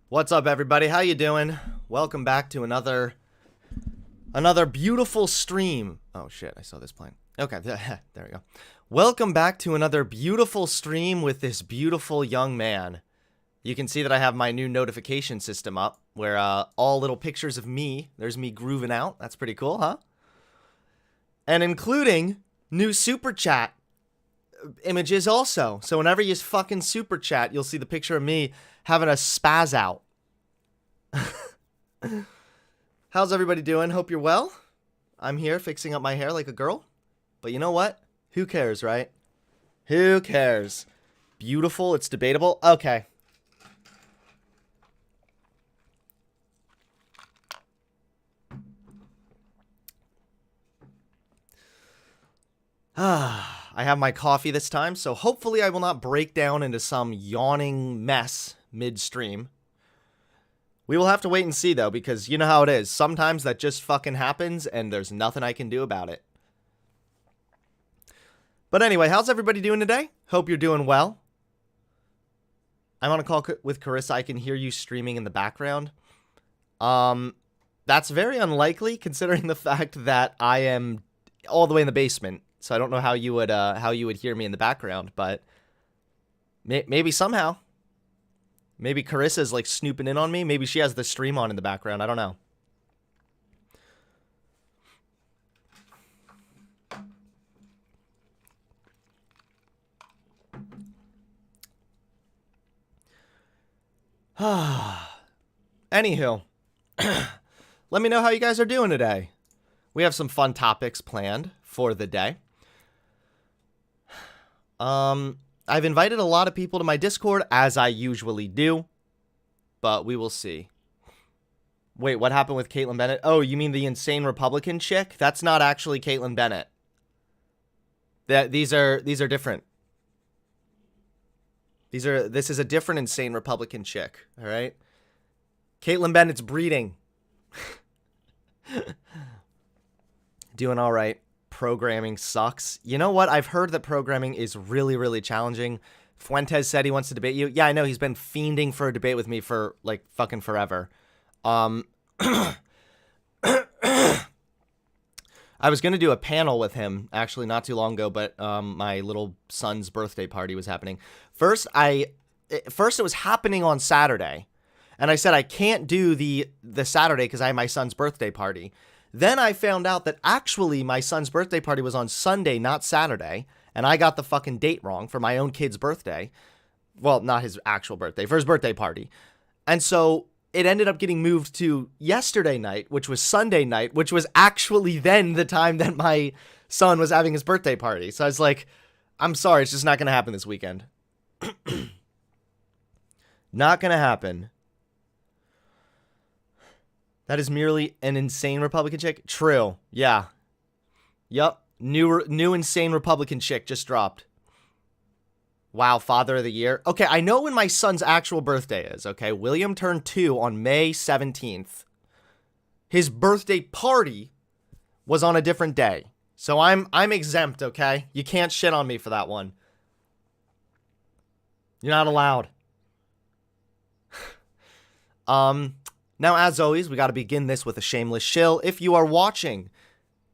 What's up, everybody? How you doing? Welcome back to another beautiful stream. Oh shit, I saw this plane. Okay, there we go. Welcome back to another beautiful stream with this beautiful young man. You can see that I have my new notification system up, where all little pictures of me, there's me grooving out. That's pretty cool, huh? And including new super chat images also. So whenever you fucking super chat, you'll see the picture of me having a spaz out. How's everybody doing? Hope you're well. I'm here fixing up my hair like a girl. But you know what? Who cares, right? Who cares? Beautiful, it's debatable. Okay. I have my coffee this time, so hopefully I will not break down into some yawning mess midstream. We will have to wait and see, though, because you know how it is. Sometimes that just fucking happens, and there's nothing I can do about it. But anyway, how's everybody doing today? Hope you're doing well. I'm on a call with Carissa. I can hear you streaming in the background. That's very unlikely, considering the fact that I am all the way in the basement. So I don't know how you would hear me in the background, but maybe somehow. Maybe Carissa's like snooping in on me. Maybe she has the stream on in the background. I don't know. Anywho, let me know how you guys are doing today. We have some fun topics planned for the day. I've invited a lot of people to my Discord, as I usually do, but we will see. Wait, what happened with Caitlyn Bennett? Oh, you mean the insane Republican chick? That's not actually Caitlyn Bennett. These are different. This is a different insane Republican chick, all right? Caitlyn Bennett's breeding. Doing all right. Programming sucks. You know what? I've heard that programming is really, really challenging. Fuentes said he wants to debate you. Yeah, I know. He's been fiending for a debate with me for, like, fucking forever. I was going to do a panel with him, actually, not too long ago, but my little son's birthday party was happening. First, it was happening on Saturday, and I said I can't do the Saturday because I have my son's birthday party. Then I found out that actually my son's birthday party was on Sunday, not Saturday, and I got the fucking date wrong for my own kid's birthday. Well, not his actual birthday, for his birthday party. And so it ended up getting moved to yesterday night, which was Sunday night, which was actually then the time that my son was having his birthday party. So I was like, I'm sorry, it's just not going to happen this weekend. Not going to happen. That is merely an insane Republican chick? True. Yeah. Yup. New insane Republican chick just dropped. Wow, Father of the Year. Okay, I know when my son's actual birthday is, okay? William turned 2 on May 17th. His birthday party was on a different day. So I'm exempt, okay? You can't shit on me for that one. You're not allowed. Now, as always, we got to begin this with a shameless shill. If you are watching,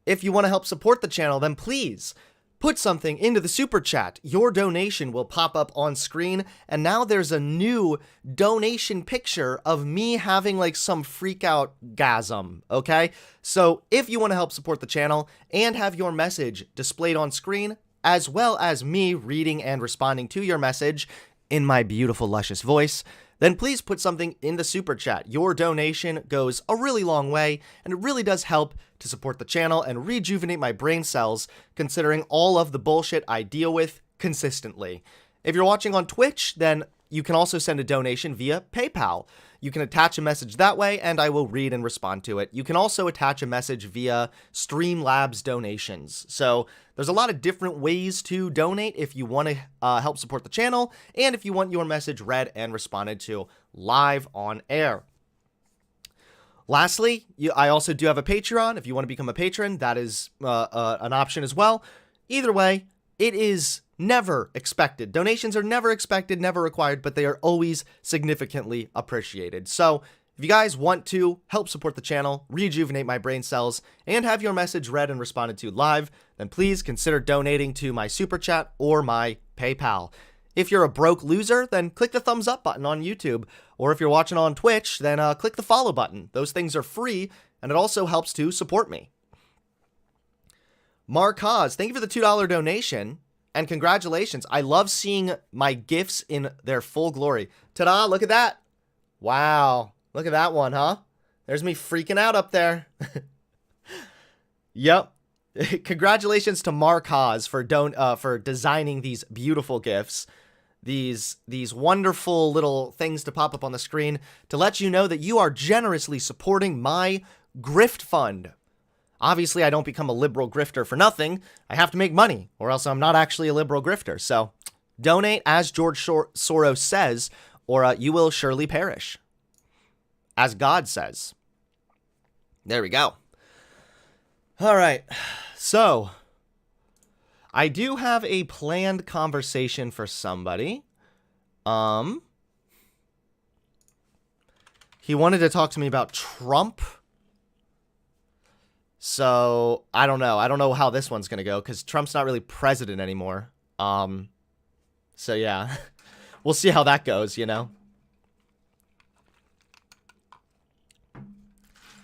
if you want to help support the channel, then please put something into the super chat. Your donation will pop up on screen. And now there's a new donation picture of me having like some freak out gasm. Okay. So if you want to help support the channel and have your message displayed on screen, as well as me reading and responding to your message in my beautiful, luscious voice, then please put something in the super chat. Your donation goes a really long way, and it really does help to support the channel and rejuvenate my brain cells, considering all of the bullshit I deal with consistently. If you're watching on Twitch, then you can also send a donation via PayPal. You can attach a message that way, and I will read and respond to it. You can also attach a message via Streamlabs donations. So there's a lot of different ways to donate if you want to help support the channel, and if you want your message read and responded to live on air. Lastly, I also do have a Patreon. If you want to become a patron, that is an option as well. Either way, it is Never expected. Donations are never expected, never required, but they are always significantly appreciated. So if you guys want to help support the channel, rejuvenate my brain cells, and have your message read and responded to live, then please consider donating to my Super Chat or my PayPal. If you're a broke loser, then click the thumbs up button on YouTube. Or if you're watching on Twitch, then click the follow button. Those things are free, and it also helps to support me. Mark Haas, thank you for the $2 donation, and congratulations. I love seeing my GIFs in their full glory. Ta-da, look at that. Wow, look at that one, huh? There's me freaking out up there. Yep. Congratulations to Mark Haas for designing these beautiful GIFs. These wonderful little things to pop up on the screen to let you know that you are generously supporting my grift fund. Obviously, I don't become a liberal grifter for nothing. I have to make money, or else I'm not actually a liberal grifter. So donate, as George Soros says, or you will surely perish. As God says. There we go. All right. So I do have a planned conversation for somebody. He wanted to talk to me about Trump. So I don't know. I don't know how this one's going to go because Trump's not really president anymore. So yeah, we'll see how that goes, you know.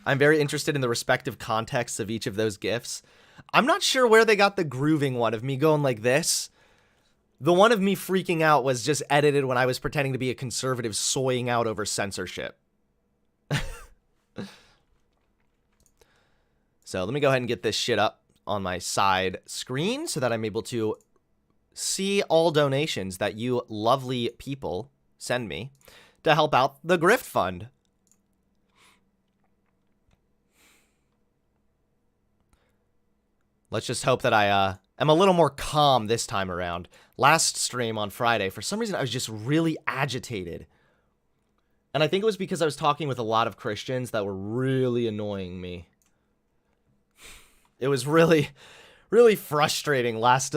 I'm very interested in the respective contexts of each of those GIFs. I'm not sure where they got the grooving one of me going like this. The one of me freaking out was just edited when I was pretending to be a conservative soying out over censorship. So let me go ahead and get this shit up on my side screen so that I'm able to see all donations that you lovely people send me to help out the Grift Fund. Let's just hope that I am a little more calm this time around. Last stream on Friday, for some reason, I was just really agitated. And I think it was because I was talking with a lot of Christians that were really annoying me. It was really, really frustrating last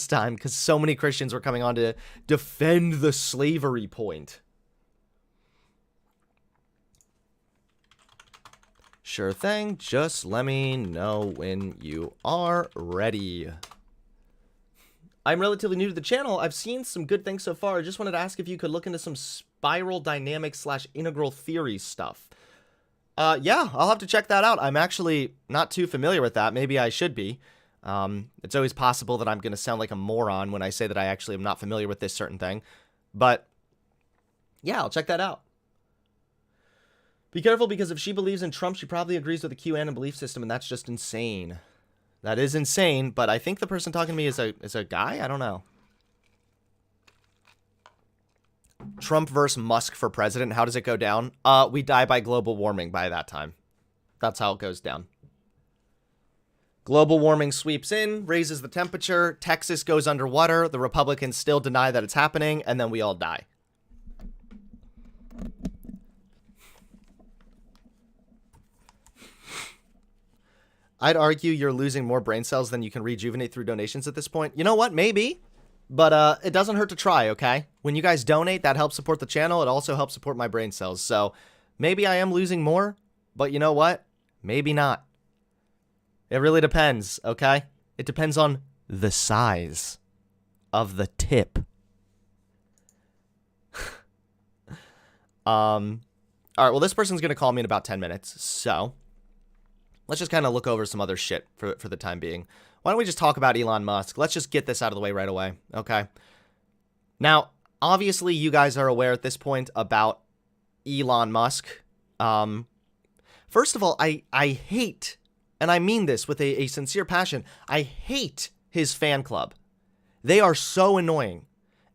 time because so many Christians were coming on to defend the slavery point. Sure thing. Just let me know when you are ready. I'm relatively new to the channel. I've seen some good things so far. I just wanted to ask if you could look into some spiral dynamics / integral theory stuff. Yeah, I'll have to check that out. I'm actually not too familiar with that. Maybe I should be. It's always possible that I'm going to sound like a moron when I say that I actually am not familiar with this certain thing. But yeah, I'll check that out. Be careful, because if she believes in Trump, she probably agrees with the QAnon belief system, and that's just insane. That is insane, but I think the person talking to me is a guy? I don't know. Trump versus Musk for president. How does it go down? We die by global warming by that time. That's how it goes down. Global warming sweeps in, raises the temperature, Texas goes underwater, the Republicans still deny that it's happening, and then we all die. I'd argue you're losing more brain cells than you can rejuvenate through donations at this point. You know what? Maybe. But it doesn't hurt to try, okay? When you guys donate, that helps support the channel. It also helps support my brain cells. So maybe I am losing more, but you know what? Maybe not. It really depends, okay? It depends on the size of the tip. All right, well, this person's going to call me in about 10 minutes, so let's just kind of look over some other shit for the time being. Why don't we just talk about Elon Musk? Let's just get this out of the way right away, okay? Now, obviously, you guys are aware at this point about Elon Musk. First of all, I hate, and I mean this with a sincere passion, I hate his fan club. They are so annoying.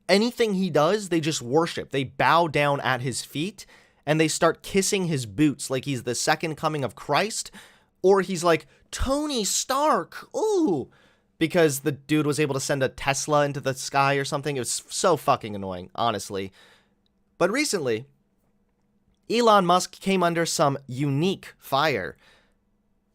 Anything he does, they just worship. They bow down at his feet, and they start kissing his boots like he's the second coming of Christ, or he's like, Tony Stark, ooh, because the dude was able to send a Tesla into the sky or something. It was so fucking annoying, honestly. But recently, Elon Musk came under some unique fire.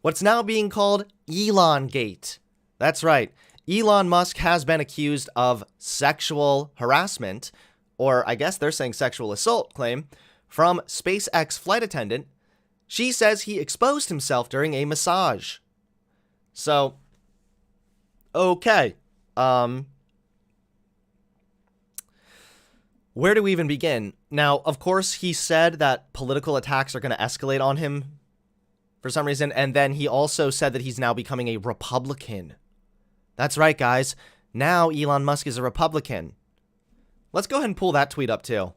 What's now being called Elon Gate. That's right. Elon Musk has been accused of sexual harassment, or I guess they're saying sexual assault claim, from SpaceX flight attendant. She says he exposed himself during a massage. So, okay. Where do we even begin? Now, of course, he said that political attacks are going to escalate on him for some reason, and then he also said that he's now becoming a Republican. That's right, guys. Now Elon Musk is a Republican. Let's go ahead and pull that tweet up, too.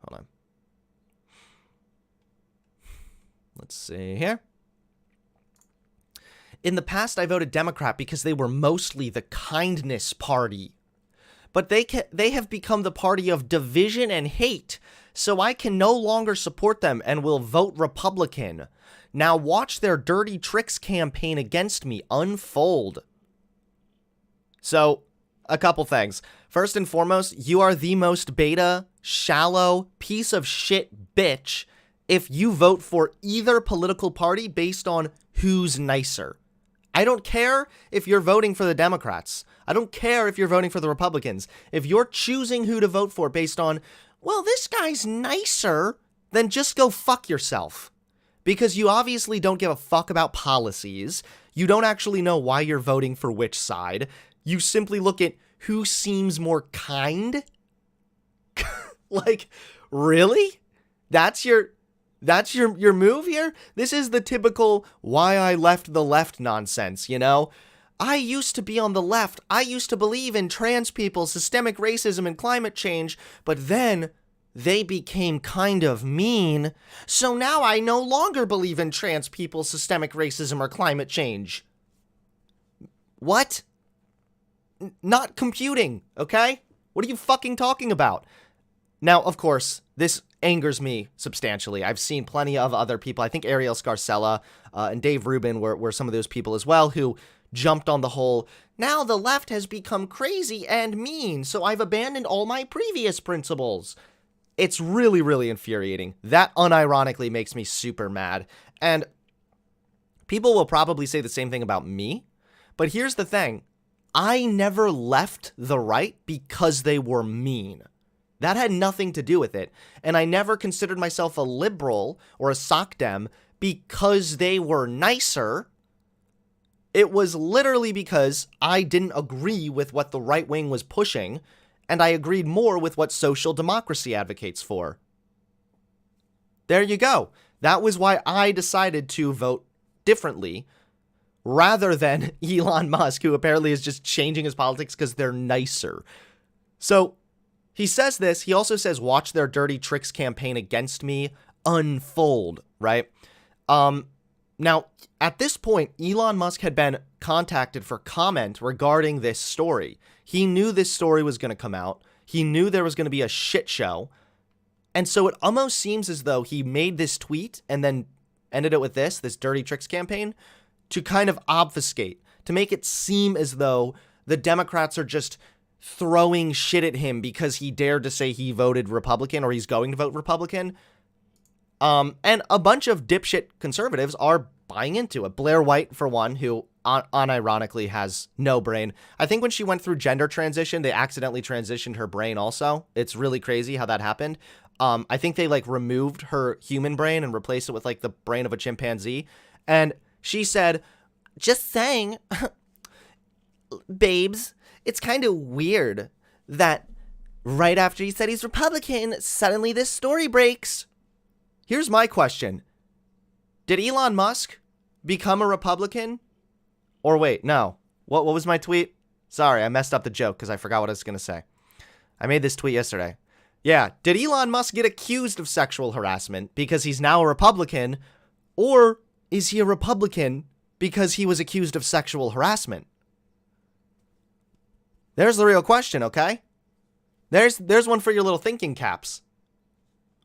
Hold on. Let's see here. In the past, I voted Democrat because they were mostly the kindness party. But they have become the party of division and hate, so I can no longer support them and will vote Republican. Now watch their dirty tricks campaign against me unfold. So, a couple things. First and foremost, you are the most beta, shallow, piece of shit bitch if you vote for either political party based on who's nicer. I don't care if you're voting for the Democrats. I don't care if you're voting for the Republicans. If you're choosing who to vote for based on, well, this guy's nicer, then just go fuck yourself. Because you obviously don't give a fuck about policies. You don't actually know why you're voting for which side. You simply look at who seems more kind. Like, really? That's your move here? This is the typical why I left the left nonsense, you know? I used to be on the left. I used to believe in trans people, systemic racism, and climate change, but then they became kind of mean, so now I no longer believe in trans people, systemic racism, or climate change. What? Not computing, okay? What are you fucking talking about? Now, of course, this angers me substantially. I've seen plenty of other people. I think Ariel Scarcella and Dave Rubin were some of those people as well who jumped on the whole, now the left has become crazy and mean, so I've abandoned all my previous principles. It's really, really infuriating. That unironically makes me super mad. And people will probably say the same thing about me, but here's the thing. I never left the right because they were mean. That had nothing to do with it. And I never considered myself a liberal or a soc dem because they were nicer. It was literally because I didn't agree with what the right wing was pushing, and I agreed more with what social democracy advocates for. There you go. That was why I decided to vote differently, rather than Elon Musk, who apparently is just changing his politics because they're nicer. So, he says this. He also says, watch their dirty tricks campaign against me unfold, right? Now, at this point, Elon Musk had been contacted for comment regarding this story. He knew this story was going to come out. He knew there was going to be a shit show. And so it almost seems as though he made this tweet and then ended it with this dirty tricks campaign, to kind of obfuscate, to make it seem as though the Democrats are just throwing shit at him because he dared to say he voted Republican or he's going to vote Republican. And a bunch of dipshit conservatives are buying into it. Blair White, for one, who unironically has no brain. I think when she went through gender transition, they accidentally transitioned her brain also. It's really crazy how that happened. I think they removed her human brain and replaced it with the brain of a chimpanzee. And she said, just saying, babes, it's kind of weird that right after he said he's Republican, suddenly this story breaks. Here's my question. Did Elon Musk become a Republican? Or wait, no. What was my tweet? Sorry, I messed up the joke because I forgot what I was going to say. I made this tweet yesterday. Yeah, did Elon Musk get accused of sexual harassment because he's now a Republican? Or is he a Republican because he was accused of sexual harassment? There's the real question, okay? There's one for your little thinking caps.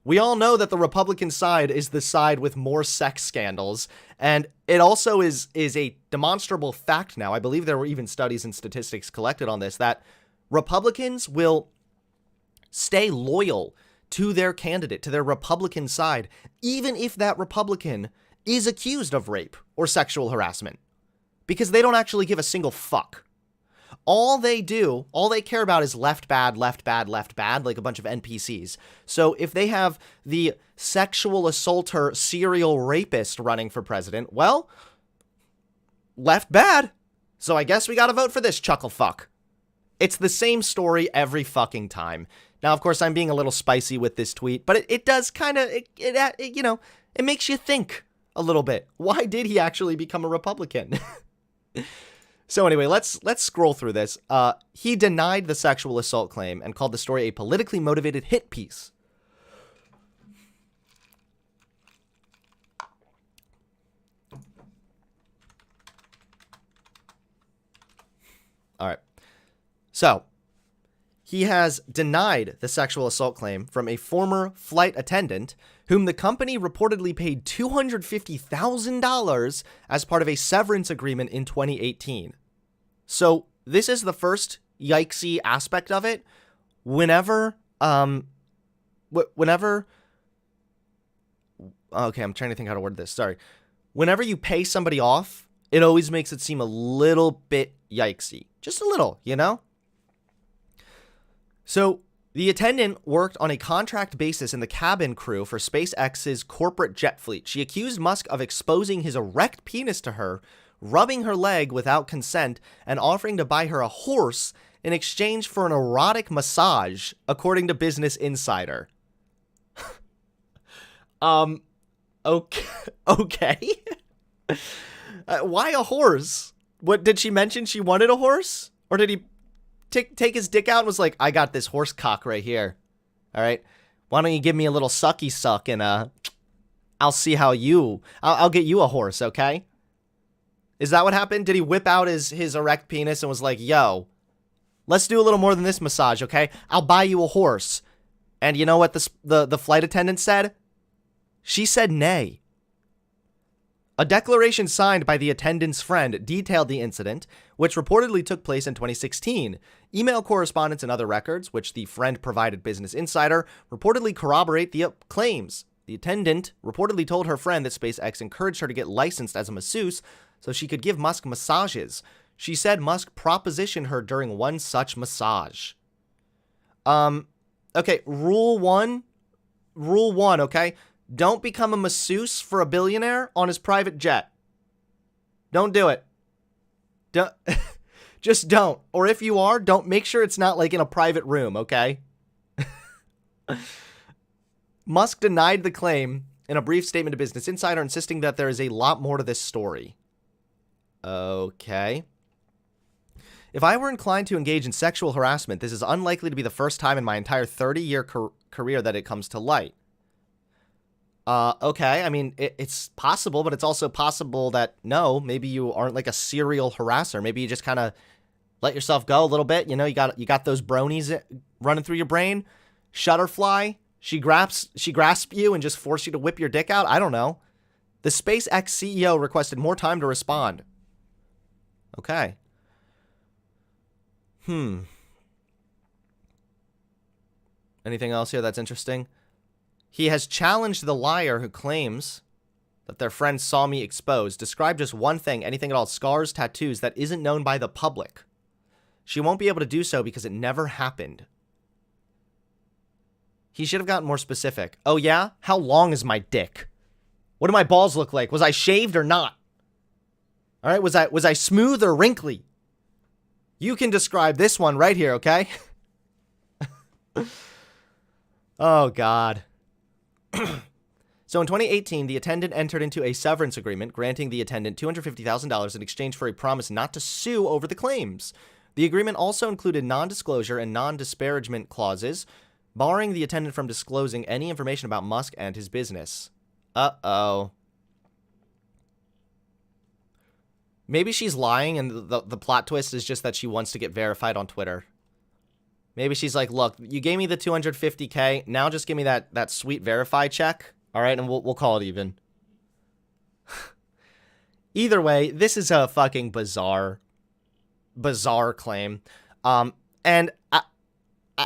We all know that the Republican side is the side with more sex scandals, and it also is a demonstrable fact now. I believe there were even studies and statistics collected on this, that Republicans will stay loyal to their candidate, to their Republican side, even if that Republican is accused of rape or sexual harassment. because they don't actually give a single fuck. All they care about is left bad, left bad, left bad, like a bunch of NPCs. So if they have the sexual assaulter serial rapist running for president, well, left bad. So I guess we gotta vote for this chuckle fuck. It's the same story every fucking time. Now, of course, I'm being a little spicy with this tweet, but it does kind of, you know, it makes you think a little bit. Why did he actually become a Republican? So anyway, let's scroll through this. He denied the sexual assault claim and called the story a politically motivated hit piece. All right. So, he has denied the sexual assault claim from a former flight attendant whom the company reportedly paid $250,000 as part of a severance agreement in 2018. So this is the first yikesy aspect of it. Whenever, okay, I'm trying to think how to word this. Sorry. Whenever you pay somebody off, it always makes it seem a little bit yikesy. Just a little, you know? So, the attendant worked on a contract basis in the cabin crew for SpaceX's corporate jet fleet. She accused Musk of exposing his erect penis to her, rubbing her leg without consent, and offering to buy her a horse in exchange for an erotic massage, according to Business Insider. Okay. Why a horse? What, did she mention she wanted a horse? Or did he take his dick out and was like, I got this horse cock right here. All right. Why don't you give me a little sucky suck and I'll see how I'll get you a horse, okay? Is that what happened? Did he whip out his erect penis and was like, yo, let's do a little more than this massage, okay? I'll buy you a horse. And you know what the flight attendant said? She said nay. A declaration signed by the attendant's friend detailed the incident, which reportedly took place in 2016. Email correspondence and other records, which the friend provided Business Insider, reportedly corroborate the claims. The attendant reportedly told her friend that SpaceX encouraged her to get licensed as a masseuse so she could give Musk massages. She said Musk propositioned her during one such massage. Okay, rule one, okay? Don't become a masseuse for a billionaire on his private jet. Don't do it. Don't, just don't. Or if you are, don't make sure it's not like in a private room, okay? Musk denied the claim in a brief statement to Business Insider, insisting that there is a lot more to this story. Okay. If I were inclined to engage in sexual harassment, this is unlikely to be the first time in my entire 30-year career that it comes to light. Okay, I mean, it's possible, but it's also possible that, no, maybe you aren't like a serial harasser. Maybe you just kind of let yourself go a little bit. You know, you got those bronies running through your brain. Shutterfly, she grasps you and just force you to whip your dick out. I don't know. The SpaceX CEO requested more time to respond. Okay. Anything else here that's interesting? He has challenged the liar who claims that their friend saw me exposed. Describe just one thing, anything at all, scars, tattoos, that isn't known by the public. She won't be able to do so because it never happened. He should have gotten more specific. Oh yeah? How long is my dick? What do my balls look like? Was I shaved or not? All right, was I smooth or wrinkly? You can describe this one right here, okay? Oh, God. So in 2018, the attendant entered into a severance agreement, granting the attendant $250,000 in exchange for a promise not to sue over the claims. The agreement also included non-disclosure and non-disparagement clauses, barring the attendant from disclosing any information about Musk and his business. Uh-oh. Maybe she's lying and the plot twist is just that she wants to get verified on Twitter. Maybe she's like, look, you gave me the $250K. Now just give me that sweet verify check. All right, and we'll call it even. Either way, this is a fucking bizarre claim. And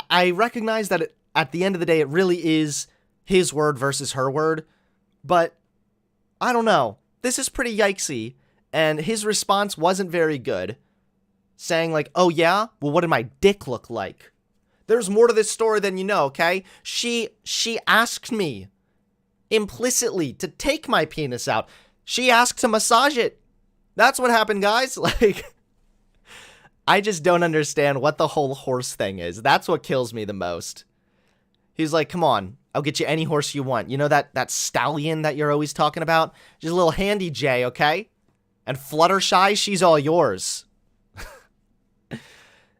I recognize that at the end of the day, it really is his word versus her word. But I don't know. This is pretty yikesy. And his response wasn't very good, saying like, oh yeah? Well, what did my dick look like? There's more to this story than you know, okay? She asked me implicitly to take my penis out. She asked to massage it. That's what happened, guys. Like, I just don't understand what the whole horse thing is. That's what kills me the most. He's like, come on, I'll get you any horse you want. You know that stallion that you're always talking about? Just a little handy J, okay? And Fluttershy, she's all yours.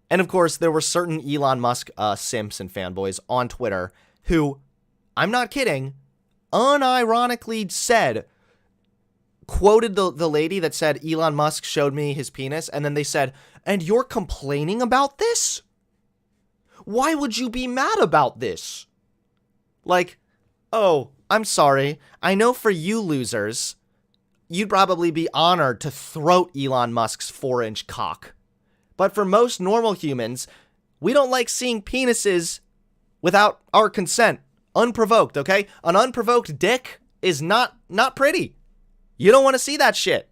And of course, there were certain Elon Musk simps and fanboys on Twitter who, I'm not kidding, unironically said, quoted the lady that said, Elon Musk showed me his penis, and then they said, and you're complaining about this? Why would you be mad about this? Like, oh, I'm sorry. I know for you losers, you'd probably be honored to throat Elon Musk's 4-inch cock. But for most normal humans, we don't like seeing penises without our consent. Unprovoked, okay? An unprovoked dick is not pretty. You don't want to see that shit.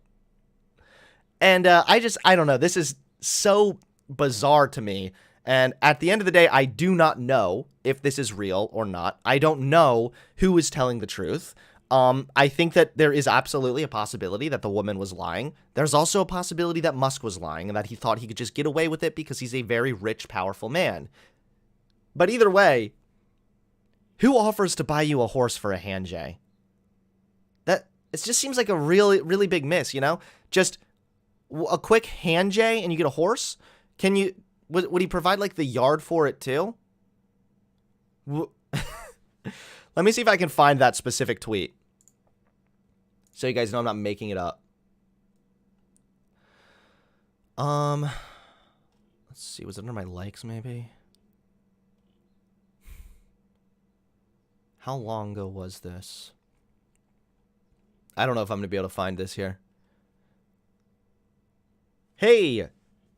And I don't know. This is so bizarre to me. And at the end of the day, I do not know if this is real or not. I don't know who is telling the truth. I think that there is absolutely a possibility that the woman was lying. There's also a possibility that Musk was lying and that he thought he could just get away with it because he's a very rich, powerful man. But either way, who offers to buy you a horse for a hand, Jay? It just seems like a really, really big miss, you know? Just a quick hand, Jay, and you get a horse? Would he provide, like, the yard for it, too? Let me see if I can find that specific tweet, so you guys know I'm not making it up. Let's see. Was it under my likes, maybe? How long ago was this? I don't know if I'm going to be able to find this here. Hey,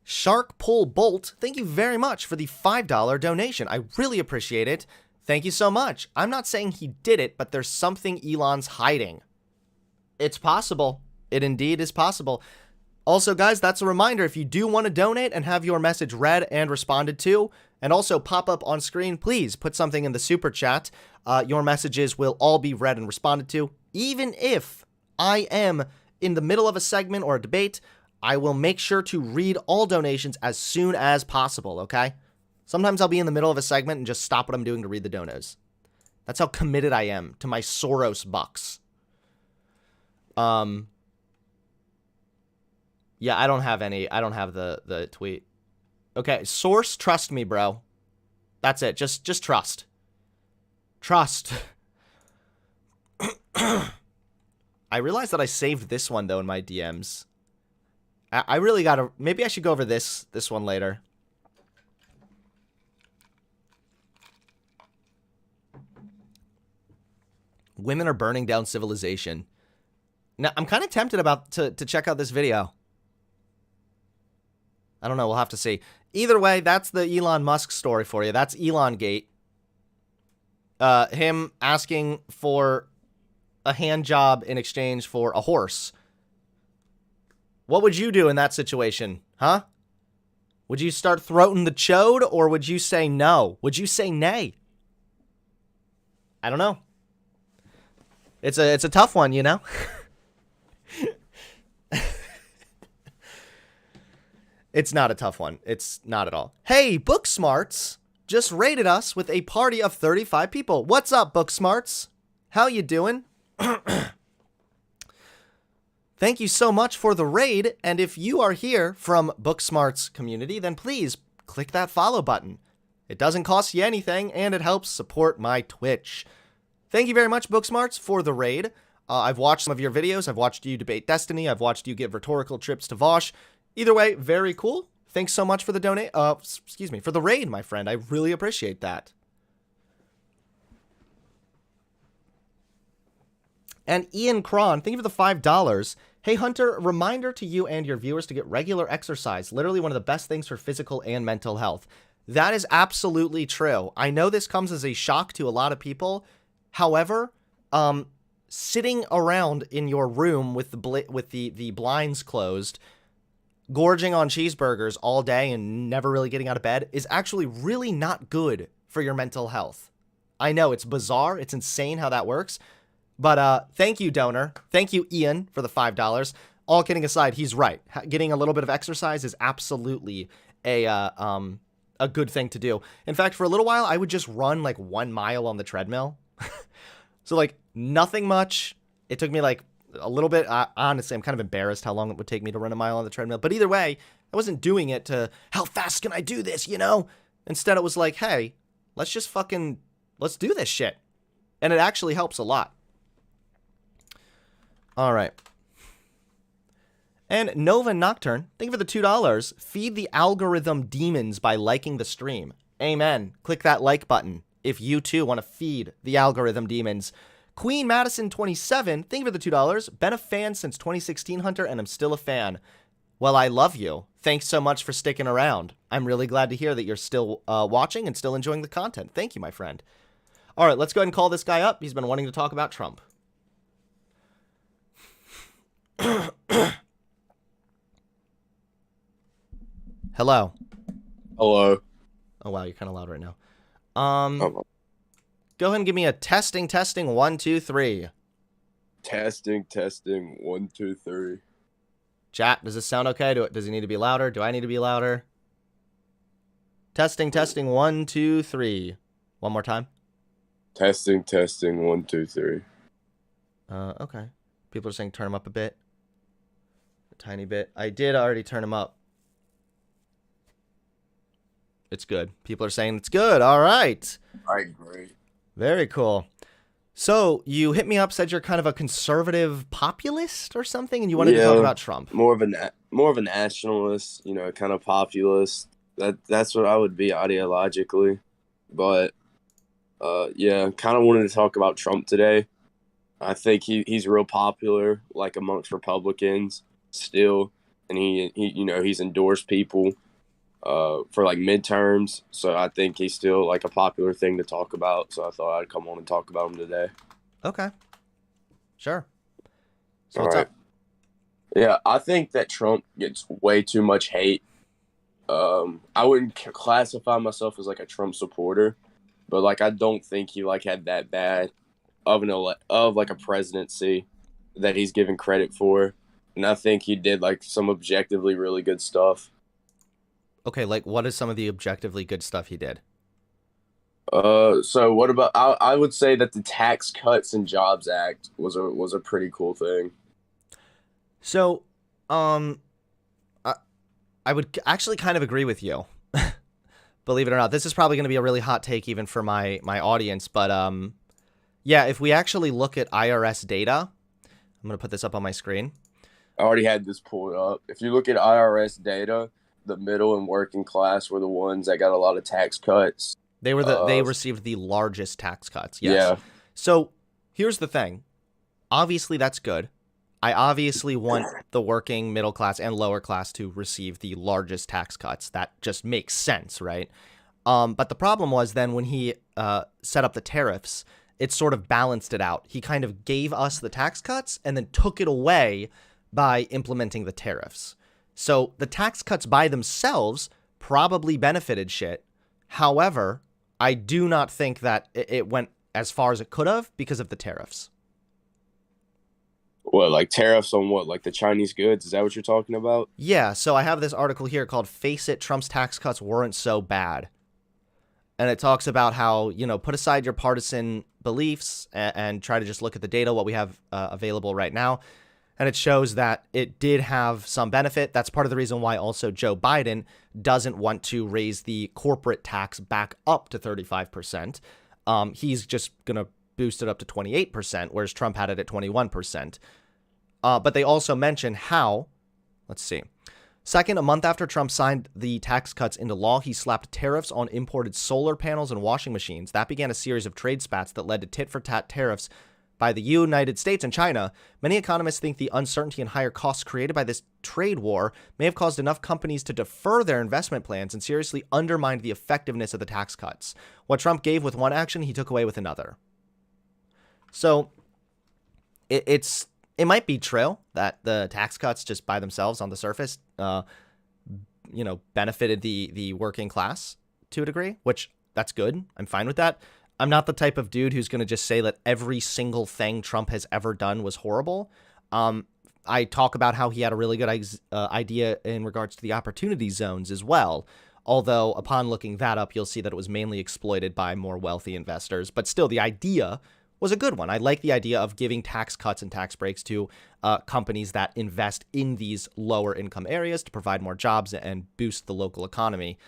Shark Pull Bolt, thank you very much for the $5 donation. I really appreciate it. Thank you so much. I'm not saying he did it, but there's something Elon's hiding. It's possible. It indeed is possible. Also, guys, that's a reminder. If you do want to donate and have your message read and responded to, and also pop up on screen, please put something in the super chat. Your messages will all be read and responded to. Even if I am in the middle of a segment or a debate, I will make sure to read all donations as soon as possible, okay? Sometimes I'll be in the middle of a segment and just stop what I'm doing to read the donos. That's how committed I am to my Soros bucks. Yeah, I don't have the tweet. Okay, source, trust me, bro. That's it. Just trust. Trust. I realized that I saved this one, though, in my DMs. I really gotta... Maybe I should go over this one later. Women are burning down civilization. Now, I'm kind of tempted to check out this video. I don't know. We'll have to see. Either way, that's the Elon Musk story for you. That's Elon Gate. Him asking for a hand job in exchange for a horse. What would you do in that situation? Huh? Would you start throating the chode, or would you say no? Would you say nay? I don't know. It's a tough one, you know? It's not a tough one. It's not at all. Hey, Booksmarts just rated us with a party of 35 people. What's up, Booksmarts? How you doing? Thank you so much for the raid, and if you are here from Booksmarts community, then please click that follow button. It doesn't cost you anything, and it helps support my Twitch. Thank you very much, Booksmarts, for the raid. I've watched some of your videos. I've watched you debate Destiny. I've watched you give rhetorical trips to Vosh. Either way, very cool. Thanks so much for the for the raid, my friend. I really appreciate that. And Ian Cron, thank you for the $5. Hey, Hunter, reminder to you and your viewers to get regular exercise. Literally one of the best things for physical and mental health. That is absolutely true. I know this comes as a shock to a lot of people. However, sitting around in your room with the blinds closed, gorging on cheeseburgers all day and never really getting out of bed is actually really not good for your mental health. I know it's bizarre. It's insane how that works. But thank you, donor. Thank you, Ian, for the $5. All kidding aside, he's right. Getting a little bit of exercise is absolutely a good thing to do. In fact, for a little while, I would just run like 1 mile on the treadmill. So like nothing much. It took me like a little bit. Honestly, I'm kind of embarrassed how long it would take me to run a mile on the treadmill. But either way, I wasn't doing it to how fast can I do this, you know? Instead, it was like, hey, let's do this shit. And it actually helps a lot. All right. And Nova Nocturne, thank you for the $2. Feed the algorithm demons by liking the stream. Amen. Click that like button if you too want to feed the algorithm demons. Queen Madison 27, thank you for the $2. Been a fan since 2016, Hunter, and I'm still a fan. Well, I love you. Thanks so much for sticking around. I'm really glad to hear that you're still watching and still enjoying the content. Thank you, my friend. All right, let's go ahead and call this guy up. He's been wanting to talk about Trump. Hello. Hello. Oh, wow, you're kind of loud right now. Go ahead and give me a testing, 1, 2, 3. Testing, 1, 2, 3. Chat, does this sound okay? Does he need to be louder? Do I need to be louder? Testing, 1, 2, 3. One more time. Testing, 1, 2, 3. Okay. People are saying turn him up a bit. A tiny bit. I did already turn him up. It's good. People are saying it's good. All right. I agree. Very cool. So you hit me up, said you're kind of a conservative populist or something, and you wanted to talk about Trump. More of a nationalist, you know, kind of populist. That's what I would be ideologically. But yeah, kind of wanted to talk about Trump today. I think he's real popular, like amongst Republicans still, and he's endorsed people for like midterms. So I think he's still like a popular thing to talk about. So I thought I'd come on and talk about him today. Okay. Sure. So what's up? Yeah, I think that Trump gets way too much hate. I wouldn't classify myself as like a Trump supporter, but like I don't think he like had that bad of like a presidency that he's given credit for. And I think he did like some objectively really good stuff. Okay, like what is some of the objectively good stuff he did? So what about I would say that the Tax Cuts and Jobs Act was a pretty cool thing. So, I would actually kind of agree with you. Believe it or not, this is probably going to be a really hot take even for my audience, but yeah, if we actually look at IRS data, I'm going to put this up on my screen. I already had this pulled up. If you look at IRS data, the middle and working class were the ones that got a lot of tax cuts. They received the largest tax cuts. Yes. Yeah. So here's the thing. Obviously, that's good. I obviously want the working, middle class, and lower class to receive the largest tax cuts. That just makes sense, right? But the problem was then when he set up the tariffs, it sort of balanced it out. He kind of gave us the tax cuts and then took it away by implementing the tariffs. So the tax cuts by themselves probably benefited shit. However, I do not think that it went as far as it could have because of the tariffs. What, like tariffs on what? Like the Chinese goods? Is that what you're talking about? Yeah, so I have this article here called Face It, Trump's Tax Cuts Weren't So Bad. And it talks about how, you know, put aside your partisan beliefs and try to just look at the data, what we have available right now. And it shows that it did have some benefit. That's part of the reason why also Joe Biden doesn't want to raise the corporate tax back up to 35%. He's just going to boost it up to 28%, whereas Trump had it at 21%. But they also mention how, let's see. Second, a month after Trump signed the tax cuts into law, he slapped tariffs on imported solar panels and washing machines. That began a series of trade spats that led to tit-for-tat tariffs by the United States and China. Many economists think the uncertainty and higher costs created by this trade war may have caused enough companies to defer their investment plans and seriously undermined the effectiveness of the tax cuts. What Trump gave with one action, he took away with another. So it might be true that the tax cuts just by themselves on the surface, benefited the working class to a degree, which that's good. I'm fine with that. I'm not the type of dude who's going to just say that every single thing Trump has ever done was horrible. I talk about how he had a really good idea in regards to the opportunity zones as well. Although upon looking that up, you'll see that it was mainly exploited by more wealthy investors. But still, the idea was a good one. I like the idea of giving tax cuts and tax breaks to companies that invest in these lower income areas to provide more jobs and boost the local economy.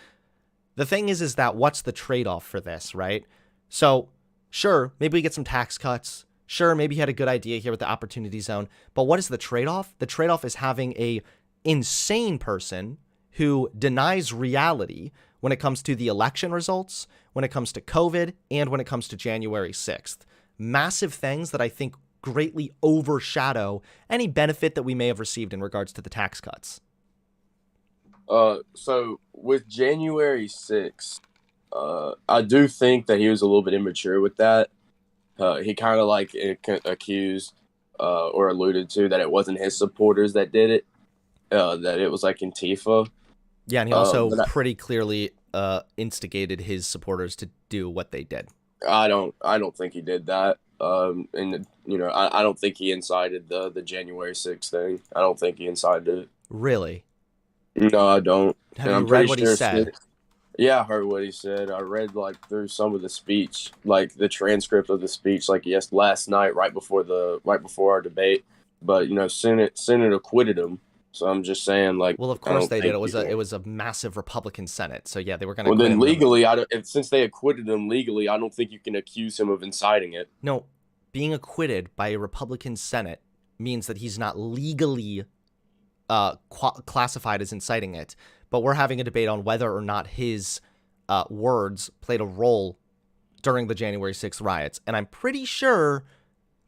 The thing is that what's the trade-off for this, right? So sure, maybe we get some tax cuts. Sure, maybe he had a good idea here with the opportunity zone. But what is the trade-off? The trade-off is having a insane person who denies reality when it comes to the election results, when it comes to COVID, and when it comes to January 6th. Massive things that I think greatly overshadow any benefit that we may have received in regards to the tax cuts. So with January 6th, I do think that he was a little bit immature with that. He kind of like accused or alluded to that it wasn't his supporters that did it, that it was like Antifa. Yeah, and he also pretty clearly instigated his supporters to do what they did. I don't think he did that. And I don't think he incited the January 6th thing. I don't think he incited it. Really? No, I don't. Have you read what he said? Yeah, I heard what he said. I read through some of the speech, like the transcript of the speech, last night, right before our debate. But Senate acquitted him. So I'm just saying, well, of course they did. It was a massive Republican Senate. So yeah, they were going to. Well, then legally, since they acquitted him legally, I don't think you can accuse him of inciting it. No, being acquitted by a Republican Senate means that he's not legally classified as inciting it. But we're having a debate on whether or not his words played a role during the January 6th riots. And I'm pretty sure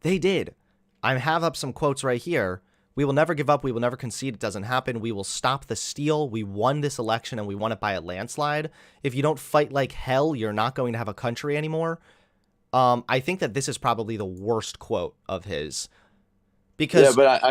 they did. I have up some quotes right here. We will never give up. We will never concede. It doesn't happen. We will stop the steal. We won this election and we won it by a landslide. If you don't fight like hell, you're not going to have a country anymore. I think that this is probably the worst quote of his. Because yeah, but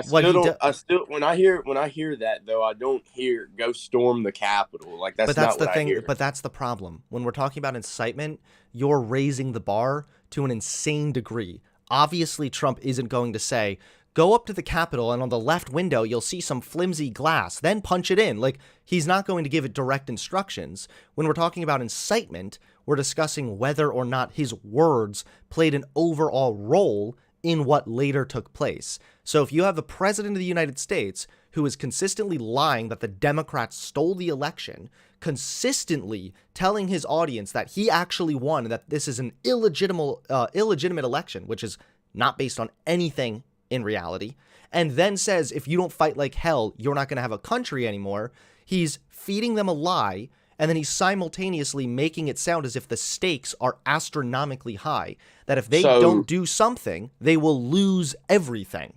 I still when I hear that though, I don't hear go storm the Capitol. Like that's not what I hear. But that's the problem. When we're talking about incitement, you're raising the bar to an insane degree. Obviously, Trump isn't going to say, go up to the Capitol and on the left window, you'll see some flimsy glass, then punch it in. Like, he's not going to give it direct instructions. When we're talking about incitement, we're discussing whether or not his words played an overall role in what later took place. So if you have the president of the United States who is consistently lying that the Democrats stole the election, consistently telling his audience that he actually won and that this is an illegitimate election, which is not based on anything in reality, and then says, if you don't fight like hell, you're not going to have a country anymore, he's feeding them a lie, and then he's simultaneously making it sound as if the stakes are astronomically high, that if they don't do something, they will lose everything.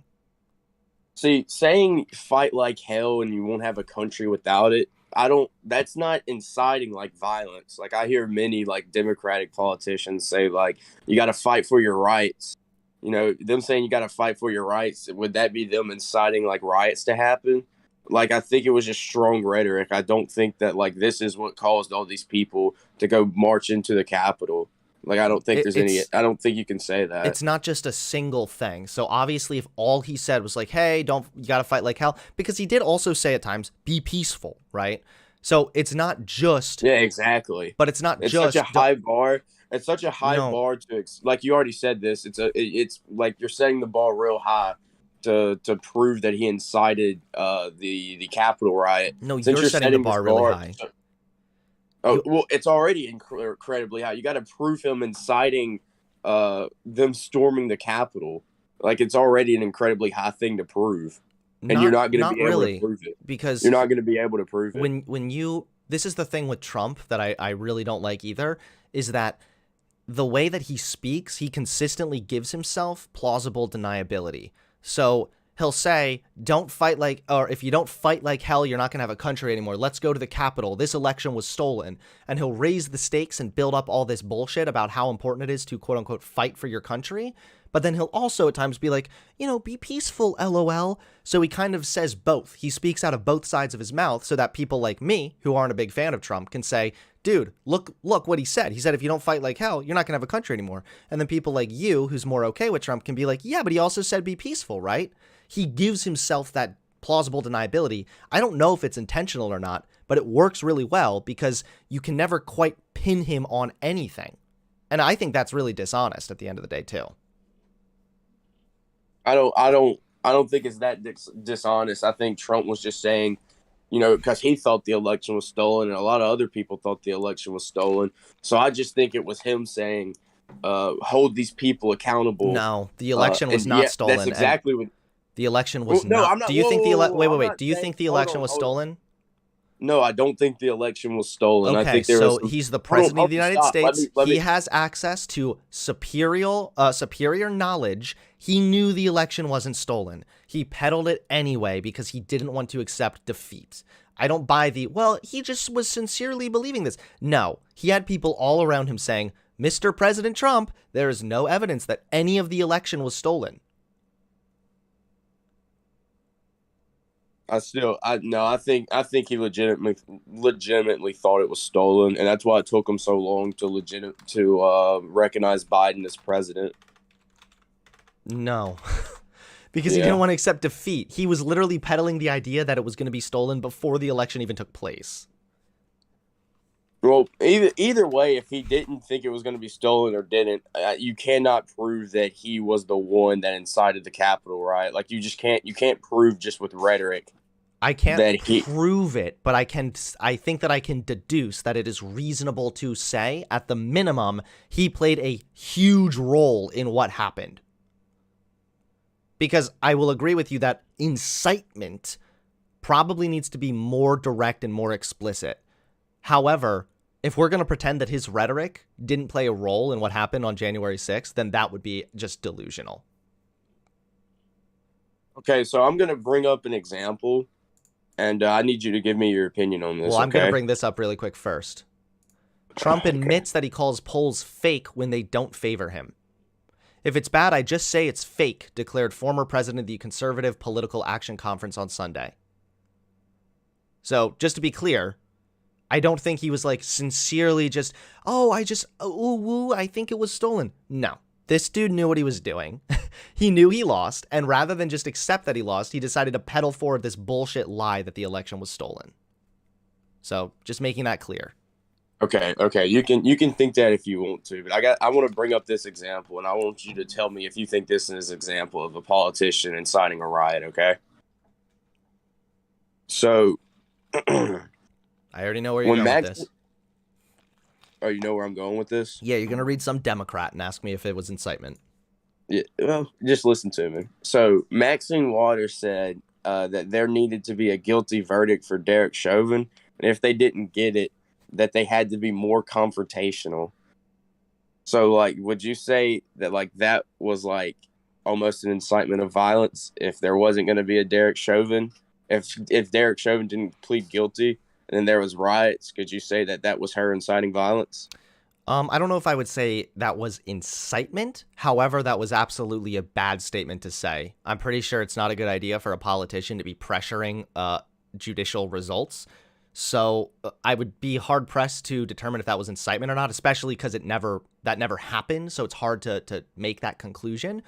See, saying fight like hell and you won't have a country without it, that's not inciting like violence. Like I hear many like Democratic politicians say like, you got to fight for your rights. Them saying you got to fight for your rights, would that be them inciting like riots to happen? Like, I think it was just strong rhetoric. I don't think that like this is what caused all these people to go march into the Capitol. Like, I don't think I don't think you can say that. It's not just a single thing. So obviously if all he said was like, hey, you got to fight like hell, because he did also say at times, be peaceful, right? So it's not just. Yeah, exactly. But it's not it's just. Such a high bar. It's such a high bar to, like you already said this, it's like you're setting the bar real high to prove that he incited the Capitol riot. No, you're setting the bar really high. Well, it's already incredibly high. You got to prove him inciting them storming the Capitol. Like, it's already an incredibly high thing to prove. And you're not going to be able to prove it. Because you're not going to be able to prove it. This is the thing with Trump that I really don't like either, is that the way that he speaks, he consistently gives himself plausible deniability. So he'll say, don't fight like, or if you don't fight like hell, you're not going to have a country anymore. Let's go to the Capitol. This election was stolen. And he'll raise the stakes and build up all this bullshit about how important it is to quote unquote fight for your country. But then he'll also at times be like, be peaceful, LOL. So he kind of says both. He speaks out of both sides of his mouth so that people like me, who aren't a big fan of Trump, can say, dude, look what he said. He said, if you don't fight like hell, you're not going to have a country anymore. And then people like you, who's more okay with Trump, can be like, yeah, but he also said be peaceful, right? He gives himself that plausible deniability. I don't know if it's intentional or not, but it works really well because you can never quite pin him on anything. And I think that's really dishonest at the end of the day, too. I don't think it's that dishonest. I think Trump was just saying, because he thought the election was stolen and a lot of other people thought the election was stolen. So I just think it was him saying, hold these people accountable. No, the election was not stolen. That's exactly what the election was no, not. I'm not. Do you think wait. Do you think the election was stolen? No, I don't think the election was stolen. Okay, I think there was he's the president of the United States. Let me. He has access to superior knowledge. He knew the election wasn't stolen. He peddled it anyway because he didn't want to accept defeat. I don't buy he just was sincerely believing this. No, he had people all around him saying, Mr. President Trump, there is no evidence that any of the election was stolen. I think he legitimately thought it was stolen, and that's why it took him so long to recognize Biden as president. No, because he didn't want to accept defeat. He was literally peddling the idea that it was going to be stolen before the election even took place. Well, either way, if he didn't think it was going to be stolen or didn't, you cannot prove that he was the one that incited the Capitol, right? Like you can't prove just with rhetoric. I can't prove it, but I think that I can deduce that it is reasonable to say, at the minimum, he played a huge role in what happened. Because I will agree with you that incitement probably needs to be more direct and more explicit. However, if we're going to pretend that his rhetoric didn't play a role in what happened on January 6th, then that would be just delusional. Okay, so I'm going to bring up an example, and I need you to give me your opinion on this. Well, I'm going to bring this up really quick first. Trump admits that he calls polls fake when they don't favor him. If it's bad, I just say it's fake, declared former president of the Conservative Political Action Conference on Sunday. So, just to be clear, I don't think he was sincerely just, I think it was stolen. No, this dude knew what he was doing. He knew he lost, and rather than just accept that he lost, he decided to peddle forward this bullshit lie that the election was stolen. So, just making that clear. Okay. You can think that if you want to, but I want to bring up this example, and I want you to tell me if you think this is an example of a politician inciting a riot. Okay. So, I already know where you're going with this. Oh, you know where I'm going with this? Yeah, you're gonna read some Democrat and ask me if it was incitement. Yeah. Well, just listen to me. So, Maxine Waters said that there needed to be a guilty verdict for Derek Chauvin, and if they didn't get it, that they had to be more confrontational. So, would you say that, that was, almost an incitement of violence if there wasn't going to be a Derek Chauvin? If Derek Chauvin didn't plead guilty and then there was riots, could you say that was her inciting violence? I don't know if I would say that was incitement. However, that was absolutely a bad statement to say. I'm pretty sure it's not a good idea for a politician to be pressuring judicial results. So I would be hard pressed to determine if that was incitement or not, especially because that never happened. So it's hard to make that conclusion.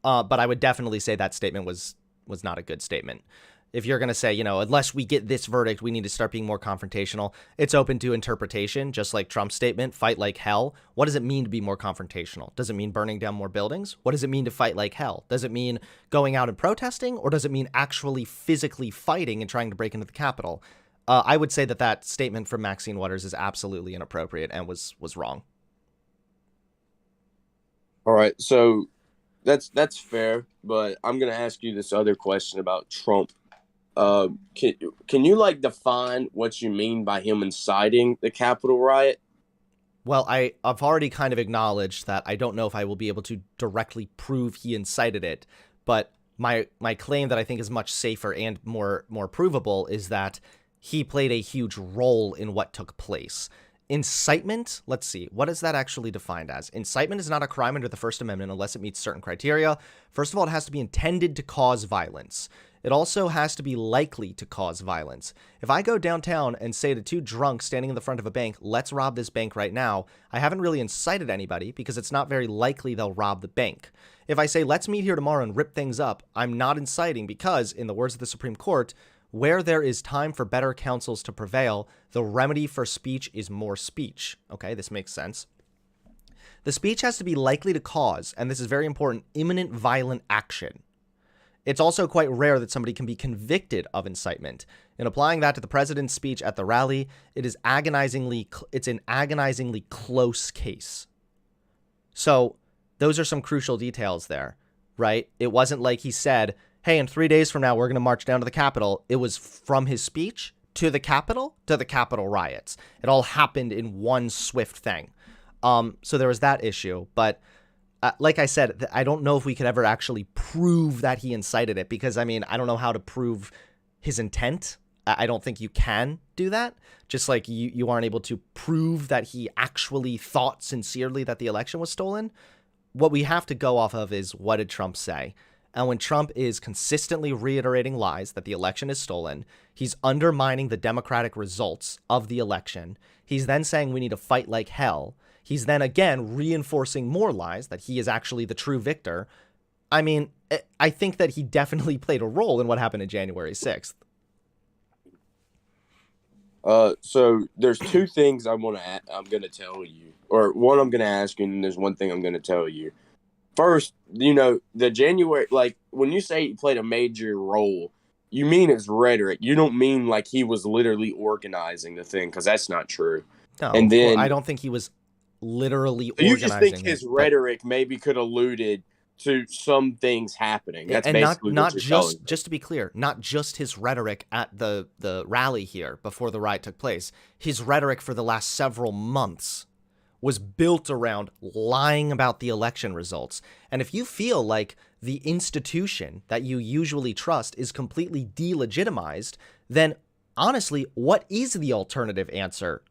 But I would definitely say that statement was not a good statement. If you're going to say, unless we get this verdict, we need to start being more confrontational, it's open to interpretation, just like Trump's statement, fight like hell. What does it mean to be more confrontational? Does it mean burning down more buildings? What does it mean to fight like hell? Does it mean going out and protesting, or does it mean actually physically fighting and trying to break into the Capitol? I would say that statement from Maxine Waters is absolutely inappropriate and was wrong. All right, so that's fair, but I'm going to ask you this other question about Trump. Can you define what you mean by him inciting the Capitol riot? Well, I've already kind of acknowledged that I don't know if I will be able to directly prove he incited it, but my claim that I think is much safer and more provable is that he played a huge role in what took place. Incitement, let's see, what is that actually defined as? Incitement is not a crime under the First Amendment unless it meets certain criteria. First of all, it has to be intended to cause violence. It also has to be likely to cause violence. If I go downtown and say to two drunks standing in the front of a bank, let's rob this bank right now, I haven't really incited anybody because it's not very likely they'll rob the bank. If I say, let's meet here tomorrow and rip things up, I'm not inciting because, in the words of the Supreme Court, where there is time for better counsels to prevail, the remedy for speech is more speech. Okay, this makes sense. The speech has to be likely to cause, and this is very important, imminent violent action. It's also quite rare that somebody can be convicted of incitement. In applying that to the president's speech at the rally, it's an agonizingly close case. So those are some crucial details there, right? It wasn't like he said, hey, in 3 days from now, we're going to march down to the Capitol. It was from his speech to the Capitol riots. It all happened in one swift thing. So there was that issue. But like I said, I don't know if we could ever actually prove that he incited it because, I mean, I don't know how to prove his intent. I don't think you can do that. Just like you aren't able to prove that he actually thought sincerely that the election was stolen. What we have to go off of is what did Trump say? And when Trump is consistently reiterating lies that the election is stolen, he's undermining the democratic results of the election. He's then saying we need to fight like hell. He's then again reinforcing more lies that he is actually the true victor. I mean, I think that he definitely played a role in what happened on January 6th. So there's two things I'm going to tell you, or one I'm going to ask you, and there's one thing I'm going to tell you. First, the January, like when you say he played a major role, you mean his rhetoric. You don't mean like he was literally organizing the thing, because that's not true. No, and then I don't think he was literally organizing. You just think his rhetoric maybe could alluded to some things happening. That's and basically not what you're telling me. just to be clear, not just his rhetoric at the rally here before the riot took place. His rhetoric for the last several months was built around lying about the election results. And if you feel like the institution that you usually trust is completely delegitimized, then honestly, what is the alternative answer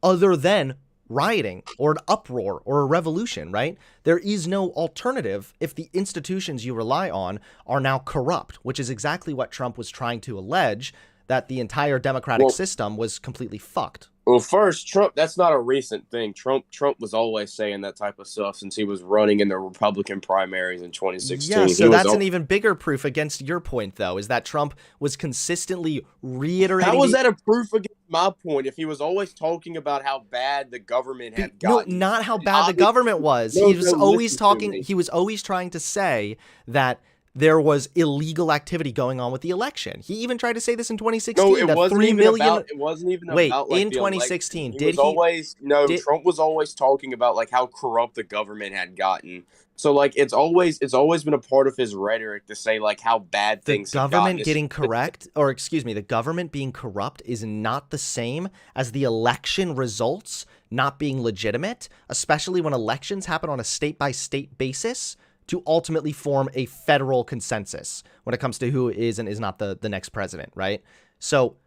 other than rioting or an uproar or a revolution, right? There is no alternative if the institutions you rely on are now corrupt, which is exactly what Trump was trying to allege, that the entire democratic system was completely fucked. Well, first, Trump, that's not a recent thing. Trump was always saying that type of stuff since he was running in the Republican primaries in 2016. Yeah, so that's an even bigger proof against your point, though, is that Trump was consistently reiterating... How was that a proof against my point if he was always talking about how bad the government had gotten? No, not how bad the government was. He was always talking... He was always trying to say that there was illegal activity going on with the election. He even tried to say this in 2016. No, it wasn't even about. It wasn't even about. Like, in 2016, Trump was always talking about like how corrupt the government had gotten. So like it's always been a part of his rhetoric to say like how bad things. The government getting correct, or excuse me, the government being corrupt is not the same as the election results not being legitimate, especially when elections happen on a state-by-state basis to ultimately form a federal consensus when it comes to who is and is not the next president, right? So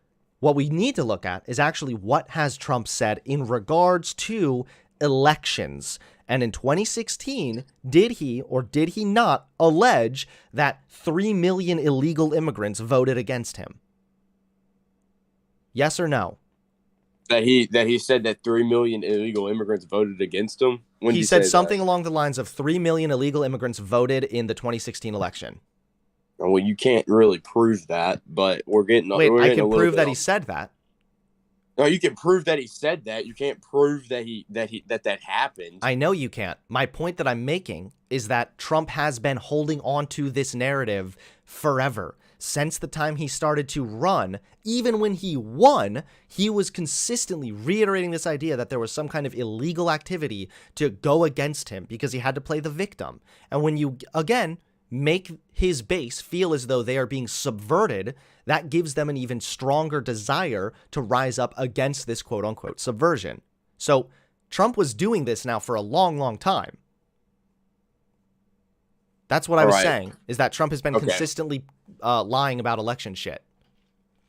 what we need to look at is actually what has Trump said in regards to elections. And in 2016, did he or did he not allege that 3 million illegal immigrants voted against him? Yes or no? That he said that 3 million illegal immigrants voted against him? He said something along the lines of 3 million illegal immigrants voted in the 2016 election. Well, you can't really prove that, but we're getting... Wait, I can prove that he said that. No, you can prove that he said that. You can't prove that happened. I know you can't. My point that I'm making is that Trump has been holding on to this narrative forever. Since the time he started to run, even when he won, he was consistently reiterating this idea that there was some kind of illegal activity to go against him because he had to play the victim. And when you, again, make his base feel as though they are being subverted, that gives them an even stronger desire to rise up against this quote-unquote subversion. So Trump was doing this now for a long, long time. That's what I All was right. saying, is that Trump has been Okay. consistently lying about election shit.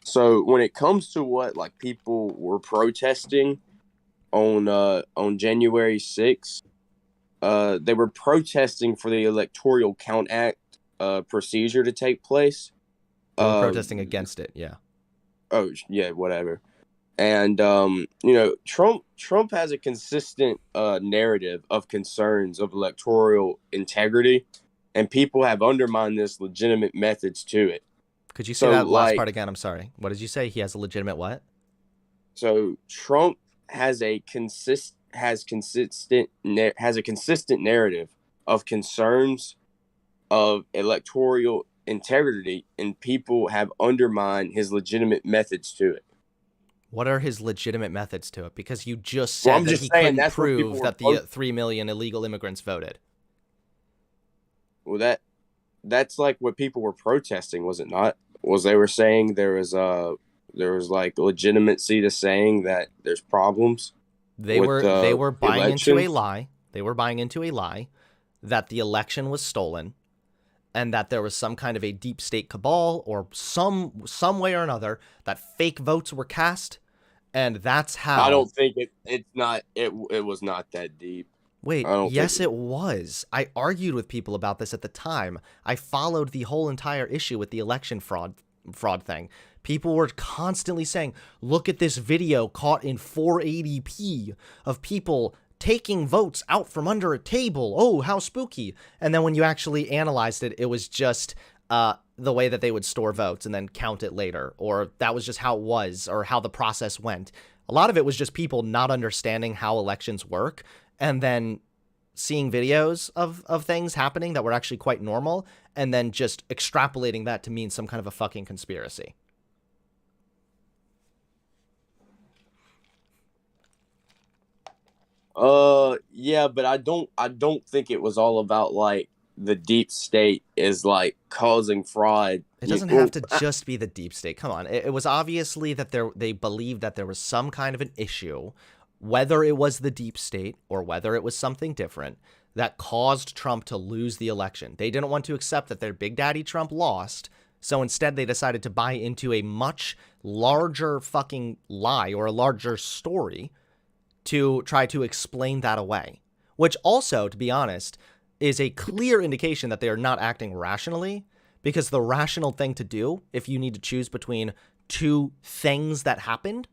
So when it comes to what like people were protesting on January 6th, they were protesting for the Electoral Count Act procedure to take place. They were protesting against it, yeah. Oh yeah, whatever. And Trump has a consistent narrative of concerns of electoral integrity, and people have undermined this legitimate methods to it. Could you say So that last like, part again? I'm sorry. What did you say? He has a legitimate what? so Trump has a consistent narrative of concerns of electoral integrity, and people have undermined his legitimate methods to it. What are his legitimate methods to it? Because you just Well, said I'm that just he saying couldn't that's what people prove were. that the 3 million illegal immigrants voted. Well, that's like what people were protesting, was it not? Was they were saying there was like legitimacy to saying that there's problems They with were the buying into a election. lie. They were buying into a lie that the election was stolen and that there was some kind of a deep state cabal or some way or another that fake votes were cast, and that's I how. don't think it was not that deep. Wait, I don't think yes, it was. I argued with people about this at the time. I followed the whole entire issue with the election fraud thing. People were constantly saying, look at this video caught in 480p of people taking votes out from under a table. Oh, how spooky. And then when you actually analyzed it, it was just the way that they would store votes and then count it later. Or that was just how it was, or how the process went. A lot of it was just people not understanding how elections work, and then seeing videos of things happening that were actually quite normal, and then just extrapolating that to mean some kind of a fucking conspiracy. Yeah, but I don't think it was all about like the deep state is like causing fraud. It doesn't have to just be the deep state. Come on. It was obviously that they believed that there was some kind of an issue, whether it was the deep state or whether it was something different, that caused Trump to lose the election. They didn't want to accept that their big daddy Trump lost, so instead they decided to buy into a much larger fucking lie, or a larger story, to try to explain that away. Which also, to be honest, is a clear indication that they are not acting rationally, because the rational thing to do, if you need to choose between two things that happened,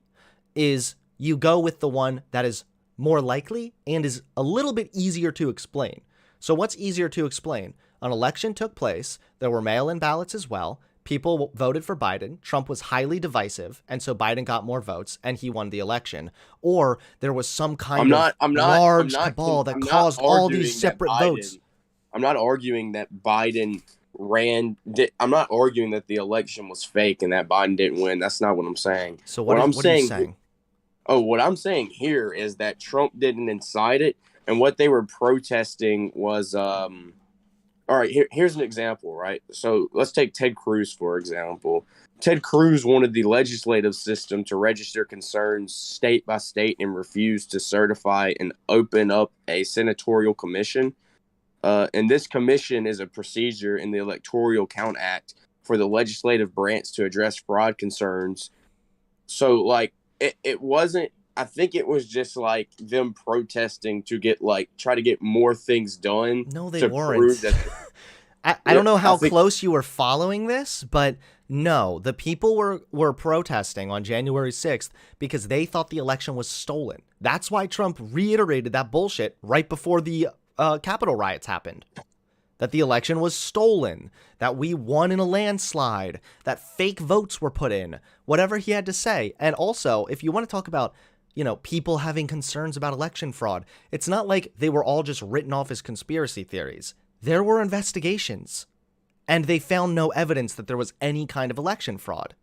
is you go with the one that is more likely and is a little bit easier to explain. So what's easier to explain? An election took place, there were mail-in ballots as well, people voted for Biden, Trump was highly divisive, and so Biden got more votes and he won the election. Or there was some kind of large cabal that caused all these separate votes. I'm not arguing that Biden I'm not arguing that the election was fake and that Biden didn't win. That's not what I'm saying. So what are you saying? Oh, what I'm saying here is that Trump didn't incite it, and what they were protesting was all right, here's an example, right? So let's take Ted Cruz, for example. Ted Cruz wanted the legislative system to register concerns state by state and refused to certify and open up a senatorial commission. And this commission is a procedure in the Electoral Count Act for the legislative branch to address fraud concerns. So, like, it wasn't, I think it was just like them protesting to get like try to get more things done. No, they to weren't. Prove that I don't know how close you were following this, but no, the people were protesting on January 6th because they thought the election was stolen. That's why Trump reiterated that bullshit right before the Capitol riots happened. That the election was stolen, that we won in a landslide, that fake votes were put in, whatever he had to say. And also, if you want to talk about, people having concerns about election fraud, it's not like they were all just written off as conspiracy theories. There were investigations, and they found no evidence that there was any kind of election fraud.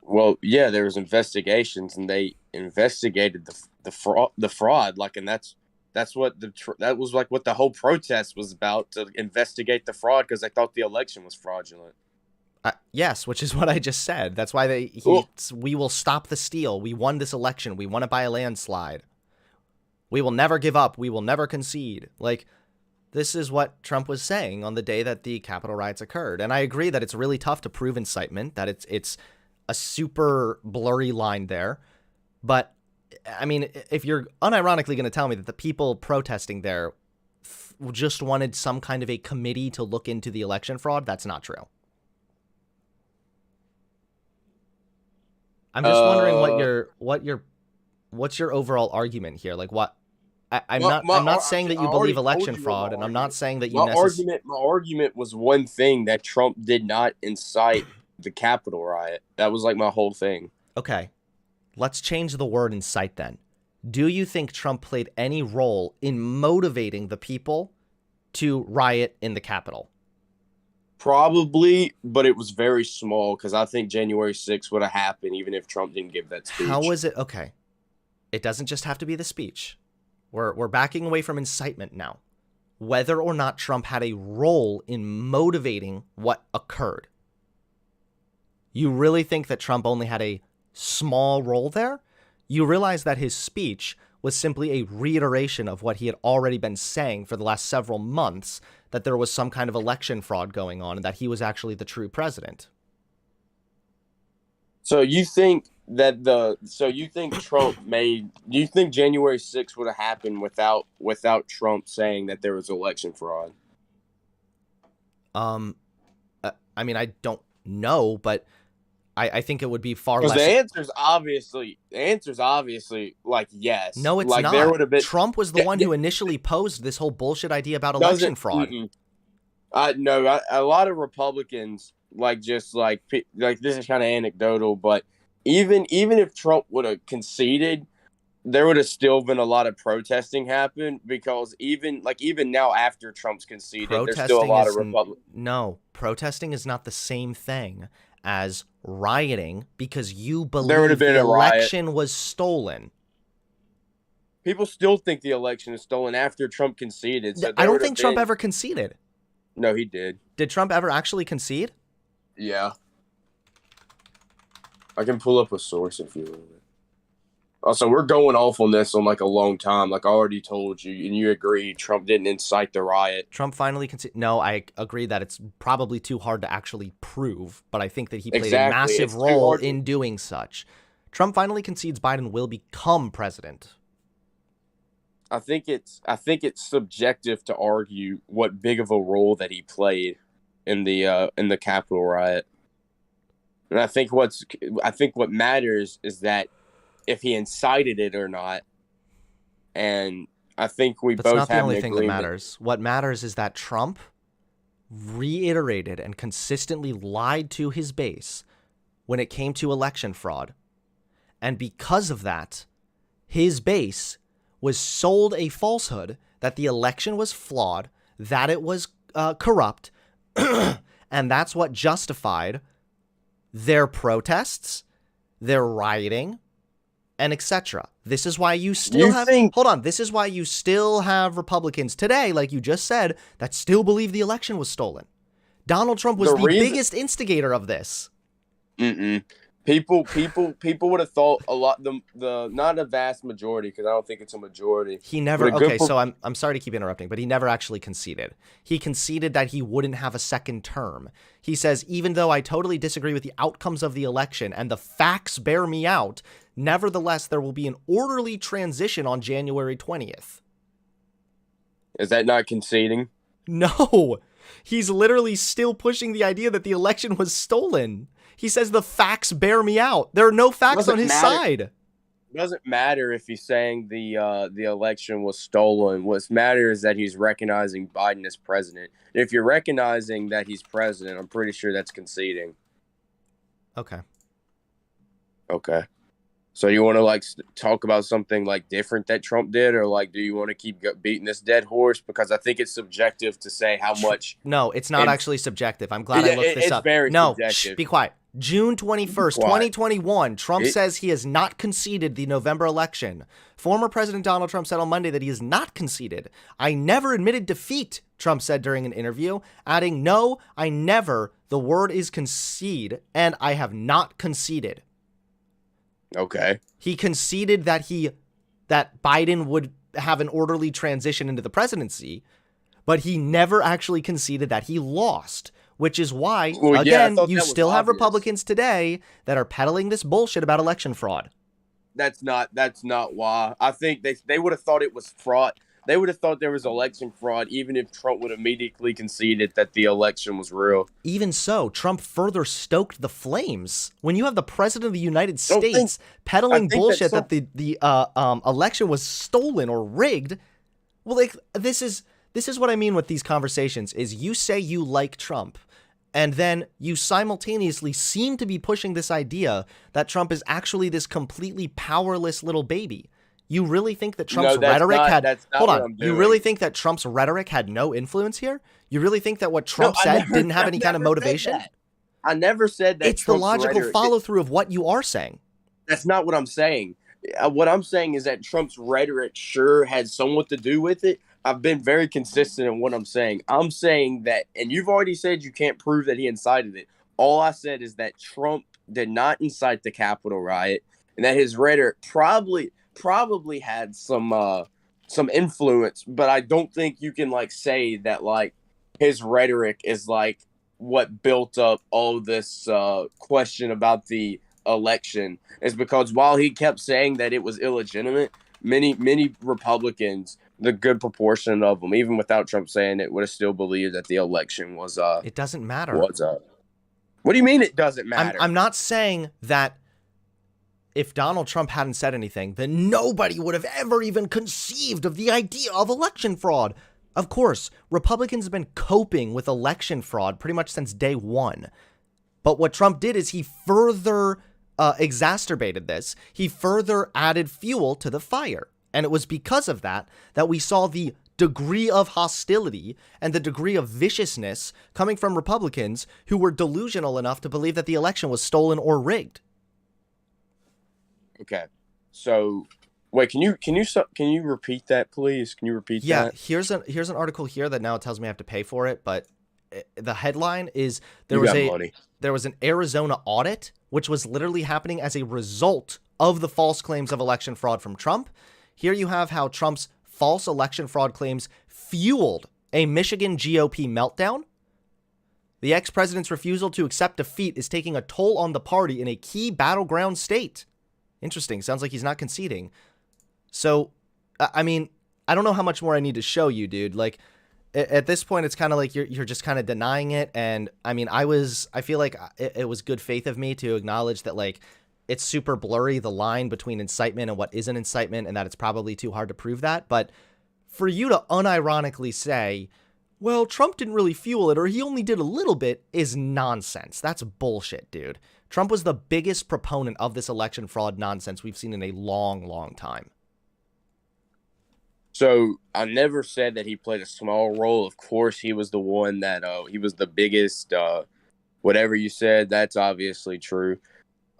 Well, yeah, there was investigations, and they investigated the fraud, like, and that's what that was like what the whole protest was about, to investigate the fraud because they thought the election was fraudulent. Yes, which is what I just said. That's why we will stop the steal. We won this election. We won it by a landslide. We will never give up. We will never concede. Like, this is what Trump was saying on the day that the Capitol riots occurred. And I agree that it's really tough to prove incitement, that it's a super blurry line there. But, I mean, if you're unironically going to tell me that the people protesting there just wanted some kind of a committee to look into the election fraud, that's not true. I'm just wondering what's your overall argument here? Like, what? I'm not saying that you believe election fraud, and I'm not saying that you necessarily. My argument was one thing, that Trump did not incite the Capitol riot. That was like my whole thing. Okay, let's change the word incite then. Do you think Trump played any role in motivating the people to riot in the Capitol? Probably, but it was very small, because I think January 6th would have happened even if Trump didn't give that speech. How was it? Okay, it doesn't just have to be the speech. We're backing away from incitement now. Whether or not Trump had a role in motivating what occurred. You really think that Trump only had a small role there? You realize that his speech was simply a reiteration of what he had already been saying for the last several months, that there was some kind of election fraud going on and that he was actually the true president. So you think Trump you think January 6th would have happened without Trump saying that there was election fraud? I mean, I don't know, but I think it would be far less. The answer's obviously like yes. No, it's like, not. There would have been... Trump was the one who initially posed this whole bullshit idea about election fraud. No, a lot of Republicans this is kind of anecdotal, but even if Trump would have conceded, there would have still been a lot of protesting happen, because even now after Trump's conceded, there's still a lot of Republicans. No, protesting is not the same thing as rioting, because you believe the election was stolen. People still think the election is stolen after Trump conceded. So I don't think Trump ever conceded. No, he did. Did Trump ever actually concede? Yeah. I can pull up a source if you want. Also, we're going off on this on like a long time. Like I already told you, and you agree Trump didn't incite the riot. Trump finally conceded. No, I agree that it's probably too hard to actually prove, but I think that he played a massive role in doing such. Trump finally concedes Biden will become president. I think it's subjective to argue what big of a role that he played in the Capitol riot. And I think what matters is that if he incited it or not. And I think we both have an agreement. That's not the only thing that matters. What matters is that Trump reiterated and consistently lied to his base when it came to election fraud. And because of that, his base was sold a falsehood that the election was flawed, that it was corrupt, and that's what justified their protests, their rioting, and etc. This is why you still This is why you still have Republicans today, like you just said, that still believe the election was stolen. Donald Trump was the biggest instigator of this. People would have thought a lot. The not a vast majority, because I don't think it's a majority. He never. Okay, so I'm sorry to keep interrupting, but he never actually conceded. He conceded that he wouldn't have a second term. He says, even though I totally disagree with the outcomes of the election and the facts bear me out, nevertheless there will be an orderly transition on January 20th. Is that not conceding? No, he's literally still pushing the idea that the election was stolen. He says the facts bear me out. There are no facts on his side. It doesn't matter if he's saying the election was stolen. What matters is that he's recognizing Biden as president. And if you're recognizing that he's president, I'm pretty sure that's conceding. Okay. So you want to talk about something different that Trump did, or do you want to keep beating this dead horse? Because I think it's subjective to say how much. No, it's not actually subjective. I'm glad I looked this up. Very subjective. Be quiet. June 21st, 2021, Trump says he has not conceded the November election. Former President Donald Trump said on Monday that he has not conceded. I never admitted defeat, Trump said during an interview, adding, no, I never. The word is concede, and I have not conceded. Okay. He conceded that Biden would have an orderly transition into the presidency, but he never actually conceded that he lost, which is why, again, you still have Republicans today that are peddling this bullshit about election fraud. That's not why. I think they would have thought it was fraud. They would have thought there was election fraud even if Trump would immediately conceded that the election was real. Even so, Trump further stoked the flames. When you have the president of the United States peddling bullshit that the election was stolen or rigged, well, like this is what I mean with these conversations is you say you like Trump, and then you simultaneously seem to be pushing this idea that Trump is actually this completely powerless little baby. You really think that Trump's rhetoric had... Hold on. You really think that Trump's rhetoric had no influence here? You really think that what Trump said didn't have any kind of motivation? I never said that. It's the logical follow-through of what you are saying. That's not what I'm saying. What I'm saying is that Trump's rhetoric sure had somewhat to do with it. I've been very consistent in what I'm saying. I'm saying that, and you've already said you can't prove that he incited it. All I said is that Trump did not incite the Capitol riot, and that his rhetoric probably had some influence, but I don't think you can like say that like his rhetoric is like what built up all this question about the election. Is because while he kept saying that it was illegitimate, many Republicans, the good proportion of them, even without Trump saying it, would have still believed that the election was it doesn't matter. What do you mean it doesn't matter? I'm not saying that if Donald Trump hadn't said anything, then nobody would have ever even conceived of the idea of election fraud. Of course, Republicans have been coping with election fraud pretty much since day one. But what Trump did is he further exacerbated this. He further added fuel to the fire. And it was because of that that we saw the degree of hostility and the degree of viciousness coming from Republicans who were delusional enough to believe that the election was stolen or rigged. Okay, so wait, can you repeat that, please? Can you repeat that? Yeah, here's an article here that now it tells me I have to pay for it, but the headline is there was an Arizona audit which was literally happening as a result of the false claims of election fraud from Trump. Here you have how Trump's false election fraud claims fueled a Michigan GOP meltdown. The ex-president's refusal to accept defeat is taking a toll on the party in a key battleground state. Interesting. Sounds like he's not conceding. So, I mean, I don't know how much more I need to show you, dude. Like, at this point, it's kind of like you're just kind of denying it. And, I mean, I feel like it was good faith of me to acknowledge that, like, it's super blurry, the line between incitement and what isn't incitement, and that it's probably too hard to prove that. But for you to unironically say, well, Trump didn't really fuel it, or he only did a little bit, is nonsense. That's bullshit, dude. Trump was the biggest proponent of this election fraud nonsense we've seen in a long, long time. So I never said that he played a small role. Of course, he was the one that he was the biggest. Whatever you said, that's obviously true.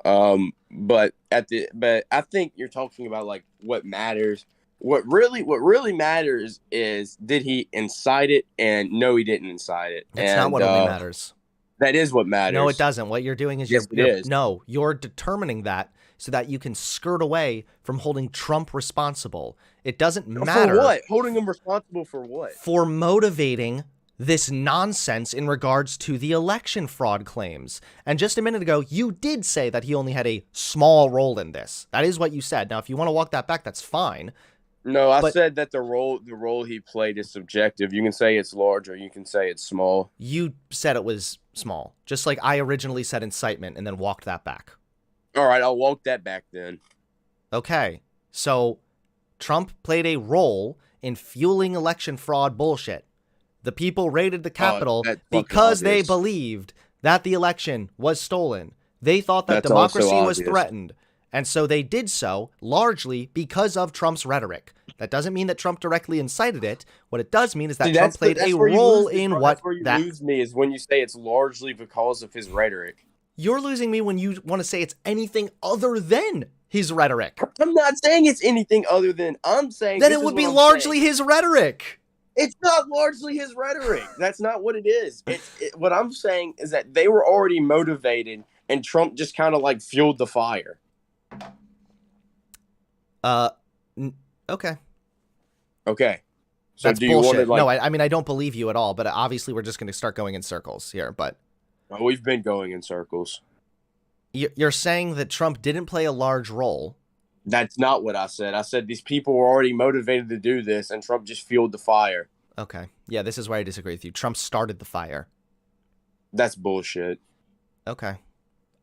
But I think you're talking about like what matters. What really matters is, did he incite it? And no, he didn't incite it. That's not what only matters. That is what matters. No, it doesn't. What you're doing is you're determining that so that you can skirt away from holding Trump responsible. It doesn't matter. For what? Holding him responsible for what? For motivating this nonsense in regards to the election fraud claims. And just a minute ago, you did say that he only had a small role in this. That is what you said. Now, if you want to walk that back, that's fine. No, I said that the role he played is subjective. You can say it's large or you can say it's small. You said it was small, just like I originally said incitement and then walked that back. All right, I'll walk that back then. Okay, so Trump played a role in fueling election fraud bullshit. The people raided the Capitol because they believed that the election was stolen. They thought that democracy was threatened. And so they did so largely because of Trump's rhetoric. That doesn't mean that Trump directly incited it. What it does mean is that Trump played a role in what that's where you lose me is when you say it's largely because of his rhetoric. You're losing me when you want to say it's anything other than his rhetoric. I'm not saying it's anything other than. I'm saying then it would be largely his rhetoric. It's not largely his rhetoric. That's not what it is. What I'm saying is that they were already motivated, and Trump just kind of like fueled the fire. Okay. Okay. So That's do you want to bullshit. like? No, I mean, I don't believe you at all, but obviously we're just going to start going in circles here. But Well, we've been going in circles. you're saying that Trump didn't play a large role. That's not what I said. I said these people were already motivated to do this, and Trump just fueled the fire. Okay. Yeah, this is where I disagree with you. Trump started the fire. That's bullshit. Okay.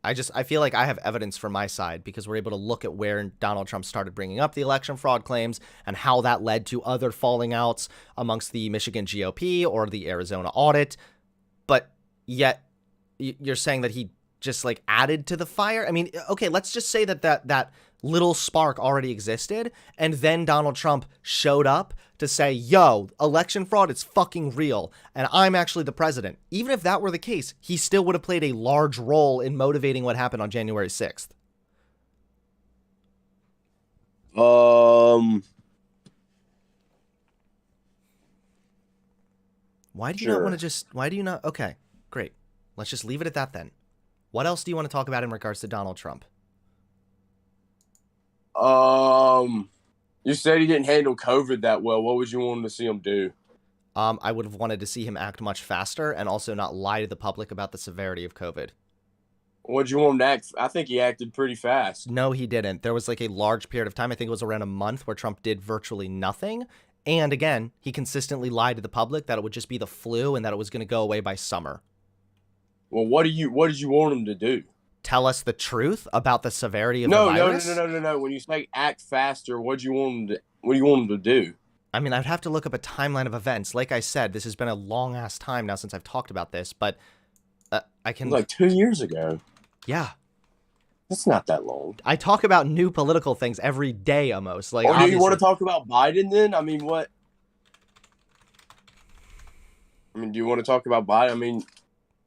I feel like I have evidence for my side because we're able to look at where Donald Trump started bringing up the election fraud claims and how that led to other falling outs amongst the Michigan GOP or the Arizona audit. But yet you're saying that he just like added to the fire. I mean, okay, let's just say that little spark already existed, and then Donald Trump showed up to say, yo, election fraud, it's fucking real, and I'm actually the president. Even if that were the case, he still would have played a large role in motivating what happened on January 6th. Why do you not want to why do you not? Okay, great. Let's just leave it at that then. What else do you want to talk about in regards to Donald Trump? You said he didn't handle COVID that well. What would you want to see him do? I would have wanted to see him act much faster and also not lie to the public about the severity of COVID. What'd you want him to act? I think he acted pretty fast. No, he didn't. There was like a large period of time, I think it was around a month, where Trump did virtually nothing. And again, he consistently lied to the public that it would just be the flu and that it was going to go away by summer. Well, what did you want him to do? Tell us the truth about the severity of the virus? No. When you say act faster, what do you want him to do? I mean, I'd have to look up a timeline of events. Like I said, this has been a long-ass time now since I've talked about this, but I can... Like 2 years ago. Yeah. That's not that long. I talk about new political things every day almost. Like, or do you want to talk about Biden then? I mean, what? I mean, do you want to talk about Biden?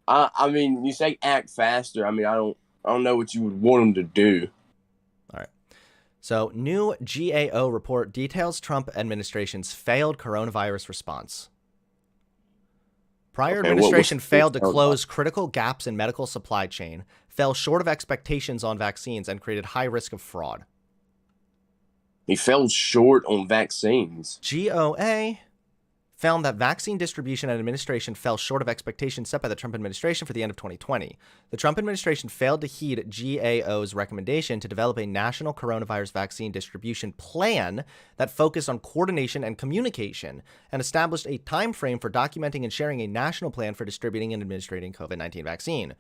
I mean, you say act faster. I mean, I don't know what you would want him to do. All right. So, new GAO report details Trump administration's failed coronavirus response. Prior administration failed to close critical gaps in medical supply chain, fell short of expectations on vaccines, and created high risk of fraud. He fell short on vaccines. GOA found that vaccine distribution and administration fell short of expectations set by the Trump administration for the end of 2020. The Trump administration failed to heed GAO's recommendation to develop a national coronavirus vaccine distribution plan that focused on coordination and communication and established a time frame for documenting and sharing a national plan for distributing and administering COVID-19 vaccine.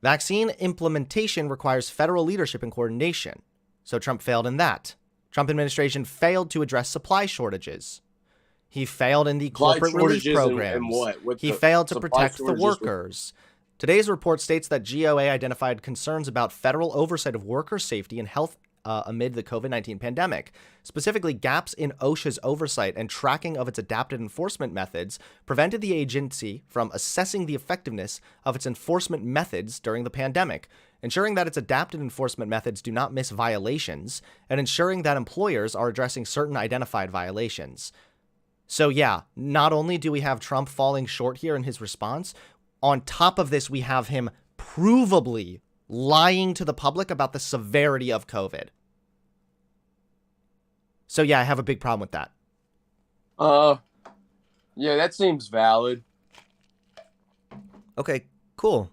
Vaccine implementation requires federal leadership and coordination. So Trump failed in that. Trump administration failed to address supply shortages. He failed in the corporate relief programs. He failed to protect the workers. Today's report states that GOA identified concerns about federal oversight of worker safety and health amid the COVID-19 pandemic. Specifically, gaps in OSHA's oversight and tracking of its adapted enforcement methods prevented the agency from assessing the effectiveness of its enforcement methods during the pandemic, ensuring that its adapted enforcement methods do not miss violations, and ensuring that employers are addressing certain identified violations. So yeah, not only do we have Trump falling short here in his response, on top of this, we have him provably lying to the public about the severity of COVID. So yeah, I have a big problem with that. Yeah, that seems valid. Okay, cool.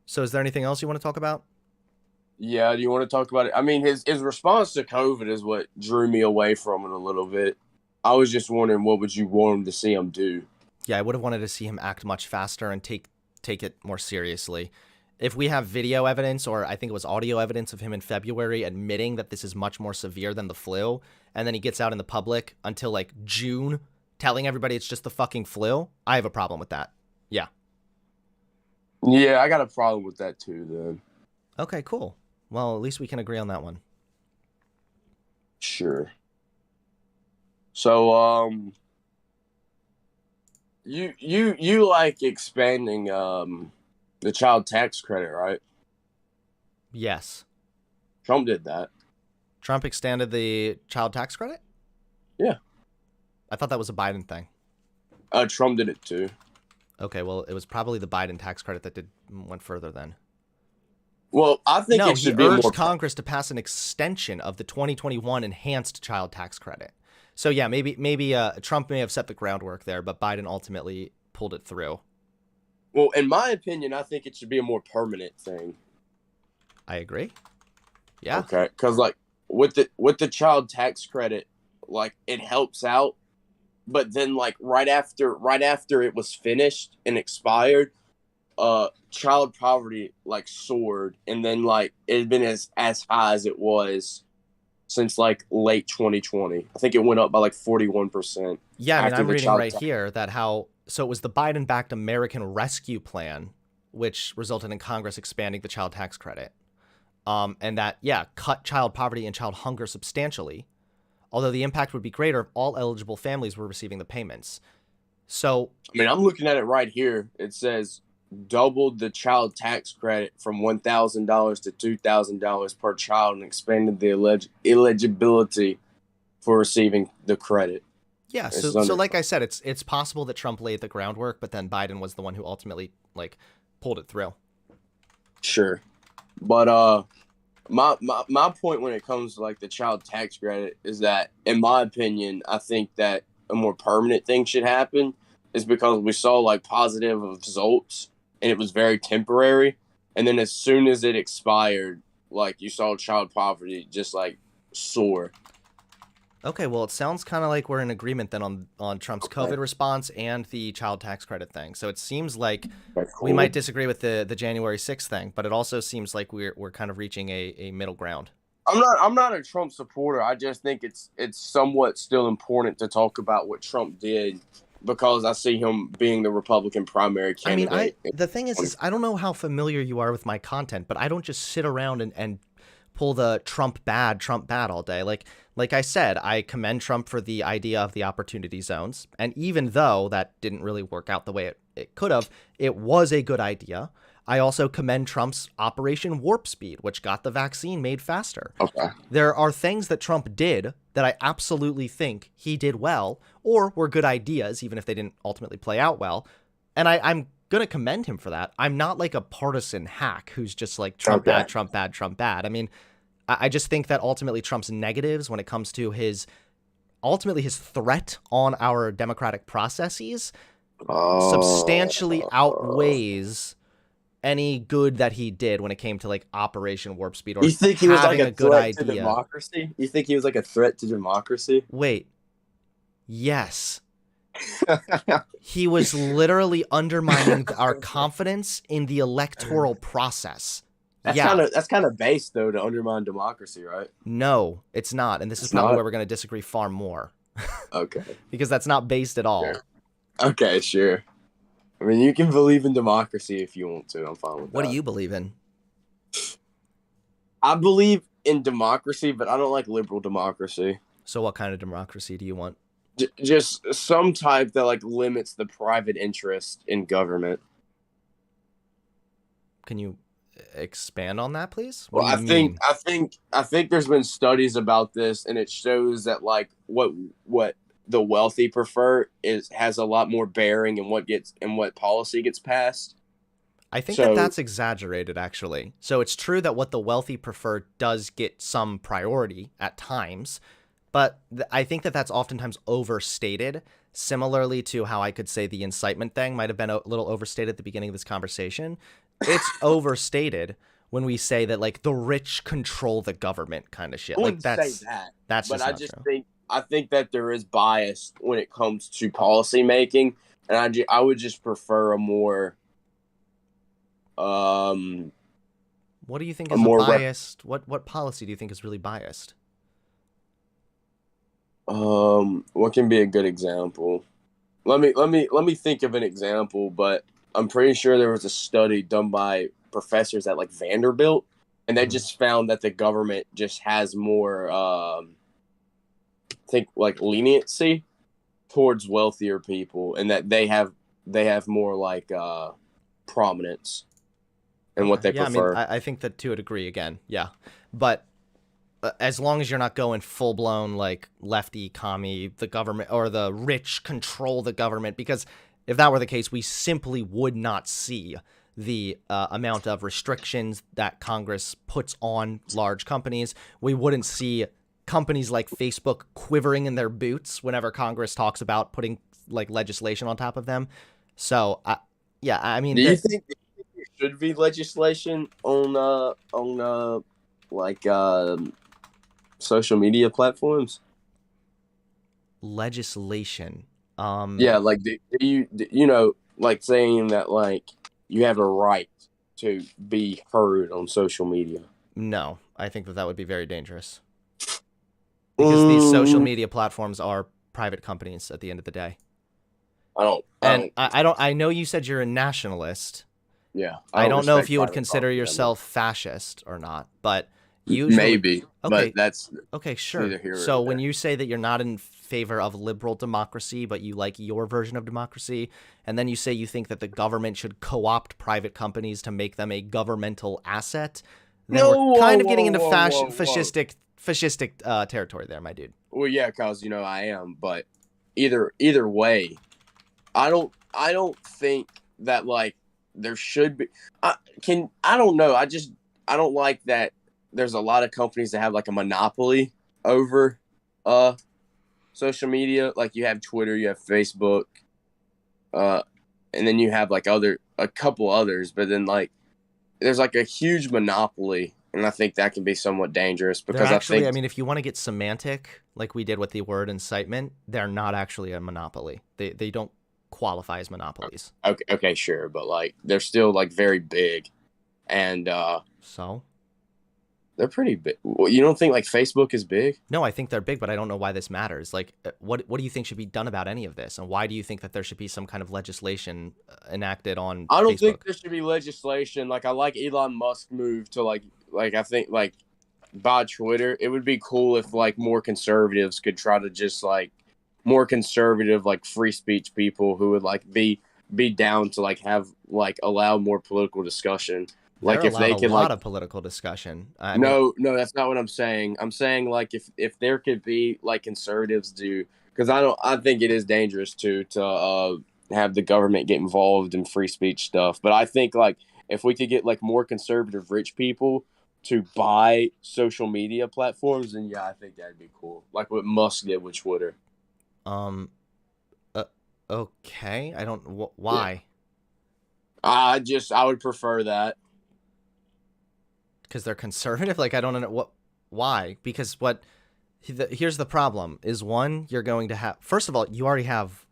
So is there anything else you want to talk about? Yeah, do you want to talk about it? I mean, his response to COVID is what drew me away from it a little bit. I was just wondering, what would you want him to see him do? Yeah, I would have wanted to see him act much faster and take it more seriously. If we have video evidence, or I think it was audio evidence of him in February admitting that this is much more severe than the flu, and then he gets out in the public until like June telling everybody it's just the fucking flu, I have a problem with that. Yeah. Yeah, I got a problem with that too, then. Okay, cool. Well, at least we can agree on that one. Sure. So, you like expanding the child tax credit, right? Yes. Trump did that. Trump extended the child tax credit? Yeah. I thought that was a Biden thing. Trump did it too. Okay, well, it was probably the Biden tax credit that went further then. Well, I think it should be more. He urged Congress to pass an extension of the 2021 enhanced child tax credit. So yeah, maybe Trump may have set the groundwork there, but Biden ultimately pulled it through. Well, in my opinion, I think it should be a more permanent thing. I agree. Yeah. Okay, because like with the child tax credit, like it helps out, but then like right after it was finished and expired, child poverty like soared, and then like it had been as high as it was since like late 2020. I think it went up by like 41% Yeah, I mean, after I'm the reading child right tax. here that how so it was the Biden-backed American Rescue Plan, which resulted in Congress expanding the child tax credit, and that yeah cut child poverty and child hunger substantially. Although the impact would be greater if all eligible families were receiving the payments. So I mean, I'm looking at it right here. It says doubled the child tax credit from $1,000 to $2,000 per child and expanded the eligibility for receiving the credit. yeah, This so is so under like I said, it's possible that Trump laid the groundwork, but then Biden was the one who ultimately like pulled it through. sure, but my point when it comes to like the child tax credit is that, in my opinion, I think that a more permanent thing should happen, is because we saw like positive results and it was very temporary, and then as soon as it expired, like you saw child poverty just like soar. Okay, well, it sounds kind of like we're in agreement then on Trump's Okay, COVID response and the child tax credit thing. So it seems like that's we might cool. disagree with the January 6th thing, but it also seems like we're kind of reaching a middle ground. I'm not a Trump supporter. I just think it's somewhat still important to talk about what Trump did, because I see him being the Republican primary I mean, candidate in the thing is 20. I don't know how familiar you are with my content, but I don't just sit around and pull the Trump bad all day. Like I said, I commend Trump for the idea of the opportunity zones, and even though that didn't really work out the way it could have, it was a good idea. I also commend Trump's Operation Warp Speed, which got the vaccine made faster. Okay. There are things that Trump did that I absolutely think he did well, or were good ideas, even if they didn't ultimately play out well. And I'm going to commend him for that. I'm not like a partisan hack who's just like Trump Okay. bad, Trump bad, Trump bad. I mean, I just think that ultimately Trump's negatives when it comes to his threat on our democratic processes substantially Uh, outweighs any good that he did when it came to like Operation Warp Speed you or think he was like having a a good threat to idea. democracy? You think he was like a threat to democracy? Wait, yes. He was literally undermining our confidence in the electoral process. That's Yeah, kind of that's kind of base though, to undermine democracy, right? no, it's not. And this is It's probably not. where we're going to disagree far more Okay. because that's not based at Sure. all. Okay, sure. I mean, you can believe in democracy if you want to. I'm fine with What do that. you believe in? I believe in democracy, but I don't like liberal democracy. So, what kind of democracy do you want? Just some type that like limits the private interest in government. Can you expand on that, please? What Well, do you I think mean? I think I think there's been studies about this, and it shows that like what the wealthy prefer is has a lot more bearing in what policy gets passed. I think that So that's exaggerated, actually. So, it's true that what the wealthy prefer does get some priority at times, but I think that that's oftentimes overstated. Similarly to how I could say the incitement thing might have been a little overstated at the beginning of this conversation. It's overstated when we say that like the rich control the government kind of shit. I Like wouldn't say that's that, that's but just not true. I think that there is bias when it comes to policy making, and I would just prefer um What do you think a is a more biased? What policy do you think is really biased? what can be a good example? Let me think of an example, but I'm pretty sure there was a study done by professors at like Vanderbilt, and they Hmm. just found that the government just has more I think like leniency towards wealthier people, and that they have more like prominence in what Okay. they Yeah, I mean, prefer. I think that to a degree again. Yeah. But as long as you're not going full blown like lefty commie, the government or the rich control the government, because if that were the case, we simply would not see the amount of restrictions that Congress puts on large companies. We wouldn't see companies like Facebook quivering in their boots whenever Congress talks about putting like legislation on top of them. So, yeah, I mean, Do you think there should be legislation on like social media platforms? legislation? Yeah, like you know, like saying that like you have a right to be heard on social media. No, I think that would be very dangerous because these social media platforms are private companies at the end of the day. I know you said you're a nationalist. Yeah, I don't know if you would private consider property, yourself fascist or not, but usually maybe, okay, but that's okay, sure. neither here So nor when there. you say that you're not in favor of liberal democracy, but you like your version of democracy, and then you say you think that the government should co-opt private companies to make them a governmental asset, then we're kind of getting into fascistic territory there, my dude. Well, yeah, cause you know I am, but either way, I don't think that like there should be. I don't know. I don't like that. There's a lot of companies that have like a monopoly over social media. Like you have Twitter, you have Facebook, and then you have like a couple others. But then like there's like a huge monopoly, and I think that can be somewhat dangerous because I mean, if you want to get semantic, like we did with the word incitement, they're not actually a monopoly. They don't qualify as monopolies. Okay, sure, but like they're still like very big, and so they're pretty big. Well, you don't think like Facebook is big? No, I think they're big, but I don't know why this matters. Like, what do you think should be done about any of this, and why do you think that there should be some kind of legislation enacted on? I don't Facebook? think there should be legislation. Like I like Elon Musk move to like I think like buy Twitter. It would be cool if like more conservatives could try to just like more conservative like free speech people who would like be down to like have like allow more political discussion. Like if they could a lot like of political discussion. no, that's not what I'm saying. I'm saying like if there could be like conservatives do because I think it is dangerous to have the government get involved in free speech stuff. But I think like if we could get like more conservative rich people to buy social media platforms, then yeah, I think that'd be cool. Like what Musk did with Twitter. Okay. I don't. Why? Yeah. I would prefer that. Because they're conservative. Like I don't know what. Why? Because here's the problem: is one, you're going to have. First of all, you already have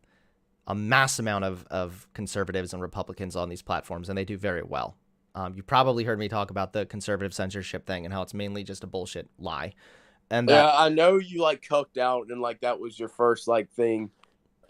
a mass amount of conservatives and Republicans on these platforms, and they do very well. You probably heard me talk about the conservative censorship thing and how it's mainly just a bullshit lie. And yeah, I know you like cucked out and like that was your first like thing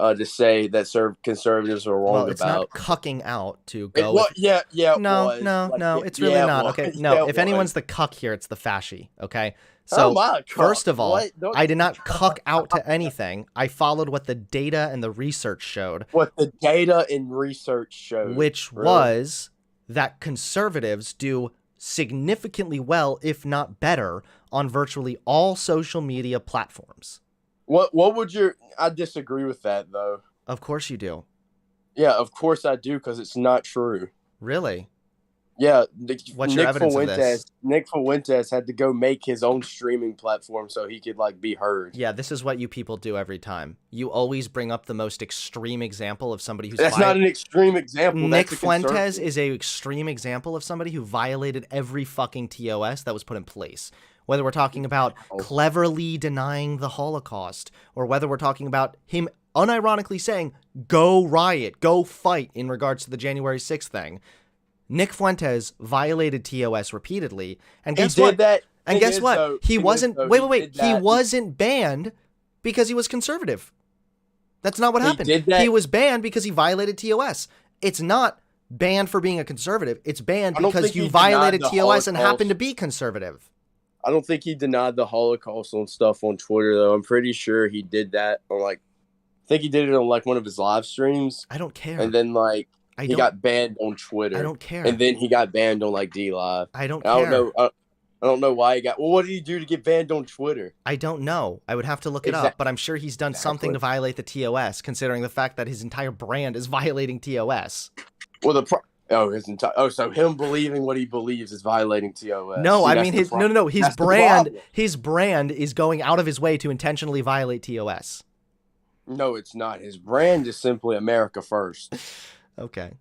to say that conservatives are wrong well, it's about. not cucking out to go. Yeah. No, it was. no, like, no. It's really not. Okay, no. Yeah, if anyone's the cuck here, it's the fasci. Okay. So first of all, I did not cuck out to anything. I followed what the data and the research showed. What the data and research showed, which was that conservatives do significantly well, if not better, on virtually all social media platforms. What would I disagree with that though. Of course you do. Yeah, of course I do because it's not true. Really? Yeah. What's your evidence of this? Nick Fuentes had to go make his own streaming platform so he could like be heard. Yeah, this is what you people do every time. You always bring up the most extreme example of somebody who's That's not an extreme example. Nick Fuentes is an extreme example of somebody who violated every fucking TOS that was put in place. Whether we're talking about cleverly denying the Holocaust, or whether we're talking about him unironically saying, go riot, go fight in regards to the January 6th thing. Nick Fuentes violated TOS repeatedly. And guess what? And guess what? He wasn't, wait, he wasn't banned because he was conservative. That's not what happened. He was banned because he violated TOS. It's not banned for being a conservative. It's banned because you violated TOS and happened to be conservative. I don't think he denied the Holocaust on stuff on Twitter, though. I'm pretty sure he did that on, like, I think he did it on, like, one of his live streams. I don't care. And then, like, he got banned on Twitter. I don't care. And then he got banned on, like, DLive. I don't care. I don't know why he got... Well, what did he do to get banned on Twitter? I don't know. I would have to look it up, but I'm sure he's done something to violate the TOS, considering the fact that his entire brand is violating TOS. Well, Oh, so him believing what he believes is violating TOS. No, See, I that's mean the his no. His That's the brand, problem. his brand is going out of his way to intentionally violate TOS. No, it's not. His brand is simply America first. Okay.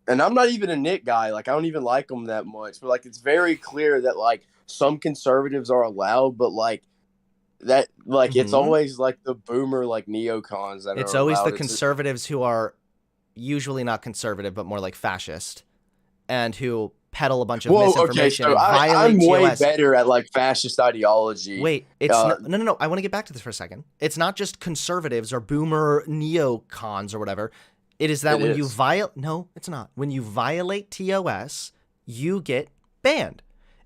And I'm not even a Nick guy. Like, I don't even like him that much. But like, it's very clear that like some conservatives are allowed, but like that, like it's always like the boomer like neocons that It's are always the allowed. conservatives who are usually not conservative, but more like fascist, and who peddle a bunch of misinformation so and violate I'm way TOS. better at like fascist ideology. Wait, it's not, no. I want to get back to this for a second. It's not just conservatives or boomer neocons or whatever. It is that when you violate, no, it's not. When you violate TOS, you get banned.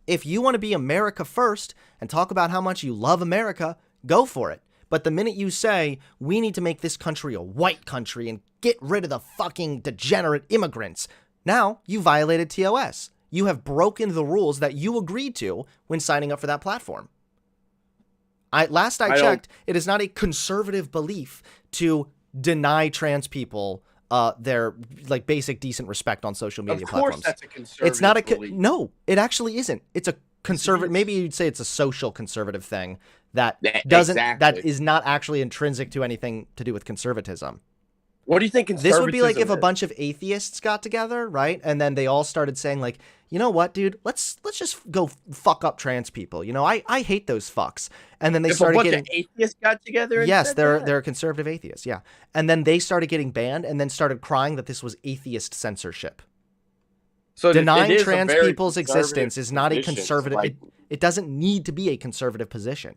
If you want to be America first and talk about how much you love America, go for it. But the minute you say, we need to make this country a white country and get rid of the fucking degenerate immigrants, now you violated TOS. You have broken the rules that you agreed to when signing up for that platform. Last I checked, it is not a conservative belief to deny trans people their like basic decent respect on social media platforms. Of course, that's a conservative. It's not a no. It actually isn't. It's a conservative. Maybe you'd say it's a social conservative thing that doesn't that is not actually intrinsic to anything to do with conservatism. What do you think This would be like if a bunch of atheists got together, right? And then they all started saying like, you know what, dude, let's just go fuck up trans people. You know, I hate those fucks. And then they started getting a bunch of atheists got together. And yes, they're conservative atheists, yeah. And then they started getting banned and then started crying that this was atheist censorship. So denying trans people's existence is not a conservative. Like, it doesn't need to be a conservative position.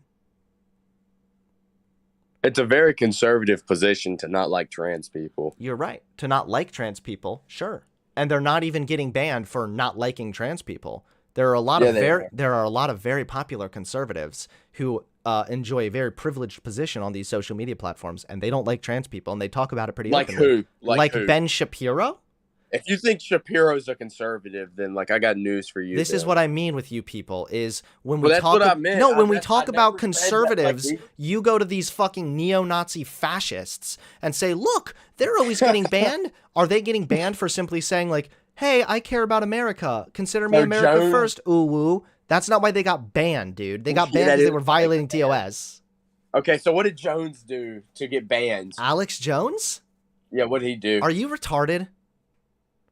It's a very conservative position to not like trans people. You're right. To not like trans people, sure. And they're not even getting banned for not liking trans people. There are a lot of very popular conservatives who enjoy a very privileged position on these social media platforms, and they don't like trans people, and they talk about it pretty openly. Who? Like who? Ben Shapiro? If you think Shapiro's a conservative, then like I got news for you. This is what I mean with you people is when we that's talk. What I meant. No, when we talk about conservatives, you go to these fucking neo-Nazi fascists and say, "Look, they're always getting banned. Are they getting banned for simply saying like, hey, I care about America. Consider me America first." Ooh woo. That's not why they got banned, dude. They got banned because they were violating TOS. Okay, so what did Jones do to get banned? Alex Jones? Yeah, what did he do? Are you retarded?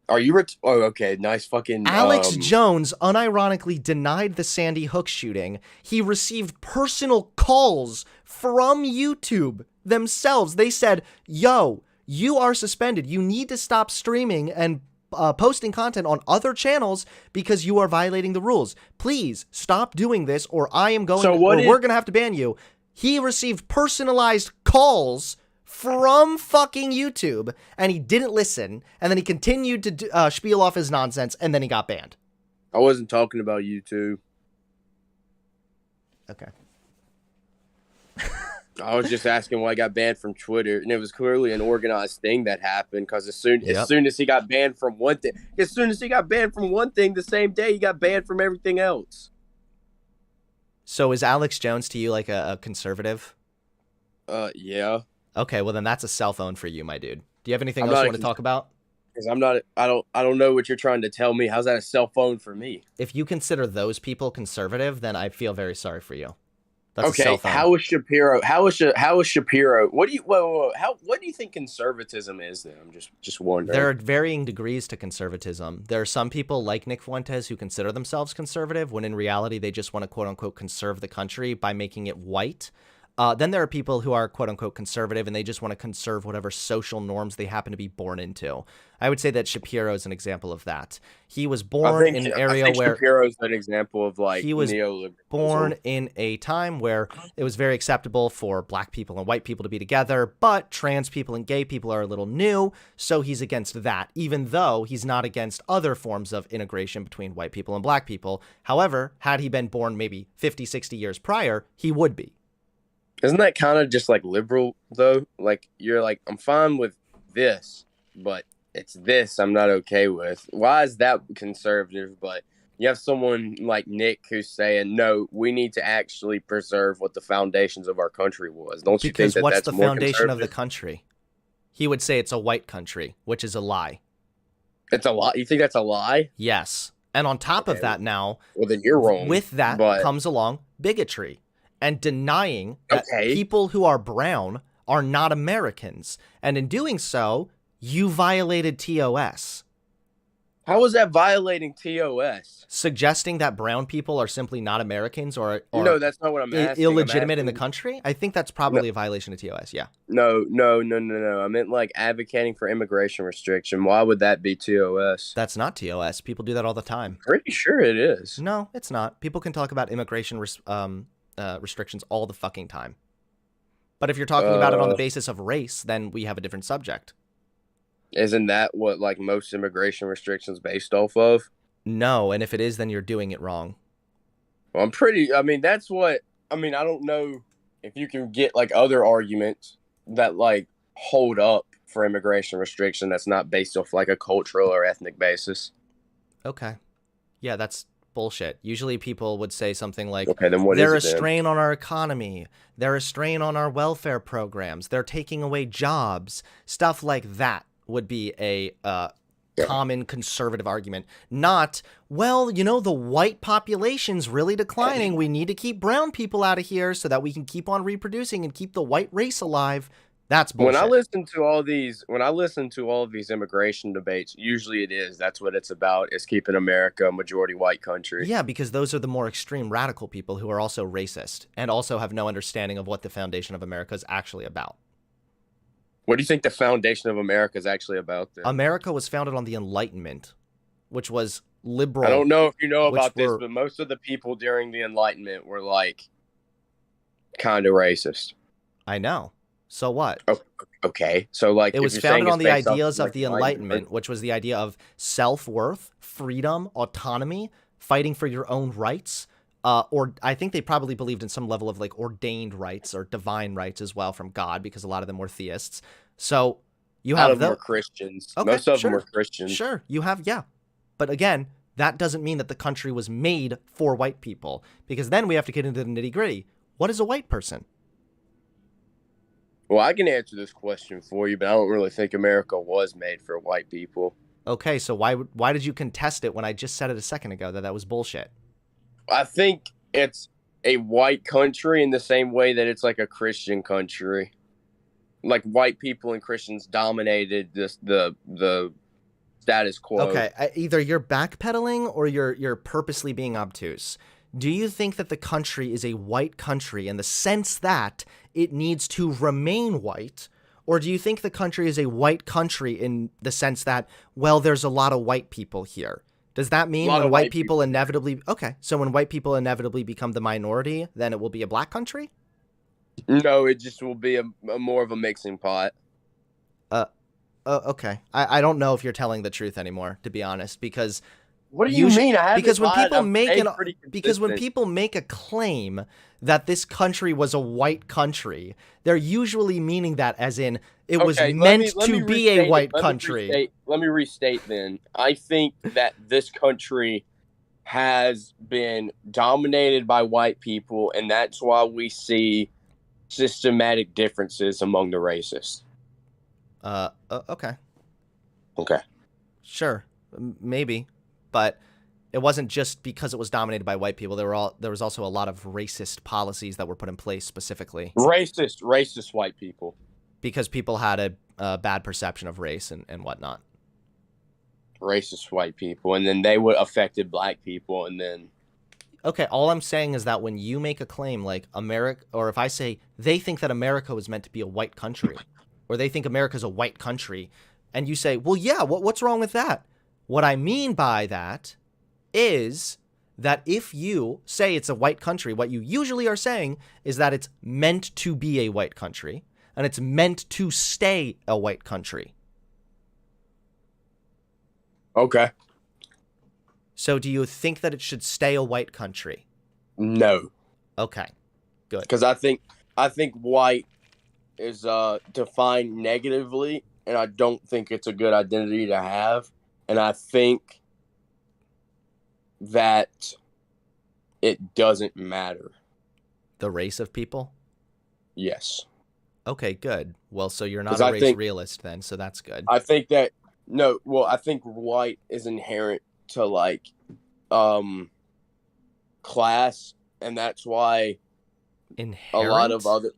Are you oh, okay, nice fucking... Alex Jones unironically denied the Sandy Hook shooting. He received personal calls from YouTube themselves. They said, yo, you are suspended. You need to stop streaming and posting content on other channels because you are violating the rules. Please stop doing this or I am going we're going to have to ban you. He received personalized calls from fucking YouTube, and he didn't listen, and then he continued to spiel off his nonsense, and then he got banned. I wasn't talking about YouTube. Okay. I was just asking why I got banned from Twitter, and it was clearly an organized thing that happened, because as soon as he got banned from one thing, the same day he got banned from everything else. So is Alex Jones to you like a conservative? Yeah. Okay, well then that's a cell phone for you, my dude. Do you have anything else you want to talk about? Because I don't know what you're trying to tell me. How's that a cell phone for me? If you consider those people conservative, then I feel very sorry for you. That's okay. A cell phone. How is Shapiro? What do you think conservatism is? Then I'm just wondering. There are varying degrees to conservatism. There are some people like Nick Fuentes who consider themselves conservative when in reality they just want to quote unquote conserve the country by making it white. Then there are people who are quote-unquote conservative, and they just want to conserve whatever social norms they happen to be born into. I would say that Shapiro is an example of that. He was born in an area where... Shapiro's an example of, like, he was neoliberalism. Born in a time where it was very acceptable for black people and white people to be together, but trans people and gay people are a little new, so he's against that, even though he's not against other forms of integration between white people and black people. However, had he been born maybe 50, 60 years prior, he would be. Isn't that kind of just like liberal though? Like you're like, I'm fine with this, but it's this I'm not okay with. Why is that conservative? But you have someone like Nick who's saying, no, we need to actually preserve what the foundations of our country was. Don't you think that what's that's the more foundation of the country? He would say it's a white country, which is a lie. It's a lie. You think that's a lie? Yes. And on top of Okay. that now, Well, then you're wrong. with that but comes along bigotry and denying that Okay. people who are brown are not Americans. And in doing so, you violated TOS. how is that violating TOS? Suggesting that brown people are simply not Americans or No, that's not what I'm asking. illegitimate in the I'm asking- country? I think that's probably a violation of TOS, yeah. No. I meant like advocating for immigration restriction. Why would that be TOS? That's not TOS. People do that all the time. Pretty sure it is. No, it's not. People can talk about immigration restrictions all the fucking time. But if you're talking about it on the basis of race, then we have a different subject. Isn't that what like most immigration restrictions based off of? No, and if it is, then you're doing it wrong. Well, I mean, that's what, I don't know if you can get like other arguments that like hold up for immigration restriction that's not based off like a cultural or ethnic basis. Okay. Yeah, that's bullshit. Usually people would say something like, Okay, then what they're is a it then? strain on our economy. They're a strain on our welfare programs. They're taking away jobs. Stuff like that would be a common conservative argument. Not, well, the white population's really declining. We need to keep brown people out of here so that we can keep on reproducing and keep the white race alive. That's bullshit. When I listen to all of these immigration debates, usually that's what it's about, is keeping America a majority white country. Yeah, because those are the more extreme radical people who are also racist and also have no understanding of what the foundation of America is actually about. What do you think the foundation of America is actually about then? America was founded on the Enlightenment, which was liberal. I don't know if you know which about this, were- but most of the people during the Enlightenment were like kind of racist. I know. So what? Oh, okay, so like It if was you're founded saying on it's the based off ideas like of the Enlightenment, which was the idea of self-worth, freedom, autonomy, fighting for your own rights. Or I think they probably believed in some level of like ordained rights or divine rights as well from God, because a lot of them were theists. So you a lot have of them the are Christians. Okay, Most of sure. them are Christians. Sure, you have, yeah. But again, that doesn't mean that the country was made for white people, because then we have to get into the nitty-gritty. What is a white person? Well, I can answer this question for you, but I don't really think America was made for white people. Okay, so why did you contest it when I just said it a second ago that was bullshit? I think it's a white country in the same way that it's like a Christian country. Like white people and Christians dominated the status quo. Okay, either you're backpedaling or you're purposely being obtuse. Do you think that the country is a white country in the sense that it needs to remain white? Or do you think the country is a white country in the sense that, well, there's a lot of white people here? Does that mean when white people inevitably... Okay, so when white people inevitably become the minority, then it will be a black country? No, it just will be a more of a mixing pot. Okay. I don't know if you're telling the truth anymore, to be honest, because... What do you mean? Because when people make a claim that this country was a white country, they're usually meaning that as in it was meant to be a white country. Let me restate then. I think that this country has been dominated by white people, and that's why we see systematic differences among the races. Okay. Okay. Sure. Maybe. But it wasn't just because it was dominated by white people. There was also a lot of racist policies that were put in place specifically. Racist white people. Because people had a bad perception of race and whatnot. Racist white people. And then they would affected black people. And then... Okay, all I'm saying is that when you make a claim like America, or if I say they think that America was meant to be a white country, or they think America's a white country, and you say, well, yeah, what's wrong with that? What I mean by that is that if you say it's a white country, what you usually are saying is that it's meant to be a white country, and it's meant to stay a white country. Okay. So do you think that it should stay a white country? No. Okay, good. Because I think white is defined negatively, and I don't think it's a good identity to have. And I think that it doesn't matter. The race of people? Yes. Okay, good. Well, so you're not a race realist then, so that's good. I think that No, well, I think white is inherent to like um class, and that's why a lot of Inherent? other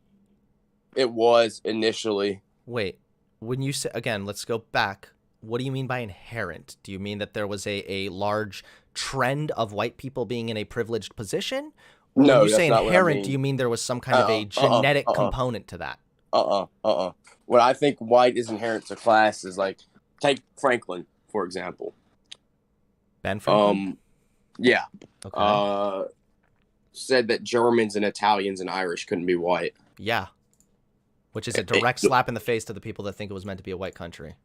it was initially. Wait, when you say, again, let's go back. What do you mean by inherent? Do you mean that there was a large trend of white people being in a privileged position? Or when you No, say that's not what I inherent, do mean. you mean there was some kind of Uh a uh uh genetic uh uh component to that? What I think white is inherent to class is like take Franklin for example. Ben Franklin? Um, yeah, Okay. uh, said that Germans and Italians and Irish couldn't be white. Yeah. Which is a It direct slap in the face to the people that think it was meant to be a white country.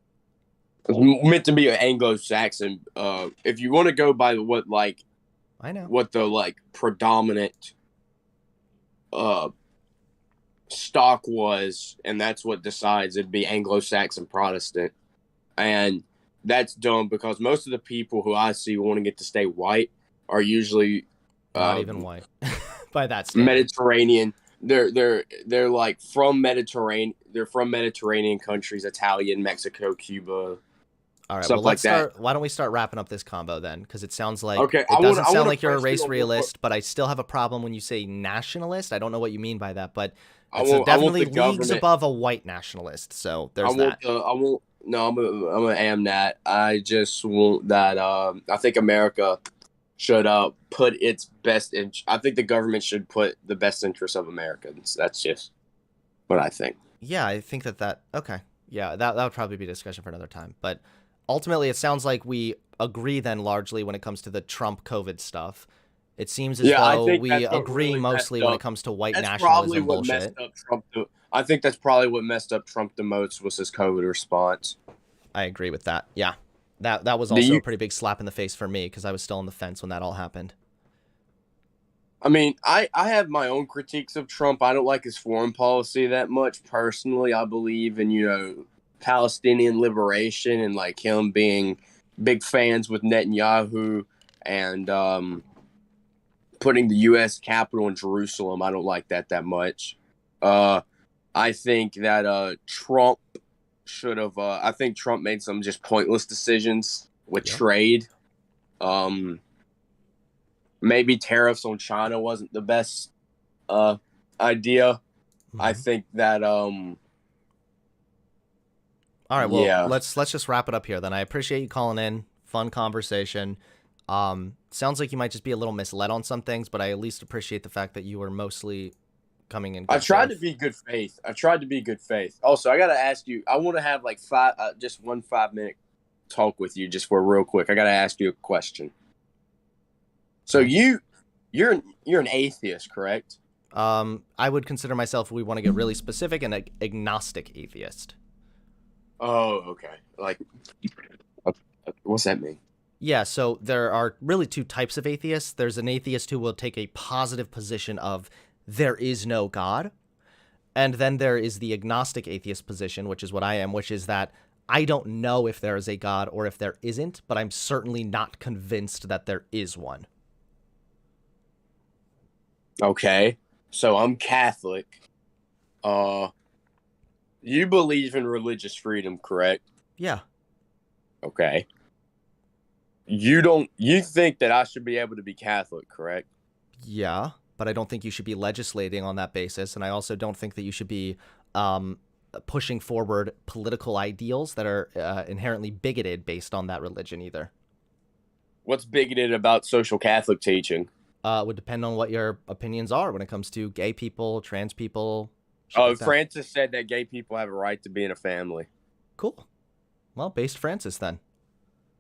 was meant to be an Anglo-Saxon. If you want to go by I know. what the like predominant uh stock was, and that's what decides it'd be Anglo-Saxon Protestant, and that's dumb because most of the people who I see wanting it to stay white are usually Not uh even white by that standard. Mediterranean. They're like from Mediterranean. They're from Mediterranean countries: Italian, Mexico, Cuba, All right. Well, stuff let's like that. start. Why don't we start wrapping up this combo then? Because it sounds like Okay, it doesn't I sound want to like you're a press you race on real quick. realist, but I still have a problem when you say nationalist. I don't know what you mean by that, but it's I want definitely the leagues government. above a white nationalist. So there's that. I want. No, I'm gonna am that. I just want that. I think America should put its best in. I think the government should put the best interests of Americans. That's just what I think. Yeah, I think that. Okay. Yeah, that would probably be a discussion for another time. But ultimately, it sounds like we agree then largely when it comes to the Trump COVID stuff. It seems as Yeah, I though think we that's what agree really messed mostly when it up. comes to white That's probably nationalism what messed bullshit. up Trump. I think that's probably what messed up Trump the most was his COVID response. I agree with that. Yeah. That was Do also you? a pretty big slap in the face for me because I was still on the fence when that all happened. I mean, I have my own critiques of Trump. I don't like his foreign policy that much personally. I believe in Palestinian liberation and like him being big fans with Netanyahu and putting the U.S. capital in Jerusalem. I don't like that much. Uh, I think that Trump should have. I think Trump made some just pointless decisions with Yep. trade. Um, Maybe tariffs on China wasn't the best idea. I Mm-hmm. think that All right, well, yeah. let's just wrap it up here then. I appreciate you calling in. Fun conversation. Sounds like you might just be a little misled on some things, but I at least appreciate the fact that you were mostly coming in I good tried to faith. be good faith. I tried to be good faith. Also, I got to ask you. I want to have like just one 5 minute talk with you, just for real quick. I got to ask you a question. So Okay. you're an atheist, correct? I would consider myself, we want to get really specific, an agnostic atheist. Oh, okay. Like, what's that mean? Yeah, so there are really two types of atheists. There's an atheist who will take a positive position of there is no God. And then there is the agnostic atheist position, which is what I am, which is that I don't know if there is a God or if there isn't, but I'm certainly not convinced that there is one. Okay. So I'm Catholic. Uh, you believe in religious freedom, correct? Yeah. Okay. You think that I should be able to be Catholic, correct? Yeah, but I don't think you should be legislating on that basis, and I also don't think that you should be um, pushing forward political ideals that are inherently bigoted based on that religion either. What's bigoted about social Catholic teaching? It would depend on what your opinions are when it comes to gay people, trans people, shit Oh, like that. Francis said that gay people have a right to be in a family. Cool. Well, based Francis then.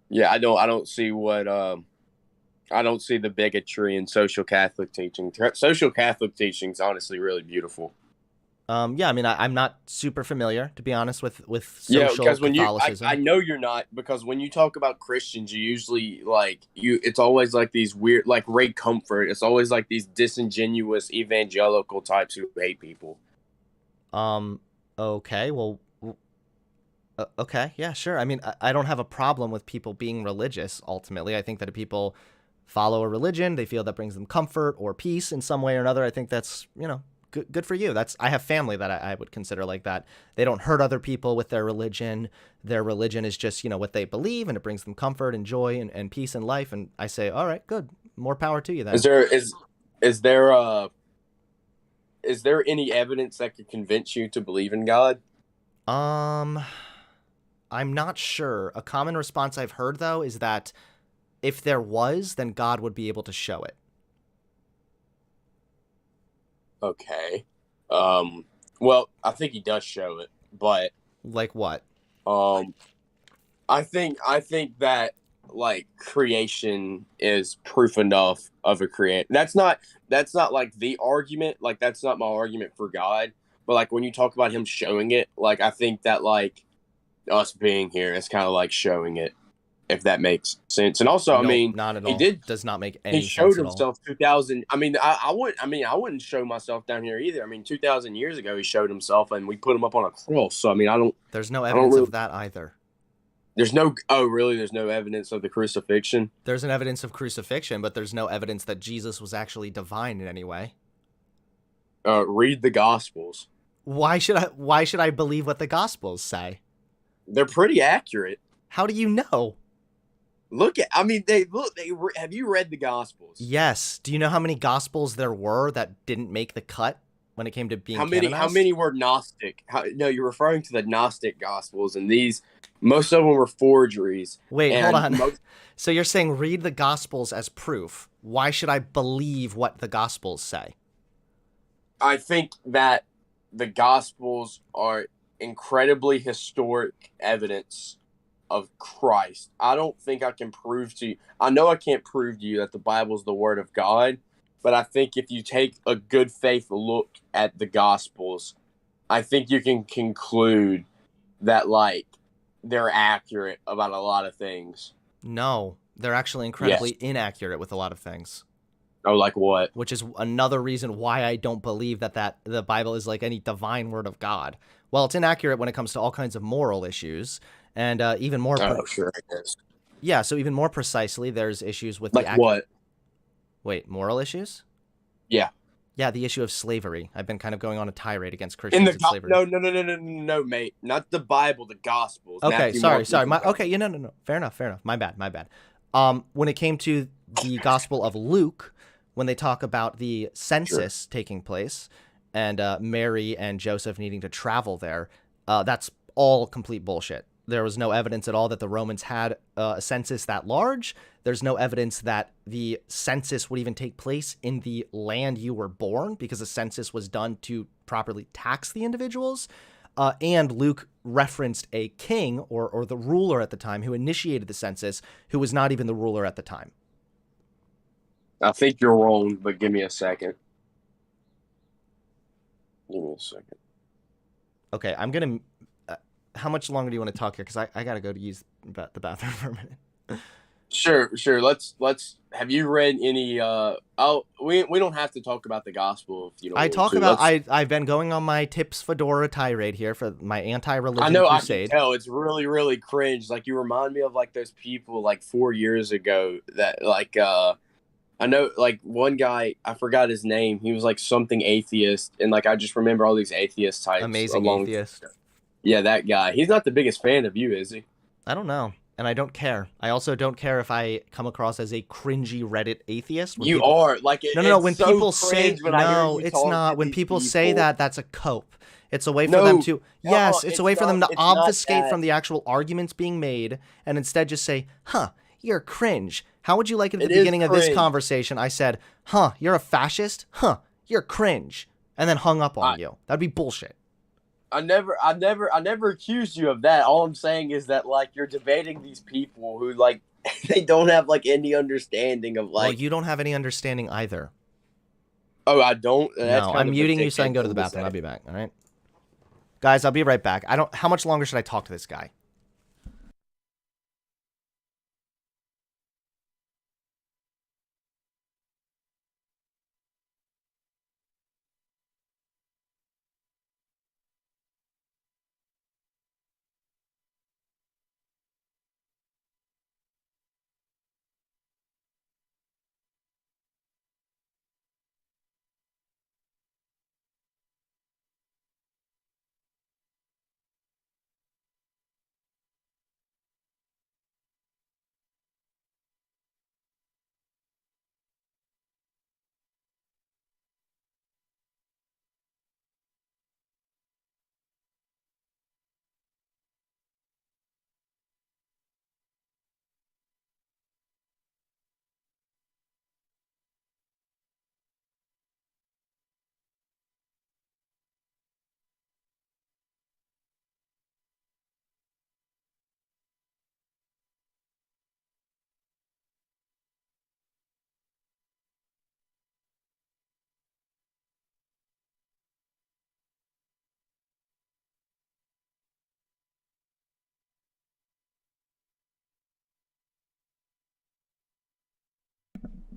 Yeah, I don't see what I don't see the bigotry in social Catholic teaching. Social Catholic teaching is honestly really beautiful. Yeah, I mean, I'm not super familiar, to be honest, with Yeah, social because I Catholicism. know you're not, because when you talk about Christians, you usually it's always like these weird, like Ray Comfort. It's always like these disingenuous evangelical types who hate people. Okay, well, okay, yeah, sure. I mean, I don't have a problem with people being religious, ultimately. I think that if people follow a religion, they feel that brings them comfort or peace in some way or another. I think that's, good for you. I have family that I would consider like that. They don't hurt other people with their religion. Their religion is just, what they believe, and it brings them comfort and joy and peace in life. And I say, all right, good. More power to you then. Is there any evidence that could convince you to believe in God? I'm not sure. A common response I've heard, though, is that if there was, then God would be able to show it. Okay. Well, I think he does show it, but Like what? um, I think that like creation is proof enough of a create. That's not like the argument. Like that's not my argument for God. But like when you talk about him showing it, like I think that like us being here is kind of like showing it, if that makes sense. And also, I Nope, mean, not at he all. did. Does not make He any showed sense at all. himself 2000. I mean, I wouldn't show myself down here either. I mean, 2000 years ago, he showed himself, and we put him up on a cross. So I mean, There's no I don't evidence really. of that either. There's no. Oh, really? There's no evidence of the crucifixion. There's an evidence of crucifixion, but there's no evidence that Jesus was actually divine in any way. Read the Gospels. Why should I believe what the Gospels say? They're pretty accurate. How do you know? Look at. I mean, they look. Have you read the Gospels? Yes. Do you know how many Gospels there were that didn't make the cut when it came to being How canonized? many were Gnostic? No, you're referring to the Gnostic Gospels, and most of them were forgeries. Wait, hold And on. So you're saying read the Gospels as proof. Why should I believe what the Gospels say? I think that the Gospels are incredibly historic evidence of Christ. I don't think I can prove to you. I know I can't prove to you that the Bible is the Word of God, but I think if you take a good faith look at the Gospels, I think you can conclude that like they're accurate about a lot of things. No, they're actually Yes. incredibly inaccurate with a lot of things, Oh, like what? which is another reason why I don't believe that the Bible is like any divine word of God. Well, it's inaccurate when it comes to all kinds of moral issues, and even more. Oh, sure it is. Yeah, so even more precisely, there's issues with Like what? Wait, moral issues? Yeah. Yeah, the issue of slavery. I've been kind of going on a tirade against In Christians the and slavery. no, mate. Not the Bible, the Gospels. Okay, Matthew, sorry. Mark, Luke, Okay, no. Fair enough. My bad. When it came to the Gospel of Luke, when they talk about the census taking place and Mary and Joseph needing to travel there, that's all complete bullshit. There was no evidence at all that the Romans had a census that large. There's no evidence that the census would even take place in the land you were born, because the census was done to properly tax the individuals. And Luke referenced a king or the ruler at the time who initiated the census, who was not even the ruler at the time. I think you're wrong, but give me a second. Okay, I'm going to... how much longer do you want to talk here? Because I got to go to use the bathroom for a minute. Sure. Let's. Have you read any? We don't have to talk about the gospel if you don't. I want talk to. about I've been going on my Tips Fedora tirade here for my anti-religion I know. crusade. I can tell it's really, really cringe. Like you remind me of like those people like 4 years ago that like I know like one guy, I forgot his name. He was like something atheist, and like I just remember all these atheist types. Amazing atheist. Yeah, that guy. He's not the biggest fan of you, is he? I don't know. And I don't care. I also don't care if I come across as a cringy Reddit atheist. You are like no. When so people say when I hear you it's talk not. to When these people say that, that's a cope. It's a way for No, them to no, it's a way for them to it's not obfuscate that. from the actual arguments being made, and instead just say, "Huh, you're cringe." How would you like it at the It is beginning of this cringe. conversation? I said, "Huh, you're a fascist." Huh, you're cringe, and then hung up on you. That'd be bullshit. I never accused you of that. All I'm saying is that like you're debating these people who like they don't have like any understanding of like. Well, you don't have any understanding either. Oh, I don't. That's No, kind I'm of muting a you so I can go to the dickhead thing bathroom. say. I'll be back. All right, guys, I'll be right back. How much longer should I talk to this guy?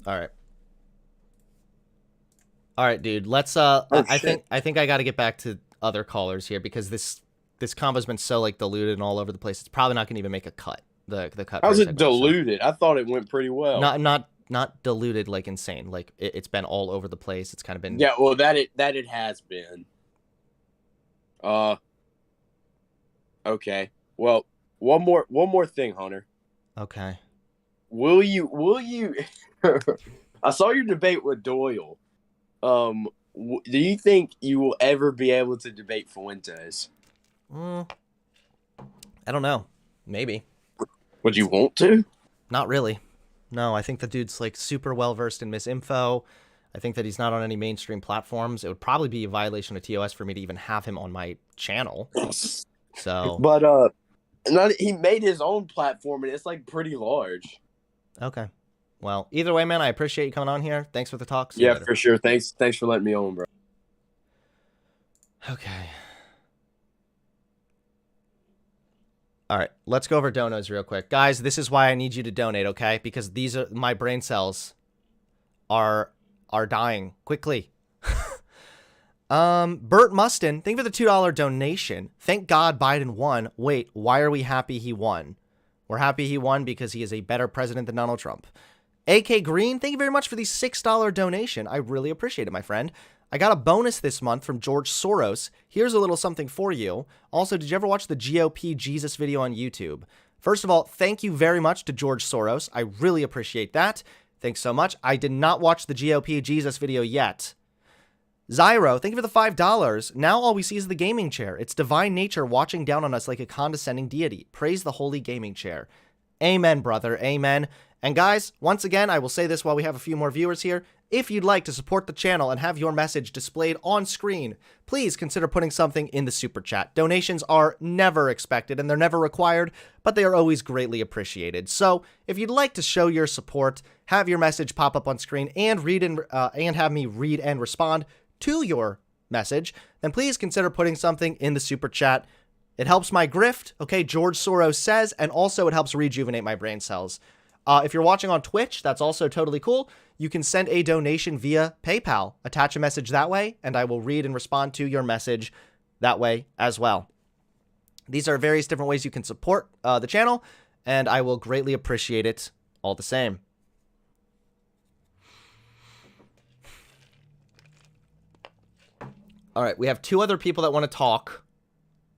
All right. All right, dude. Let's I shit. think I got to get back to other callers here because this combo's been so like diluted and all over the place. It's probably not going to even make a cut. The cut How's price it segment, so. diluted? I thought it went pretty well. Not diluted like insane. Like it's been all over the place. It's kind of been. Yeah, well, that it has been. Okay. Well, one more thing, Hunter. Okay. Will you I saw your debate with Doyle. Do you think you will ever be able to debate Fuentes? I don't know. Maybe. Would you want to? Not really. No, I think the dude's like super well versed in misinfo. I think that he's not on any mainstream platforms. It would probably be a violation of TOS for me to even have him on my channel. So, But he made his own platform and it's like pretty large. okay. Well, either way, man, I appreciate you coming on here. Thanks for the talk. See you Yeah, later. for sure. Thanks for letting me on, bro. Okay. All right, let's go over donos real quick. Guys, this is why I need you to donate, okay? Because these are my brain cells are dying quickly. Bert Mustin, thank you for the $2 donation. Thank God Biden won. Wait, why are we happy he won? We're happy he won because he is a better president than Donald Trump. AK Green, thank you very much for the $6 donation. I really appreciate it, my friend. I got a bonus this month from George Soros. Here's a little something for you. Also, did you ever watch the GOP Jesus video on YouTube? First of all, thank you very much to George Soros. I really appreciate that. Thanks so much. I did not watch the GOP Jesus video yet. Zyro, thank you for the $5. Now all we see is the gaming chair. It's divine nature watching down on us like a condescending deity. Praise the holy gaming chair. Amen, brother. Amen. And guys, once again, I will say this while we have a few more viewers here. If you'd like to support the channel and have your message displayed on screen, please consider putting something in the super chat. Donations are never expected and they're never required, but they are always greatly appreciated. So if you'd like to show your support, have your message pop up on screen and have me read and respond to your message, then please consider putting something in the super chat. It helps my grift, okay, George Soros says, and also it helps rejuvenate my brain cells. If you're watching on Twitch, that's also totally cool. You can send a donation via PayPal. Attach a message that way, and I will read and respond to your message that way as well. These are various different ways you can support the channel, and I will greatly appreciate it all the same. All right, we have two other people that want to talk,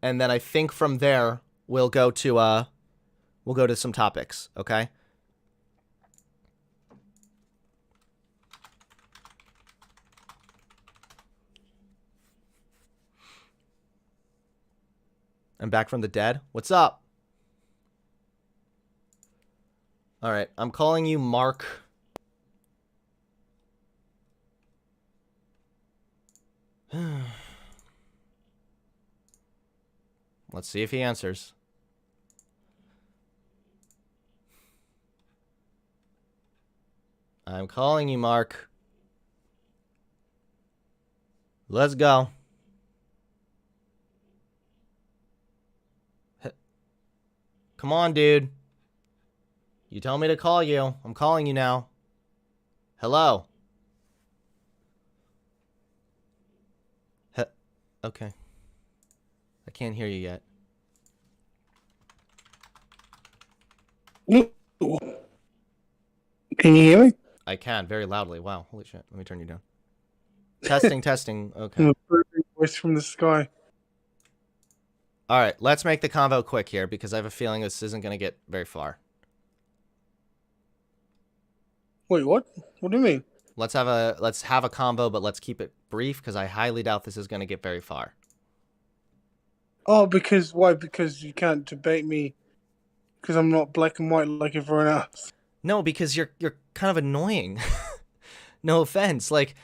and then I think from there we'll go to some topics, okay? I'm back from the dead. What's up? All right, I'm calling you Mark. Let's see if he answers. I'm calling you Mark. Let's go. Come on, dude. You tell me to call you. I'm calling you now. Hello. Okay. I can't hear you yet. Can you hear me? I can, very loudly. Wow, holy shit. Let me turn you down. Testing, testing. Okay. A perfect voice from the sky. All right, let's make the convo quick here because I have a feeling this isn't going to get very far. Wait, what? What do you mean? Let's have a combo, but let's keep it brief because I highly doubt this is going to get very far. Oh, because why? Because you can't debate me because I'm not black and white like everyone else. No, because you're kind of annoying. No offense. Like,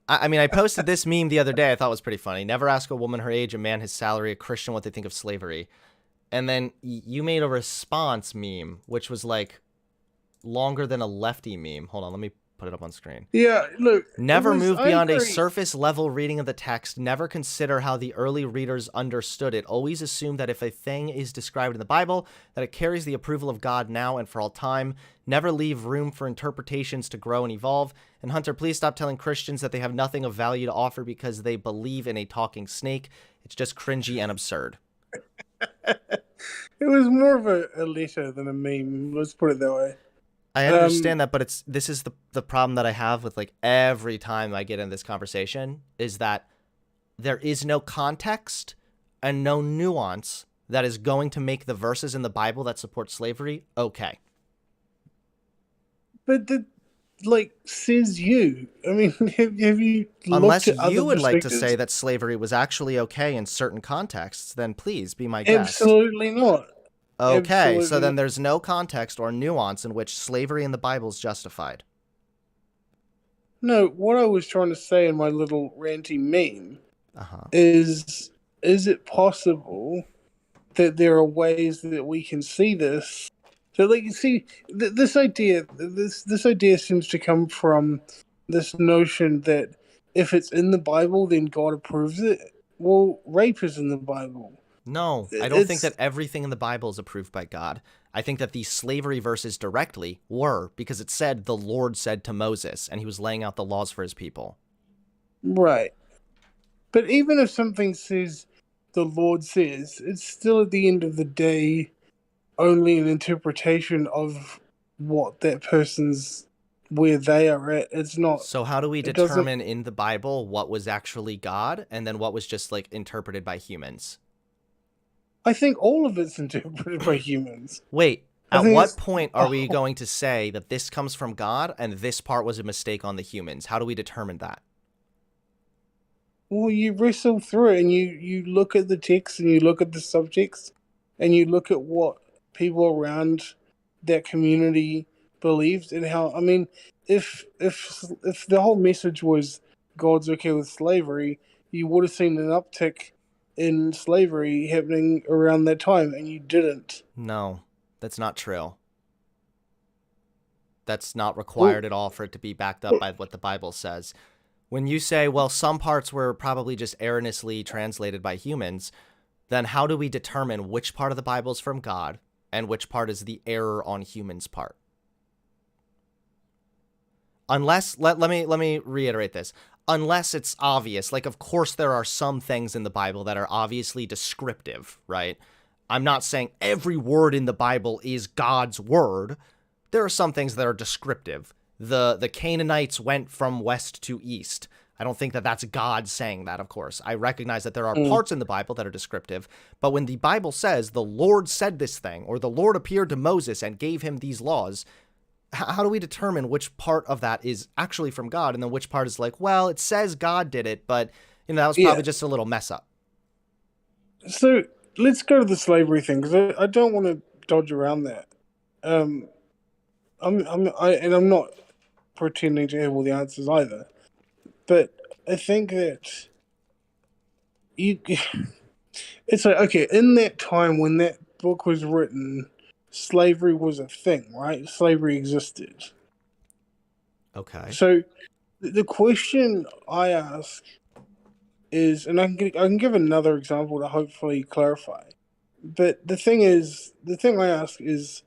I mean, I posted this meme the other day. I thought it was pretty funny. Never ask a woman her age, a man his salary, a Christian what they think of slavery. And then you made a response meme, which was like longer than a lefty meme. Hold on, let me put it up on screen. Yeah, look. Never move I beyond a agree. surface level reading of the text. Never consider how the early readers understood it. Always assume that if a thing is described in the Bible, that it carries the approval of God now and for all time. Never leave room for interpretations to grow and evolve. And Hunter, please stop telling Christians that they have nothing of value to offer because they believe in a talking snake. It's just cringy and absurd. It was more of a letter than a meme. Let's put it that way. I understand that, but this is the problem that I have with like every time I get in this conversation is that there is no context and no nuance that is going to make the verses in the Bible that support slavery okay. But says you. I mean, have you Unless looked at you other would like to perspectives? say that slavery was actually okay in certain contexts, then please be my guest. Absolutely not. Okay, so Absolutely then not. there's no context or nuance in which slavery in the Bible is justified. No, what I was trying to say in my little ranty meme Uh-huh. is it possible that there are ways that we can see this? So, like, you see, this idea seems to come from this notion that if it's in the Bible, then God approves it. Well, rape is in the Bible. No, I don't think It's that everything in the Bible is approved by God. I think that the slavery verses directly were because it said the Lord said to Moses and he was laying out the laws for his people. right. But even if something says the Lord says, it's still at the end of the day only an interpretation of what that person's where they are at. It's not. So how do we It doesn't. determine in the Bible what was actually God and then what was just like interpreted by humans? I think all of it's interpreted by humans. Wait, I at think what it's. point are we going to say that this comes from God and this part was a mistake on the humans? How do we determine that? Well, you wrestle through it and you look at the text and you look at the subtext and you look at what people around that community believed and how. I mean, if the whole message was God's okay with slavery, you would have seen an uptick in slavery happening around that time, and you didn't. No, that's not true. That's not Well, required at all for it to be backed up by what the Bible says. When you say, well, some parts were probably just erroneously translated by humans, then how do we determine which part of the Bible is from God and which part is the error on humans' part? Unless, let me reiterate this. Unless it's obvious, like of course there are some things in the Bible that are obviously descriptive, right? I'm not saying every word in the Bible is God's word. There are some things that are descriptive. The Canaanites went from west to east. I don't think that that's God saying that, of course. I recognize that there are parts in the Bible that are descriptive, but when the Bible says the Lord said this thing, or the Lord appeared to Moses and gave him these laws, how do we determine which part of that is actually from God and then which part is like, well, it says God did it, but that was probably yeah. just a little mess up. So let's go to the slavery thing because I don't want to dodge around that. Um, I'm not pretending to have all the answers either, but I think that you. It's like okay, in that time when that book was written, slavery was a thing, right? Slavery existed. Okay. So the question I ask is, and I can give another example to hopefully clarify. But the thing I ask is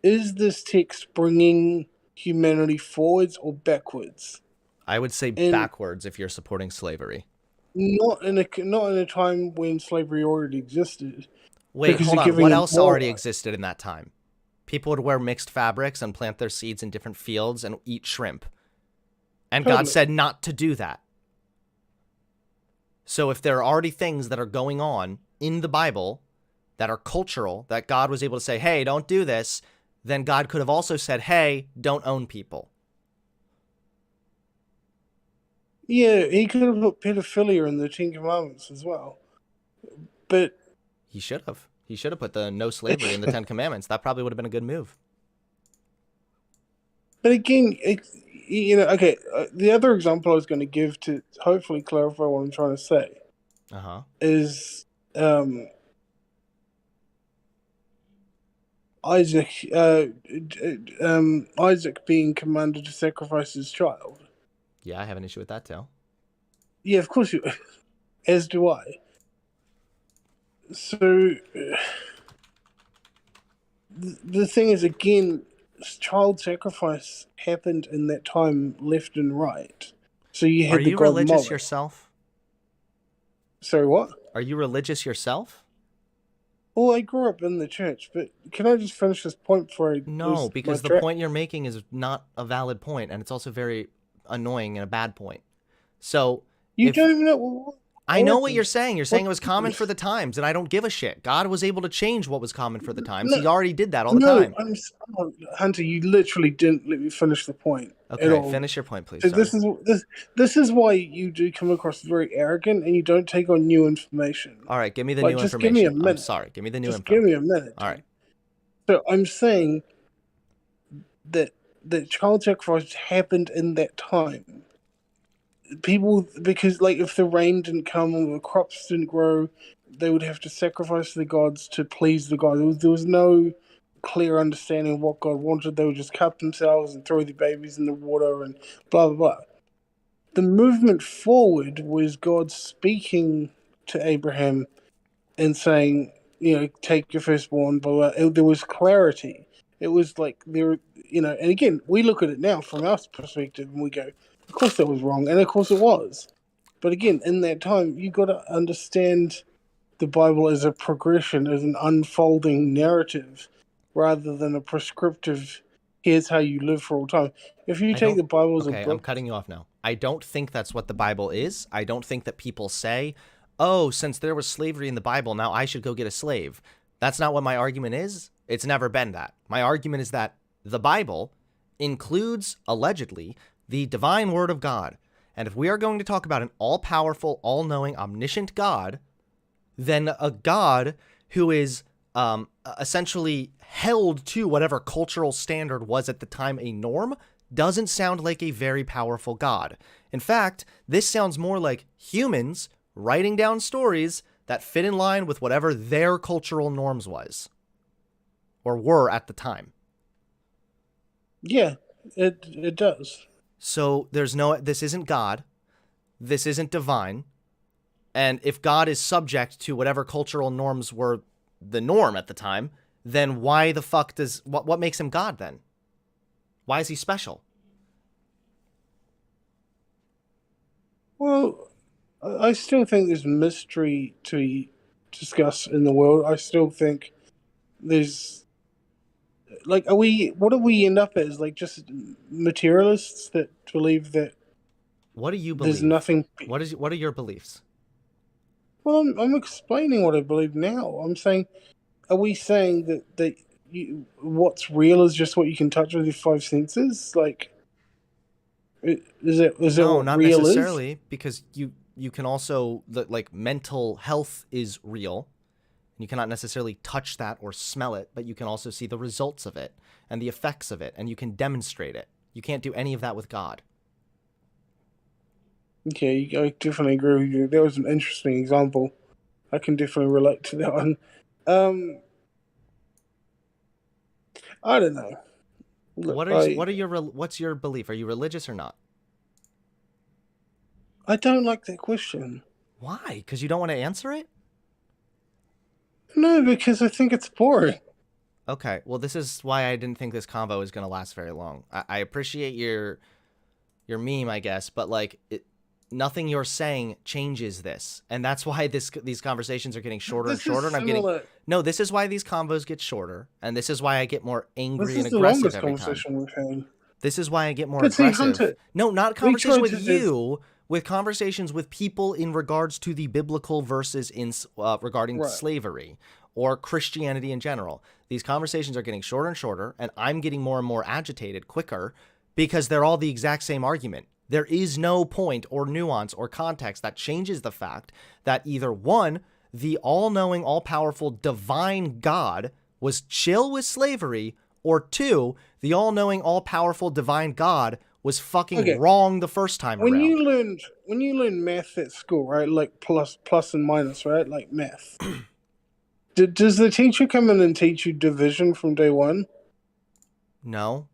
this text bringing humanity forwards or backwards? I would say And backwards if you're supporting slavery. not in a time when slavery already existed, Wait, because hold you're on. giving What them else already more. existed in that time? People would wear mixed fabrics and plant their seeds in different fields and eat shrimp. And God Totally. said not to do that. So if there are already things that are going on in the Bible that are cultural, that God was able to say, hey, don't do this, then God could have also said, hey, don't own people. Yeah, he could have put pedophilia in the Ten Commandments as well. But He should have. He should have put the no slavery in the Ten Commandments. That probably would have been a good move. but again, okay. The other example I was going to give to hopefully clarify what I'm trying to say Uh-huh. is, Isaac, Isaac being commanded to sacrifice his child. Yeah, I have an issue with that too. Yeah, of course you. As do I. So the thing is, again, child sacrifice happened in that time, left and right. So you Are had the you god religious Moloch. yourself? Sorry, what? Are you religious yourself? Well, I grew up in the church, but can I just finish this point before I No, lose my because the track? point you're making is not a valid point, and it's also very annoying and a bad point. So, You if don't even know what I know what happened. you're saying. You're saying it What? was common for the times, and I don't give a shit. God was able to change what was common for the times. No, He already did that all the no, time. oh, Hunter. You literally didn't let me finish the point at Okay, all. finish your point, please. So Sorry. this is why you do come across very arrogant, and you don't take on new information. All right, give me the Like, new just give me a information. I'm minute. sorry. Give me the new Just info. give me a minute. All right. So I'm saying that child sacrifice happened in that time. People, because like if the rain didn't come or the crops didn't grow, they would have to sacrifice the gods to please the gods. There was no clear understanding of what God wanted. They would just cut themselves and throw the babies in the water and blah blah blah. The movement forward was God speaking to Abraham and saying, take your firstborn, blah, blah. There was clarity. It was like there, and again, we look at it now from our perspective and we go, of course that was wrong, and of course it was. But again, in that time, you got to understand the Bible as a progression, as an unfolding narrative, rather than a prescriptive, here's how you live for all time. If you I take don't. the Bible as a Okay, I'm book, cutting you off now. I don't think that's what the Bible is. I don't think that people say, "Oh, since there was slavery in the Bible, now I should go get a slave." That's not what my argument is. It's never been that. My argument is that the Bible includes, allegedly, the divine word of God. And if we are going to talk about an all-powerful, all-knowing, omniscient God, then a God who is essentially held to whatever cultural standard was at the time a norm doesn't sound like a very powerful God. In fact, this sounds more like humans writing down stories that fit in line with whatever their cultural norms or were at the time. yeah, it does. So this isn't God. This isn't divine. And if God is subject to whatever cultural norms were the norm at the time, then why the fuck what makes him God then? Why is he special? Well, I still think there's mystery to discuss in the world. I still think there's like, what do we end up as? Like, just materialists that believe that What do you there's believe? nothing. What are your beliefs? Well, I'm explaining what I believe now. I'm saying, are we saying that what's real is just what you can touch with your five senses? Like, is that No, what not real is? necessarily, because you can also like mental health is real. You cannot necessarily touch that or smell it, but you can also see the results of it and the effects of it, and you can demonstrate it. You can't do any of that with God. Okay, I definitely agree with you. That was an interesting example. I can definitely relate to that one. I don't know. Look, What's your belief? Are you religious or not? I don't like that question. Why? Because you don't want to answer it? No, because I think it's boring. Okay, well, this is why I didn't think this convo is going to last very long. I appreciate your meme, I guess, but like nothing you're saying changes this, and that's why these conversations are getting shorter and shorter. This is why these convos get shorter, and this is why I get more angry and This is the aggressive longest every time. conversation we've had. This is why I get more But see, aggressive. Hunter, No, not conversation with to- you, with conversations with people in regards to the biblical verses regarding Right. slavery or Christianity in general. These conversations are getting shorter and shorter, and I'm getting more and more agitated quicker because they're all the exact same argument. There is no point or nuance or context that changes the fact that either one, the all-knowing, all-powerful divine God was chill with slavery, or two, the all-knowing, all-powerful divine God was fucking wrong the first time when around. You learn math at school, right? Like plus and minus, right? Like math. Does the teacher come in and teach you division from day one? No,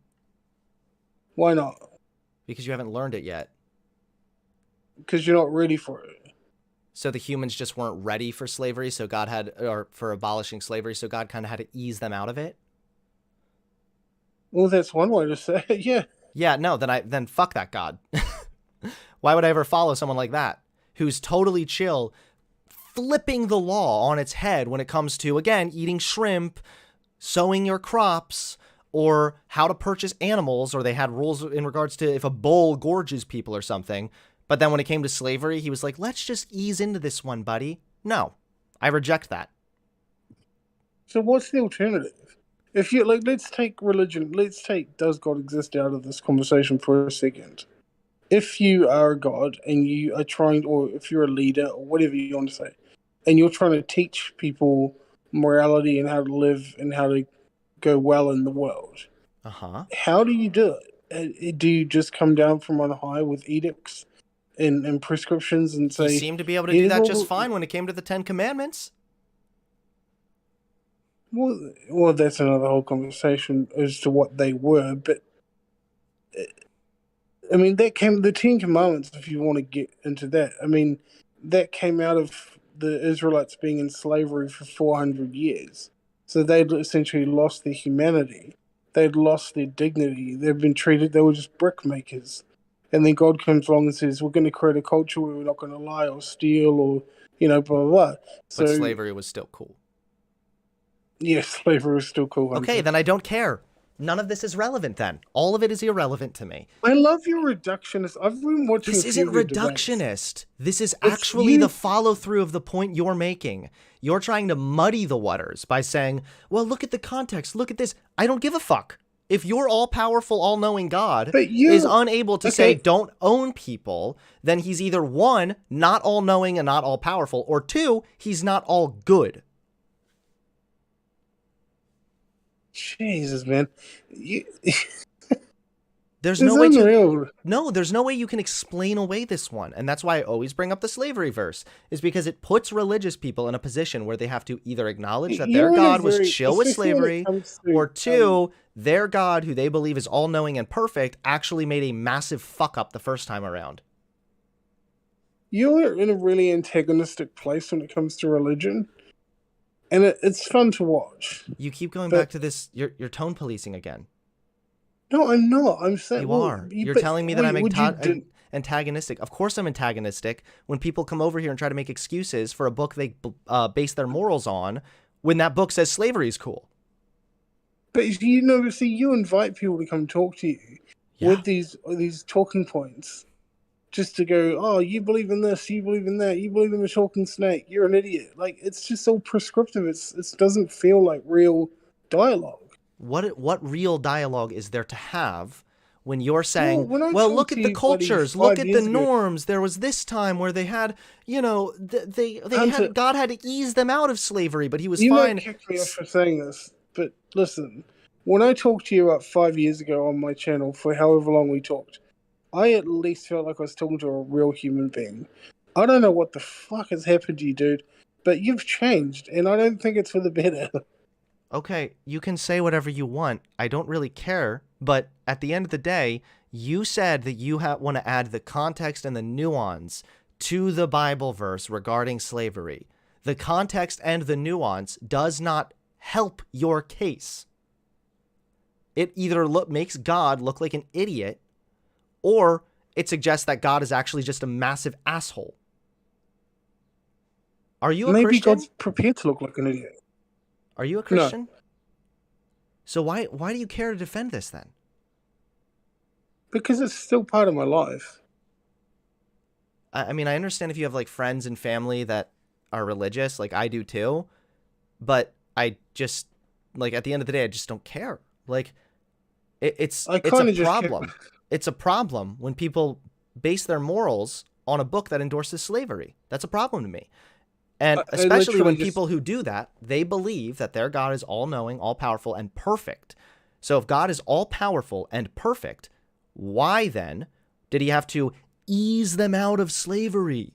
Why not? because you haven't learned it yet. Because you're not ready for it. So the humans just weren't ready for slavery, so God had, or for abolishing slavery, so God kind of had to ease them out of it. Well, that's one way to say it. Yeah. Yeah, no, then fuck that God. Why would I ever follow someone like that who's totally chill, flipping the law on its head when it comes to, again, eating shrimp, sowing your crops, or how to purchase animals, or they had rules in regards to if a bull gorges people or something. But then when it came to slavery, he was like, let's just ease into this one, buddy. No, I reject that. So what's the alternative? If you like, let's take religion. Let's take does God exist out of this conversation for a second. If you are a God and you are trying, or if you're a leader or whatever you want to say, and you're trying to teach people morality and how to live and how to go well in the world, how do you do it? Do you just come down from on high with edicts and prescriptions and say? He seemed to be able to do that just fine when it came to the 10 Commandments. Well, that's another whole conversation as to what they were, but I mean, the 10 Commandments, if you want to get into that, I mean, that came out of the Israelites being in slavery for 400 years. So they'd essentially lost their humanity. They'd lost their dignity. They've been treated, they were just brick makers. And then God comes along and says, we're going to create a culture where we're not going to lie or steal or, blah, blah, blah. So, but slavery was still cool. Yes, slavery was still cool. Okay, then I don't care. None of this is relevant then. All of it is irrelevant to me. I love your reductionist. I've been watching. This isn't reductionist. This is actually the follow through of the point you're making. You're trying to muddy the waters by saying, well, look at the context. Look at this. I don't give a fuck. If your all-powerful, all-knowing God is unable to say don't own people, then he's either one, not all-knowing and not all-powerful, or two, he's not all good. Jesus, man. There's no way there's no way you can explain away this one. And that's why I always bring up the slavery verse, is because it puts religious people in a position where they have to either acknowledge that their God was chill with slavery, or two, their God, who they believe is all-knowing and perfect, actually made a massive fuck up the first time around. You're in a really antagonistic place when it comes to religion. And it's fun to watch. You keep going back to this, you're tone policing again. No, I'm not. I'm saying... You are. You're telling me that I'm antagonistic. Of course I'm antagonistic when people come over here and try to make excuses for a book they base their morals on when that book says slavery is cool. But you invite people to come talk to you with these talking points. Just to go, oh, you believe in this, you believe in that, you believe in the talking snake, you're an idiot. Like, it's just so prescriptive. It doesn't feel like real dialogue. What real dialogue is there to have when you're saying, well look at the cultures, look at the norms. There was this time where they had, God had to ease them out of slavery, but he was fine. You might kick me off for saying this, but listen, when I talked to you about 5 years ago on my channel for however long we talked, I at least felt like I was talking to a real human being. I don't know what the fuck has happened to you, dude, but you've changed, and I don't think it's for the better. Okay, you can say whatever you want. I don't really care, but at the end of the day, you said that you want to add the context and the nuance to the Bible verse regarding slavery. The context and the nuance does not help your case. It either makes God look like an idiot, or it suggests that God is actually just a massive asshole. Are you a Christian? Maybe God's prepared to look like an idiot. Are you a Christian? No. So why do you care to defend this then? Because it's still part of my life. I mean, I understand if you have like friends and family that are religious, like I do too, but I just, like, at the end of the day, I just don't care. Like, it's a problem. It's a problem when people base their morals on a book that endorses slavery. That's a problem to me. And especially when people who do that, they believe that their God is all-knowing, all-powerful, and perfect. So if God is all-powerful and perfect, why then did he have to ease them out of slavery?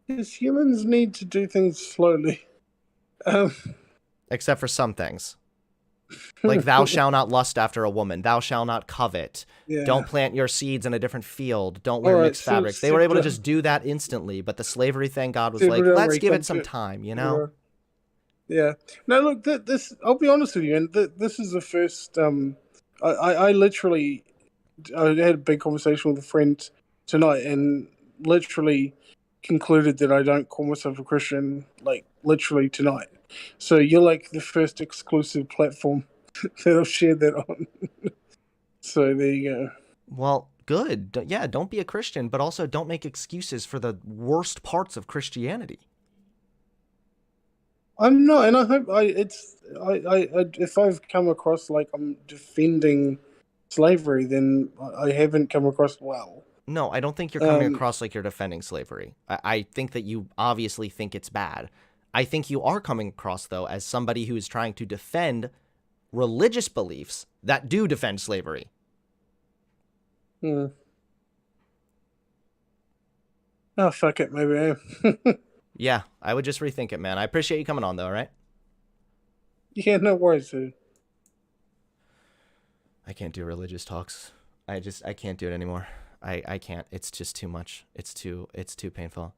Because humans need to do things slowly. Um, Except for some things. Like, thou shalt not lust after a woman. Thou shalt not covet. yeah. Don't plant your seeds in a different field. Don't All wear right, mixed so fabrics. They were able to just do that instantly, but the slavery thing, God was like, Separate and let's give it recon some to time, you know? yeah. No, look, this. I'll be honest with you, and this is the first. I literally, I had a big conversation with a friend tonight, and literally concluded that I don't call myself a Christian. Like literally tonight. So you're like the first exclusive platform that I've shared that on. So there you go. Well, good. Yeah, don't be a Christian, but also don't make excuses for the worst parts of Christianity. I'm not, and I hope if I've come across like I'm defending slavery, then I haven't come across well. No, I don't think you're coming Um, across like you're defending slavery. I think that you obviously think it's bad. I think you are coming across, though, as somebody who is trying to defend religious beliefs that do defend slavery. hmm. Oh fuck it, maybe I am. Yeah, I would just rethink it, man. I appreciate you coming on, though, all right? Yeah, no worries, dude. I can't do religious talks. I can't do it anymore. I can't. It's just too much. It's too painful.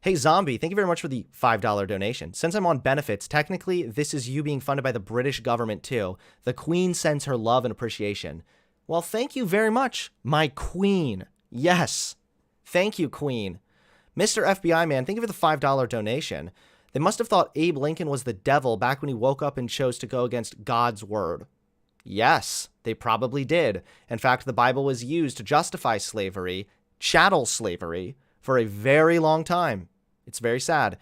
Hey, Zombie, thank you very much for the $5 donation. Since I'm on benefits, technically, this is you being funded by the British government, too. The Queen sends her love and appreciation. Well, thank you very much, my Queen. Yes. Thank you, Queen. Mr. FBI Man, thank you for the $5 donation. They must have thought Abe Lincoln was the devil back when he woke up and chose to go against God's word. Yes, they probably did. In fact, the Bible was used to justify slavery, chattel slavery, for a very long time. It's very sad.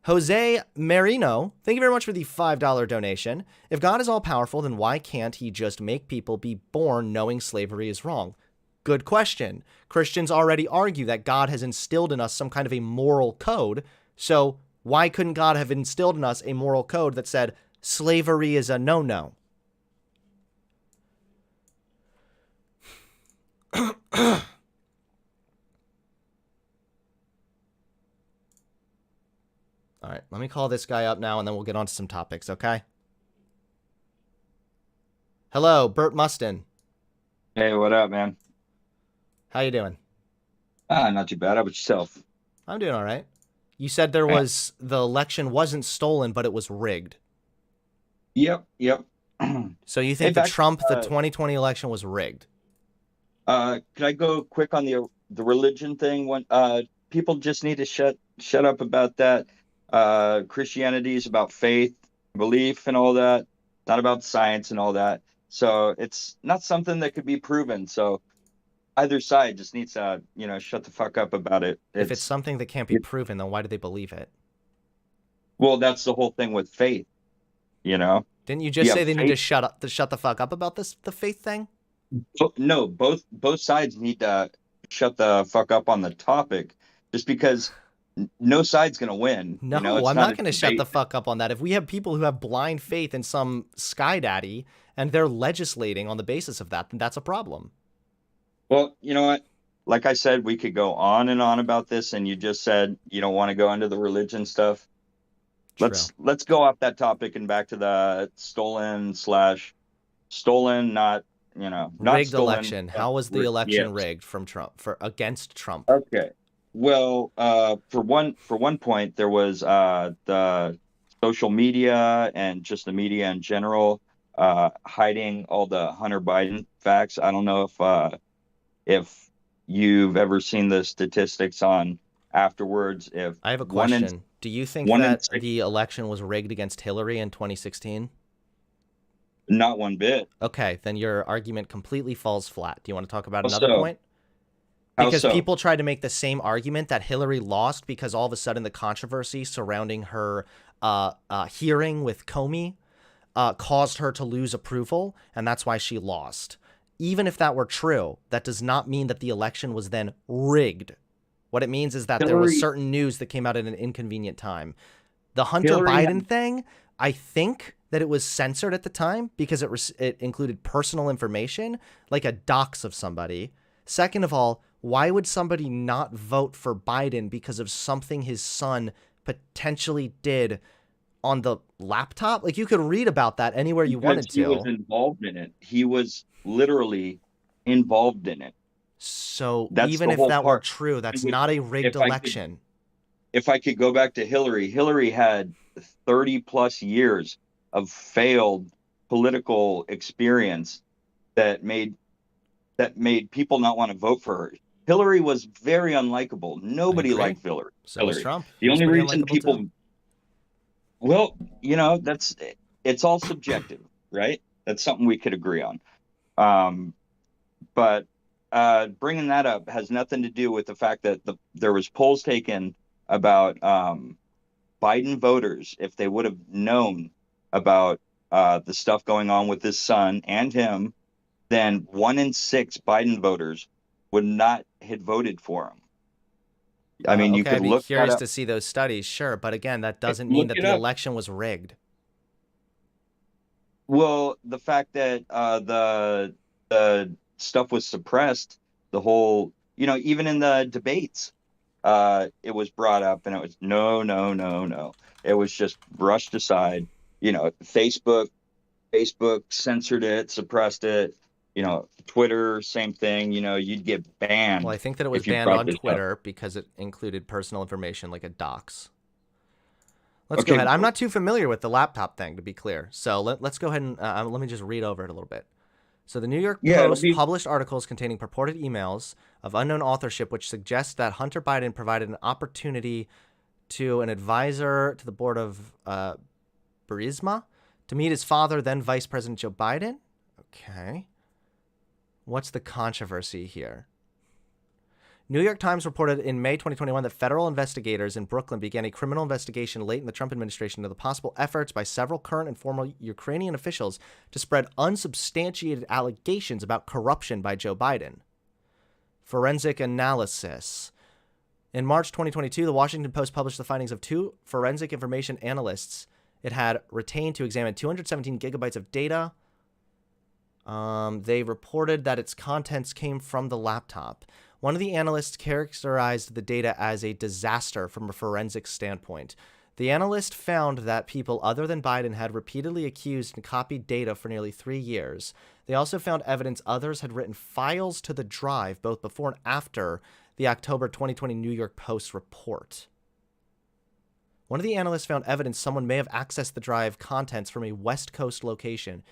Jose Marino, thank you very much for the $5 donation. If God is all powerful, then why can't he just make people be born knowing slavery is wrong? Good question. Christians already argue that God has instilled in us some kind of a moral code. So why couldn't God have instilled in us a moral code that said slavery is a no-no? All right, let me call this guy up now, and then we'll get on to some topics, okay? Hello, Bert Mustin. Hey, what up, man? How you doing? Not too bad. How about yourself? I'm doing all right. You said the election wasn't stolen, but it was rigged. Yep. So you Hey, think the 2020 election was rigged? Could I go quick on the religion thing? When people just need to shut up about that. Christianity is about faith, belief, and all that, not about science and all that. So it's not something that could be proven. So either side just needs to, shut the fuck up about it. If it's something that can't be proven, then why do they believe it? Well, that's the whole thing with faith, Didn't you just say they need faith. to shut the fuck up about the faith thing? No, both sides need to shut the fuck up on the topic, just because no side's gonna win. No, It's I'm not not going to shut the fuck up on that. If we have people who have blind faith in some sky daddy and they're legislating on the basis of that, then that's a problem. Well, you know what? Like I said, we could go on and on about this, and you just said you don't want to go into the religion stuff. True. Let's go off that topic and back to the stolen, not not rigged stolen, election. How was the election yes. rigged from Trump against Trump? Okay. Well, for one point, there was the social media and just the media in general hiding all the Hunter Biden facts. I don't know if you've ever seen the statistics on afterwards. If I have a question. Do you think that the election was rigged against Hillary in 2016? Not one bit. Okay, then your argument completely falls flat. Do you want to talk about How another so? point? How Because so? people tried to make the same argument that Hillary lost because all of a sudden the controversy surrounding her hearing with Comey caused her to lose approval, and that's why she lost. Even if that were true, that does not mean that the election was then rigged. What it means is that there was certain news that came out at an inconvenient time. The Hunter Biden thing, I think that it was censored at the time because it included personal information, like a dox of somebody. Second of all, why would somebody not vote for Biden because of something his son potentially did on the laptop? Like, you could read about that anywhere you wanted He was to. involved in it. He was literally involved in it. So That's even the if whole that were part. true, that's not a rigged election. If I could go back to Hillary, Hillary had 30 plus years of failed political experience that made people not want to vote for her. Hillary was very unlikable. Nobody agree. liked Hillary. So was Trump. The He was only pretty reason unlikable people, too. well, you know, it's all subjective, right? That's something we could agree on. But bringing that up has nothing to do with the fact that there was polls taken about Biden voters. If they would have known about the stuff going on with his son and him, then 1 in 6 Biden voters would not have voted for him. I mean, you okay, could I'd be look curious that up. to see those studies, sure, but again, that doesn't mean that the election was rigged. Well, the fact that the stuff was suppressed, the whole, you know, even in the debates, it was brought up, and it was no. It was just brushed aside. You know, Facebook censored it, suppressed it. You know, Twitter, same thing. You know, you'd get banned. Well, I think that it was banned on Twitter because it included personal information like a dox. Let's go ahead. I'm not too familiar with the laptop thing, to be clear. So let's go ahead and let me just read over it a little bit. So the New York Post published articles containing purported emails of unknown authorship, which suggest that Hunter Biden provided an opportunity to an advisor to the board of Burisma to meet his father, then Vice President Joe Biden. Okay. What's the controversy here? New York Times reported in May 2021 that federal investigators in Brooklyn began a criminal investigation late in the Trump administration into the possible efforts by several current and former Ukrainian officials to spread unsubstantiated allegations about corruption by Joe Biden. Forensic analysis. In March 2022, the Washington Post published the findings of 2 forensic information analysts it had retained to examine 217 gigabytes of data. They reported that its contents came from the laptop. One of the analysts characterized the data as a disaster from a forensic standpoint. The analyst found that people other than Biden had repeatedly accused and copied data for nearly 3 years. They also found evidence others had written files to the drive both before and after the October 2020 New York Post report. One of the analysts found evidence someone may have accessed the drive contents from a West Coast location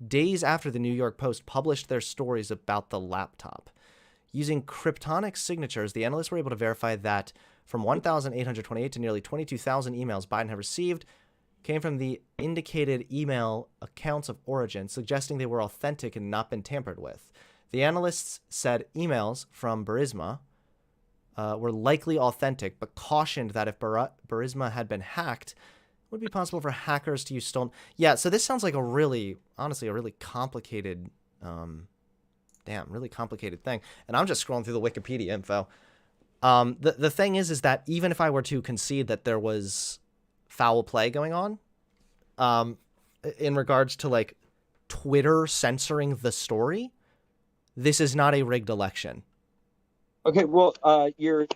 days after the New York Post published their stories about the laptop. Using cryptonic signatures, the analysts were able to verify that from 1,828 to nearly 22,000 emails Biden had received came from the indicated email accounts of origin, suggesting they were authentic and not been tampered with. The analysts said emails from Burisma were likely authentic, but cautioned that if Burisma had been hacked, it would be possible for hackers to use stolen... Yeah, so this sounds like honestly, a really complicated... really complicated thing. And I'm just scrolling through the Wikipedia info. The thing is that even if I were to concede that there was foul play going on, in regards to like Twitter censoring the story, this is not a rigged election. Okay, well, you're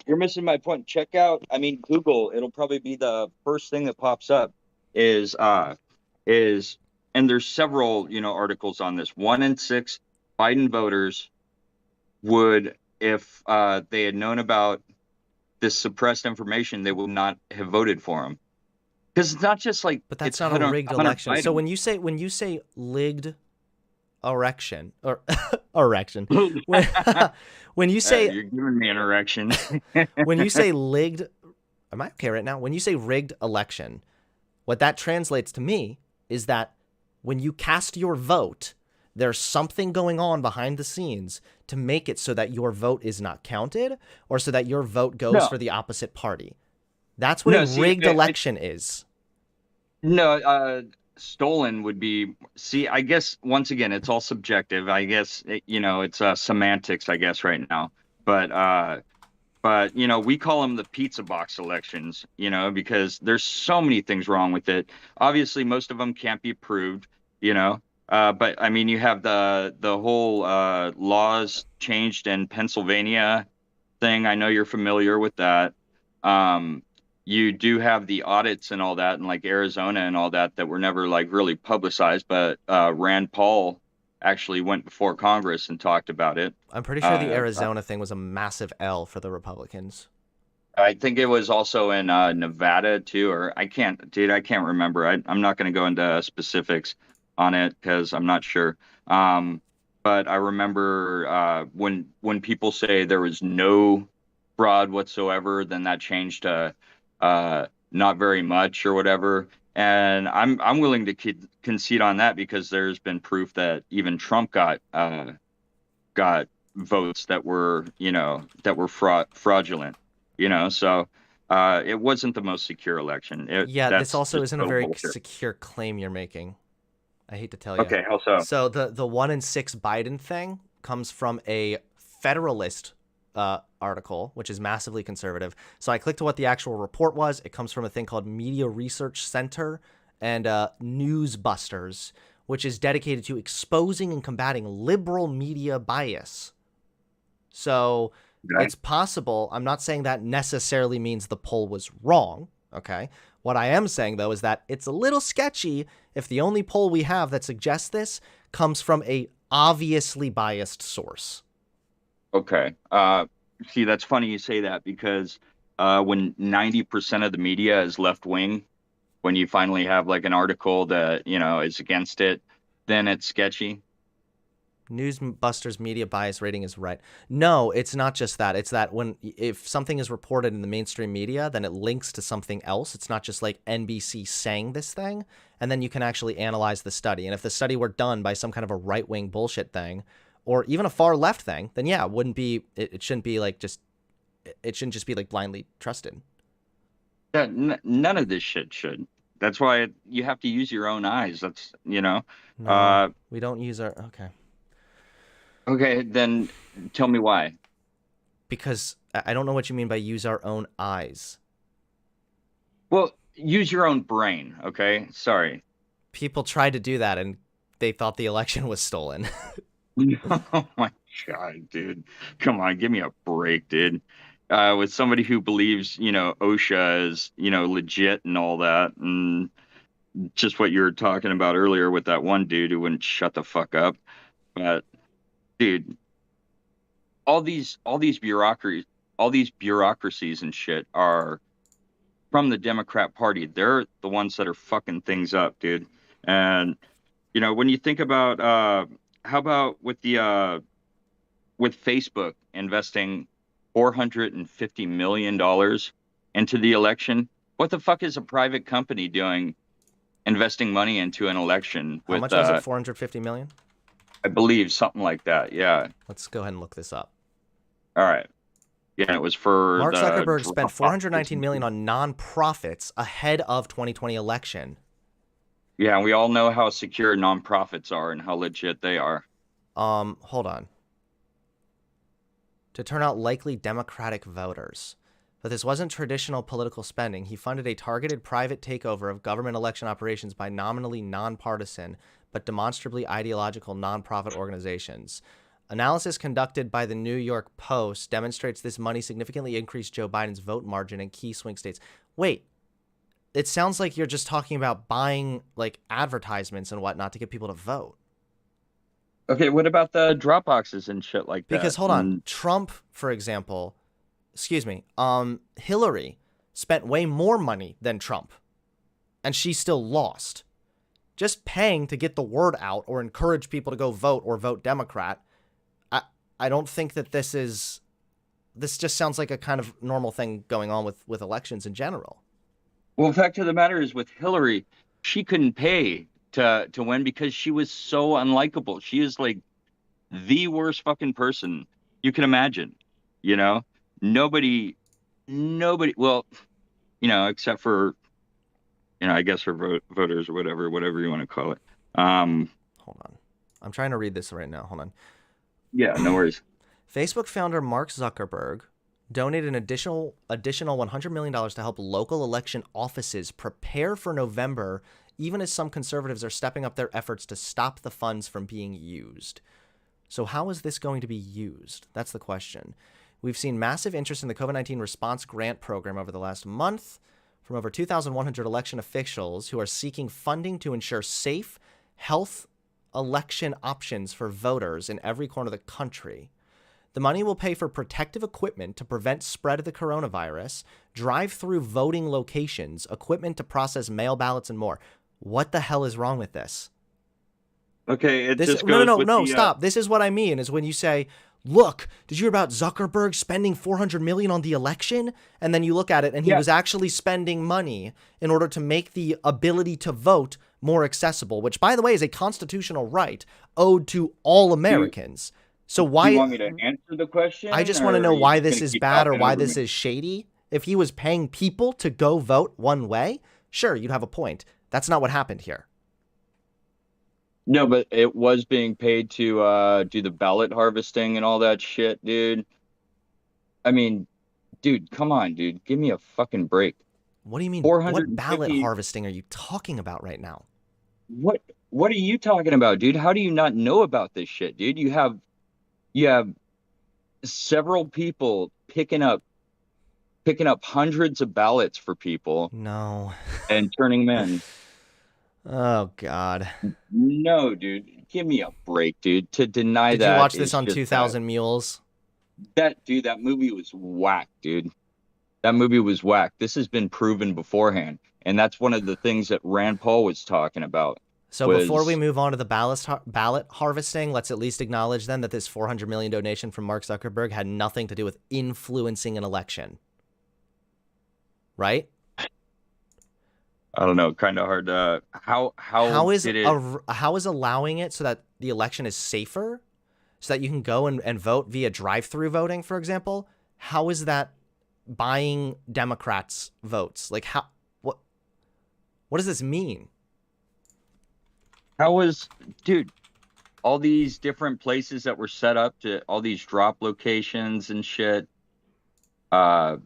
missing my point. Check out, I mean, Google. It'll probably be the first thing that pops up. And there's several articles on this. 1 in 6 Biden voters would, if they had known about this suppressed information, they would not have voted for him. Because it's not just like, but that's not a rigged election. So when you say rigged erection or erection, when you say you're giving me an erection, when you say rigged, am I okay right now? When you say rigged election, what that translates to me is that when you cast your vote, there's something going on behind the scenes to make it so that your vote is not counted or so that your vote goes for the opposite party. That's what a rigged election is. No, stolen would be, I guess, once again, it's all subjective. I guess, it's semantics, I guess, right now. But we call them the pizza box elections, because there's so many things wrong with it. Obviously, most of them can't be proved, but I mean, you have the whole laws changed in Pennsylvania thing. I know you're familiar with that. you do have the audits and all that, and like Arizona and all that were never like really publicized. But Rand Paul actually went before Congress and talked about it. I'm pretty sure the Arizona thing was a massive L for the Republicans. I think it was also in Nevada too, or I can't remember. I'm not going to go into specifics on it because I'm not sure. But I remember when people say there was no fraud whatsoever, then that changed to not very much or whatever. And I'm willing to concede on that because there's been proof that even Trump got votes that were fraudulent. So it wasn't the most secure election. This also just isn't a total very bullshit. secure claim you're making. I hate to tell you. Okay, how so? So the 1 in 6 Biden thing comes from a Federalist article, which is massively conservative. So I clicked to what the actual report was. It comes from a thing called Media Research Center and Newsbusters, which is dedicated to exposing and combating liberal media bias. So it's possible. I'm not saying that necessarily means the poll was wrong. Okay. What I am saying, though, is that it's a little sketchy if the only poll we have that suggests this comes from a obviously biased source. Okay. See, that's funny you say that because when 90% of the media is left wing, when you finally have like an article that, is against it, then it's sketchy. Newsbusters media bias rating is right. No, it's not just that. It's that if something is reported in the mainstream media, then it links to something else. It's not just like NBC saying this thing, and then you can actually analyze the study. And if the study were done by some kind of a right-wing bullshit thing, or even a far left thing, then yeah, it shouldn't be like it shouldn't just be like blindly trusted. Yeah, none of this shit should. That's why you have to use your own eyes. That's, No, we don't use our, okay. Okay, then tell me why. Because I don't know what you mean by use our own eyes. Well, use your own brain, okay? Sorry. People tried to do that and they thought the election was stolen. Oh my God, dude. Come on, give me a break, dude. With somebody who believes, OSHA is, legit and all that, and just what you were talking about earlier with that one dude who wouldn't shut the fuck up. But dude, all these bureaucracies and shit are from the Democrat Party. They're the ones that are fucking things up, dude. And when you think about how about with Facebook investing $450 million into the election, what the fuck is a private company doing investing money into an election? How much was it? 450 million? I believe something like that. Yeah. Let's go ahead and look this up. All right. Yeah, it was for Mark Zuckerberg spent 419 million on nonprofits ahead of 2020 election. Yeah, we all know how secure nonprofits are and how legit they are. Hold on. To turn out likely Democratic voters. But this wasn't traditional political spending. He funded a targeted private takeover of government election operations by nominally nonpartisan but demonstrably ideological nonprofit organizations. Analysis conducted by the New York Post demonstrates this money significantly increased Joe Biden's vote margin in key swing states. Wait, it sounds like you're just talking about buying like advertisements and whatnot to get people to vote. Okay, what about the drop boxes and shit like that? Because hold on, Trump, for example, Hillary spent way more money than Trump, and she still lost. Just paying to get the word out or encourage people to go vote or vote Democrat, I don't think that this just sounds like a kind of normal thing going on with elections in general. Well, the fact of the matter is with Hillary, she couldn't pay to win because she was so unlikable. She is like the worst fucking person you can imagine. Nobody, well, except for, I guess her voters or whatever you want to call it. Hold on. I'm trying to read this right now. Hold on. Yeah, no worries. Facebook founder Mark Zuckerberg donated an additional $100 million to help local election offices prepare for November, even as some conservatives are stepping up their efforts to stop the funds from being used. So how is this going to be used? That's the question. We've seen massive interest in the COVID-19 response grant program over the last month from over 2,100 election officials who are seeking funding to ensure safe, health election options for voters in every corner of the country. The money will pay for protective equipment to prevent spread of the coronavirus, drive-through voting locations, equipment to process mail ballots, and more. What the hell is wrong with this? Okay, it This just goes with the, stop. This is what I mean, is when you say, look, did you hear about Zuckerberg spending $400 million on the election? And then you look at it and he was actually spending money in order to make the ability to vote more accessible, which, by the way, is a constitutional right owed to all Americans. So why? Do you want me to answer the question? I just want to know why this is bad or why this is shady. If he was paying people to go vote one way, sure, you'd have a point. That's not what happened here. No, but it was being paid to do the ballot harvesting and all that shit, dude. I mean, dude, come on, dude. Give me a fucking break. What do you mean? What ballot harvesting are you talking about right now? What are you talking about, dude? How do you not know about this shit, dude? You have several people picking up hundreds of ballots for people. No. And turning them in. Oh, God. No, dude. Give me a break, dude. To deny that. Did you watch this on 2000 Mules? That movie was whack, dude. That movie was whack. This has been proven beforehand. And that's one of the things that Rand Paul was talking about. So before we move on to the ballot harvesting, let's at least acknowledge then that this $400 million donation from Mark Zuckerberg had nothing to do with influencing an election. Right? I don't know, kind of hard to how is allowing it so that the election is safer, so that you can go and vote via drive-through voting, for example? How is that buying Democrats' votes? Like, what does this mean? Dude, all these different places that were set up to all these drop locations and shit, and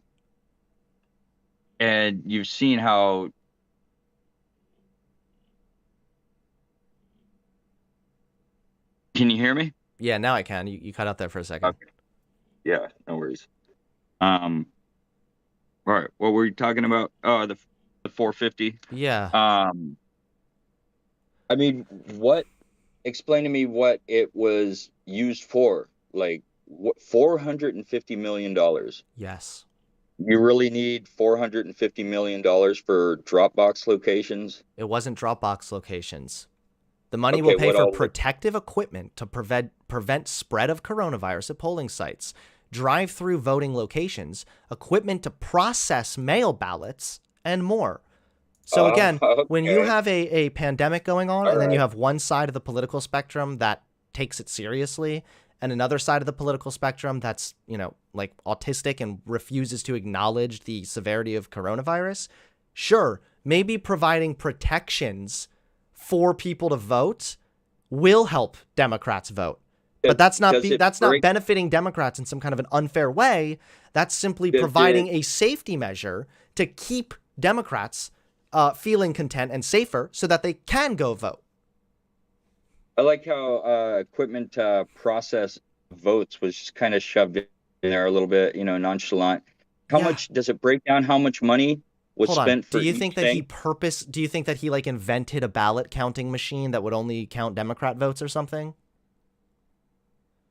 you've seen how. Can you hear me? Yeah, now I can. You cut out there for a second. Okay. Yeah, no worries. All right, what were you talking about? Oh, the 450. Yeah. I mean, explain to me what it was used for. Like, what, $450 million? Yes. You really need $450 million for Dropbox locations? It wasn't Dropbox locations. The money will pay for protective equipment to prevent spread of coronavirus at polling sites, drive-through voting locations, equipment to process mail ballots, and more. So again, when you have a pandemic going on, and then you have one side of the political spectrum that takes it seriously, and another side of the political spectrum that's, like autistic and refuses to acknowledge the severity of coronavirus, sure, maybe providing protections for people to vote will help Democrats vote. But that's not benefiting Democrats in some kind of an unfair way. That's simply providing a safety measure to keep Democrats feeling content and safer so that they can go vote. I like how equipment to process votes was just kind of shoved in there a little bit, nonchalant. How much does it break down? How much money was spent for Do you think that thing? Do you think that he like invented a ballot counting machine that would only count Democrat votes or something?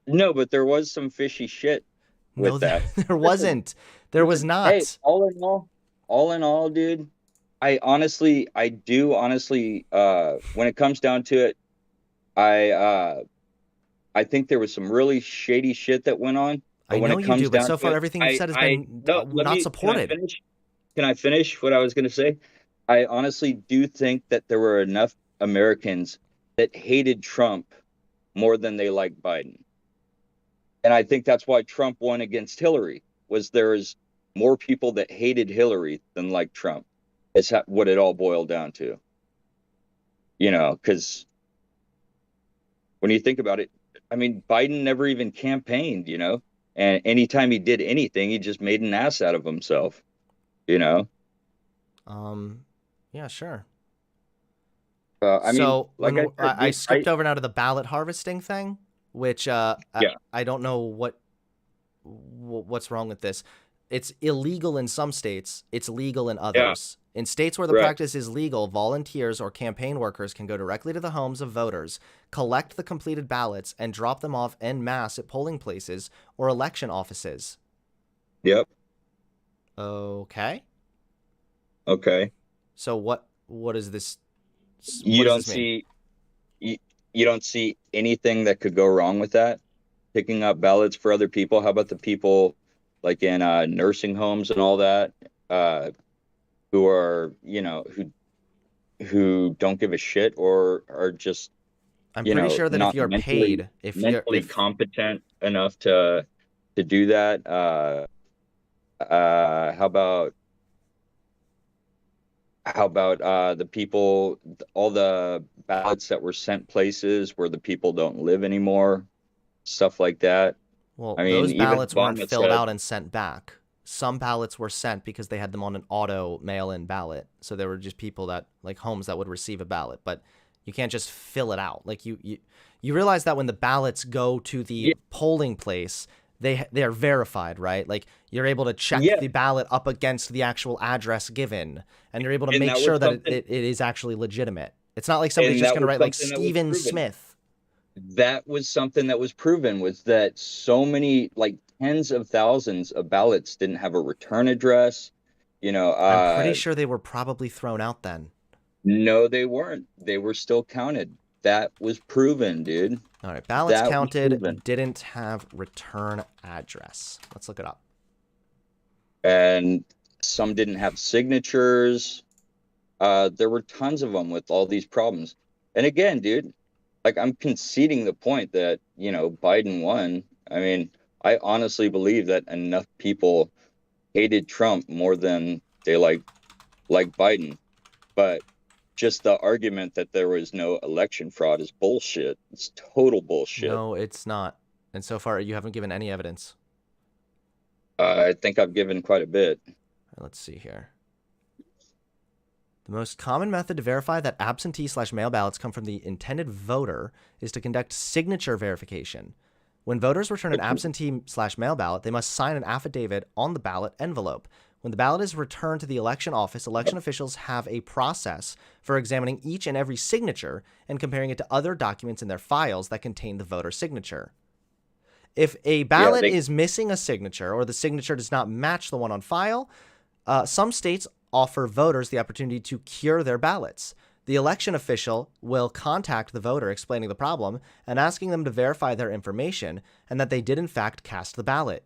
No, but there was some fishy shit with that. There wasn't. There was not. Hey, all in all, dude, I do honestly, when it comes down to it, I think there was some really shady shit that went on. I know you do, but so far everything you've said has been not supported. Can I finish what I was going to say? I honestly do think that there were enough Americans that hated Trump more than they liked Biden. And I think that's why Trump won against Hillary, was there is more people that hated Hillary than liked Trump. It's what it all boiled down to. Because when you think about it, I mean, Biden never even campaigned, and anytime he did anything, he just made an ass out of himself, Yeah, sure. I skipped over now to the ballot harvesting thing, which I don't know what's wrong with this? It's illegal in some states. It's legal in Yeah, others. In states where the right. practice is legal, volunteers or campaign workers can go directly to the homes of voters, collect the completed ballots, and drop them off en masse at polling places or election offices. Yep. Okay. Okay. So what is this? You What does don't this mean? see you don't see anything that could go wrong with that? Picking up ballots for other people. How about the people like in nursing homes and all that, who are, who don't give a shit or are just, I'm pretty sure that if not you're paid, mentally competent enough to do that. How about the people, all the ballots that were sent places where the people don't live anymore, stuff like that. well, I mean, those even ballots weren't Obama filled said, out and sent back. Some ballots were sent because they had them on an auto mail-in ballot. So there were just people that, like, homes that would receive a ballot, but you can't just fill it out. Like you realize that when the ballots go to the yeah, polling place, they are verified, right? Like you're able to check yeah, the ballot up against the actual address given, and you're able to and make that sure was that something, it is actually legitimate. It's not like somebody's and just that going to was write like something that was Steven proven. Smith. That was something that was proven, was that so many, like tens of thousands of ballots didn't have a return address. I'm pretty sure they were probably thrown out then. No, they weren't. They were still counted. That was proven, dude. All right, ballots That was counted proven. didn't have return address. Let's look it up. And some didn't have signatures. There were tons of them with all these problems. And again, dude, like I'm conceding the point that, Biden won. I mean, I honestly believe that enough people hated Trump more than they like Biden. But just the argument that there was no election fraud is bullshit. It's total bullshit. No, it's not. And so far, you haven't given any evidence. I think I've given quite a bit. Let's see here. The most common method to verify that absentee/mail ballots come from the intended voter is to conduct signature verification. When voters return an absentee/mail ballot, they must sign an affidavit on the ballot envelope. When the ballot is returned to the election office, election officials have a process for examining each and every signature and comparing it to other documents in their files that contain the voter signature. If a ballot is missing a signature or the signature does not match the one on file, some states offer voters the opportunity to cure their ballots. The election official will contact the voter explaining the problem and asking them to verify their information and that they did in fact cast the ballot.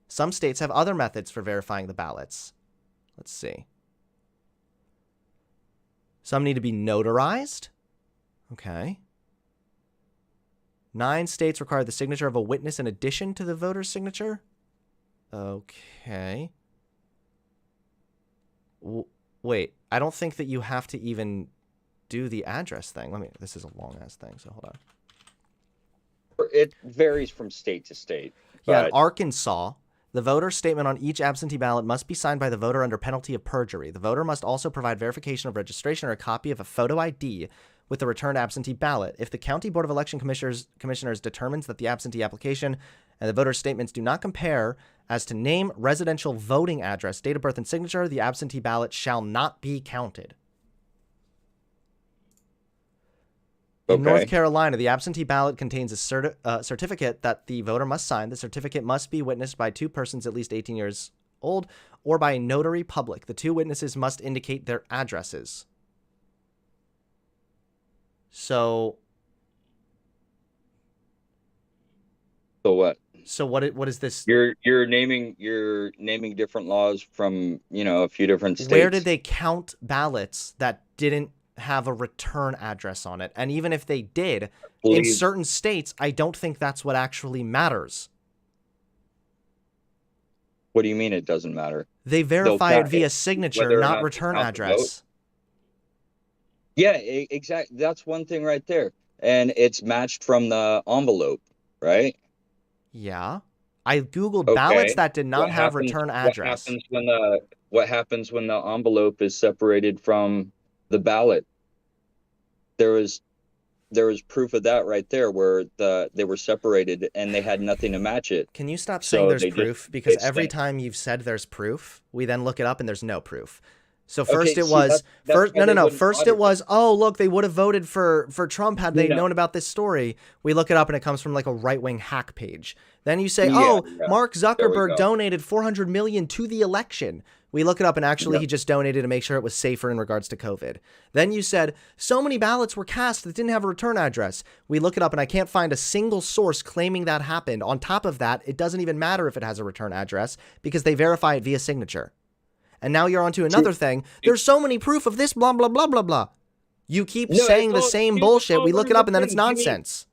Some states have other methods for verifying the ballots. Let's see. Some need to be notarized. Okay. 9 states require the signature of a witness in addition to the voter's signature. Okay. Wait, I don't think that you have to even do the address thing. This is a long ass thing, so hold on. It varies from state to state. Yeah, in Arkansas, the voter statement on each absentee ballot must be signed by the voter under penalty of perjury. The voter must also provide verification of registration or a copy of a photo ID with the returned absentee ballot. If the County Board of Election Commissioners determines that the absentee application and the voter statements do not compare as to name, residential voting address, date of birth, and signature, the absentee ballot shall not be counted. In North Carolina, the absentee ballot contains a certificate that the voter must sign. The certificate must be witnessed by 2 persons at least 18 years old or by a notary public. The 2 witnesses must indicate their addresses. So what? So what is this? You're naming different laws from, a few different states. Where did they count ballots that didn't have a return address on it? And even if they did, in certain states, I don't think that's what actually matters. What do you mean it doesn't matter? They verify it via signature, not return address. Yeah, exactly. That's one thing right there. And it's matched from the envelope, right? Yeah. I Googled ballots that did not have return address. What happens when the envelope is separated from the ballot? There was there was proof of that right there, where they were separated and they had nothing to match it. Can you stop saying So there's they proof? just Because they every sent. time you've said there's proof, we then look it up and there's no proof. So Okay, first it see, was that's first why they no. wouldn't First it audit it. was, oh look, they would have voted for Trump had they No. known about this story. We look it up and it comes from like a right-wing hack page. Then you say, Yeah, oh, yeah. Mark There we Zuckerberg go. donated 400 million to the election. We look it up and actually Yep. he just donated to make sure it was safer in regards to COVID. Then you said so many ballots were cast that didn't have a return address. We look it up and I can't find a single source claiming that happened. On top of that, it doesn't even matter if it has a return address because they verify it via signature. And now you're onto another thing. There's so many proof of this, blah, blah, blah, blah, blah. You keep No, saying it's the all, same dude, it's bullshit. all We look one it of up the and then it's things. nonsense.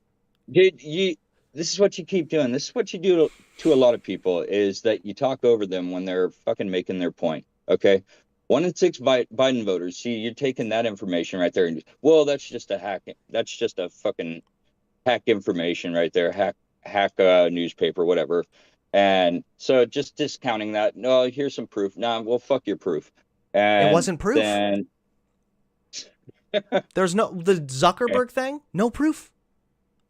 Dude, this is what you keep doing. This is what you do to a lot of people, is that you talk over them when they're fucking making their point. Okay, 1 in 6 Biden voters. See, you're taking that information right there, and well, that's just a hack. That's just a fucking hack information right there. Hack newspaper, whatever. And so just discounting that. No, here's some proof. Nah, well, fuck your proof. It And wasn't proof. then There's the Zuckerberg thing, no proof.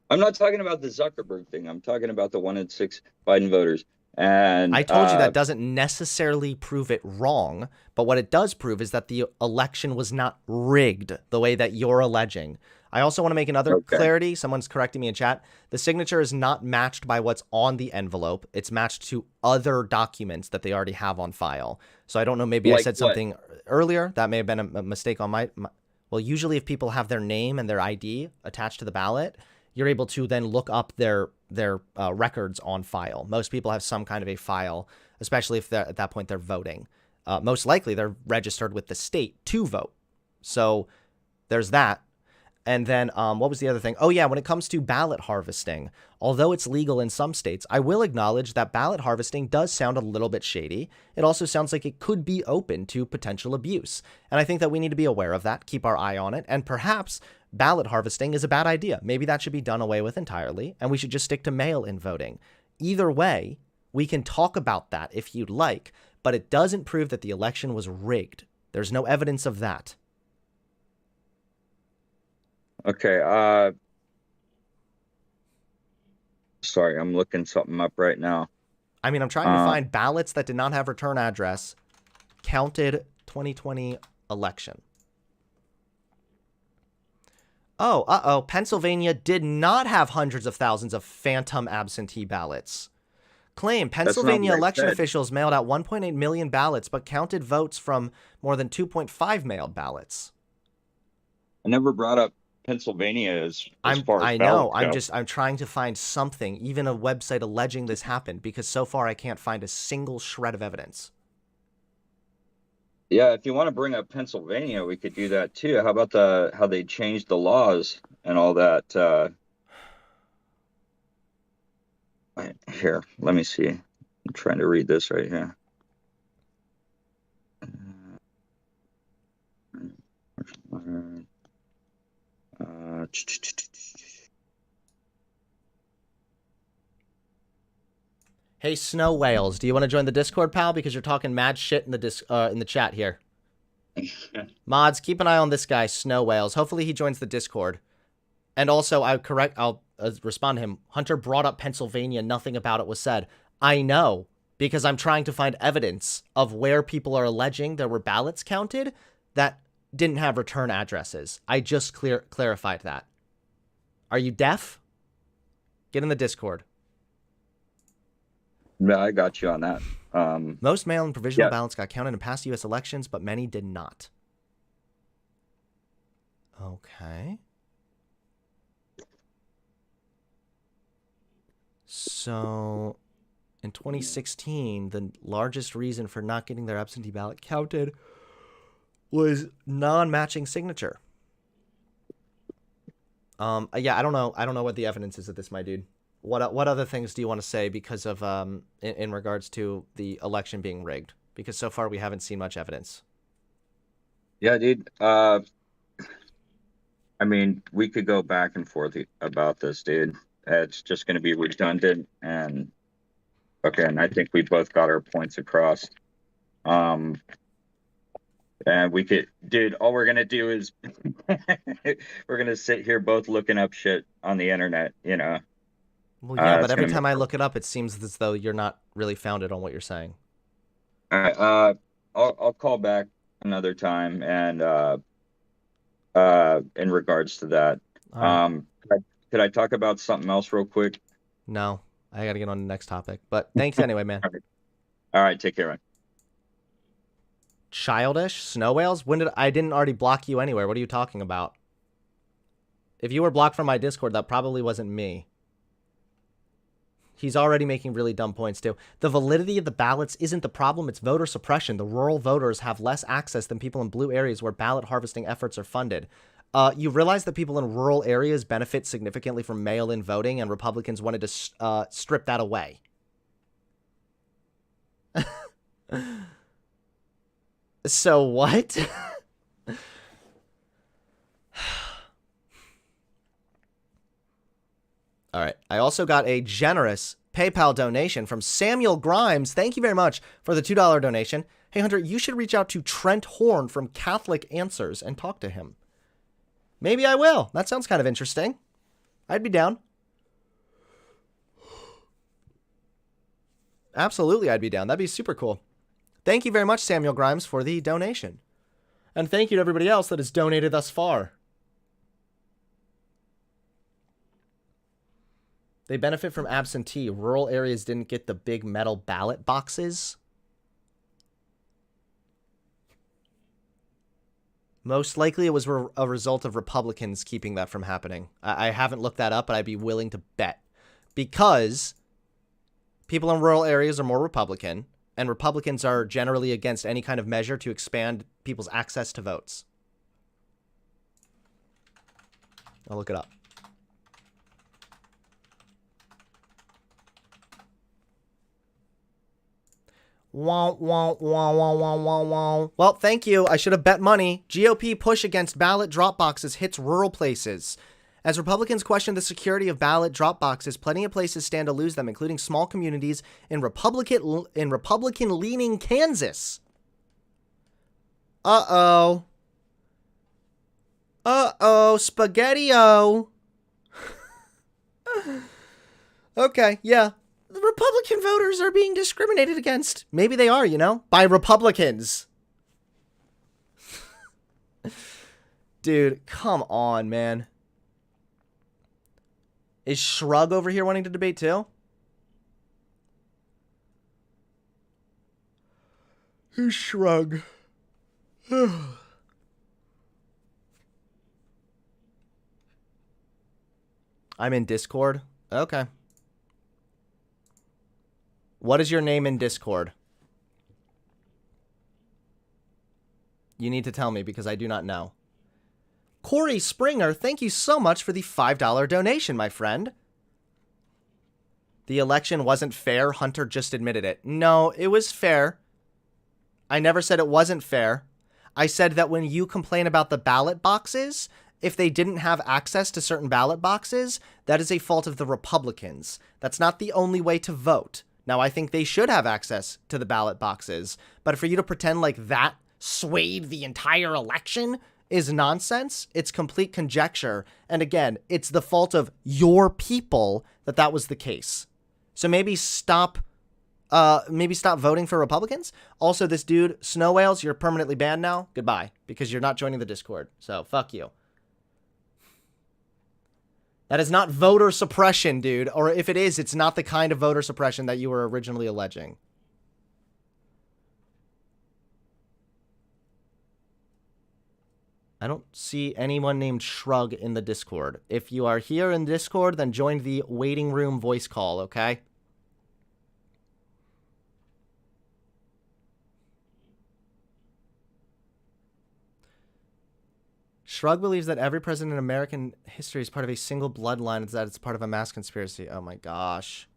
I'm not talking about the Zuckerberg thing. I'm talking about the 1 in 6 Biden voters. And I told you that doesn't necessarily prove it wrong, but what it does prove is that the election was not rigged the way that you're alleging. I also want to make another clarity. Someone's correcting me in chat. The signature is not matched by what's on the envelope. It's matched to other documents that they already have on file. So I don't know, maybe I said something earlier. That may have been a mistake on my well, usually if people have their name and their ID attached to the ballot, you're able to then look up their records on file. Most people have some kind of a file, especially if at that point they're voting. Most likely they're registered with the state to vote. So there's that. And then what was the other thing? Oh, yeah, when it comes to ballot harvesting, although it's legal in some states, I will acknowledge that ballot harvesting does sound a little bit shady. It also sounds like it could be open to potential abuse. And I think that we need to be aware of that, keep our eye on it, and perhaps ballot harvesting is a bad idea. Maybe that should be done away with entirely, and we should just stick to mail-in voting. Either way, we can talk about that if you'd like, but it doesn't prove that the election was rigged. There's no evidence of that. Okay, sorry, I'm looking something up right now. I mean, I'm trying to find ballots that did not have return address counted 2020 election. Oh, Pennsylvania did not have hundreds of thousands of phantom absentee ballots. Claim Pennsylvania election officials mailed out 1.8 million ballots, but counted votes from more than 2.5 mailed ballots. I never brought up Pennsylvania as far as I know. ballots go. I'm trying to find something, even a website alleging this happened, because so far I can't find a single shred of evidence. Yeah, if you want to bring up Pennsylvania, we could do that too. How about how they changed the laws and all that? Here, let me see. I'm trying to read this right here. Hey, Snow Whales, do you want to join the Discord, pal? Because you're talking mad shit in the chat here. Mods, keep an eye on this guy, Snow Whales. Hopefully he joins the Discord. And also, I'll respond to him. Hunter brought up Pennsylvania. Nothing about it was said. I know, because I'm trying to find evidence of where people are alleging there were ballots counted that didn't have return addresses. I just clarified that. Are you deaf? Get in the Discord. Yeah, I got you on that. Most mail-in provisional ballots got counted in past U.S. elections, but many did not. Okay. So, in 2016, the largest reason for not getting their absentee ballot counted was non-matching signature. Yeah, I don't know what the evidence is of this, my dude. What other things do you want to say because of in regards to the election being rigged? Because so far we haven't seen much evidence. Yeah, dude. I mean, we could go back and forth about this, dude. It's just going to be redundant, and okay, and I think we both got our points across. Yeah, And we could, dude, all we're gonna do is we're gonna sit here both looking up shit on the internet, you know. Well, yeah, but It's every gonna time be I look it up, it seems as though you're not really founded on what you're saying. all right. I'll call back another time and in regards to that. All right. Could I talk about something else real quick? No, I got to get on the next topic. But thanks anyway, man. All right, take care, man. Childish? Snow whales? When did I didn't already block you anywhere? What are you talking about? If you were blocked from my Discord, that probably wasn't me. He's already making really dumb points, too. The validity of the ballots isn't the problem, it's voter suppression. The rural voters have less access than people in blue areas where ballot harvesting efforts are funded. You realize that people in rural areas benefit significantly from mail-in voting, and Republicans wanted to strip that away. So what? All right. I also got a generous PayPal donation from Samuel Grimes. Thank you very much for the $2 donation. Hey, Hunter, you should reach out to Trent Horn from Catholic Answers and talk to him. Maybe I will. That sounds kind of interesting. I'd be down. Absolutely, I'd be down. That'd be super cool. Thank you very much, Samuel Grimes, for the donation. And thank you to everybody else that has donated thus far. They benefit from absentee. Rural areas didn't get the big metal ballot boxes. Most likely it was a result of Republicans keeping that from happening. I haven't looked that up, but I'd be willing to bet. Because people in rural areas are more Republican, and Republicans are generally against any kind of measure to expand people's access to votes. I'll look it up. Wah, wah, wah, wah, wah, wah, wah. Well, thank you. I should have bet money. GOP push against ballot drop boxes hits rural places. As Republicans question the security of ballot drop boxes, plenty of places stand to lose them, including small communities in Republican-leaning Kansas. Uh-oh. Uh-oh. Spaghetti-o. Okay, yeah. The Republican voters are being discriminated against. Maybe they are, you know, by Republicans. Dude, come on, man. Is Shrug over here wanting to debate too? Who's Shrug? I'm in Discord. Okay. What is your name in Discord? You need to tell me because I do not know. Corey Springer, thank you so much for the $5 donation, my friend. The election wasn't fair. Hunter just admitted it. No, it was fair. I never said it wasn't fair. I said that when you complain about the ballot boxes, if they didn't have access to certain ballot boxes, that is a fault of the Republicans. That's not the only way to vote. Now, I think they should have access to the ballot boxes, but for you to pretend like that swayed the entire election is nonsense. It's complete conjecture. And again, it's the fault of your people that that was the case. So maybe stop voting for Republicans. Also, this dude, Snow Whales, you're permanently banned now. Goodbye, because you're not joining the Discord. So fuck you. That is not voter suppression, dude. Or if it is, it's not the kind of voter suppression that you were originally alleging. I don't see anyone named Shrug in the Discord. If you are here in Discord, then join the waiting room voice call, okay? Shrug believes that every president in American history is part of a single bloodline and that it's part of a mass conspiracy. Oh my gosh.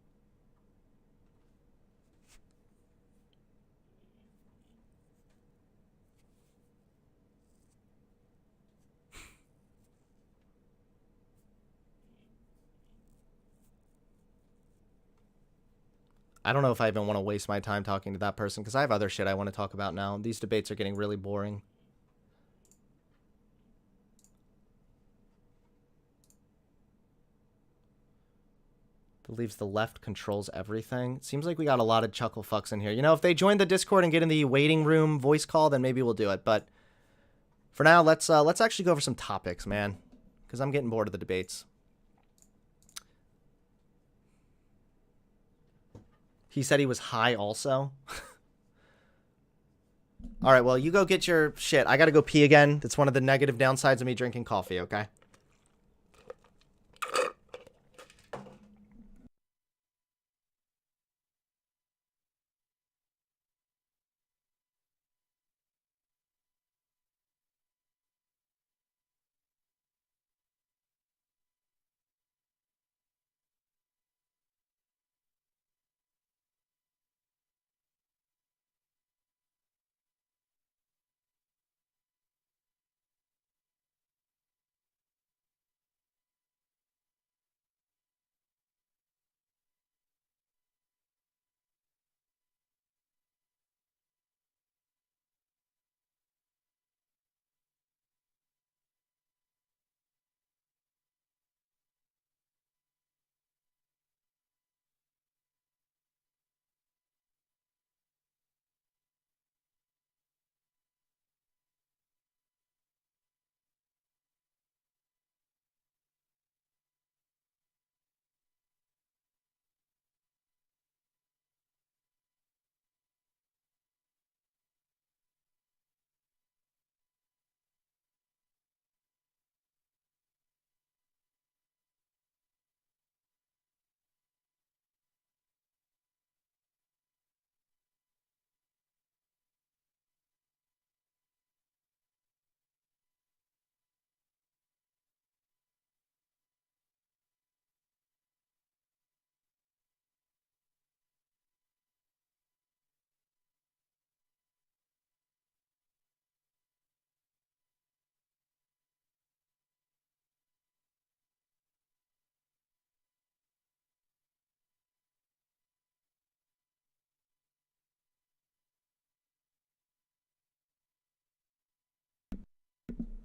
I don't know if I even want to waste my time talking to that person because I have other shit I want to talk about now. These debates are getting really boring. Believes the left controls everything. It seems like we got a lot of chuckle fucks in here. You know, if they join the Discord and get in the waiting room voice call, then maybe we'll do it. But for now, let's actually go over some topics, man, because I'm getting bored of the debates. He said he was high also. All right, well, you go get your shit. I got to go pee again. That's one of the negative downsides of me drinking coffee, okay?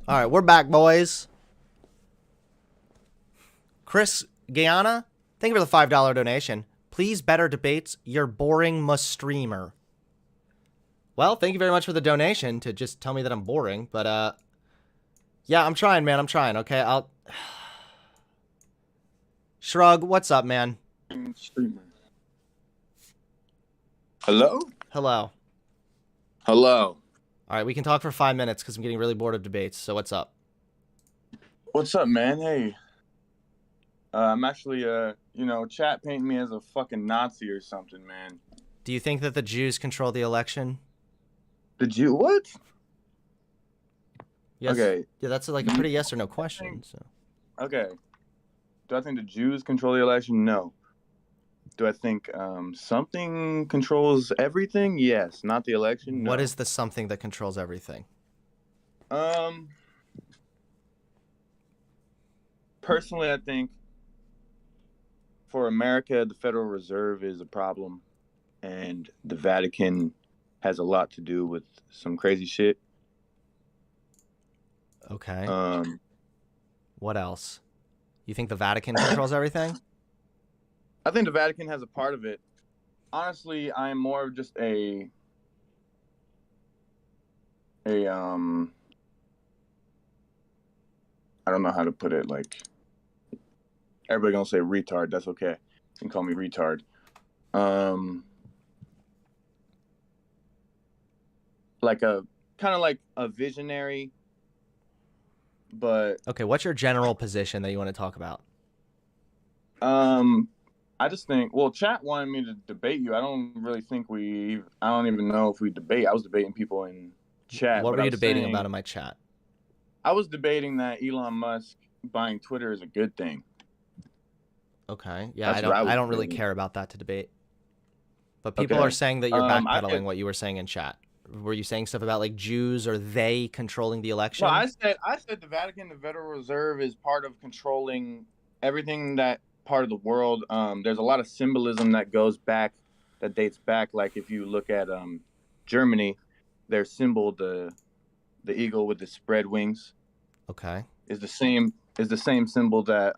All right, we're back, boys. Chris Guyana, thank you for the $5 donation. Please better debates. You're boring streamer. Well, thank you very much for the donation to just tell me that I'm boring. But, yeah, I'm trying, man. I'm trying, okay? I'll... Shrug, what's up, man? Streamer. Hello? Hello. Hello. All right, we can talk for 5 minutes because I'm getting really bored of debates. So what's up? What's up, man? Hey. I'm actually, chat painting me as a fucking Nazi or something, man. Do you think that the Jews control the election? The Jew? What? Yes. Okay. Yeah, that's like a pretty yes or no question. So. Okay. Do I think the Jews control the election? No. Do I think something controls everything? Yes. Not the election? No. What is the something that controls everything? Personally, I think for America, the Federal Reserve is a problem, and the Vatican has a lot to do with some crazy shit. Okay. What else? You think the Vatican controls everything? I think the Vatican has a part of it. Honestly, I am more of just a I don't know how to put it, like, everybody gonna say retard, that's okay. You can call me retard. Like a kind of like a visionary, but Okay, what's your general position that you want to talk about? I just think, well, chat wanted me to debate you. I don't even know if we debate. I was debating people in chat. What but were I you was debating saying- about in my chat? I was debating that Elon Musk buying Twitter is a good thing. Okay. Yeah, That's what I was I don't really debating. care about that to debate. But people Okay. are saying that you're I backpedaling get- what you were saying in chat. Were you saying stuff about like Jews or they controlling the election? No, I said the Vatican, the Federal Reserve, is part of controlling everything that part of the world. There's a lot of symbolism that dates back. Like if you look at Germany, their symbol, the eagle with the spread wings, Okay. is the same symbol that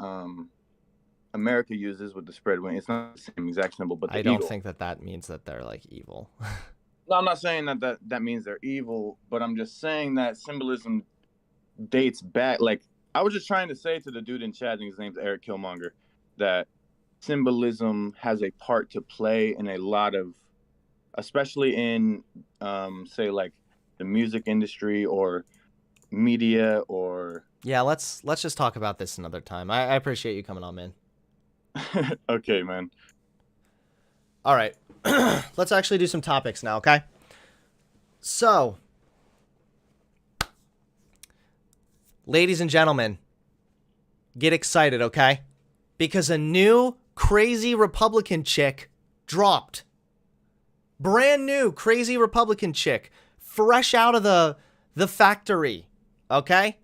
America uses with the spread wing. It's not the same exact symbol, but the I don't eagle. think that means that they're like evil. No, I'm not saying that means they're evil, but I'm just saying that symbolism dates back. Like, I was just trying to say to the dude in chat, and his name's Eric Killmonger, that symbolism has a part to play in a lot of, especially in, say, like the music industry or media or. Yeah, let's just talk about this another time. I appreciate you coming on, man. Okay, man. All right. Let's actually do some topics now, okay? So, ladies and gentlemen, get excited, okay? Because a new crazy Republican chick dropped. Brand new crazy Republican chick, fresh out of the factory, okay?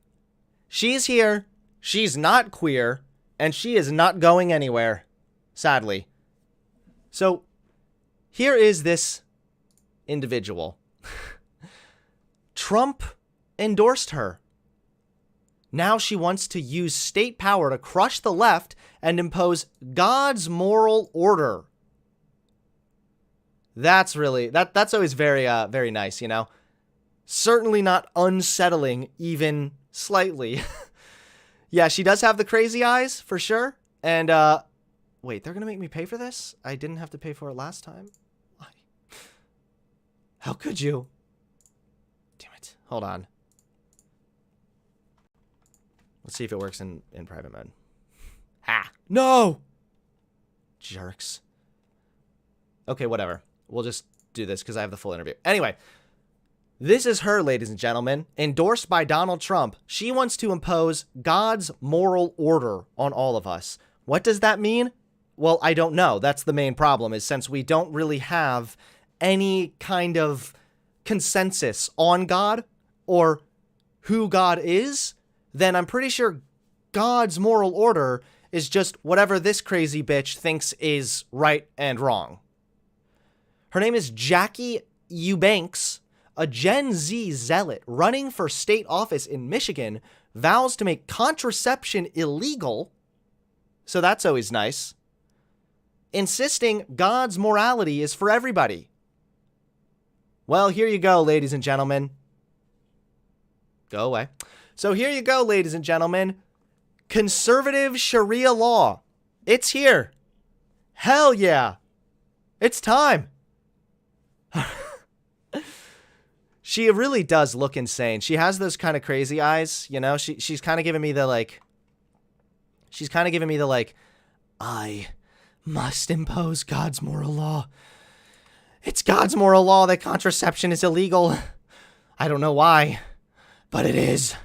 She's here, she's not queer, and she is not going anywhere, sadly. So, here is this individual. Trump endorsed her. Now she wants to use state power to crush the left and impose God's moral order. That's really, that's always very, very nice, you know? Certainly not unsettling, even slightly. Yeah, she does have the crazy eyes, for sure. And, wait, they're gonna make me pay for this? I didn't have to pay for it last time. Why? How could you? Damn it. Hold on. Let's see if it works in private mode. Ha! No! Jerks. Okay, whatever. We'll just do this because I have the full interview. Anyway, this is her, ladies and gentlemen, endorsed by Donald Trump. She wants to impose God's moral order on all of us. What does that mean? Well, I don't know. That's the main problem, is since we don't really have any kind of consensus on God or who God is, then I'm pretty sure God's moral order is just whatever this crazy bitch thinks is right and wrong. Her name is Jackie Eubanks, a Gen Z zealot running for state office in Michigan, vows to make contraception illegal, so that's always nice, insisting God's morality is for everybody. Well, here you go, ladies and gentlemen. Go away. So here you go, ladies and gentlemen. Conservative Sharia law. It's here. Hell yeah. It's time. She really does look insane. She has those kind of crazy eyes, you know? She's kind of giving me the, like... She's kind of giving me the, like, I must impose God's moral law. It's God's moral law that contraception is illegal. I don't know why, but it is.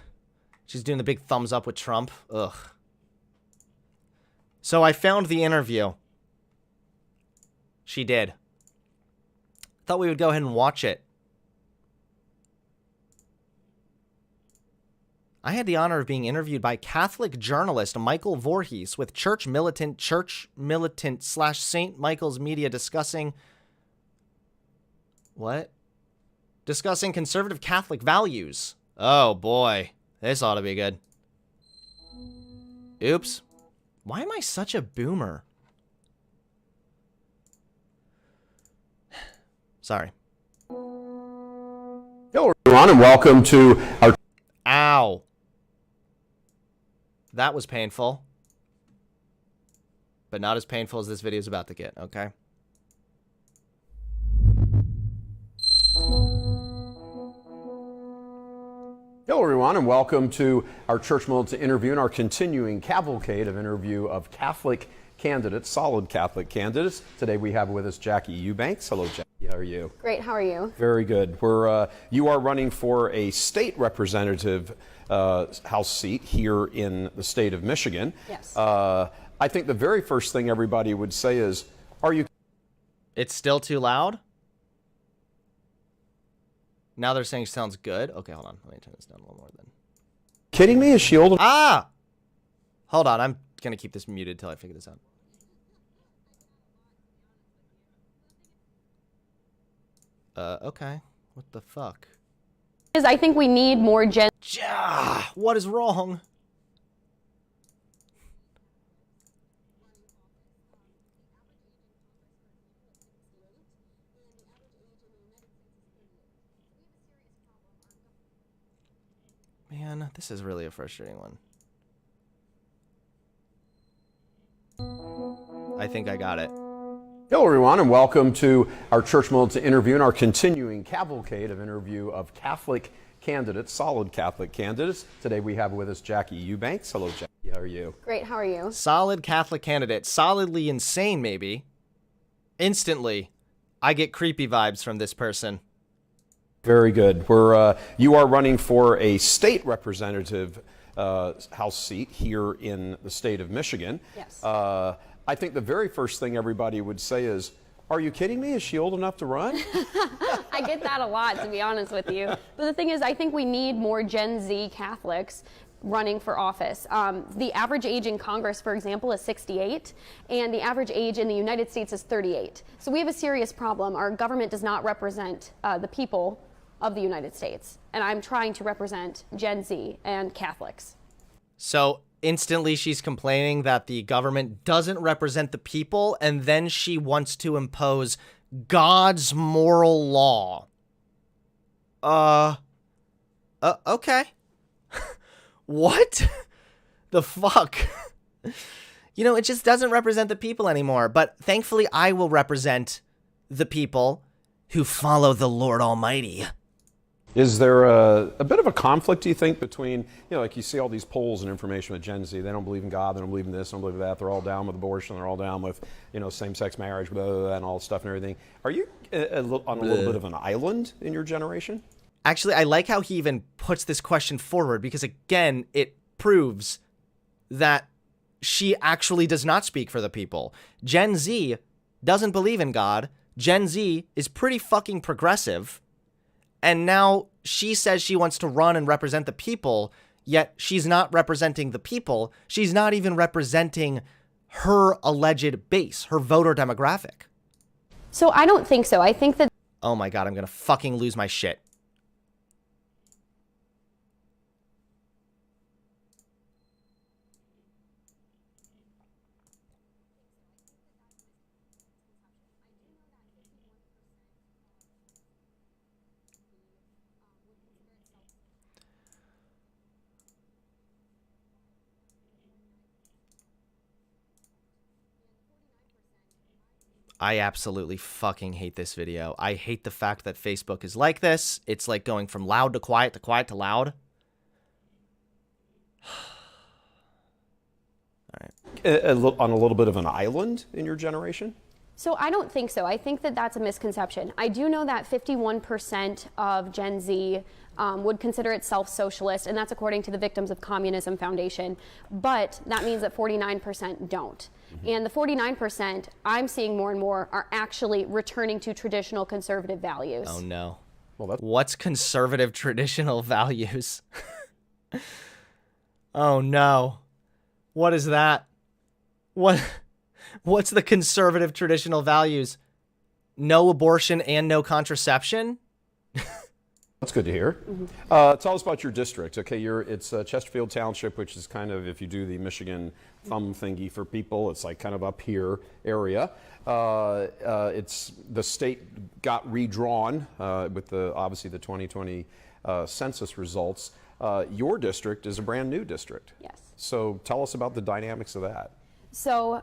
She's doing the big thumbs up with Trump. Ugh. So I found the interview. She did. Thought we would go ahead and watch it. I had the honor of being interviewed by Catholic journalist Michael Voorhees with church militant / St. Michael's Media discussing... What? Discussing conservative Catholic values. Oh boy. This ought to be good. Oops. Why am I such a boomer? Sorry. Hello, everyone, and welcome to our... Ow. That was painful. But not as painful as this video is about to get, okay? Hello, everyone, and welcome to our Church Militant interview and our continuing cavalcade of interview of Catholic candidates, solid Catholic candidates. Today we have with us Jackie Eubanks. Hello, Jackie. How are you? Great. How are you? Very good. You are running for a state representative House seat here in the state of Michigan. Yes. I think the very first thing everybody would say is, are you... It's still too loud? Now they're saying sounds good. Okay, hold on. Let me turn this down a little more then. kidding me? Is she old? Ah! Hold on. I'm going to keep this muted till I figure this out. Okay. What the fuck? Because I think we need more What is wrong? man. This is really a frustrating one. I think I got it. Hello, everyone, and welcome to our Church Militant interview and our continuing cavalcade of interview of Catholic candidates, solid Catholic candidates. Today we have with us Jackie Eubanks. Hello, Jackie. How are you? Great, how are you? Solid Catholic candidate. Solidly insane, maybe. Instantly, I get creepy vibes from this person. Very good. You are running for a state representative House seat here in the state of Michigan. Yes. I think the very first thing everybody would say is, are you kidding me? Is she old enough to run? I get that a lot, to be honest with you. But the thing is, I think we need more Gen Z Catholics running for office. The average age in Congress, for example, is 68, and the average age in the United States is 38. So we have a serious problem. Our government does not represent the people of the United States, and I'm trying to represent Gen Z and Catholics. So instantly she's complaining that the government doesn't represent the people, and then she wants to impose God's moral law. Okay. What the fuck? You know, it just doesn't represent the people anymore, but thankfully I will represent the people who follow the Lord Almighty. Is there a bit of a conflict, do you think, between, like you see all these polls and information with Gen Z, they don't believe in God, they don't believe in this, they don't believe in that, they're all down with abortion, they're all down with, same-sex marriage, blah, blah, blah, and all this stuff and everything. Are you on a little bit of an island in your generation? Actually, I like how he even puts this question forward because, again, it proves that she actually does not speak for the people. Gen Z doesn't believe in God. Gen Z is pretty fucking progressive. And now she says she wants to run and represent the people, yet she's not representing the people. She's not even representing her alleged base, her voter demographic. So I don't think so. I think that... Oh my God, I'm gonna fucking lose my shit. I absolutely fucking hate this video. I hate the fact that Facebook is like this. It's like going from loud to quiet to loud. All right. On a little bit of an island in your generation? So I don't think so. I think that that's a misconception. I do know that 51% of Gen Z would consider itself socialist, and that's according to the Victims of Communism Foundation. But that means that 49% don't. And the 49% I'm seeing more and more are actually returning to traditional conservative values. Oh no. Well, what's conservative traditional values? Oh no. What is that? What's the conservative traditional values? No abortion and no contraception? That's good to hear. Tell us about your district. Okay, it's Chesterfield Township, which is kind of, if you do the Michigan thumb thingy for people, it's like kind of up here area. It's the state got redrawn with obviously the 2020 census results. Your district is a brand new district. Yes. So tell us about the dynamics of that. So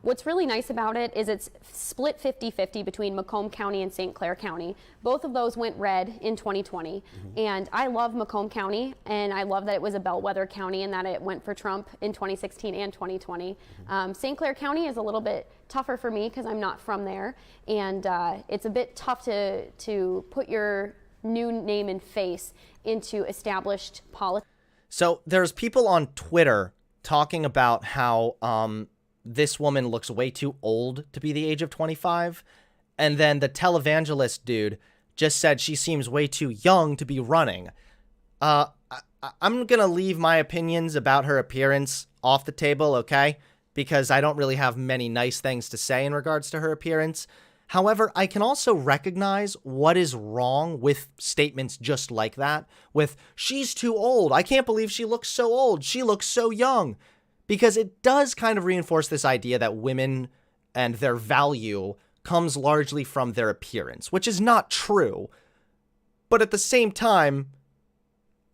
what's really nice about it is it's split 50-50 between Macomb County and St. Clair County. Both of those went red in 2020. And I love Macomb County, and I love that it was a bellwether county and that it went for Trump in 2016 and 2020. St. Clair County is a little bit tougher for me because I'm not from there. And it's a bit tough to put your new name and face into established politics. So there's people on Twitter talking about how this woman looks way too old to be the age of 25. And then the televangelist dude just said she seems way too young to be running. I'm going to leave my opinions about her appearance off the table, okay? Because I don't really have many nice things to say in regards to her appearance. However, I can also recognize what is wrong with statements just like that, with, she's too old, I can't believe she looks so old, she looks so young, because it does kind of reinforce this idea that women and their value comes largely from their appearance, which is not true. But at the same time,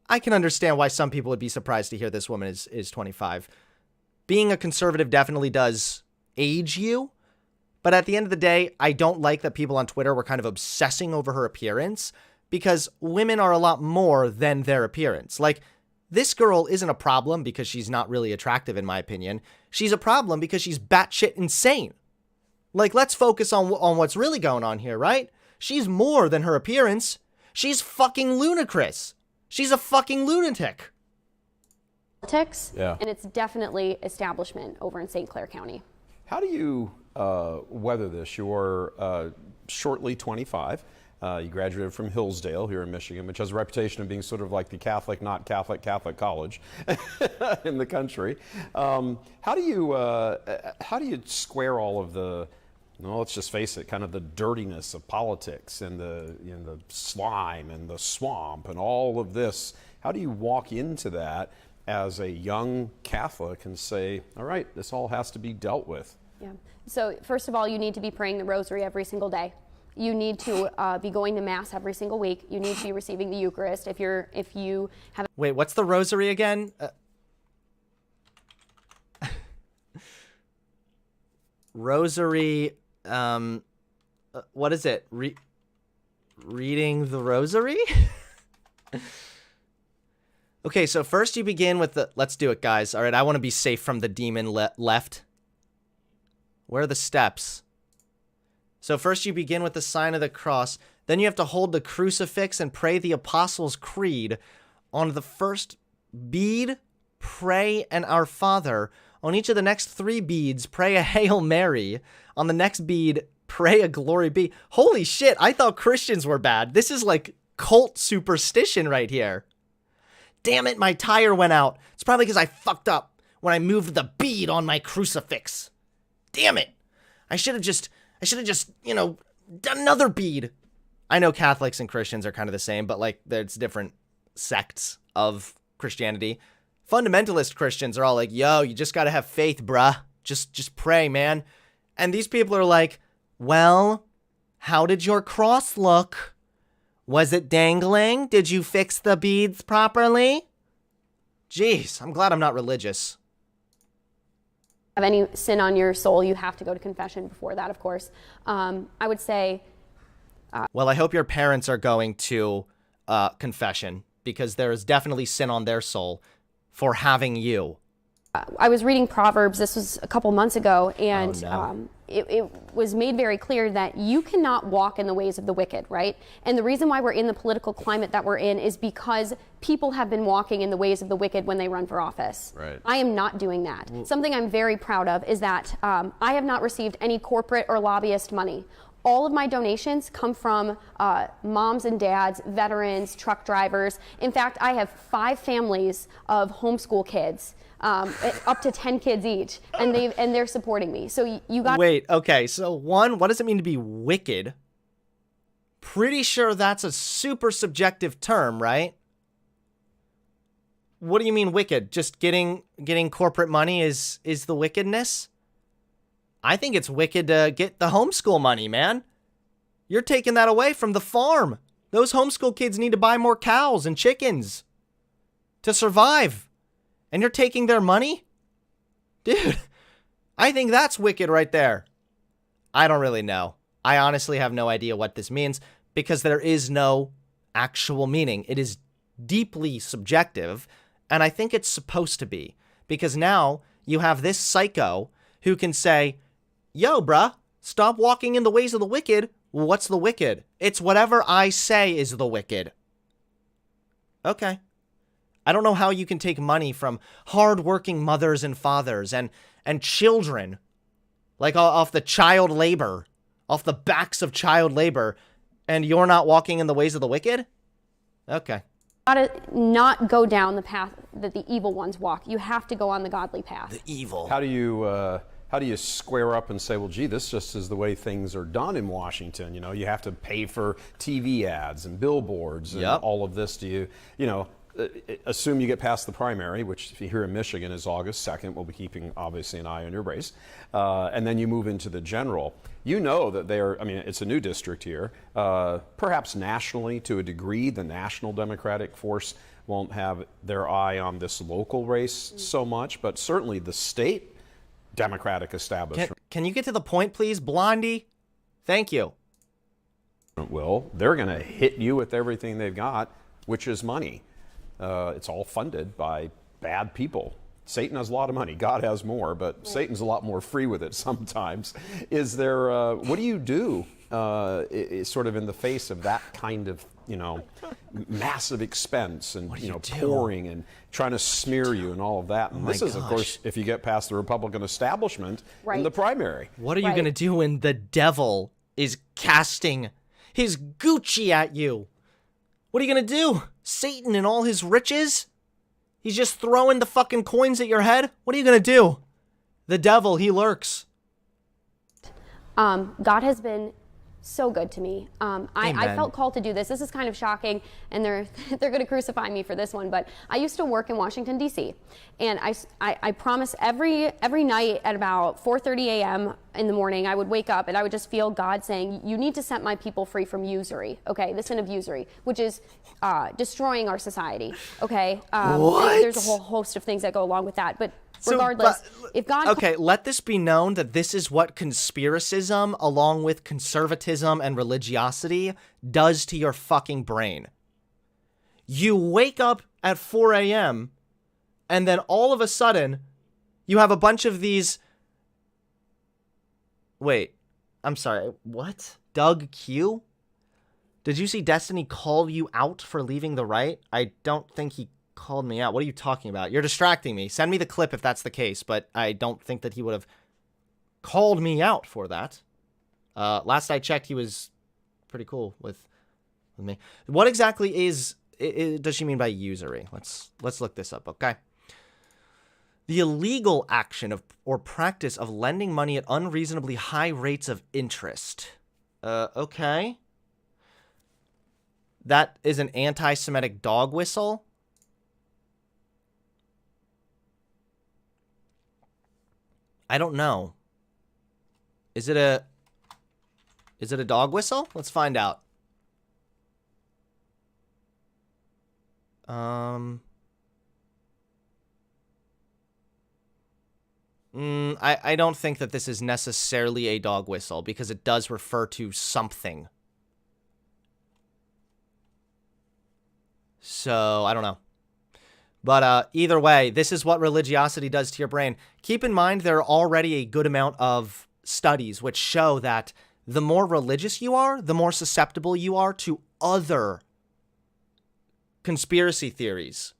I can understand why some people would be surprised to hear this woman is 25. Being a conservative definitely does age you. But at the end of the day, I don't like that people on Twitter were kind of obsessing over her appearance, because women are a lot more than their appearance. Like, this girl isn't a problem because she's not really attractive, in my opinion. She's a problem because she's batshit insane. Like, let's focus on what's really going on here, right? She's more than her appearance. She's fucking ludicrous. She's a fucking lunatic. Politics, Yeah. and it's definitely establishment over in St. Clair County. How do you weather this? You're shortly 25. You graduated from Hillsdale here in Michigan, which has a reputation of being sort of like the Catholic, not Catholic, Catholic college in the country. How do you square all of the, well, let's just face it, kind of the dirtiness of politics and the slime and the swamp and all of this? How do you walk into that as a young Catholic and say, all right, this all has to be dealt with? Yeah. So first of all, you need to be praying the rosary every single day. You need to be going to Mass every single week. You need to be receiving the Eucharist. If you have. Wait, what's the rosary again? Rosary. What is it? Reading the rosary? Okay, so first you begin with the. Let's do it, guys. All right, I want to be safe from the demon left. Where are the steps? So first you begin with the sign of the cross. Then you have to hold the crucifix and pray the Apostles' Creed. On the first bead, pray an Our Father. On each of the next 3 beads, pray a Hail Mary. On the next bead, pray a Glory Be. Holy shit, I thought Christians were bad. This is like cult superstition right here. Damn it, my tire went out. It's probably because I fucked up when I moved the bead on my crucifix. Damn it. I should have just, done another bead. I know Catholics and Christians are kind of the same, but like there's different sects of Christianity. Fundamentalist Christians are all like, yo, you just got to have faith, bruh. Just pray, man. And these people are like, well, how did your cross look? Was it dangling? Did you fix the beads properly? Jeez, I'm glad I'm not religious. Have any sin on your soul, you have to go to confession before that, of course. I would say. Well, I hope your parents are going to confession, because there is definitely sin on their soul for having you. I was reading Proverbs, this was a couple months ago, and it was made very clear that you cannot walk in the ways of the wicked, right? And the reason why we're in the political climate that we're in is because people have been walking in the ways of the wicked when they run for office. Right. I am not doing that. Something I'm very proud of is that I have not received any corporate or lobbyist money. All of my donations come from moms and dads, veterans, truck drivers. In fact, I have 5 families of homeschool kids, up to 10 kids each, and they're supporting me. So you got. Wait, okay. So one, what does it mean to be wicked? Pretty sure that's a super subjective term, right? What do you mean wicked? Just getting corporate money is the wickedness? I think it's wicked to get the homeschool money, man. You're taking that away from the farm. Those homeschool kids need to buy more cows and chickens to survive. And you're taking their money? Dude, I think that's wicked right there. I don't really know. I honestly have no idea what this means, because there is no actual meaning. It is deeply subjective, and I think it's supposed to be. Because now you have this psycho who can say, yo, bruh, stop walking in the ways of the wicked. What's the wicked? It's whatever I say is the wicked. Okay. I don't know how you can take money from hardworking mothers and fathers and children, like off the child labor, off the backs of child labor, and you're not walking in the ways of the wicked? Okay. Gotta not go down the path that the evil ones walk. You have to go on the godly path. The evil. How do you square up and say, well, gee, this just is the way things are done in Washington? You know, you have to pay for TV ads and billboards and all of this. Do you assume you get past the primary, which if you're here in Michigan is August 2nd. We'll be keeping, obviously, an eye on your race. And then you move into the general. You know that it's a new district here. Perhaps nationally, to a degree, the national Democratic force won't have their eye on this local race so much, but certainly the state Democratic establishment Can you get to the point, please, Blondie? Thank you. will. They're going to hit you with everything they've got, which is money. It's all funded by bad people. Satan has a lot of money. God has more, but Satan's a lot more free with it sometimes. Is there, what do you do sort of in the face of that kind of, massive expense and, pouring and trying to smear you and all of that? And this is, of course, if you get past the Republican establishment in the primary. What are you going to do when the devil is casting his Gucci at you? What are you going to do? Satan and all his riches? He's just throwing the fucking coins at your head? What are you going to do? The devil, he lurks. God has been so good to me. I felt called to do this. This is kind of shocking, and they're going to crucify me for this one, but I used to work in Washington, D.C., and I promise every night at about 4:30 a.m. in the morning, I would wake up and I would just feel God saying, you need to set my people free from usury, okay? The sin of usury, which is destroying our society, okay? There's a whole host of things that go along with that, but regardless, if God... Okay, let this be known that this is what conspiracism, along with conservatism and religiosity, does to your fucking brain. You wake up at 4 a.m., and then all of a sudden, you have a bunch of these... Wait, I'm sorry, what? Doug Q? Did you see Destiny call you out for leaving the right? I don't think he called me out. What are you talking about? You're distracting me. Send me the clip if that's the case, but I don't think that he would have called me out for that. Last I checked, he was pretty cool with me. What exactly does she mean by usury? Let's look this up, okay? The illegal action of or practice of lending money at unreasonably high rates of interest. Okay. That is an anti-Semitic dog whistle. I don't know. Is it a dog whistle? Let's find out. I don't think that this is necessarily a dog whistle because it does refer to something. So, I don't know. But either way, this is what religiosity does to your brain. Keep in mind, there are already a good amount of studies which show that the more religious you are, the more susceptible you are to other conspiracy theories.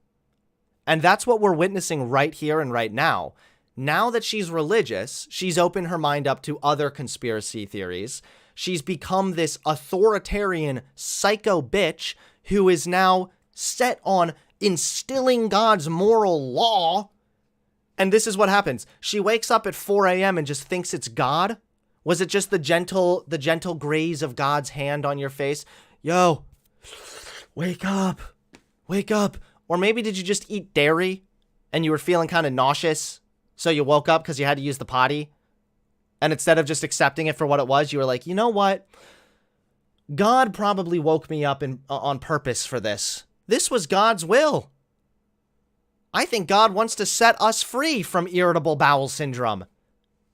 And that's what we're witnessing right here and right now. Now that she's religious, she's opened her mind up to other conspiracy theories. She's become this authoritarian psycho bitch who is now set on instilling God's moral law. And this is what happens. She wakes up at 4 a.m. and just thinks it's God. Was it just the gentle graze of God's hand on your face? Yo, wake up. Wake up. Or maybe did you just eat dairy and you were feeling kind of nauseous? So you woke up because you had to use the potty. And instead of just accepting it for what it was, you were like, you know what? God probably woke me up on purpose for this. This was God's will. I think God wants to set us free from irritable bowel syndrome.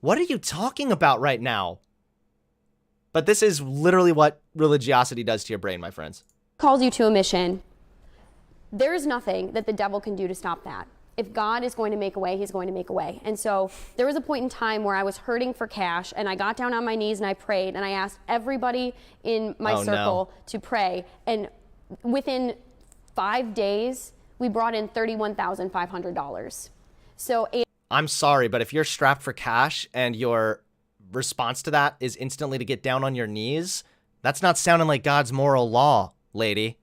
What are you talking about right now? But this is literally what religiosity does to your brain, my friends. Calls you to a mission. There is nothing that the devil can do to stop that. If God is going to make a way, he's going to make a way. And so there was a point in time where I was hurting for cash, and I got down on my knees and I prayed, and I asked everybody in my circle to pray. And within 5 days, we brought in $31,500. So I'm sorry, but if you're strapped for cash and your response to that is instantly to get down on your knees, that's not sounding like God's moral law, lady.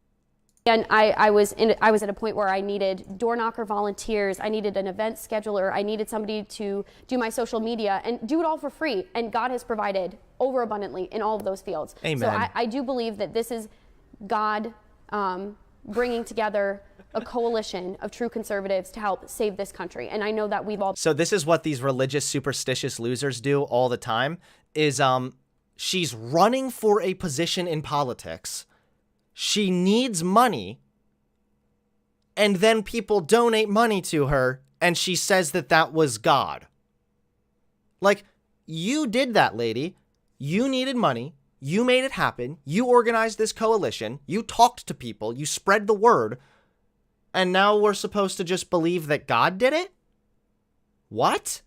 And I was at a point where I needed door knocker volunteers, I needed an event scheduler, I needed somebody to do my social media and do it all for free. And God has provided overabundantly in all of those fields. Amen. So I do believe that this is God bringing together a coalition of true conservatives to help save this country. And I know that we've all. So this is what these religious, superstitious losers do all the time, is she's running for a position in politics. She needs money, and then people donate money to her, and she says that that was God. Like, you did that, lady. You needed money. You made it happen. You organized this coalition. You talked to people. You spread the word. And now we're supposed to just believe that God did it? What?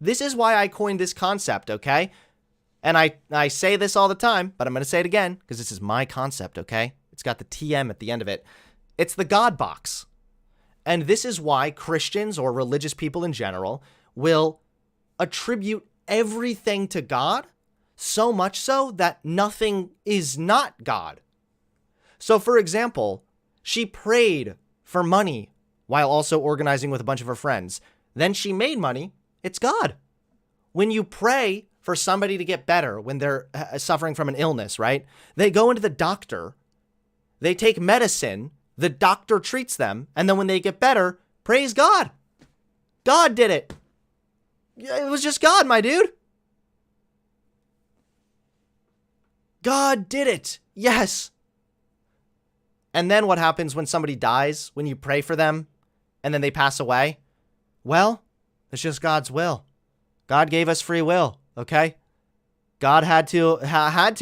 This is why I coined this concept, okay? And I say this all the time, but I'm going to say it again because this is my concept, okay? It's got the TM at the end of it. It's the God box. And this is why Christians or religious people in general will attribute everything to God, so much so that nothing is not God. So, for example, she prayed for money while also organizing with a bunch of her friends. Then she made money. It's God. When you pray for somebody to get better when they're suffering from an illness, right? They go into the doctor. They take medicine. The doctor treats them. And then when they get better, praise God. God did it. It was just God, my dude. God did it. Yes. And then what happens when somebody dies, when you pray for them, and then they pass away? Well, it's just God's will. God gave us free will, okay? God had to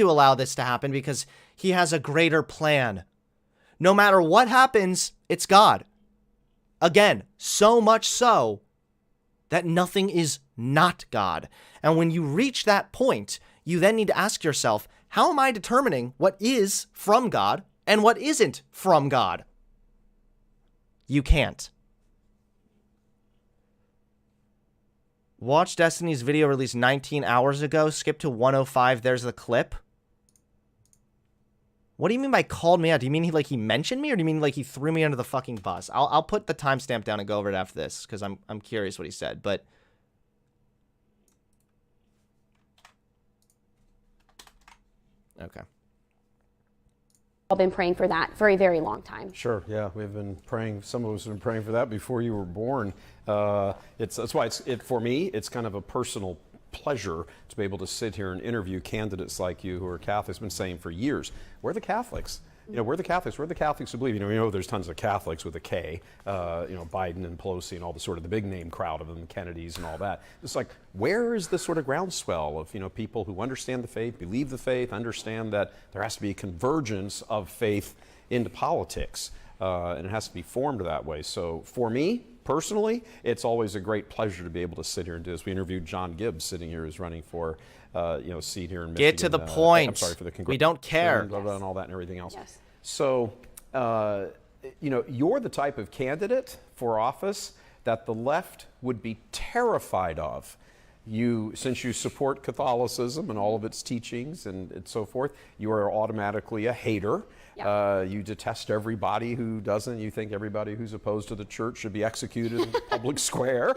allow this to happen because he has a greater plan. No matter what happens, it's God. Again, so much so that nothing is not God. And when you reach that point, you then need to ask yourself, how am I determining what is from God and what isn't from God? You can't. Watch Destiny's video released 19 hours ago. Skip to 105. There's the clip. What do you mean by called me out? Do you mean he mentioned me, or do you mean like he threw me under the fucking bus? I'll put the timestamp down and go over it after this because I'm curious what he said. But okay. I've been praying for that for a very long time. Sure, yeah, we've been praying. Some of us have been praying for that before you were born. That's why for me, it's kind of a personal pleasure to be able to sit here and interview candidates like you who are Catholics. I've been saying for years, we're the Catholics. We're the Catholics. We're the Catholics who believe. We know there's tons of Catholics with a K. Biden and Pelosi and all the sort of the big name crowd of them, Kennedys and all that. It's like, where is the sort of groundswell of people who understand the faith, believe the faith, understand that there has to be a convergence of faith into politics, and it has to be formed that way. So for me personally, it's always a great pleasure to be able to sit here and do this. We interviewed John Gibbs sitting here, who's running for seat here in Michigan. Get to the point. I'm sorry for the we don't care. Blah, blah, and all that and everything else. Yes. So, you're the type of candidate for office that the left would be terrified of. Since you support Catholicism and all of its teachings and so forth, you are automatically a hater. Yeah. You detest everybody who doesn't. You think everybody who's opposed to the church should be executed in the public square.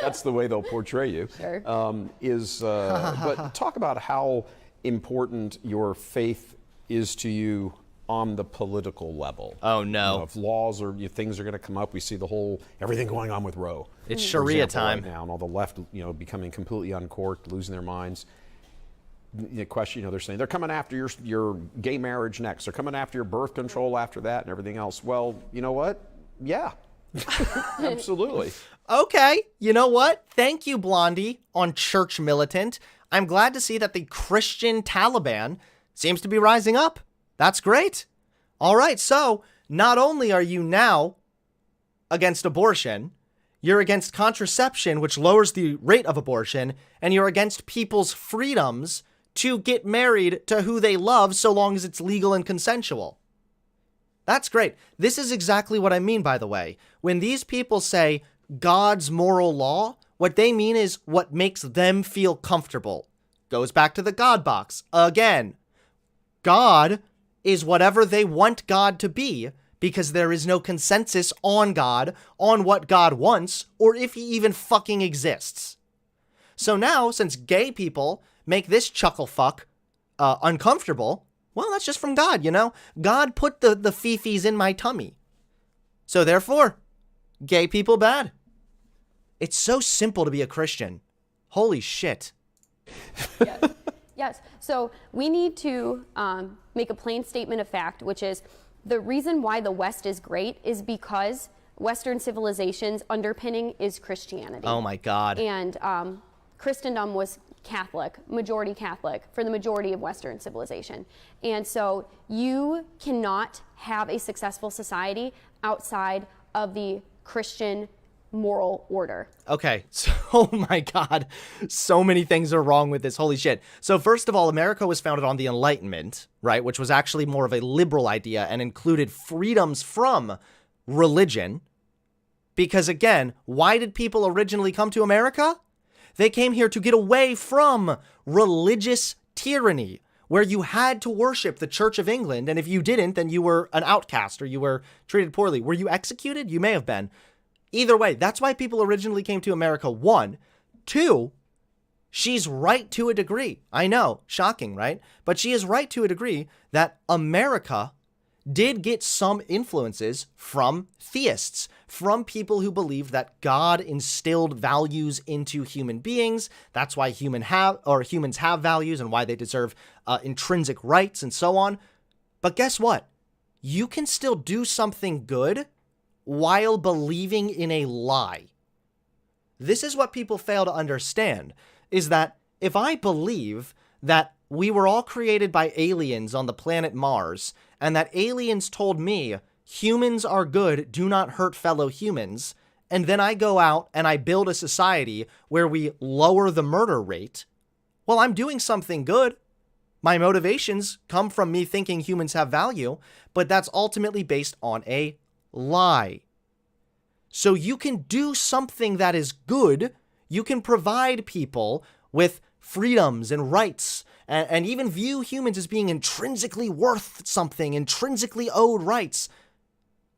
That's the way they'll portray you. Sure. But talk about how important your faith is to you on the political level. Oh, no. If laws or things are going to come up, we see everything going on with Roe. It's Sharia time right now, and all the left, becoming completely uncorked, losing their minds. The question, they're saying they're coming after your gay marriage next. They're coming after your birth control after that and everything else. Well, you know what? Yeah, absolutely. Okay, you know what? Thank you, Blondie, on Church Militant. I'm glad to see that the Christian Taliban seems to be rising up. That's great. All right, so not only are you now against abortion, you're against contraception, which lowers the rate of abortion, and you're against people's freedoms to get married to who they love so long as it's legal and consensual. That's great. This is exactly what I mean, by the way. When these people say God's moral law, what they mean is what makes them feel comfortable. Goes back to the God box. Again, God is whatever they want God to be, because there is no consensus on God, on what God wants, or if he even fucking exists. So now, since gay people make this chuckle fuck uncomfortable, Well, that's just from God, you know? God put the fifis in my tummy. So therefore, gay people bad. It's so simple to be a Christian. Holy shit. Yes. Yes. So we need to make a plain statement of fact, which is the reason why the West is great is because Western civilization's underpinning is Christianity. Oh my God. And Christendom was Catholic, majority Catholic, for the majority of Western civilization. And so you cannot have a successful society outside of the Christian moral order. Okay, so, oh my God, so many things are wrong with this. Holy shit. So first of all, America was founded on the Enlightenment, right, which was actually more of a liberal idea and included freedoms from religion. Because again, why did people originally come to America? They came here to get away from religious tyranny, where you had to worship the Church of England, and if you didn't, then you were an outcast or you were treated poorly. Were you executed? You may have been. Either way, that's why people originally came to America, 1. 2, she's right to a degree. I know, shocking, right? But she is right to a degree that America did get some influences from theists, from people who believed that God instilled values into human beings. That's why humans have values and why they deserve intrinsic rights and so on. But guess what? You can still do something good while believing in a lie. This is what people fail to understand, is that if I believe that we were all created by aliens on the planet Mars, and that aliens told me humans are good, do not hurt fellow humans, and then I go out and I build a society where we lower the murder rate, well, I'm doing something good. My motivations come from me thinking humans have value, but that's ultimately based on a lie. So you can do something that is good. You can provide people with freedoms and rights, and even view humans as being intrinsically worth something, intrinsically owed rights,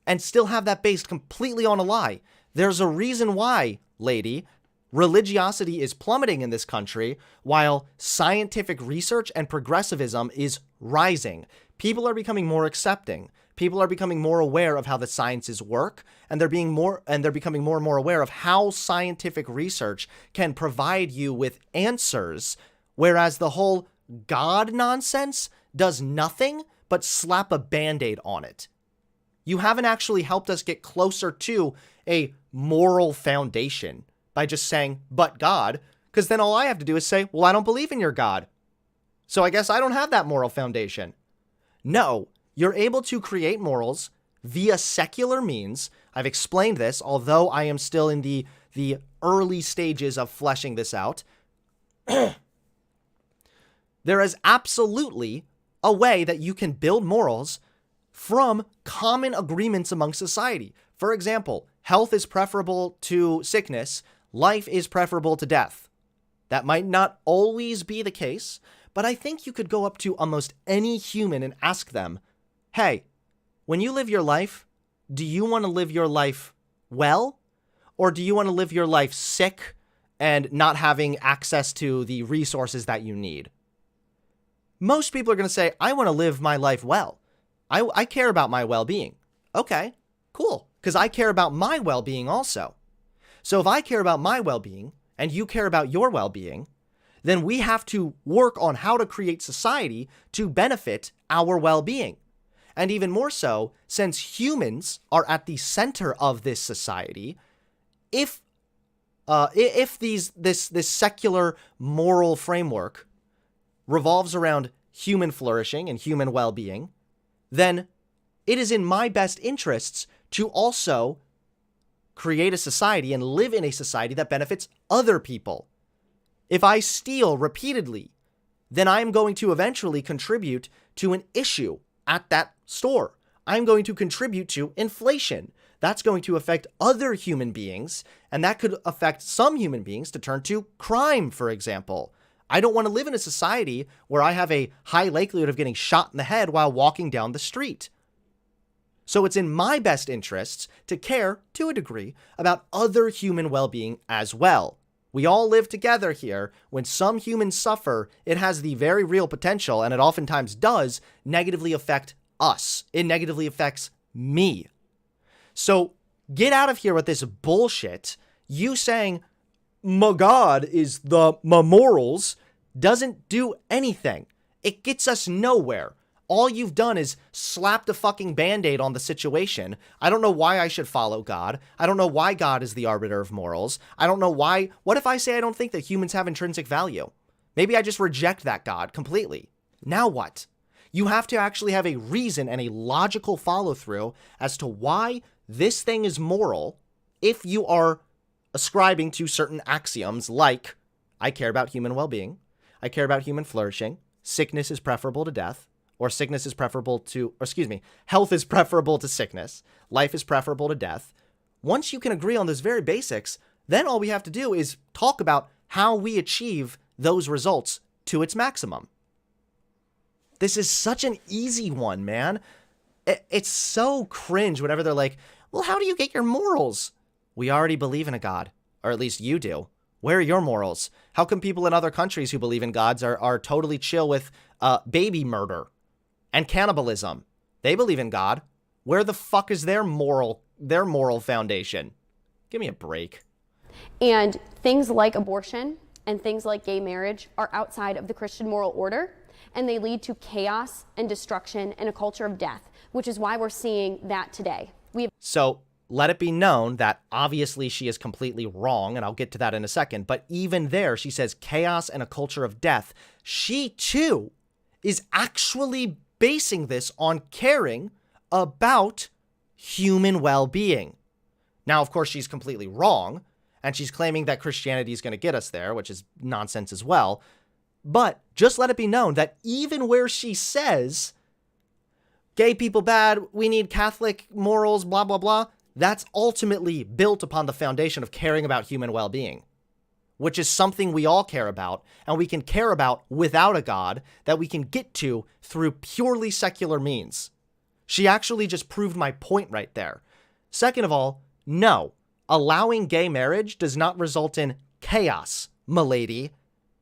and still have that based completely on a lie. There's a reason why, lady, religiosity is plummeting in this country while scientific research and progressivism is rising. People are becoming more accepting. People are becoming more aware of how the sciences work, and they're becoming more and more aware of how scientific research can provide you with answers, whereas the whole God nonsense does nothing but slap a Band-Aid on it. You haven't actually helped us get closer to a moral foundation by just saying, but God, because then all I have to do is say, well, I don't believe in your God, so I guess I don't have that moral foundation. No, you're able to create morals via secular means. I've explained this, although I am still in the early stages of fleshing this out. There is absolutely a way that you can build morals from common agreements among society. For example, health is preferable to sickness, life is preferable to death. That might not always be the case, but I think you could go up to almost any human and ask them, hey, when you live your life, do you want to live your life well, or do you want to live your life sick and not having access to the resources that you need? Most people are going to say, I want to live my life well. I care about my well-being. Okay, cool, because I care about my well-being also. So if I care about my well-being and you care about your well-being, then we have to work on how to create society to benefit our well-being. And even more so, since humans are at the center of this society, if this secular moral framework revolves around human flourishing and human well-being, then it is in my best interests to also create a society and live in a society that benefits other people. If I steal repeatedly, then I'm going to eventually contribute to an issue at that store. I'm going to contribute to inflation. That's going to affect other human beings, and that could affect some human beings to turn to crime, for example. I don't want to live in a society where I have a high likelihood of getting shot in the head while walking down the street. So it's in my best interests to care, to a degree, about other human well-being as well, We all live together here. When some humans suffer, it has the very real potential, and it oftentimes does, negatively affect us. It negatively affects me. So get out of here with this bullshit. You saying, my God is my morals doesn't do anything. It gets us nowhere. All you've done is slapped a fucking Band-Aid on the situation. I don't know why I should follow God. I don't know why God is the arbiter of morals. I don't know why. What if I say I don't think that humans have intrinsic value? Maybe I just reject that God completely. Now what? You have to actually have a reason and a logical follow-through as to why this thing is moral if you are ascribing to certain axioms like, I care about human well-being, I care about human flourishing, sickness is preferable to death, or sickness is preferable to, or excuse me, health is preferable to sickness, life is preferable to death. Once you can agree on those very basics, then all we have to do is talk about how we achieve those results to its maximum. This is such an easy one, man. It's so cringe whenever they're like, well, how do you get your morals? We already believe in a God, or at least you do. Where are your morals? How come people in other countries who believe in gods are totally chill with baby murder and cannibalism? They believe in God. Where the fuck is their moral foundation? Give me a break. And things like abortion and things like gay marriage are outside of the Christian moral order, and they lead to chaos and destruction and a culture of death, which is why we're seeing that today. So let it be known that obviously she is completely wrong, and I'll get to that in a second, but even there, she says chaos and a culture of death. She, too, is actually basing this on caring about human well-being. Now, of course, she's completely wrong, and she's claiming that Christianity is going to get us there, which is nonsense as well. But just let it be known that even where she says, gay people bad, we need Catholic morals, blah, blah, blah, that's ultimately built upon the foundation of caring about human well-being, which is something we all care about, and we can care about without a God that we can get to through purely secular means. She actually just proved my point right there. Second of all, no, allowing gay marriage does not result in chaos, milady.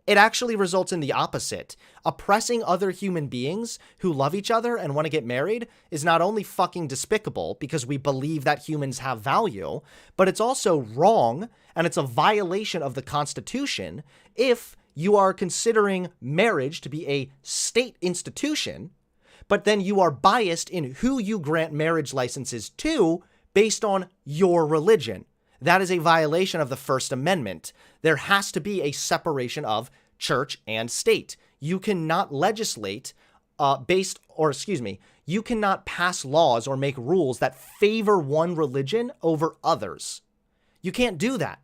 It actually results in the opposite. Oppressing other human beings who love each other and want to get married is not only fucking despicable because we believe that humans have value, but it's also wrong, and it's a violation of the Constitution if you are considering marriage to be a state institution, but then you are biased in who you grant marriage licenses to based on your religion. That is a violation of the First Amendment. There has to be a separation of church and state. You cannot legislate you cannot pass laws or make rules that favor one religion over others. You can't do that.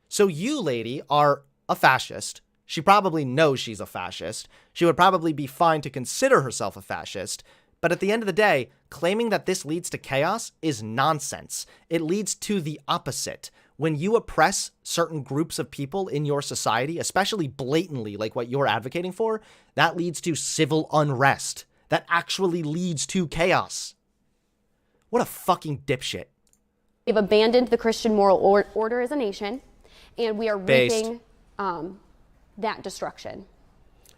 So you, lady, are a fascist. She probably knows she's a fascist. She would probably be fine to consider herself a fascist. But at the end of the day, claiming that this leads to chaos is nonsense. It leads to the opposite. When you oppress certain groups of people in your society, especially blatantly like what you're advocating for, that leads to civil unrest. That actually leads to chaos. What a fucking dipshit. We've abandoned the Christian moral order as a nation, and we are reaping that destruction.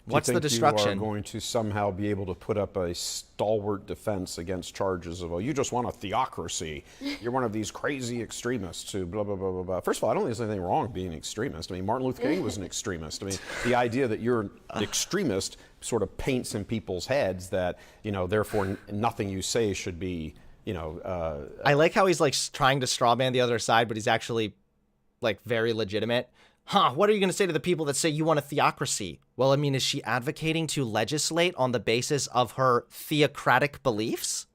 What's the destruction? You are going to somehow be able to put up a stalwart defense against charges of, oh, you just want a theocracy. You're one of these crazy extremists who blah, blah, blah, blah, blah. First of all, I don't think there's anything wrong being an extremist. I mean, Martin Luther King was an extremist. I mean, the idea that you're an extremist sort of paints in people's heads that, therefore nothing you say should be, I like how he's like trying to strawman the other side, but he's actually like very legitimate. What are you going to say to the people that say you want a theocracy? Well, I mean, is she advocating to legislate on the basis of her theocratic beliefs?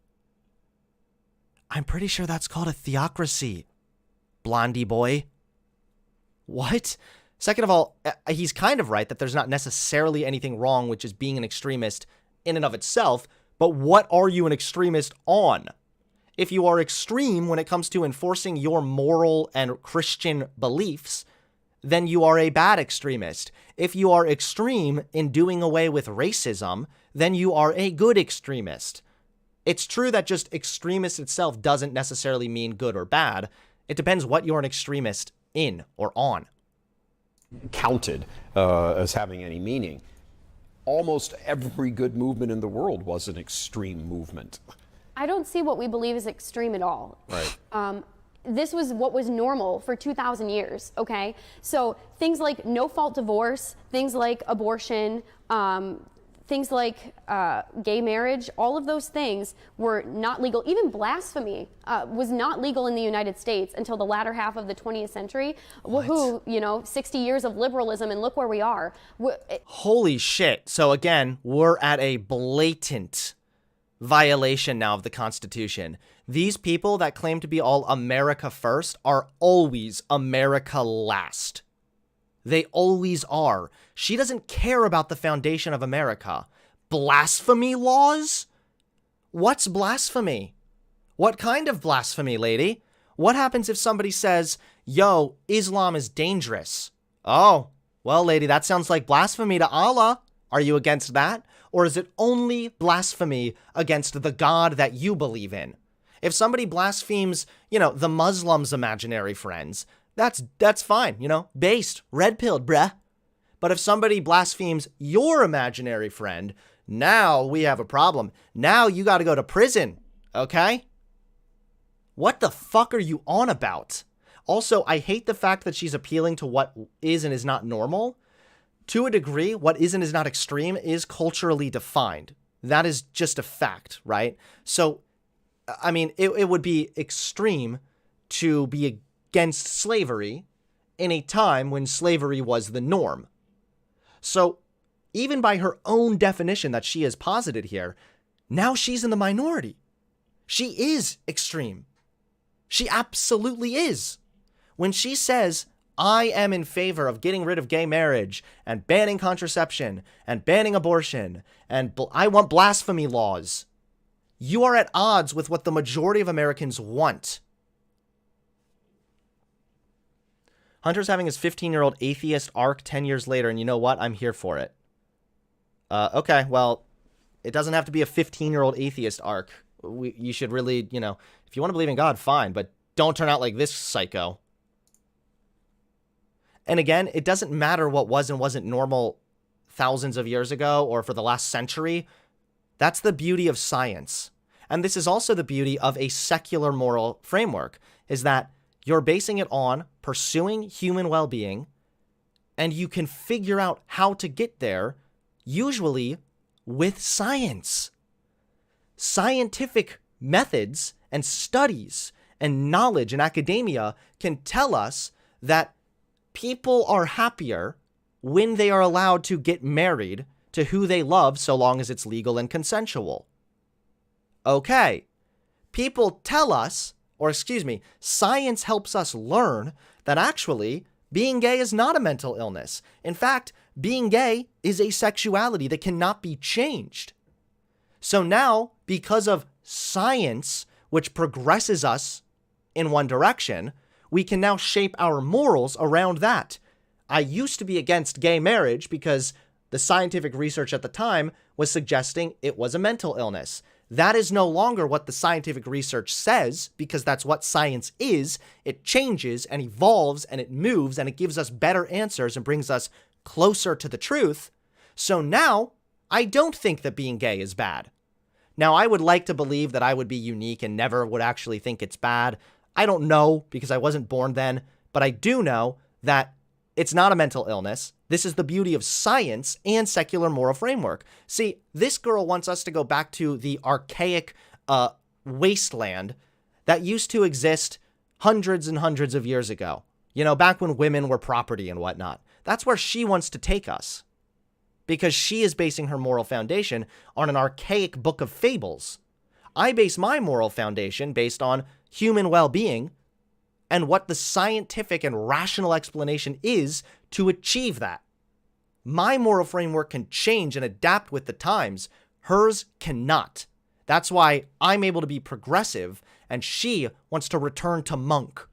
I'm pretty sure that's called a theocracy, blondie boy. What? Second of all, he's kind of right that there's not necessarily anything wrong with just being an extremist in and of itself, but what are you an extremist on? If you are extreme when it comes to enforcing your moral and Christian beliefs, then you are a bad extremist. If you are extreme in doing away with racism, then you are a good extremist. It's true that just extremist itself doesn't necessarily mean good or bad. It depends what you're an extremist in or on. counted as having any meaning. Almost every good movement in the world was an extreme movement. I don't see what we believe is extreme at all. Right. This was what was normal for 2,000 years, okay? So things like no-fault divorce, things like abortion, things like gay marriage, all of those things were not legal. Even blasphemy was not legal in the United States until the latter half of the 20th century. Woohoo, 60 years of liberalism, and look where we are. Holy shit. So again, we're at a blatant violation now of the Constitution. These people that claim to be all America first are always America last. They always are. She doesn't care about the foundation of America. Blasphemy laws? What's blasphemy? What kind of blasphemy, lady? What happens if somebody says, yo, Islam is dangerous? Oh, well, lady, that sounds like blasphemy to Allah. Are you against that? Or is it only blasphemy against the God that you believe in? If somebody blasphemes, the Muslims' imaginary friends, that's fine, based, red-pilled, bruh. But if somebody blasphemes your imaginary friend, now we have a problem. Now you got to go to prison, okay? What the fuck are you on about? Also, I hate the fact that she's appealing to what is and is not normal. To a degree, what is and is not extreme is culturally defined. That is just a fact, right? So, I mean, it would be extreme to be against slavery in a time when slavery was the norm. So, even by her own definition that she has posited here, now she's in the minority. She is extreme. She absolutely is. When she says, I am in favor of getting rid of gay marriage and banning contraception and banning abortion and I want blasphemy laws, you are at odds with what the majority of Americans want. Hunter's having his 15-year-old atheist arc 10 years later, and you know what? I'm here for it. Okay, well, it doesn't have to be a 15-year-old atheist arc. You should really, if you want to believe in God, fine, but don't turn out like this psycho. And again, it doesn't matter what was and wasn't normal thousands of years ago or for the last century. That's the beauty of science. And this is also the beauty of a secular moral framework, is that you're basing it on pursuing human well-being, and you can figure out how to get there, usually with science. Scientific methods and studies and knowledge and academia can tell us that people are happier when they are allowed to get married to who they love so long as it's legal and consensual. Okay, people tell us, science helps us learn that actually being gay is not a mental illness. In fact, being gay is a sexuality that cannot be changed. So now, because of science, which progresses us in one direction, we can now shape our morals around that. I used to be against gay marriage because the scientific research at the time was suggesting it was a mental illness. That is no longer what the scientific research says, because that's what science is. It changes and evolves and it moves and it gives us better answers and brings us closer to the truth. So now, I don't think that being gay is bad. Now, I would like to believe that I would be unique and never would actually think it's bad. I don't know because I wasn't born then, but I do know that it's not a mental illness. This is the beauty of science and secular moral framework. See, this girl wants us to go back to the archaic wasteland that used to exist hundreds and hundreds of years ago. Back when women were property and whatnot. That's where she wants to take us. Because she is basing her moral foundation on an archaic book of fables. I base my moral foundation based on human well-being and what the scientific and rational explanation is to achieve that. My moral framework can change and adapt with the times. Hers cannot. That's why I'm able to be progressive and she wants to return to monk.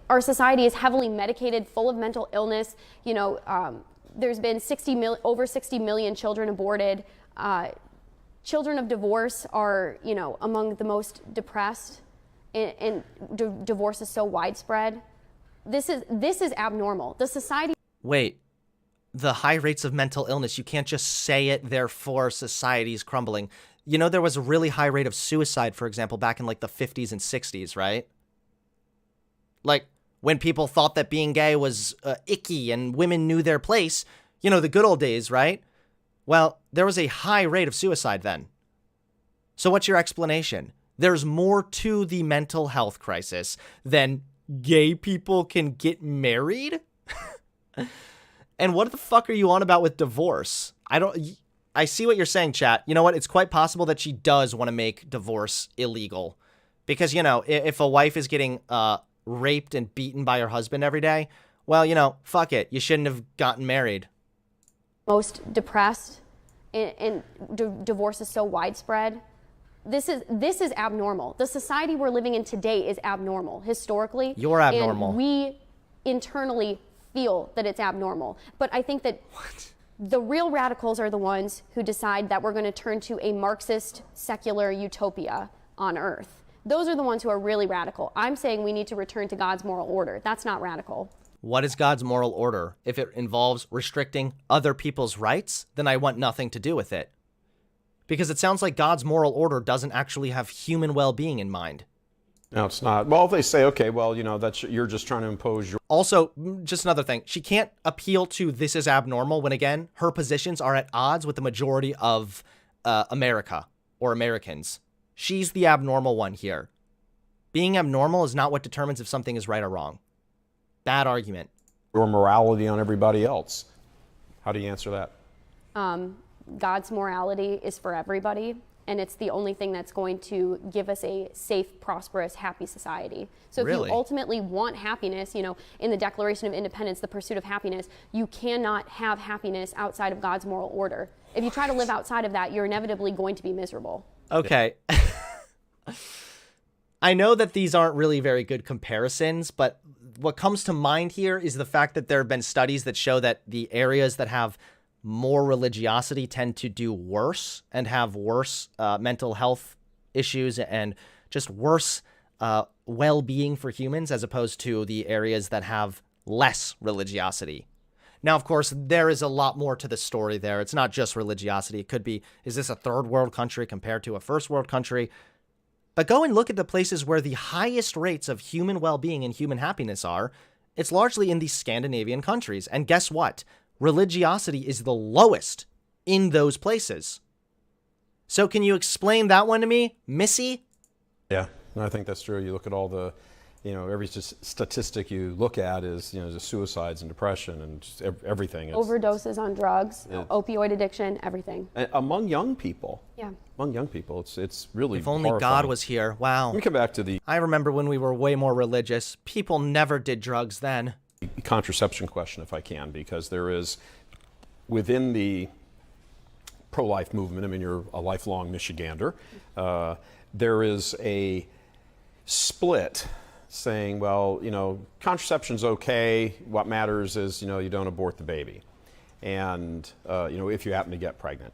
Our society is heavily medicated, full of mental illness. There's been over 60 million children aborted. Children of divorce are, among the most depressed, and divorce is so widespread. This is abnormal. The society. Wait, the high rates of mental illness, you can't just say it, therefore society's crumbling. You know, there was a really high rate of suicide, for example, back in like the 50s and 60s, right? Like, when people thought that being gay was icky and women knew their place, you know, the good old days, right? Well, there was a high rate of suicide then. So what's your explanation? There's more to the mental health crisis than gay people can get married? And what the fuck are you on about with divorce? I see what you're saying, chat. You know what? It's quite possible that she does want to make divorce illegal. Because, you know, if a wife is getting raped and beaten by her husband every day, well, you know, fuck it. You shouldn't have gotten married. Most depressed, and divorce is so widespread. This is abnormal. The society we're living in today is abnormal historically. You're abnormal. And we internally feel that it's abnormal. But I think that the real radicals are the ones who decide that we're going to turn to a Marxist secular utopia on Earth. Those are the ones who are really radical. I'm saying we need to return to God's moral order. That's not radical. What is God's moral order? If it involves restricting other people's rights, then I want nothing to do with it. Because it sounds like God's moral order doesn't actually have human well-being in mind. No, it's not. Well, if they say, okay, well, you know, you're just trying to impose your... Also, just another thing. She can't appeal to this is abnormal when, again, her positions are at odds with the majority of America or Americans. She's the abnormal one here. Being abnormal is not what determines if something is right or wrong. Bad argument. Your morality on everybody else. How do you answer that? God's morality is for everybody, and it's the only thing that's going to give us a safe, prosperous, happy society. So if Really? you ultimately want happiness, you know, in the Declaration of Independence, the pursuit of happiness, you cannot have happiness outside of God's moral order. If you try to live outside of that, you're inevitably going to be miserable. Okay. I know that these aren't really very good comparisons, but what comes to mind here is the fact that there have been studies that show that the areas that have more religiosity tend to do worse and have worse mental health issues and just worse well-being for humans as opposed to the areas that have less religiosity. Now, of course, there is a lot more to the story there. It's not just religiosity. It could be, is this a third world country compared to a first world country? But go and look at the places where the highest rates of human well-being and human happiness are. It's largely in these Scandinavian countries. And guess what? Religiosity is the lowest in those places. So can you explain that one to me, Missy? Yeah, I think that's true. You look at all the, you know, every statistic you look at is, you know, the suicides and depression and just everything. Overdoses on drugs, opioid addiction, everything. Among young people. Yeah. Among young people, it's really If only horrifying. God was here. Wow. Let me come back to the I remember when we were way more religious. People never did drugs then. contraception question, if I can, because there is, within the pro-life movement, I mean, you're a lifelong Michigander, there is a split saying, well, you know, contraception's okay. What matters is, you know, you don't abort the baby. And, you know, if you happen to get pregnant.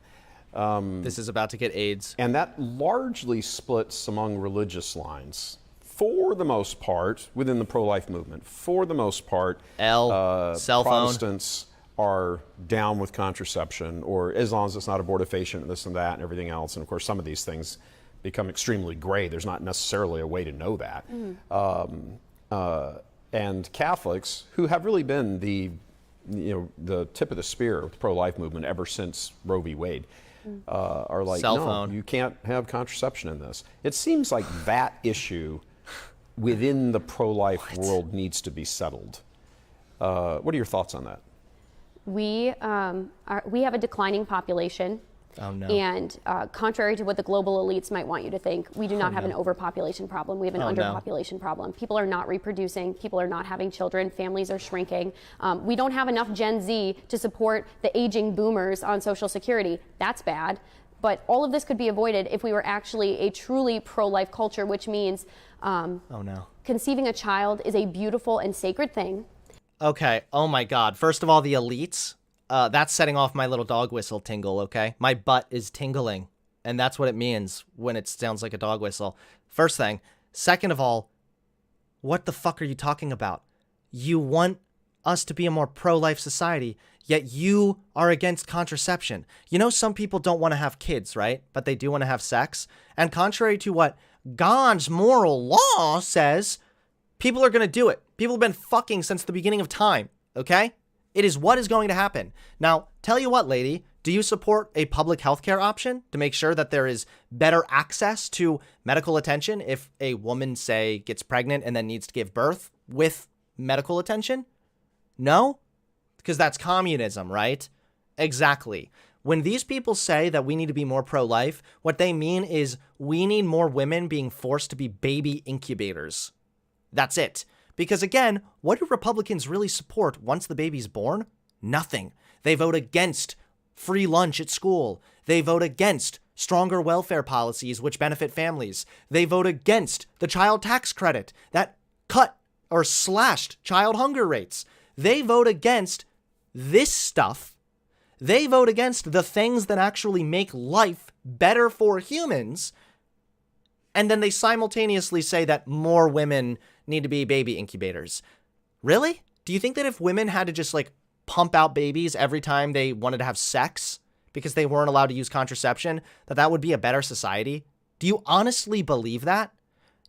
This is about to get AIDS. And that largely splits among religious lines. For the most part, within the pro-life movement, for the most part, cell phone. Protestants are down with contraception, or as long as it's not abortifacient and this and that and everything else. And of course, some of these things become extremely gray. There's not necessarily a way to know that. And Catholics, who have really been the, you know, the tip of the spear of the pro-life movement ever since Roe v. Wade, are like, Cell no, phone. you can't have contraception in this. It seems like that issue within the pro-life world needs to be settled. What are your thoughts on that? We have a declining population. Oh, no. And contrary to what the global elites might want you to think, we do not have an overpopulation problem. We have an underpopulation problem. People are not reproducing. People are not having children. Families are shrinking. We don't have enough Gen Z to support the aging boomers on Social Security. That's bad. But all of this could be avoided if we were actually a truly pro-life culture, which means conceiving a child is a beautiful and sacred thing. Okay. Oh my God. First of all, the elites. That's setting off my little dog whistle tingle, okay? My butt is tingling, and that's what it means when it sounds like a dog whistle. First thing. Second of all, what the fuck are you talking about? you want us to be a more pro-life society, yet you are against contraception. You know, some people don't want to have kids, right? But they do want to have sex. And contrary to what God's moral law says, people are going to do it. People have been fucking since the beginning of time, okay? It is what is going to happen. Now, tell you what, lady, do you support a public healthcare option to make sure that there is better access to medical attention if a woman, say, gets pregnant and then needs to give birth with medical attention? No? Because that's communism, right? Exactly. When these people say that we need to be more pro-life, what they mean is we need more women being forced to be baby incubators. That's it. Because again, what do Republicans really support once the baby's born? Nothing. They vote against free lunch at school. They vote against stronger welfare policies which benefit families. They vote against the child tax credit that cut or slashed child hunger rates. They vote against this stuff. They vote against the things that actually make life better for humans. And then they simultaneously say that more women need to be baby incubators. Really? Do you think that if women had to just like pump out babies every time they wanted to have sex because they weren't allowed to use contraception, that would be a better society? Do you honestly believe that?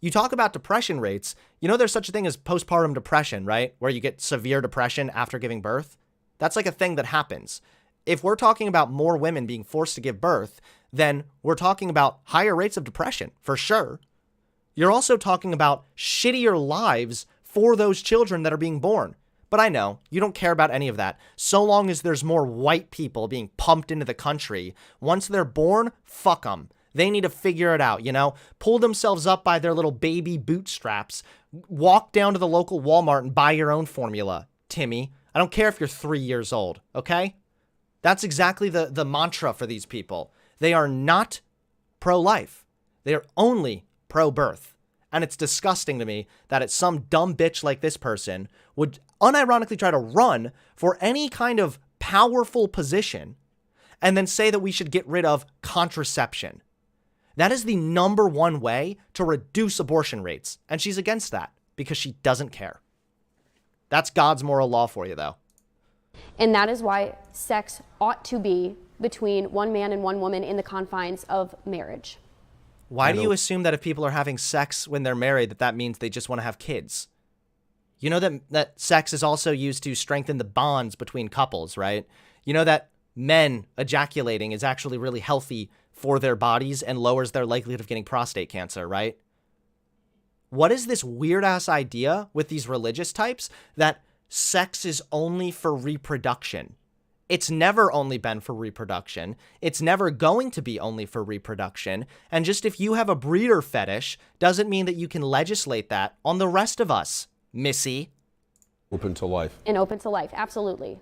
You talk about depression rates. You know there's such a thing as postpartum depression, right? Where you get severe depression after giving birth. That's like a thing that happens. If we're talking about more women being forced to give birth, then we're talking about higher rates of depression, for sure. You're also talking about shittier lives for those children that are being born. But I know, you don't care about any of that. So long as there's more white people being pumped into the country, once they're born, fuck them. They need to figure it out, you know? Pull themselves up by their little baby bootstraps. Walk down to the local Walmart and buy your own formula, Timmy. I don't care if you're 3 years old, okay? That's exactly the mantra for these people. They are not pro-life. They are only pro-birth. And it's disgusting to me that it's some dumb bitch like this person would unironically try to run for any kind of powerful position and then say that we should get rid of contraception. That is the number one way to reduce abortion rates. And she's against that because she doesn't care. That's God's moral law for you, though. And that is why sex ought to be between one man and one woman in the confines of marriage. Why do you assume that if people are having sex when they're married, that means they just want to have kids? You know that sex is also used to strengthen the bonds between couples, right? You know that men ejaculating is actually really healthy for their bodies and lowers their likelihood of getting prostate cancer, right? What is this weird-ass idea with these religious types that sex is only for reproduction? It's never only been for reproduction. It's never going to be only for reproduction. And just if you have a breeder fetish doesn't mean that you can legislate that on the rest of us, Missy. Open to life. And open to life, absolutely.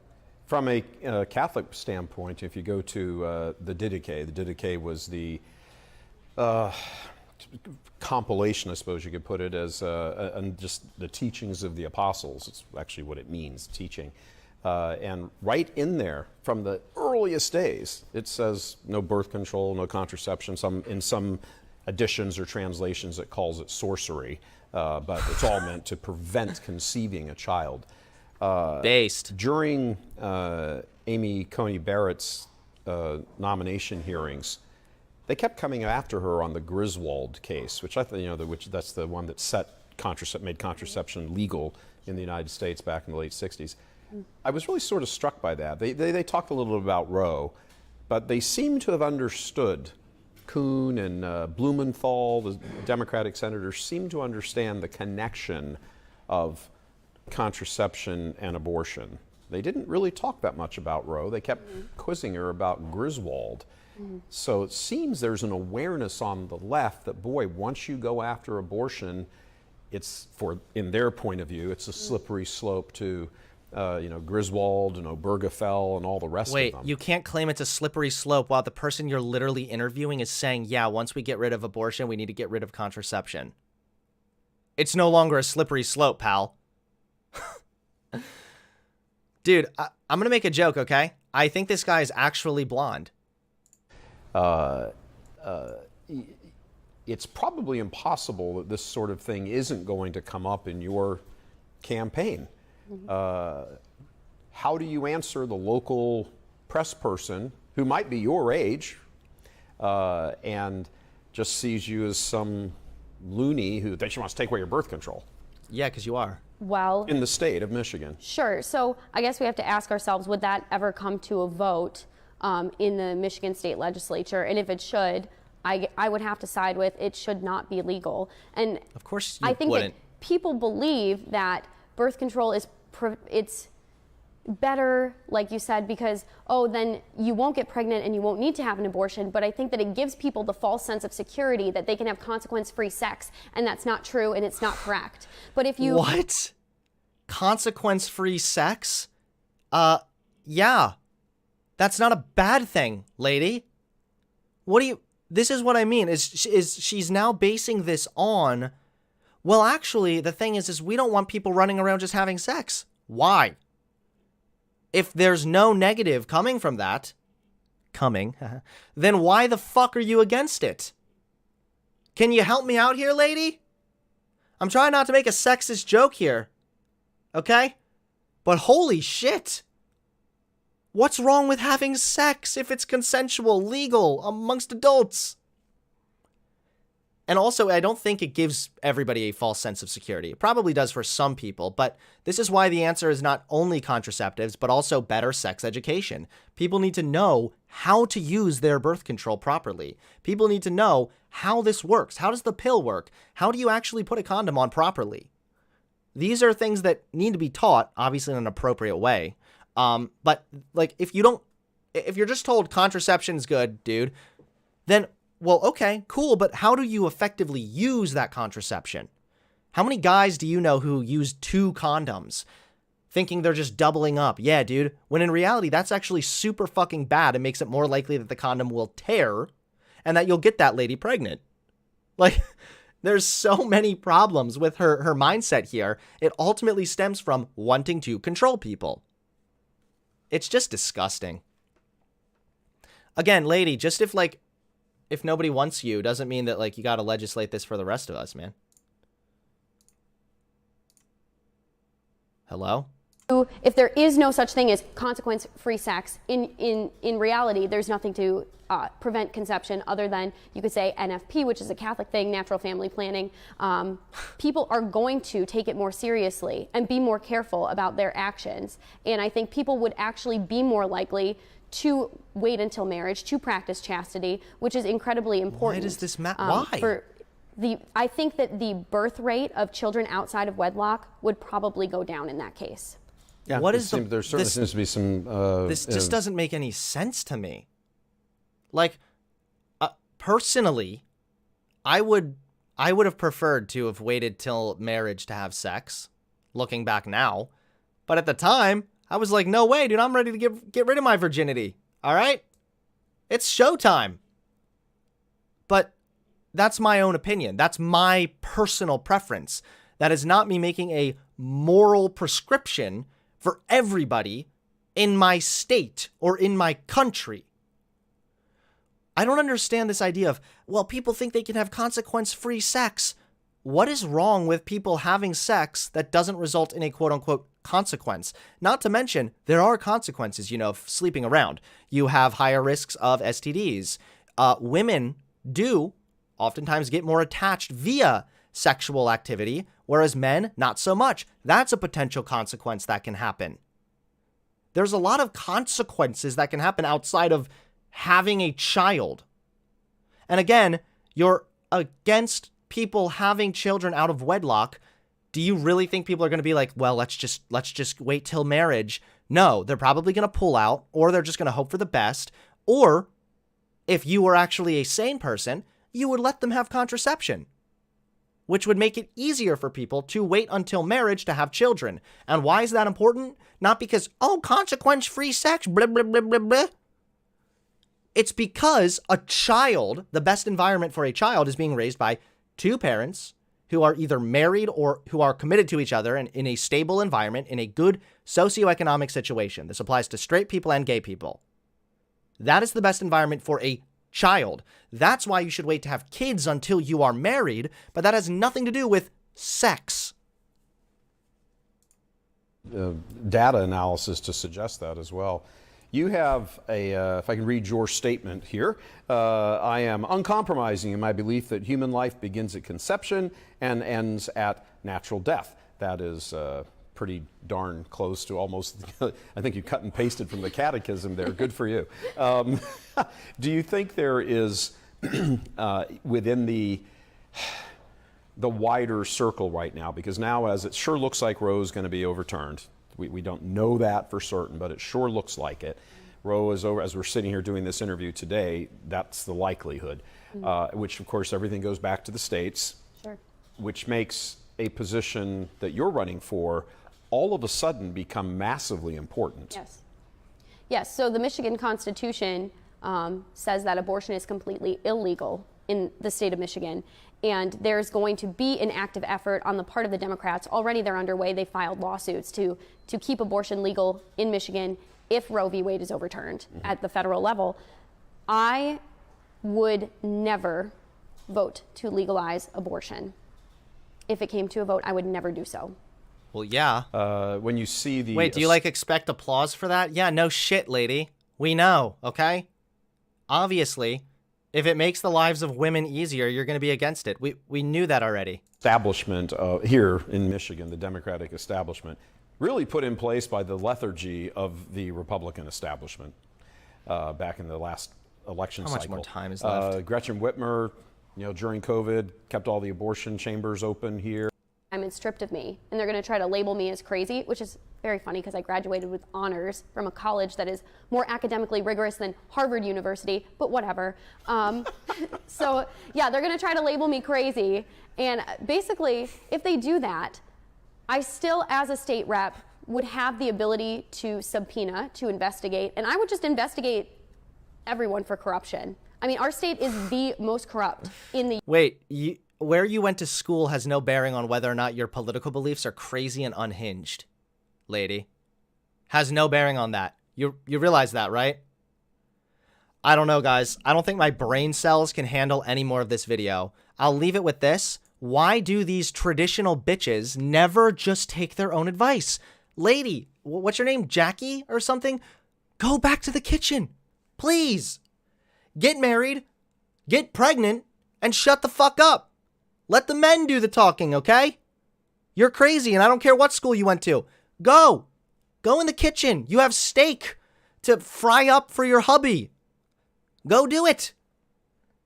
From a Catholic standpoint, if you go to the Didache was the compilation, I suppose you could put it, as and just the teachings of the apostles. It's actually what it means, teaching. And right in there, from the earliest days, it says no birth control, no contraception. In some editions or translations, it calls it sorcery, but it's all meant to prevent conceiving a child. Based. During Amy Coney Barrett's nomination hearings, they kept coming after her on the Griswold case, which I think, that's the one that made contraception legal in the United States back in the late 60s. I was really sort of struck by that. They talked a little bit about Roe, but they seem to have understood. Kuhn and Blumenthal, the Democratic senators, seem to understand the connection of contraception and abortion. They didn't really talk that much about Roe. They kept quizzing her about Griswold. So it seems there's an awareness on the left that, boy, once you go after abortion, in their point of view, it's a slippery slope to Griswold and Obergefell and all the rest of them. Wait, you can't claim it's a slippery slope while the person you're literally interviewing is saying, yeah, once we get rid of abortion, we need to get rid of contraception. It's no longer a slippery slope, pal. Dude, I'm going to make a joke, okay? I think this guy is actually blonde. It's probably impossible that this sort of thing isn't going to come up in your campaign. How do you answer the local press person who might be your age and just sees you as some loony who thinks she wants to take away your birth control? Yeah, because you are. Well, In the state of Michigan. sure. So I guess we have to ask ourselves, would that ever come to a vote in the Michigan State Legislature? And if it should, I would have to side with it should not be legal. And Of course you I think wouldn't. that people believe that birth control is it's better, like you said, because, oh, then you won't get pregnant and you won't need to have an abortion. But I think that it gives people the false sense of security that they can have consequence-free sex, and that's not true and it's not correct. But if you... What? Consequence-free sex? Yeah. That's not a bad thing, lady. What do you... This is what I mean, is she's now basing this on... Well, actually, the thing is we don't want people running around just having sex. Why? If there's no negative coming from that, then why the fuck are you against it? Can you help me out here, lady? I'm trying not to make a sexist joke here, okay? But holy shit. What's wrong with having sex if it's consensual, legal, amongst adults? And also, I don't think it gives everybody a false sense of security. It probably does for some people, but this is why the answer is not only contraceptives, but also better sex education. People need to know how to use their birth control properly. People need to know how this works. How does the pill work? How do you actually put a condom on properly? These are things that need to be taught, obviously in an appropriate way. But like, if you're just told contraception's good, dude, then well, okay, cool, but how do you effectively use that contraception? How many guys do you know who use 2 condoms, thinking they're just doubling up? Yeah, dude, when in reality, that's actually super fucking bad. It makes it more likely that the condom will tear and that you'll get that lady pregnant. Like, there's so many problems with her mindset here. It ultimately stems from wanting to control people. It's just disgusting. Again, lady, just if nobody wants you, doesn't mean that, like, you gotta legislate this for the rest of us, man. Hello? If there is no such thing as consequence-free sex, in reality, there's nothing to prevent conception other than, you could say, NFP, which is a Catholic thing, natural family planning. People are going to take it more seriously and be more careful about their actions. And I think people would actually be more likely to wait until marriage, to practice chastity, which is incredibly important. Why does this matter? Why? I think that the birth rate of children outside of wedlock would probably go down in that case. Yeah, what is there certainly seems to be some... this just doesn't make any sense to me. Like, personally, I would have preferred to have waited till marriage to have sex, looking back now. But at the time, I was like, no way, dude, I'm ready to get rid of my virginity. All right? It's showtime. But that's my own opinion. That's my personal preference. That is not me making a moral prescription for everybody in my state or in my country. I don't understand this idea of, well, people think they can have consequence-free sex. What is wrong with people having sex that doesn't result in a quote-unquote consequence? Not to mention, there are consequences, of sleeping around. You have higher risks of STDs. Women do oftentimes get more attached via sexual activity, whereas men, not so much. That's a potential consequence that can happen. There's a lot of consequences that can happen outside of having a child. And again, you're against people having children out of wedlock. Do you really think people are going to be like, well, let's just wait till marriage? No, they're probably going to pull out, or they're just going to hope for the best. Or if you were actually a sane person, you would let them have contraception, which would make it easier for people to wait until marriage to have children. And why is that important? Not because, oh, consequence-free sex, blah, blah, blah, blah, blah. It's because a child, the best environment for a child is being raised by 2 parents who are either married or who are committed to each other and in a stable environment, in a good socioeconomic situation. This applies to straight people and gay people. That is the best environment for a child. That's why you should wait to have kids until you are married, but that has nothing to do with sex. data analysis to suggest that as well. You have if I can read your statement here, I am uncompromising in my belief that human life begins at conception and ends at natural death. That is pretty darn close to almost, I think you cut and pasted from the catechism there. Good for you. Do you think there is, within the wider circle right now, because now as it sure looks like Roe is going to be overturned, we don't know that for certain, but it sure looks like it. Roe is over, as we're sitting here doing this interview today, that's the likelihood, which of course everything goes back to the states, Sure. which makes a position that you're running for all of a sudden become massively important. Yes. Yes, so the Michigan Constitution says that abortion is completely illegal in the state of Michigan. And there's going to be an active effort on the part of the Democrats. Already they're underway. They filed lawsuits to keep abortion legal in Michigan if Roe v. Wade is overturned at the federal level. I would never vote to legalize abortion. If it came to a vote, I would never do so. Well, yeah. When you see the... Wait, do you expect applause for that? Yeah, no shit, lady. We know, okay? Obviously, if it makes the lives of women easier, you're going to be against it. We knew that already. Establishment here in Michigan, the Democratic establishment, really put in place by the lethargy of the Republican establishment back in the last election cycle. How much more time is left? Gretchen Whitmer, during COVID, kept all the abortion chambers open here. I'm stripped of me, and they're going to try to label me as crazy, which is very funny because I graduated with honors from a college that is more academically rigorous than Harvard University, but whatever. So yeah, they're going to try to label me crazy, and basically, if they do that, I still, as a state rep, would have the ability to subpoena, to investigate, and I would just investigate everyone for corruption. I mean, our state is the most corrupt in the... Wait, where you went to school has no bearing on whether or not your political beliefs are crazy and unhinged, lady. Has no bearing on that. You realize that, right? I don't know, guys. I don't think my brain cells can handle any more of this video. I'll leave it with this. Why do these traditional bitches never just take their own advice? Lady, what's your name? Jackie or something? Go back to the kitchen. Please. Get married, get pregnant, and shut the fuck up. Let the men do the talking, okay? You're crazy, and I don't care what school you went to. Go. Go in the kitchen. You have steak to fry up for your hubby. Go do it.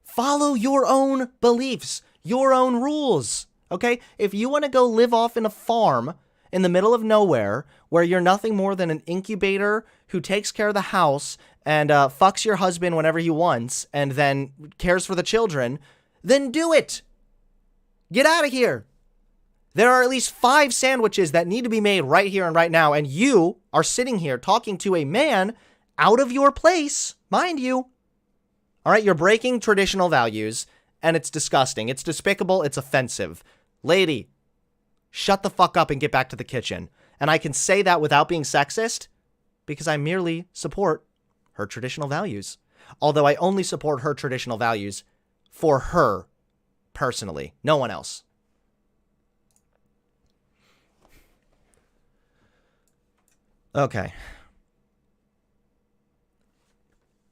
Follow your own beliefs, your own rules, okay? If you want to go live off in a farm in the middle of nowhere where you're nothing more than an incubator who takes care of the house and fucks your husband whenever he wants and then cares for the children, then do it. Get out of here. There are at least 5 sandwiches that need to be made right here and right now, and you are sitting here talking to a man out of your place, mind you. All right, you're breaking traditional values, and it's disgusting. It's despicable. It's offensive. Lady, shut the fuck up and get back to the kitchen. And I can say that without being sexist because I merely support her traditional values. Although I only support her traditional values for her personally, no one else. Okay.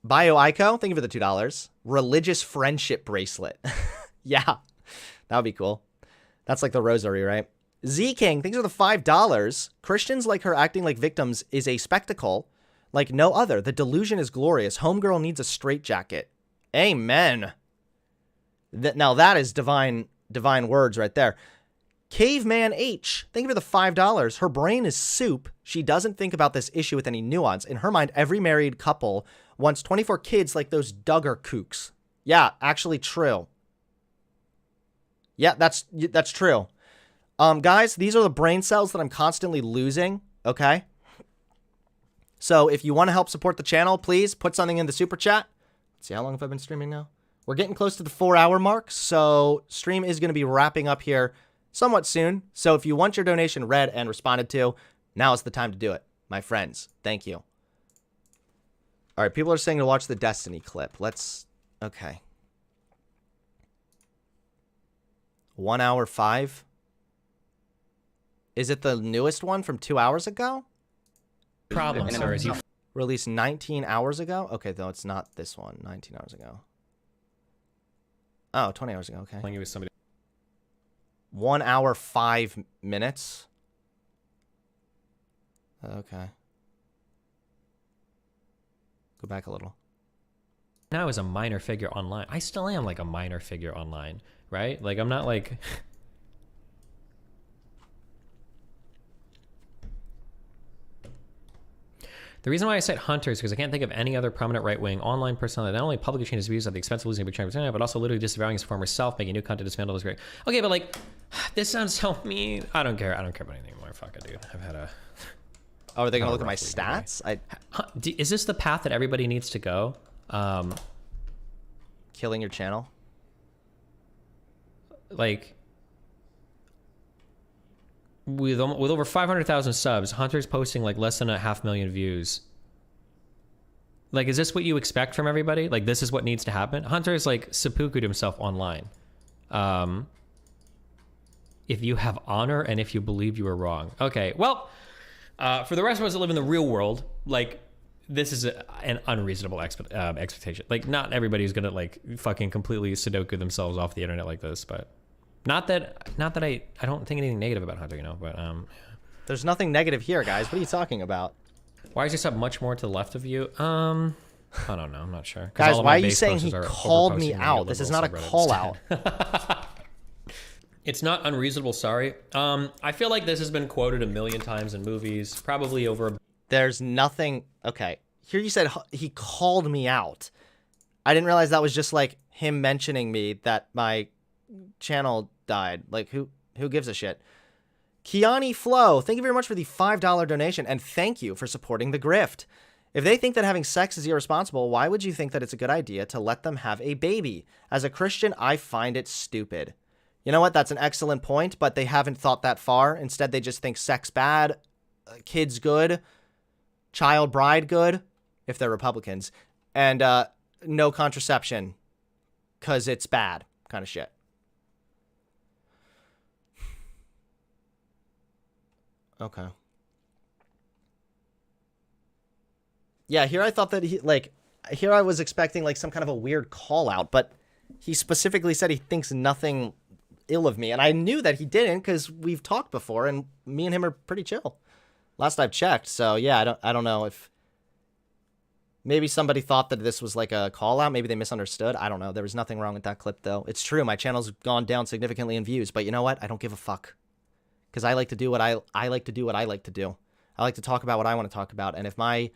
Bio Ico, thank you for the $2. Religious friendship bracelet. Yeah, that would be cool. That's like the rosary, right? Z King, thanks for the $5. Christians like her acting like victims is a spectacle like no other. The delusion is glorious. Homegirl needs a straitjacket. Amen. Now that is divine words right there. Caveman H, thank you for the $5. Her brain is soup. She doesn't think about this issue with any nuance. In her mind, every married couple wants 24 kids like those Duggar kooks. Yeah, actually true. Yeah, that's true. Guys, these are the brain cells that I'm constantly losing, okay? So if you want to help support the channel, please put something in the super chat. Let's see, how long have I been streaming now? We're getting close to the 4-hour mark, so stream is going to be wrapping up here somewhat soon. So if you want your donation read and responded to, now is the time to do it, my friends. Thank you. All right, people are saying to watch the Destiny clip. Okay. 1 hour 5. Is it the newest one from 2 hours ago? Problem, sir, is you Released 19 hours ago? Okay, though it's not this one. 19 hours ago. Oh, 20 hours ago. Okay. playing it with somebody. 1 hour, 5 minutes. Okay. Go back a little. Now as a minor figure online. I still am like a minor figure online, right? Like I'm not like The reason why I cite Hunter is because I can't think of any other prominent right-wing online personality that not only publicly changes views at the expense of losing a big chunk of time, but also literally disavowing his former self, making new content, dismantle is great. Okay, but like, this sounds so mean. I don't care. I don't care about anything anymore. Fuck it, dude. I've had a... Oh, are they gonna Kinda look at my rough week today. stats? Is this the path that everybody needs to go? Killing your channel? Like... With over 500,000 subs, Hunter's posting like less than 500,000 views. Like, is this what you expect from everybody? Like, this is what needs to happen? Hunter's like seppuku'd himself online. If you have honor and if you believe you are wrong. Okay, well, for the rest of us that live in the real world, like, this is an unreasonable expectation. Like, not everybody's gonna like fucking completely Sudoku themselves off the internet like this, but... Not that I don't think anything negative about Hunter, you know, but There's nothing negative here, guys. What are you talking about? why is your sub much more to the left of you? I don't know, I'm not sure. 'Cause Guys, all of why my are you base saying he posters are called me overposting the out? This is not a liberal call subreddit out. It's not unreasonable, sorry. I feel like this has been quoted a million times in movies, probably over There's nothing. Okay. Here you said he called me out. I didn't realize that was just like him mentioning me that my channel died. Like, who gives a shit? Kiani Flo, thank you very much for the $5 donation, and thank you for supporting the grift. If they think that having sex is irresponsible, why would you think that it's a good idea to let them have a baby? As a Christian, I find it stupid. You know what? That's an excellent point, but they haven't thought that far. Instead, they just think sex bad, kids good, child bride good, if they're Republicans, and no contraception, because it's bad kind of shit. Okay. Yeah, here I thought that here I was expecting like some kind of a weird call out, but he specifically said he thinks nothing ill of me, and I knew that he didn't because we've talked before, and me and him are pretty chill. Last I've checked, so yeah, I don't know if maybe somebody thought that this was like a call out, maybe they misunderstood. I don't know. There was nothing wrong with that clip though. It's true, my channel's gone down significantly in views, but you know what? I don't give a fuck. Because I like to do what I like to do what I like to do. I like to talk about what I want to talk about. And if my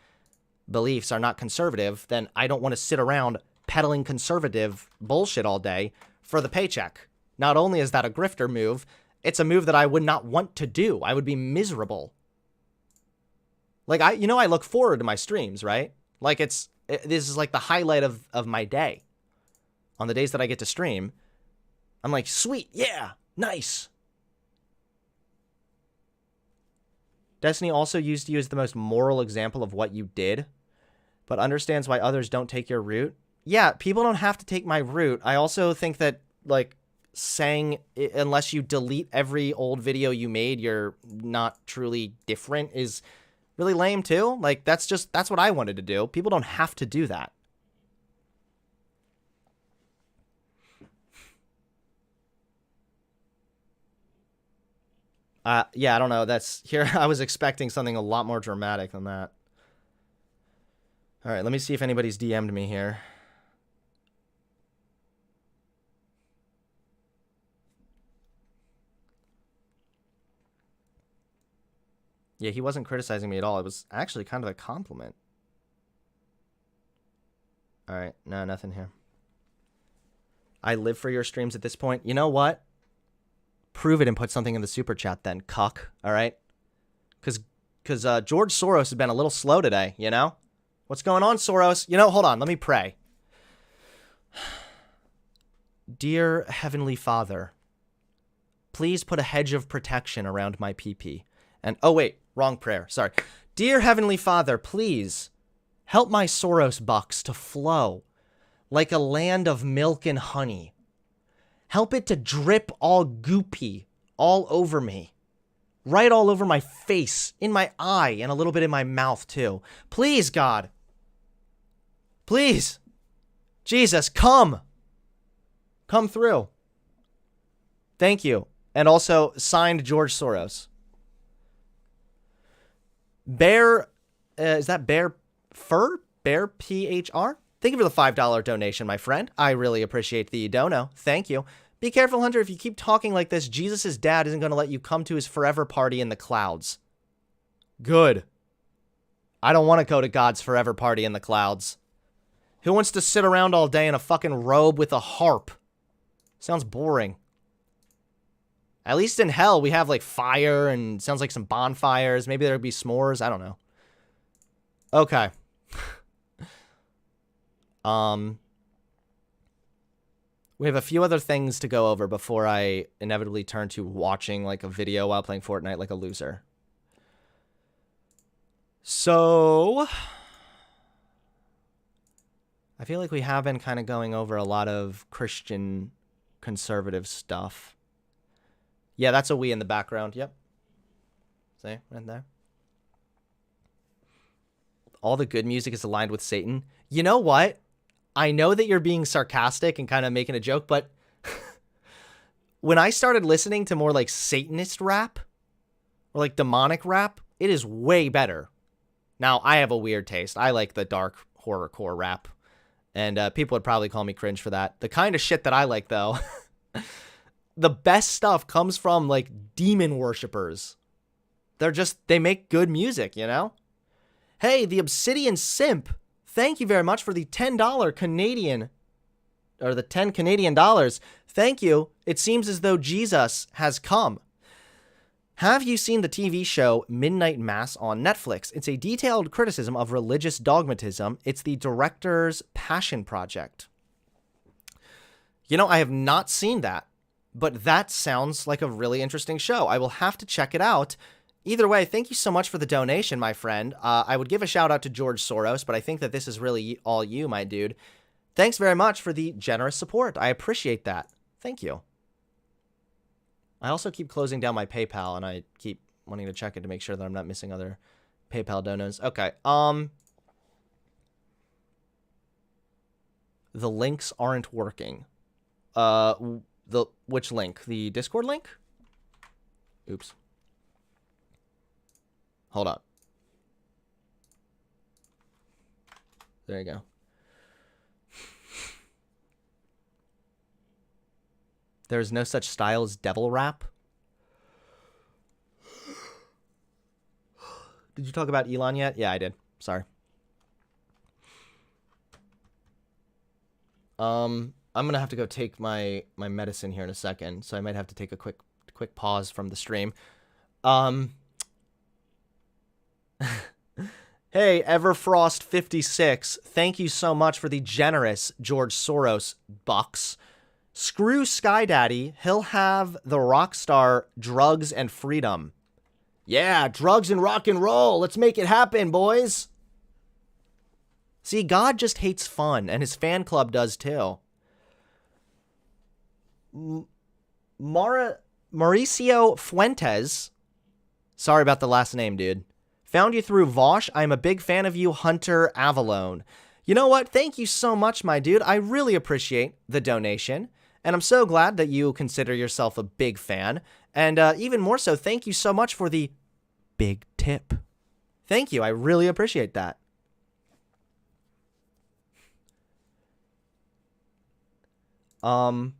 beliefs are not conservative, then I don't want to sit around peddling conservative bullshit all day for the paycheck. Not only is that a grifter move, it's a move that I would not want to do. I would be miserable. Like, I look forward to my streams, right? Like, this is like the highlight of my day. On the days that I get to stream, I'm like, sweet, yeah, nice. Destiny also used you as the most moral example of what you did, but understands why others don't take your route. Yeah, people don't have to take my route. I also think that, like, saying unless you delete every old video you made, you're not truly different is really lame too. Like, that's what I wanted to do. People don't have to do that. Yeah, I don't know. Here I was expecting something a lot more dramatic than that. All right, let me see if anybody's DM'd me here. Yeah, he wasn't criticizing me at all. It was actually kind of a compliment. All right, no, nothing here. I live for your streams at this point. You know what? Prove it and put something in the super chat then, cuck, all right? Because George Soros has been a little slow today, you know? What's going on, Soros? You know, hold on, let me pray. Dear Heavenly Father, please put a hedge of protection around my PP. And, oh wait, wrong prayer, sorry. Dear Heavenly Father, please help my Soros bucks to flow like a land of milk and honey. Help it to drip all goopy all over me. Right all over my face, in my eye, and a little bit in my mouth, too. Please, God. Please. Jesus, come. Come through. Thank you. And also, signed George Soros. Bear, is that Bear Fur? Bear PHR? Thank you for the $5 donation, my friend. I really appreciate the dono. Thank you. Be careful, Hunter. If you keep talking like this, Jesus' dad isn't going to let you come to his forever party in the clouds. Good. I don't want to go to God's forever party in the clouds. Who wants to sit around all day in a fucking robe with a harp? Sounds boring. At least in hell, we have like fire and sounds like some bonfires. Maybe there'd be s'mores. I don't know. Okay. We have a few other things to go over before I inevitably turn to watching like a video while playing Fortnite like a loser. So, I feel like we have been kind of going over a lot of Christian conservative stuff. Yeah, that's a we in the background. Yep. See, right there. All the good music is aligned with Satan. You know what? I know that you're being sarcastic and kind of making a joke, but when I started listening to more like Satanist rap or like demonic rap, it is way better. Now, I have a weird taste. I like the dark horrorcore rap, and people would probably call me cringe for that. The kind of shit that I like, though, the best stuff comes from like demon worshippers. They make good music, you know? Hey, the Obsidian Simp. Thank you very much for the $10 Canadian, or the 10 Canadian dollars. Thank you. It seems as though Jesus has come. Have you seen the TV show Midnight Mass on Netflix? It's a detailed criticism of religious dogmatism. It's the director's passion project. You know, I have not seen that, but that sounds like a really interesting show. I will have to check it out. Either way, thank you so much for the donation, my friend. I would give a shout out to George Soros, but I think that this is really all you, my dude. Thanks very much for the generous support. I appreciate that. Thank you. I also keep closing down my PayPal, and I keep wanting to check it to make sure that I'm not missing other PayPal donos. Okay. The links aren't working. Which link? The Discord link? Oops. Hold on. There you go. There is no such style as devil rap. Did you talk about Elon yet? Yeah, I did. Sorry. I'm gonna have to go take my medicine here in a second, so I might have to take a quick pause from the stream. Hey, Everfrost56, thank you so much for the generous George Soros bucks. Screw Sky Daddy, he'll have the rock star drugs and freedom. Yeah, drugs and rock and roll. Let's make it happen, boys. See, God just hates fun, and his fan club does too. Mauricio Fuentes, sorry about the last name, dude. Found you through Vosh. I'm a big fan of you, Hunter Avalone. You know what? Thank you so much, my dude. I really appreciate the donation. And I'm so glad that you consider yourself a big fan. And even more so, thank you so much for the big tip. Thank you. I really appreciate that. No,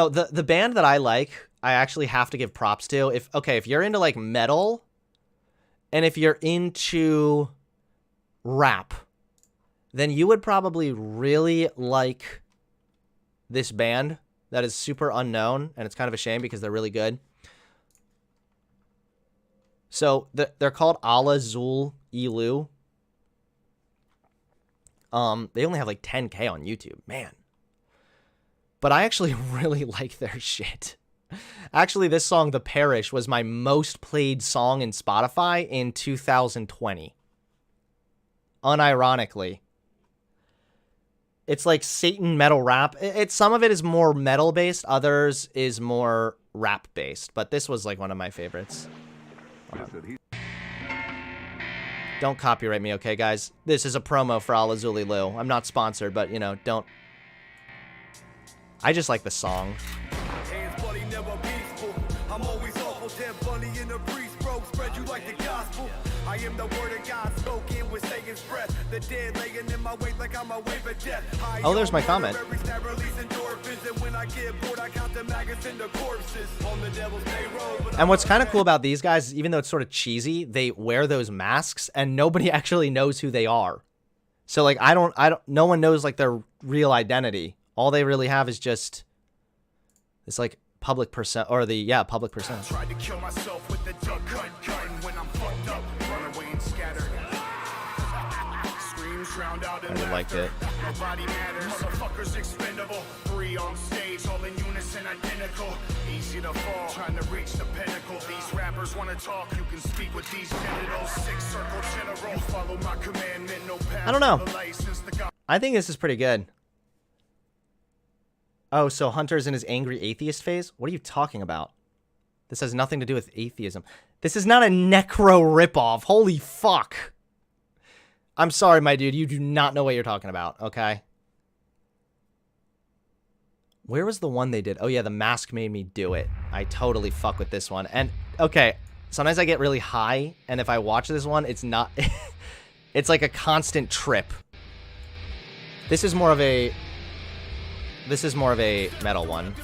the band that I like, I actually have to give props to. If you're into like metal and if you're into rap, then you would probably really like this band that is super unknown, and it's kind of a shame because they're really good. So they're called Ala Zul Ilu. They only have like 10K on YouTube, man. But I actually really like their shit. Actually, this song, The Parish, was my most played song in Spotify in 2020. Unironically. It's like Satan metal rap. Some of it is more metal based, others is more rap based. But this was like one of my favorites. Don't copyright me, okay, guys? This is a promo for Alazuli Lou. I'm not sponsored, but you know, don't. I just like the song. I'm always awful, dead funny in the priest, bro. Spread you like the gospel. I am the word of God spoken with Satan's breath. The dead laying in my wait like I'm a wave of death. Oh, there's my comment. And what's kind of cool about these guys, even though it's sort of cheesy, they wear those masks and nobody actually knows who they are. So like, no one knows like their real identity. All they really have is just this like public persona, or public persona. Tried to kill myself with the duck gun when I'm fucked up, run away and scattered. Screams drowned out in I liked it. Nobody matters. Motherfuckers expendable. 3 on stage, all in unison, identical. Easy to fall, trying to reach the pinnacle. These rappers want to talk, you can speak with these genitals. 6 circle general, follow my commandment. No path. I don't know. I think this is pretty good. Oh, so Hunter's in his angry atheist phase? What are you talking about? This has nothing to do with atheism. This is not a necro ripoff. Holy fuck. I'm sorry, my dude. You do not know what you're talking about, okay? Where was the one they did? Oh, yeah, The Mask Made Me Do It. I totally fuck with this one. And, okay, sometimes I get really high, and if I watch this one, it's not... it's like a constant trip. This is more of a metal one.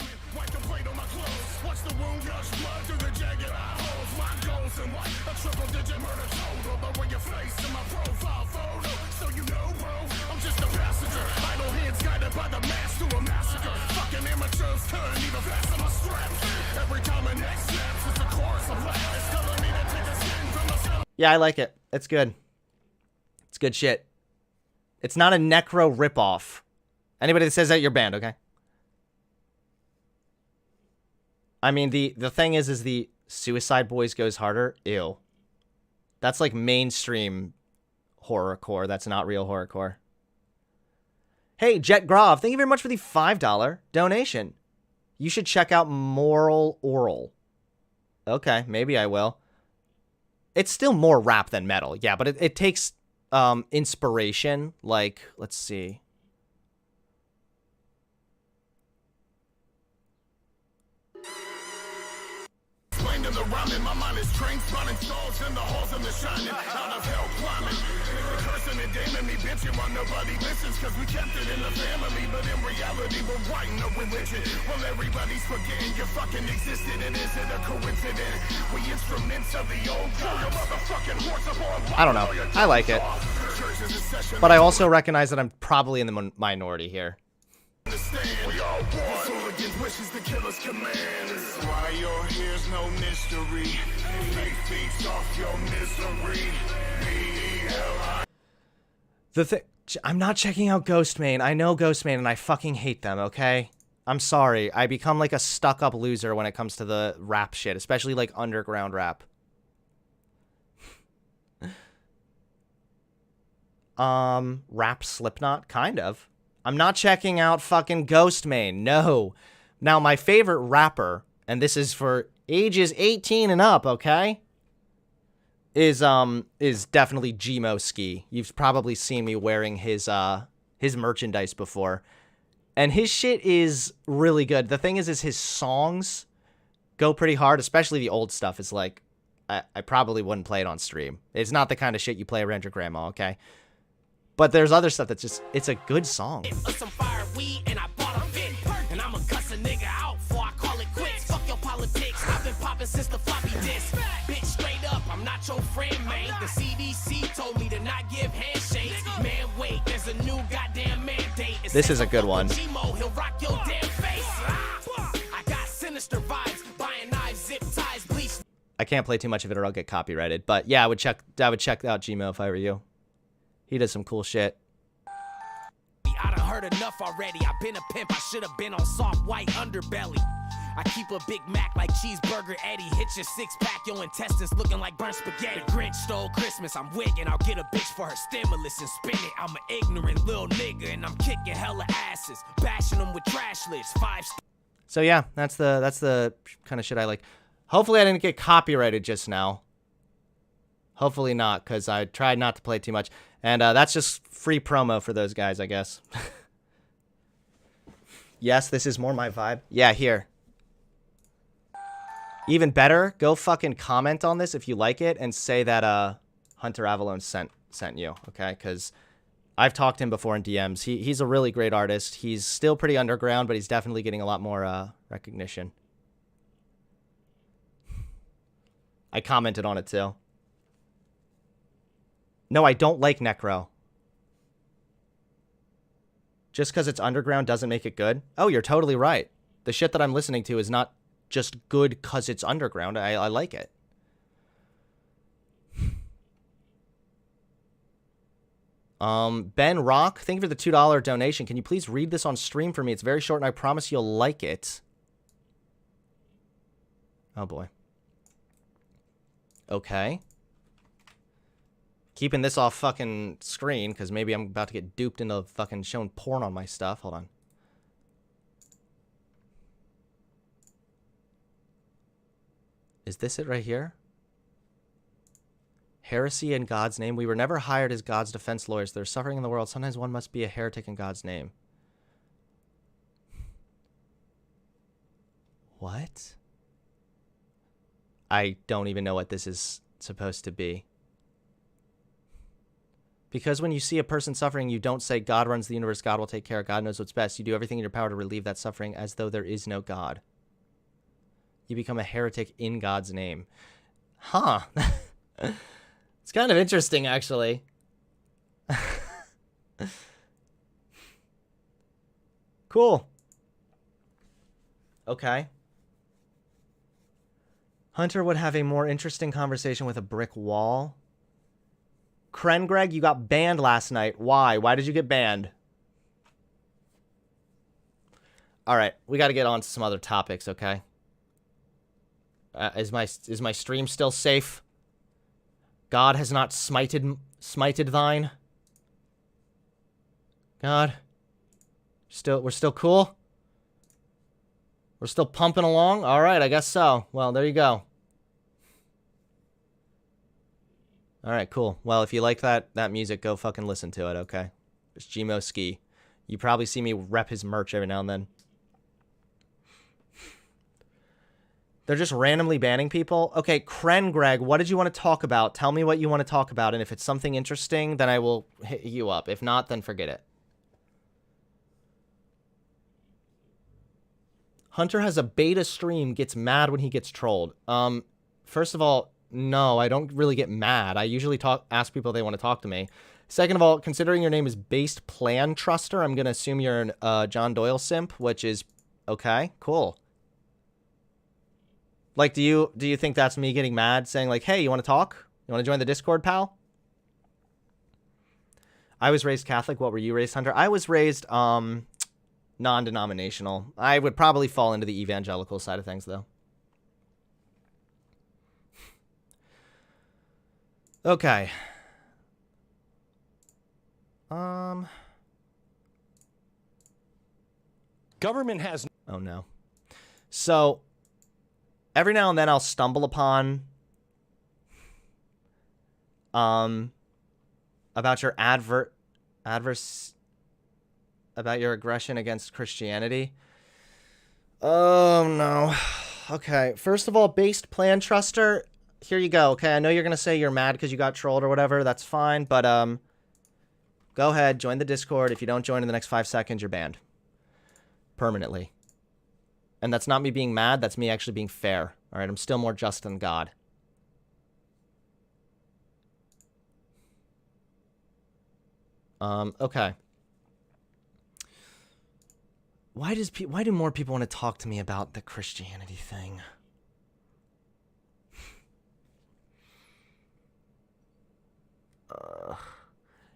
Yeah, I like it. It's good. It's good shit. It's not a necro ripoff. Anybody that says that, you're banned, okay? I mean, the thing is the Suicide Boys Goes Harder. Ew. That's like mainstream horrorcore. That's not real horrorcore. Hey, Jet Grov, thank you very much for the $5 donation. You should check out Moral Oral. Okay, maybe I will. It's still more rap than metal. Yeah, but it takes inspiration. Like, let's see. The rhyming, my mind is train spawning souls in the halls of the shining, out of hell climbing. Cursing and damning me, bitching while nobody listens, cause we kept it in the family, but in reality we're writing a religion. Well, everybody's forgetting you fucking existed, and is it a coincidence? We instruments of the old God, motherfucking horse of our life. I don't know. I like it. But I also recognize that I'm probably in the minority here. We all want wishes to kill us commands. Why you're here's no mystery. Fake feeds off your misery. The thing, I'm not checking out Ghostmane. I know Ghostmane and I fucking hate them, okay? I'm sorry. I become like a stuck-up loser when it comes to the rap shit, especially like underground rap. Rap Slipknot? Kind of. I'm not checking out fucking Ghostmane. No. Now, my favorite rapper, and this is for ages 18 and up, okay? Is definitely Gmoski. You've probably seen me wearing his merchandise before. And his shit is really good. The thing is his songs go pretty hard, especially the old stuff. Is like, I probably wouldn't play it on stream. It's not the kind of shit you play around your grandma, okay? But there's other stuff that's just, it's a good song. Some fire weed and I bought a fit. And I'ma cuss a nigga out before I call it quits. Fuck your politics, I've been popping since the floppy disk. Bitch, straight up, I'm not your friend, man. The CDC told me to not give handshakes. Man, wait, there's a new goddamn mandate. This is a good one. He'll rock your damn face. I got sinister vibes, buying knives, zip ties, bleach. I can't play too much of it or I'll get copyrighted. But yeah, I would check out Gmo if I were you. He does some cool shit. I done heard enough already. I've been a pimp. I should have been on soft white underbelly. I keep a Big Mac like Cheeseburger Eddie. Hit your six-pack, your intestines looking like burnt spaghetti. The Grinch stole Christmas, I'm wigging. I'll get a bitch for her stimulus and spin it. I'm an ignorant little nigga, and I'm kicking hella asses. Bashing them with trash lids. 5 So yeah, that's the kind of shit I like. Hopefully I didn't get copyrighted just now. Hopefully not, because I tried not to play too much. And that's just free promo for those guys, I guess. Yes, this is more my vibe. Yeah, here. Even better, go fucking comment on this if you like it and say that Hunter Avalon sent you, okay? Because I've talked to him before in DMs. He's a really great artist. He's still pretty underground, but he's definitely getting a lot more recognition. I commented on it too. No, I don't like Necro. Just because it's underground doesn't make it good. Oh, you're totally right. The shit that I'm listening to is not just good because it's underground. I like it. Ben Rock, thank you for the $2 donation. Can you please read this on stream for me? It's very short and I promise you'll like it. Oh boy. Okay. Keeping this off fucking screen because maybe I'm about to get duped into fucking showing porn on my stuff. Hold on. Is this it right here? Heresy in God's name. We were never hired as God's defense lawyers. There's suffering in the world. Sometimes one must be a heretic in God's name. What? I don't even know what this is supposed to be. Because when you see a person suffering, you don't say, God runs the universe, God will take care, God knows what's best. You do everything in your power to relieve that suffering as though there is no God. You become a heretic in God's name. Huh. It's kind of interesting, actually. Cool. Okay. Hunter would have a more interesting conversation with a brick wall. Kren Greg, you got banned last night. Why? Why did you get banned? All right, we got to get on to some other topics, okay? Is my stream still safe? God has not smited thine. God, we're still cool. We're still pumping along. All right, I guess so. Well, there you go. All right, cool. Well, if you like that music, go fucking listen to it, okay? It's Gmo Ski. You probably see me rep his merch every now and then. They're just randomly banning people? Okay, Kren Greg, what did you want to talk about? Tell me what you want to talk about, and if it's something interesting, then I will hit you up. If not, then forget it. Hunter has a beta stream, gets mad when he gets trolled. First of all, no, I don't really get mad. I usually ask people if they want to talk to me. Second of all, considering your name is Based Plan Truster, I'm going to assume you're an John Doyle simp, which is okay, cool. Like, do you think that's me getting mad, saying like, hey, you want to talk? You want to join the Discord, pal? I was raised Catholic. What were you raised, Hunter? I was raised non-denominational. I would probably fall into the evangelical side of things, though. Okay. Government has... Oh, no. So, every now and then I'll stumble upon about your about your aggression against Christianity. Oh, no. Okay. First of all, Based Plan Truster, here you go. Okay, I know you're going to say you're mad because you got trolled or whatever. That's fine, but go ahead, join the Discord. If you don't join in the next 5 seconds, you're banned. Permanently. And that's not me being mad, that's me actually being fair. All right, I'm still more just than God. Okay. Why do more people want to talk to me about the Christianity thing?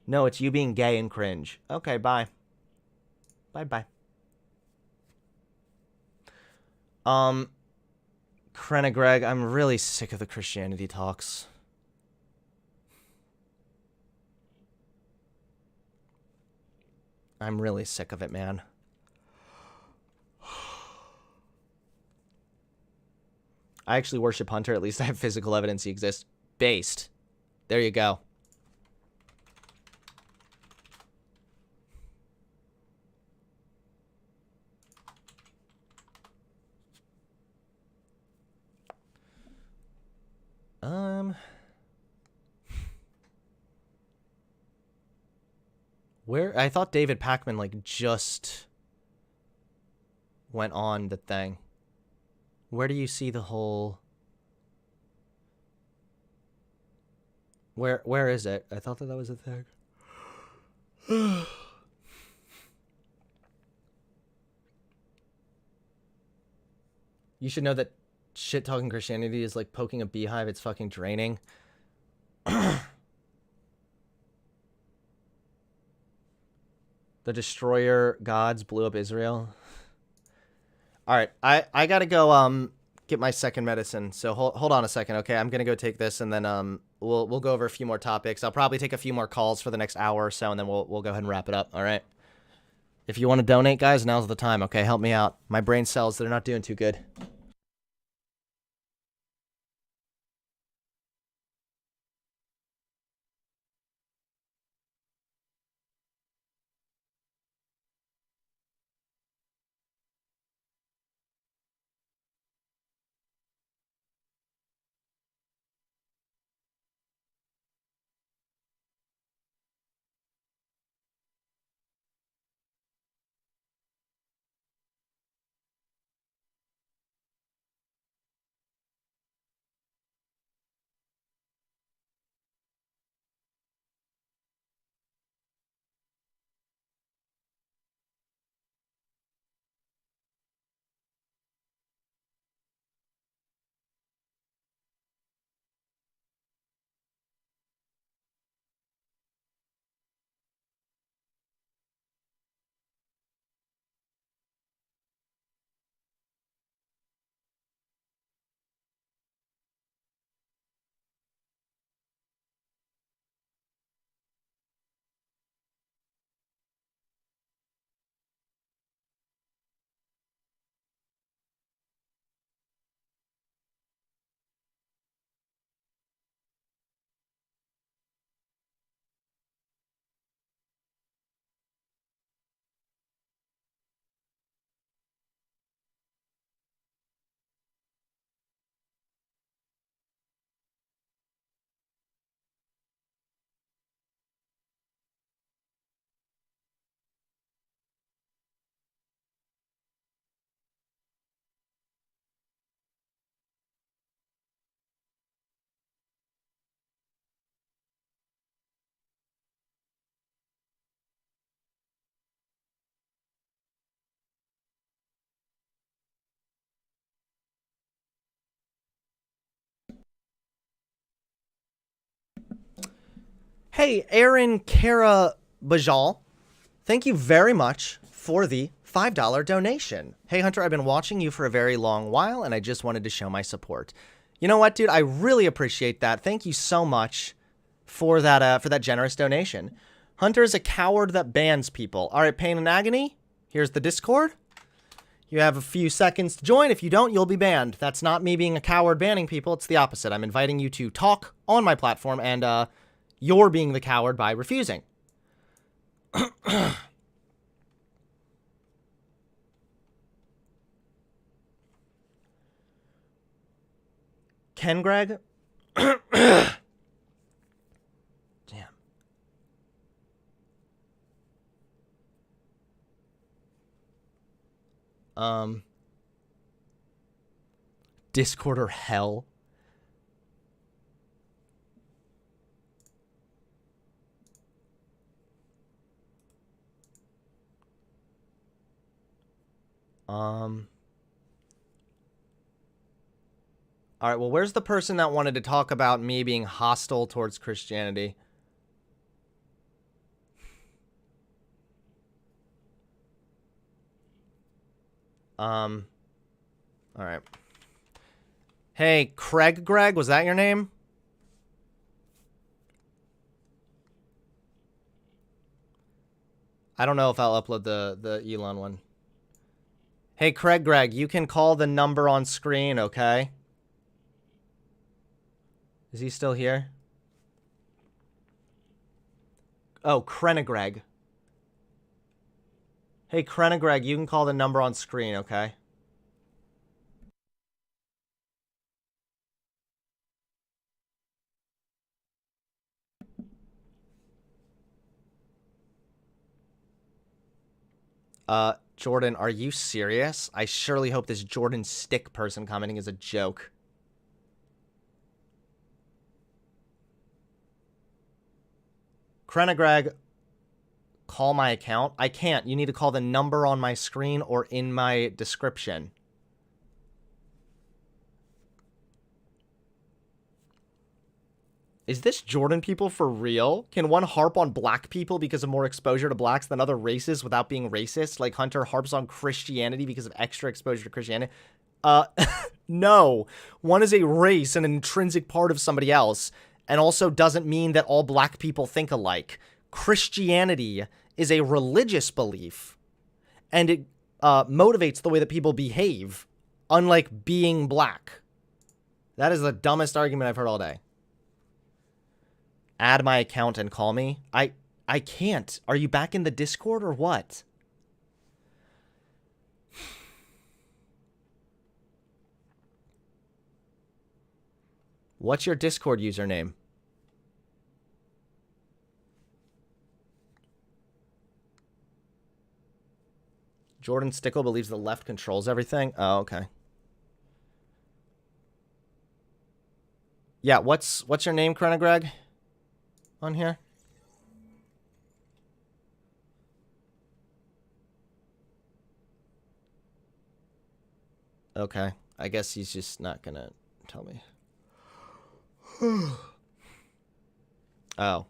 No, it's you being gay and cringe. Okay, bye. Bye-bye. Krenna Greg, I'm really sick of the Christianity talks. I'm really sick of it, man. I actually worship Hunter. At least I have physical evidence he exists. Based. There you go. Where? I thought David Pakman, like, just went on the thing. Where do you see the whole... Where is it? I thought that was a thing. You should know that shit-talking Christianity is like poking a beehive. It's fucking draining. The destroyer gods blew up Israel. All right, I gotta go get my second medicine. So hold on a second, okay? I'm gonna go take this, and then we'll go over a few more topics. I'll probably take a few more calls for the next hour or so, and then we'll go ahead and wrap it up. All right. If you want to donate, guys, now's the time. Okay, help me out. My brain cells, they're not doing too good. Hey, Aaron Kara Bajal, thank you very much for the $5 donation. Hey, Hunter, I've been watching you for a very long while, and I just wanted to show my support. You know what, dude? I really appreciate that. Thank you so much for that generous donation. Hunter is a coward that bans people. All right, Pain and Agony, here's the Discord. You have a few seconds to join. If you don't, you'll be banned. That's not me being a coward banning people. It's the opposite. I'm inviting you to talk on my platform, and you're being the coward by refusing. Ken Greg? Damn. Discord or hell? All right, well, where's the person that wanted to talk about me being hostile towards Christianity? All right. Hey, Greg, was that your name? I don't know if I'll upload the Elon one. Hey, Greg, you can call the number on screen, okay? Is he still here? Oh, Greg. Hey, Greg, you can call the number on screen, okay? Jordan, are you serious? I surely hope this Jordan Stick person commenting is a joke. Greg, call my account. I can't. You need to call the number on my screen or in my description. Is this Jordan people for real? Can one harp on black people because of more exposure to blacks than other races without being racist? Like Hunter harps on Christianity because of extra exposure to Christianity? No. One is a race and an intrinsic part of somebody else, and also doesn't mean that all black people think alike. Christianity is a religious belief, and it motivates the way that people behave, unlike being black. That is the dumbest argument I've heard all day. Add my account and call me. I can't. Are you back in the Discord or what? What's your Discord username? Jordan Stickle believes the left controls everything. Oh, okay. Yeah, what's your name, Greg? On here? Okay. I guess he's just not gonna tell me. Oh.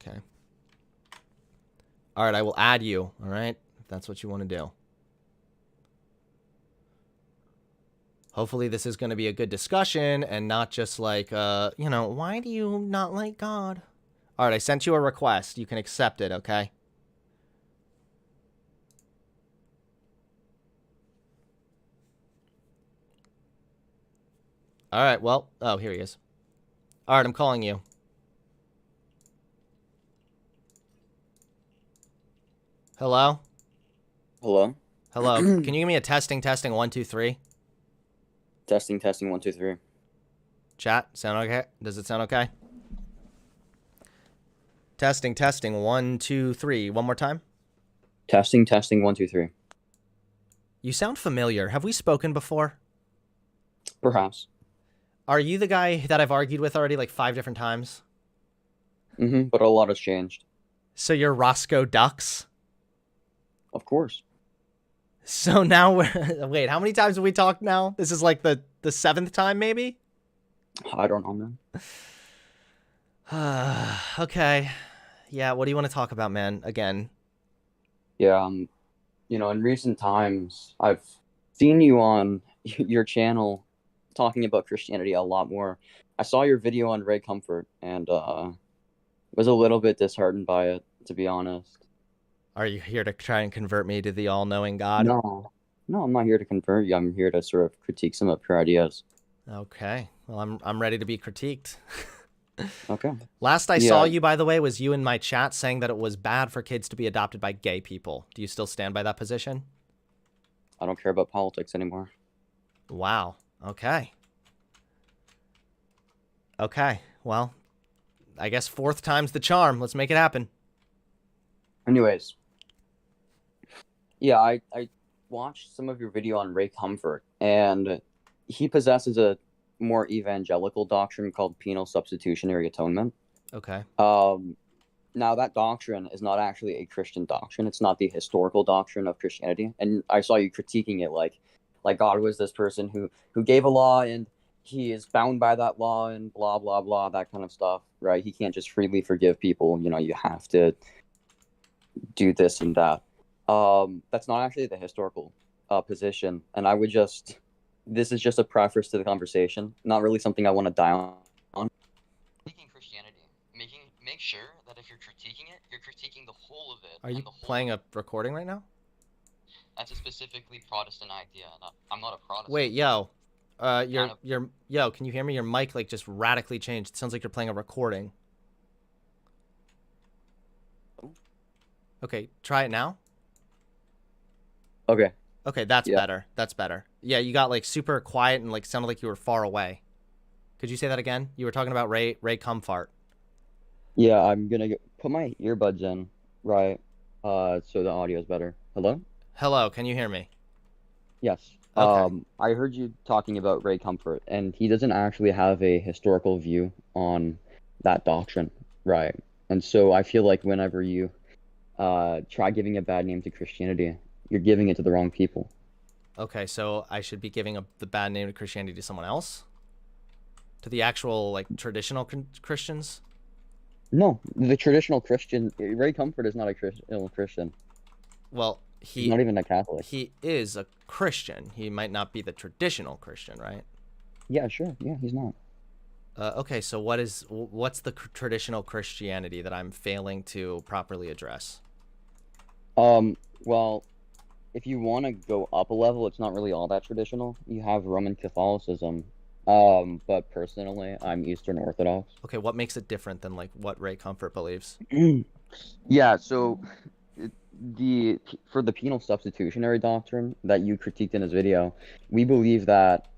Okay. Alright, I will add you, alright? If that's what you want to do. Hopefully this is going to be a good discussion and not just like, you know, why do you not like God? Alright, I sent you a request. You can accept it, okay? Alright, well, oh, here he is. Alright, I'm calling you. Hello? Hello? Hello. Can you give me a testing 1 2 3? Testing 1 2 3. Chat, sound okay? Does it sound okay? Testing 1 2 3. One more time. Testing 1 2 3. You sound familiar. Have we spoken before? Perhaps. Are you the guy that I've argued with already like 5 different times? But a lot has changed. So you're Roscoe Ducks? Of course. So now we're... Wait, how many times have we talked now? This is like the 7th time, maybe? I don't know, man. Okay. Yeah, what do you want to talk about, man? Again. Yeah, you know, in recent times, I've seen you on your channel talking about Christianity a lot more. I saw your video on Ray Comfort and was a little bit disheartened by it, to be honest. Are you here to try and convert me to the all-knowing God? No, I'm not here to convert you. I'm here to sort of critique some of your ideas. Okay. Well, I'm ready to be critiqued. Okay. Last I saw you, by the way, was you in my chat saying that it was bad for kids to be adopted by gay people. Do you still stand by that position? I don't care about politics anymore. Wow. Okay. Okay. Well, I guess 4th time's the charm. Let's make it happen. Anyways. Yeah, I watched some of your video on Ray Comfort, and he possesses a more evangelical doctrine called penal substitutionary atonement. Okay. Now that doctrine is not actually a Christian doctrine. It's not the historical doctrine of Christianity. And I saw you critiquing it like God was this person who gave a law and he is bound by that law and blah, blah, blah, that kind of stuff, right? He can't just freely forgive people. You know, you have to do this and that. That's not actually the historical position, and I would just. This is just a preface to the conversation, not really something I want to die on. Critiquing Christianity, make sure that if you're critiquing it, you're critiquing the whole of it. Are you playing a recording right now? That's a specifically Protestant idea. I'm not a Protestant. Wait, yo, yo, can you hear me? Your mic like just radically changed. It sounds like you're playing a recording. Okay, try it now. Okay. Okay, that's better. That's better. Yeah, you got like super quiet and like sounded like you were far away. Could you say that again? You were talking about Ray Comfort. Yeah, I'm gonna put my earbuds in, right? So the audio is better. Hello? Hello, can you hear me? Yes. Okay. I heard you talking about Ray Comfort, and he doesn't actually have a historical view on that doctrine, right? And so I feel like whenever you try giving a bad name to Christianity, you're giving it to the wrong people. Okay, so I should be giving the bad name to Christianity to someone else? To the actual, like, traditional Christians? No, the traditional Christian, Ray Comfort is not a Christian. Well, he's not even a Catholic. He is a Christian. He might not be the traditional Christian, right? Yeah, sure. Yeah, he's not. Okay, so what's the traditional Christianity that I'm failing to properly address? Well, if you want to go up a level, it's not really all that traditional. You have Roman Catholicism, but personally, I'm Eastern Orthodox. Okay, what makes it different than like what Ray Comfort believes? Yeah, so for the penal substitutionary doctrine that you critiqued in his video, we believe that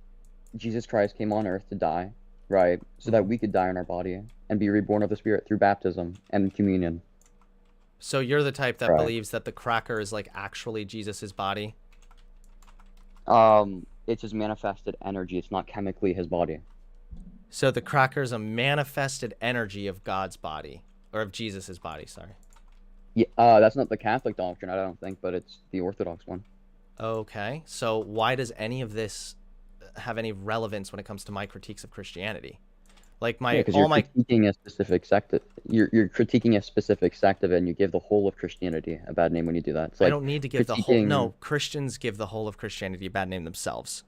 Jesus Christ came on earth to die, right? So that we could die in our body and be reborn of the Spirit through baptism and communion. So you're the type that believes that the cracker is like actually Jesus's body? It's his manifested energy. It's not chemically his body. So the cracker is a manifested energy of God's body, or of Jesus's body, sorry. Yeah, that's not the Catholic doctrine, I don't think, but it's the Orthodox one. Okay. So why does any of this have any relevance when it comes to my critiques of Christianity? Like critiquing a specific sect. You're critiquing a specific sect of it, and you give the whole of Christianity a bad name when you do that. I don't need to give the whole. No, Christians give the whole of Christianity a bad name themselves.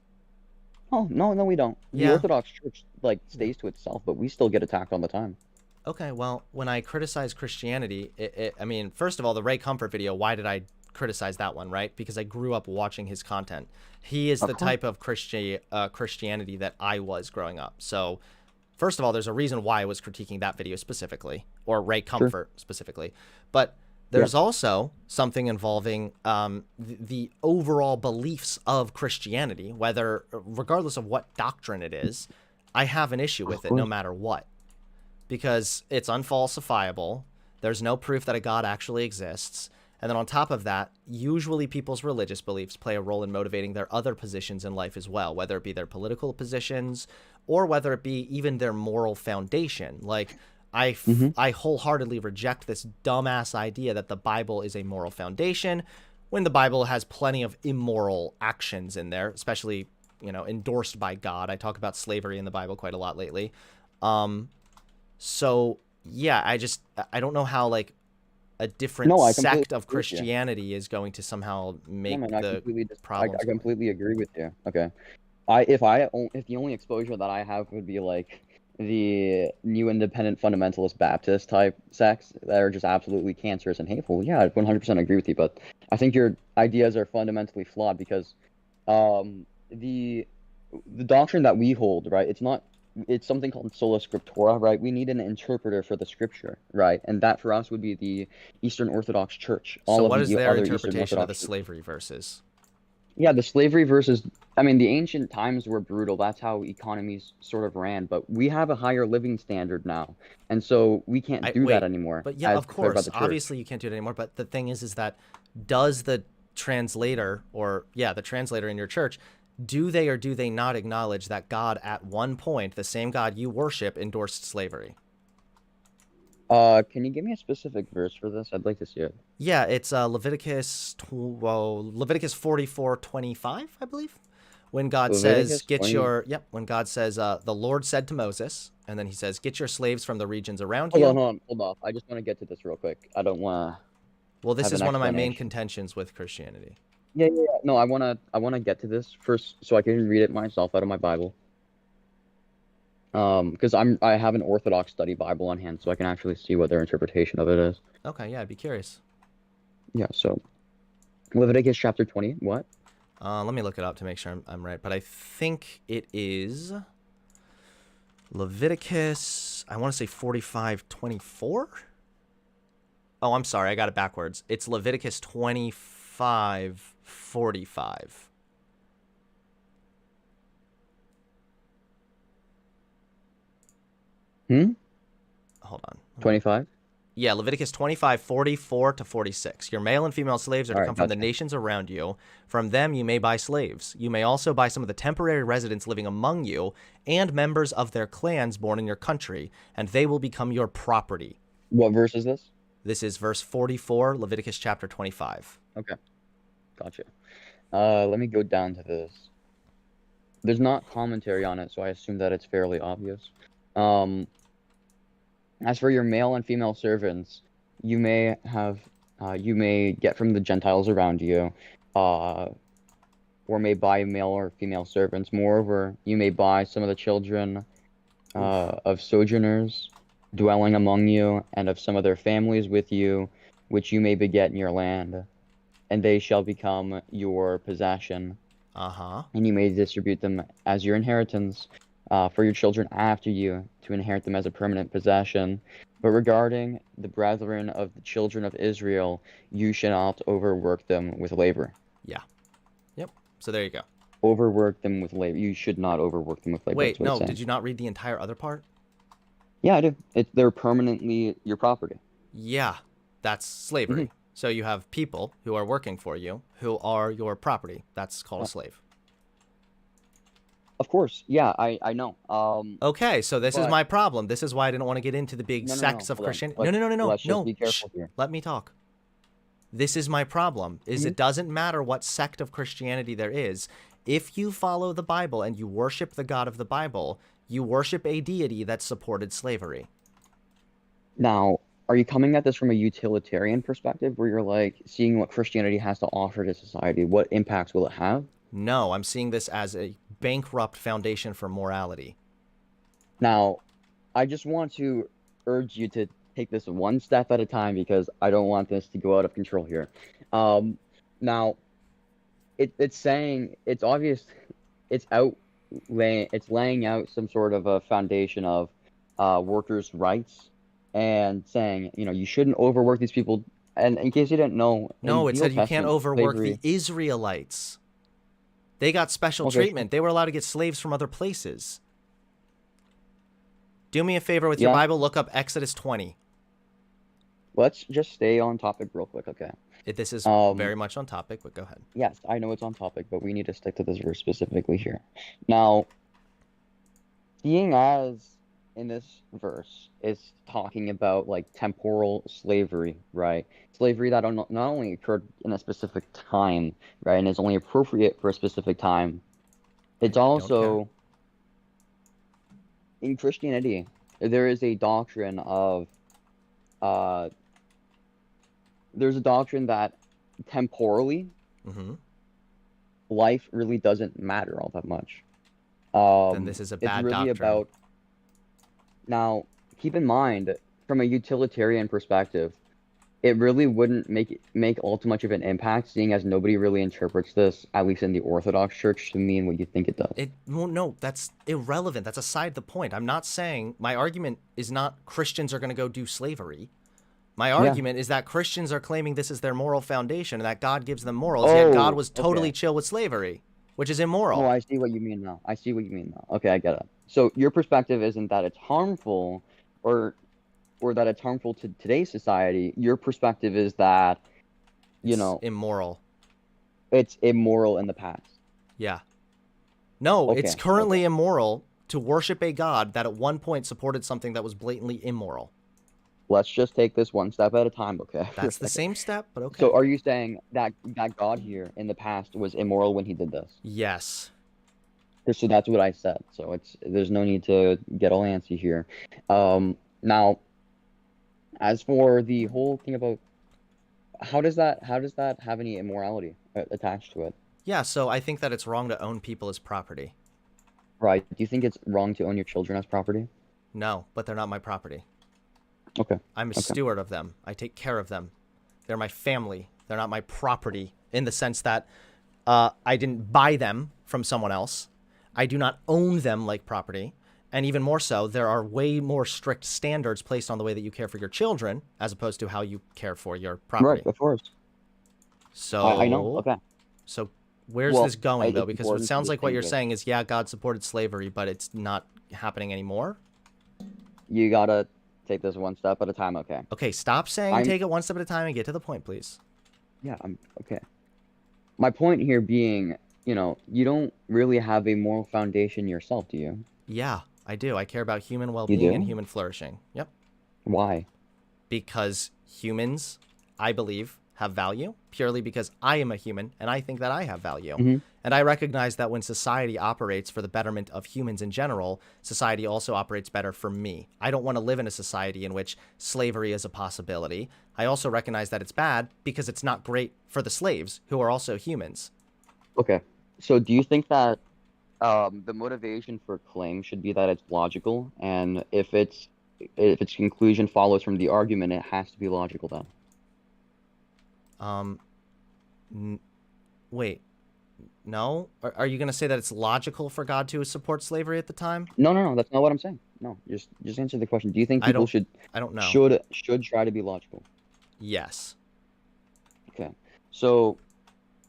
Oh no, we don't. Yeah. The Orthodox Church stays to itself, but we still get attacked all the time. Okay, well, when I criticize Christianity, I mean, first of all, the Ray Comfort video, why did I criticize that one, right? Because I grew up watching his content. He is the type of Christianity that I was growing up. So, first of all, there's a reason why I was critiquing that video specifically, or Ray Comfort specifically. But there's also something involving the overall beliefs of Christianity, regardless of what doctrine it is. I have an issue with it no matter what. Because it's unfalsifiable. There's no proof that a God actually exists. And then on top of that, usually people's religious beliefs play a role in motivating their other positions in life as well, whether it be their political positions or whether it be even their moral foundation. Like, I wholeheartedly reject this dumbass idea that the Bible is a moral foundation when the Bible has plenty of immoral actions in there, especially, endorsed by God. I talk about slavery in the Bible quite a lot lately. So, yeah, I don't know how, a different sect of Christianity is going to somehow make the problem. I completely agree with you. Okay. If the only exposure that I have would be, the new independent fundamentalist Baptist type sects that are just absolutely cancerous and hateful, yeah, I 100% agree with you, but I think your ideas are fundamentally flawed because the doctrine that we hold, right, it's something called sola scriptura, right? We need an interpreter for the scripture, right? And that for us would be the Eastern Orthodox Church. So what is their interpretation of the slavery verses? Yeah, the slavery verses, the ancient times were brutal. That's how economies sort of ran. But we have a higher living standard now. And so we can't do that anymore. But yeah, of course, obviously you can't do it anymore. But the thing is that does the translator in your church, do they or do they not acknowledge that God at one point, the same God you worship, endorsed slavery? Can you give me a specific verse for this? I'd like to see it. Yeah, it's Leviticus 44:25, I believe. When God says, when God says, the Lord said to Moses, and then he says, get your slaves from the regions around you. Hold on. I just want to get to this real quick. I don't want to. Well, this is one of my main contentions with Christianity. Yeah. No, I wanna get to this first so I can read it myself out of my Bible. Because I have an Orthodox study Bible on hand, so I can actually see what their interpretation of it is. Okay, yeah, I'd be curious. Yeah. So Leviticus chapter 20. What? Let me look it up to make sure I'm right, but I think it is Leviticus, I want to say 45:24. Oh, I'm sorry, I got it backwards. It's Leviticus 25:45. Hold on. 25. Yeah, Leviticus 25:44 to 46. Your male and female slaves are to All right, come from the gotcha. nations around you. From them you may buy slaves. You may also buy some of the temporary residents living among you and members of their clans born in your country, and they will become your property. What verse is this? This is verse 44, Leviticus chapter 25. Okay. Gotcha. Let me go down to this. There's not commentary on it, so I assume that it's fairly obvious. As for your male and female servants, you may get from the Gentiles around you, or may buy male or female servants. Moreover, you may buy some of the children of sojourners dwelling among you, and of some of their families with you, which you may beget in your land, and they shall become your possession. And you may distribute them as your inheritance for your children after you, to inherit them as a permanent possession. But regarding the brethren of the children of Israel, you shall not overwork them with labor. Yeah. Yep. So there you go. Overwork them with labor. You should not overwork them with labor. Wait, no, did you not read the entire other part? Yeah, I do. They're permanently your property. Yeah, that's slavery. So you have people who are working for you who are your property. That's called a slave. Of course, yeah, I know. Okay, so this is my problem. This is why I didn't want to get into the big sects of Christianity. No. Let's just be careful here. Let me talk. This is my problem, is it doesn't matter what sect of Christianity there is. If you follow the Bible and you worship the God of the Bible, you worship a deity that supported slavery. Now, are you coming at this from a utilitarian perspective, where you're like seeing what Christianity has to offer to society? What impacts will it have? No, I'm seeing this as a bankrupt foundation for morality. Now, I just want to urge you to take this one step at a time, because I don't want this to go out of control here. Now, it's saying, it's obvious, it's laying out some sort of a foundation of workers' rights, and saying, you shouldn't overwork these people. And in case you didn't know, no, it said you can't overwork slavery... the Israelites. They got special treatment. They were allowed to get slaves from other places. Do me a favor with your Bible. Look up Exodus 20. Let's just stay on topic real quick, okay? This is very much on topic, but go ahead. Yes, I know it's on topic, but we need to stick to this verse specifically here. Now, seeing as in this verse is talking about like temporal slavery, right? Slavery that not only occurred in a specific time, right, and is only appropriate for a specific time. It's also in Christianity, there is a doctrine of there's a doctrine that temporally life really doesn't matter all that much. Then this is a bad it's really doctrine. About now, keep in mind, from a utilitarian perspective, it really wouldn't make all too much of an impact, seeing as nobody really interprets this, at least in the Orthodox Church, to mean what you think it does. Well, no, that's irrelevant. That's aside the point. I'm not saying, my argument is not Christians are going to go do slavery. My argument is that Christians are claiming this is their moral foundation and that God gives them morals, yet God was totally chill with slavery, which is immoral. Oh, I see what you mean now. Okay, I get it. So your perspective isn't that it's harmful or that it's harmful to today's society. Your perspective is that, it's immoral. It's immoral in the past. Yeah. No, it's currently immoral to worship a God that at one point supported something that was blatantly immoral. Let's just take this one step at a time, okay? That's the same step, but okay. So are you saying that God here in the past was immoral when he did this? Yes. So that's what I said. So there's no need to get all antsy here. Now, as for the whole thing about how does that have any immorality attached to it? Yeah, so I think that it's wrong to own people as property. Right. Do you think it's wrong to own your children as property? No, but they're not my property. Okay. I'm a Okay. steward of them. I take care of them. They're my family. They're not my property in the sense that I didn't buy them from someone else. I do not own them like property. And even more so, there are way more strict standards placed on the way that you care for your children as opposed to how you care for your property. Right, of course. So I know. Okay. So where's Well, this going it's though? Because it important sounds to like what you're distinguish. saying is, yeah, God supported slavery, but it's not happening anymore. You gotta take this one step at a time. Okay. Okay, stop saying I'm- take it one step at a time and get to the point, please. Yeah. I'm okay. My point here being, you don't really have a moral foundation yourself, do you? Yeah, I do. I care about human well-being and do? human flourishing. Yep. Why? Because humans, I believe, have value purely because I am a human and I think that I have value. Mhm. And I recognize that when society operates for the betterment of humans in general, society also operates better for me. I don't want to live in a society in which slavery is a possibility. I also recognize that it's bad because it's not great for the slaves who are also humans. Okay. So do you think that the motivation for claim should be that it's logical, and if its conclusion follows from the argument, it has to be logical then? Wait, no? Are you going to say that it's logical for God to support slavery at the time? No, that's not what I'm saying. No, just answer the question. Do you think I people don't- I don't know. should try to be logical? Yes. Okay. So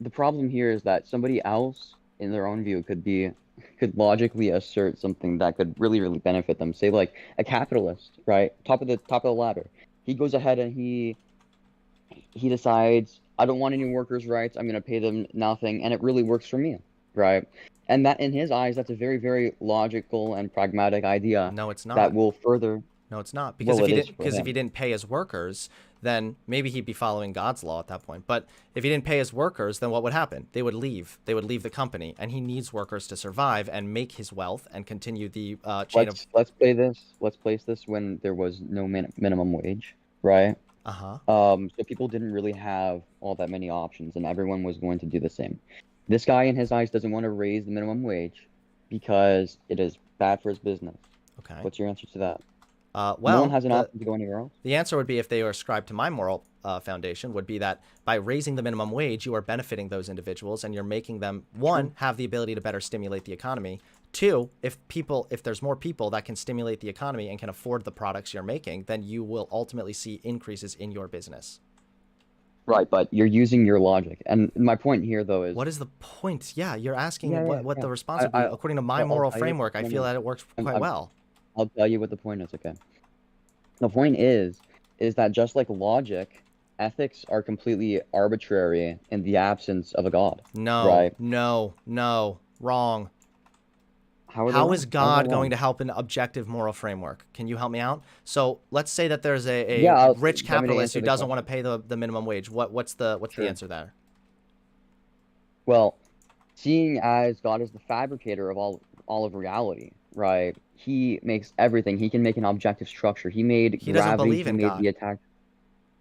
the problem here is that somebody else, in their own view, could logically assert something that could really, really benefit them. Say like a capitalist, right? Top of the ladder. He goes ahead and he decides, I don't want any workers' rights. I'm going to pay them nothing, and it really works for me, right? And that, in his eyes, that's a very, very logical and pragmatic idea. No, it's not. That will further. No, it's not. Because Well, if he it is didn't, for because if him. he didn't pay his workers, then maybe he'd be following God's law at that point. But if he didn't pay his workers, then what would happen? They would leave. They would leave the company, and he needs workers to survive and make his wealth and continue the chain of. Let's play this. Let's place this when there was no minimum wage, right? So people didn't really have all that many options, and everyone was going to do the same. This guy, in his eyes, doesn't want to raise the minimum wage because it is bad for his business. Okay. What's your answer to that? Well, no one has an option to go anywhere else. The answer would be, if they are ascribed to my moral foundation, would be that by raising the minimum wage, you are benefiting those individuals and you're making them, one, have the ability to better stimulate the economy. Two, if there's more people that can stimulate the economy and can afford the products you're making, then you will ultimately see increases in your business. Right, but you're using your logic. And my point here, though, is... What is the point? Yeah, you're asking Yeah, what yeah. the response would be. According to my I'll moral tell you framework, I what feel I'm- that it works quite well. I'll tell you what the point is, okay? The point is that just like logic, ethics are completely arbitrary in the absence of a god. No, Right? no, wrong. How How is God going to help an objective moral framework? Can you help me out? So let's say that there's a Yeah, rich let me capitalist answer who the doesn't want to pay the minimum wage. What's the Sure. answer there? Well, seeing as God is the fabricator of all of reality, right? He makes everything. He can make an objective structure. He made He doesn't gravity. believe He in made God. the attack.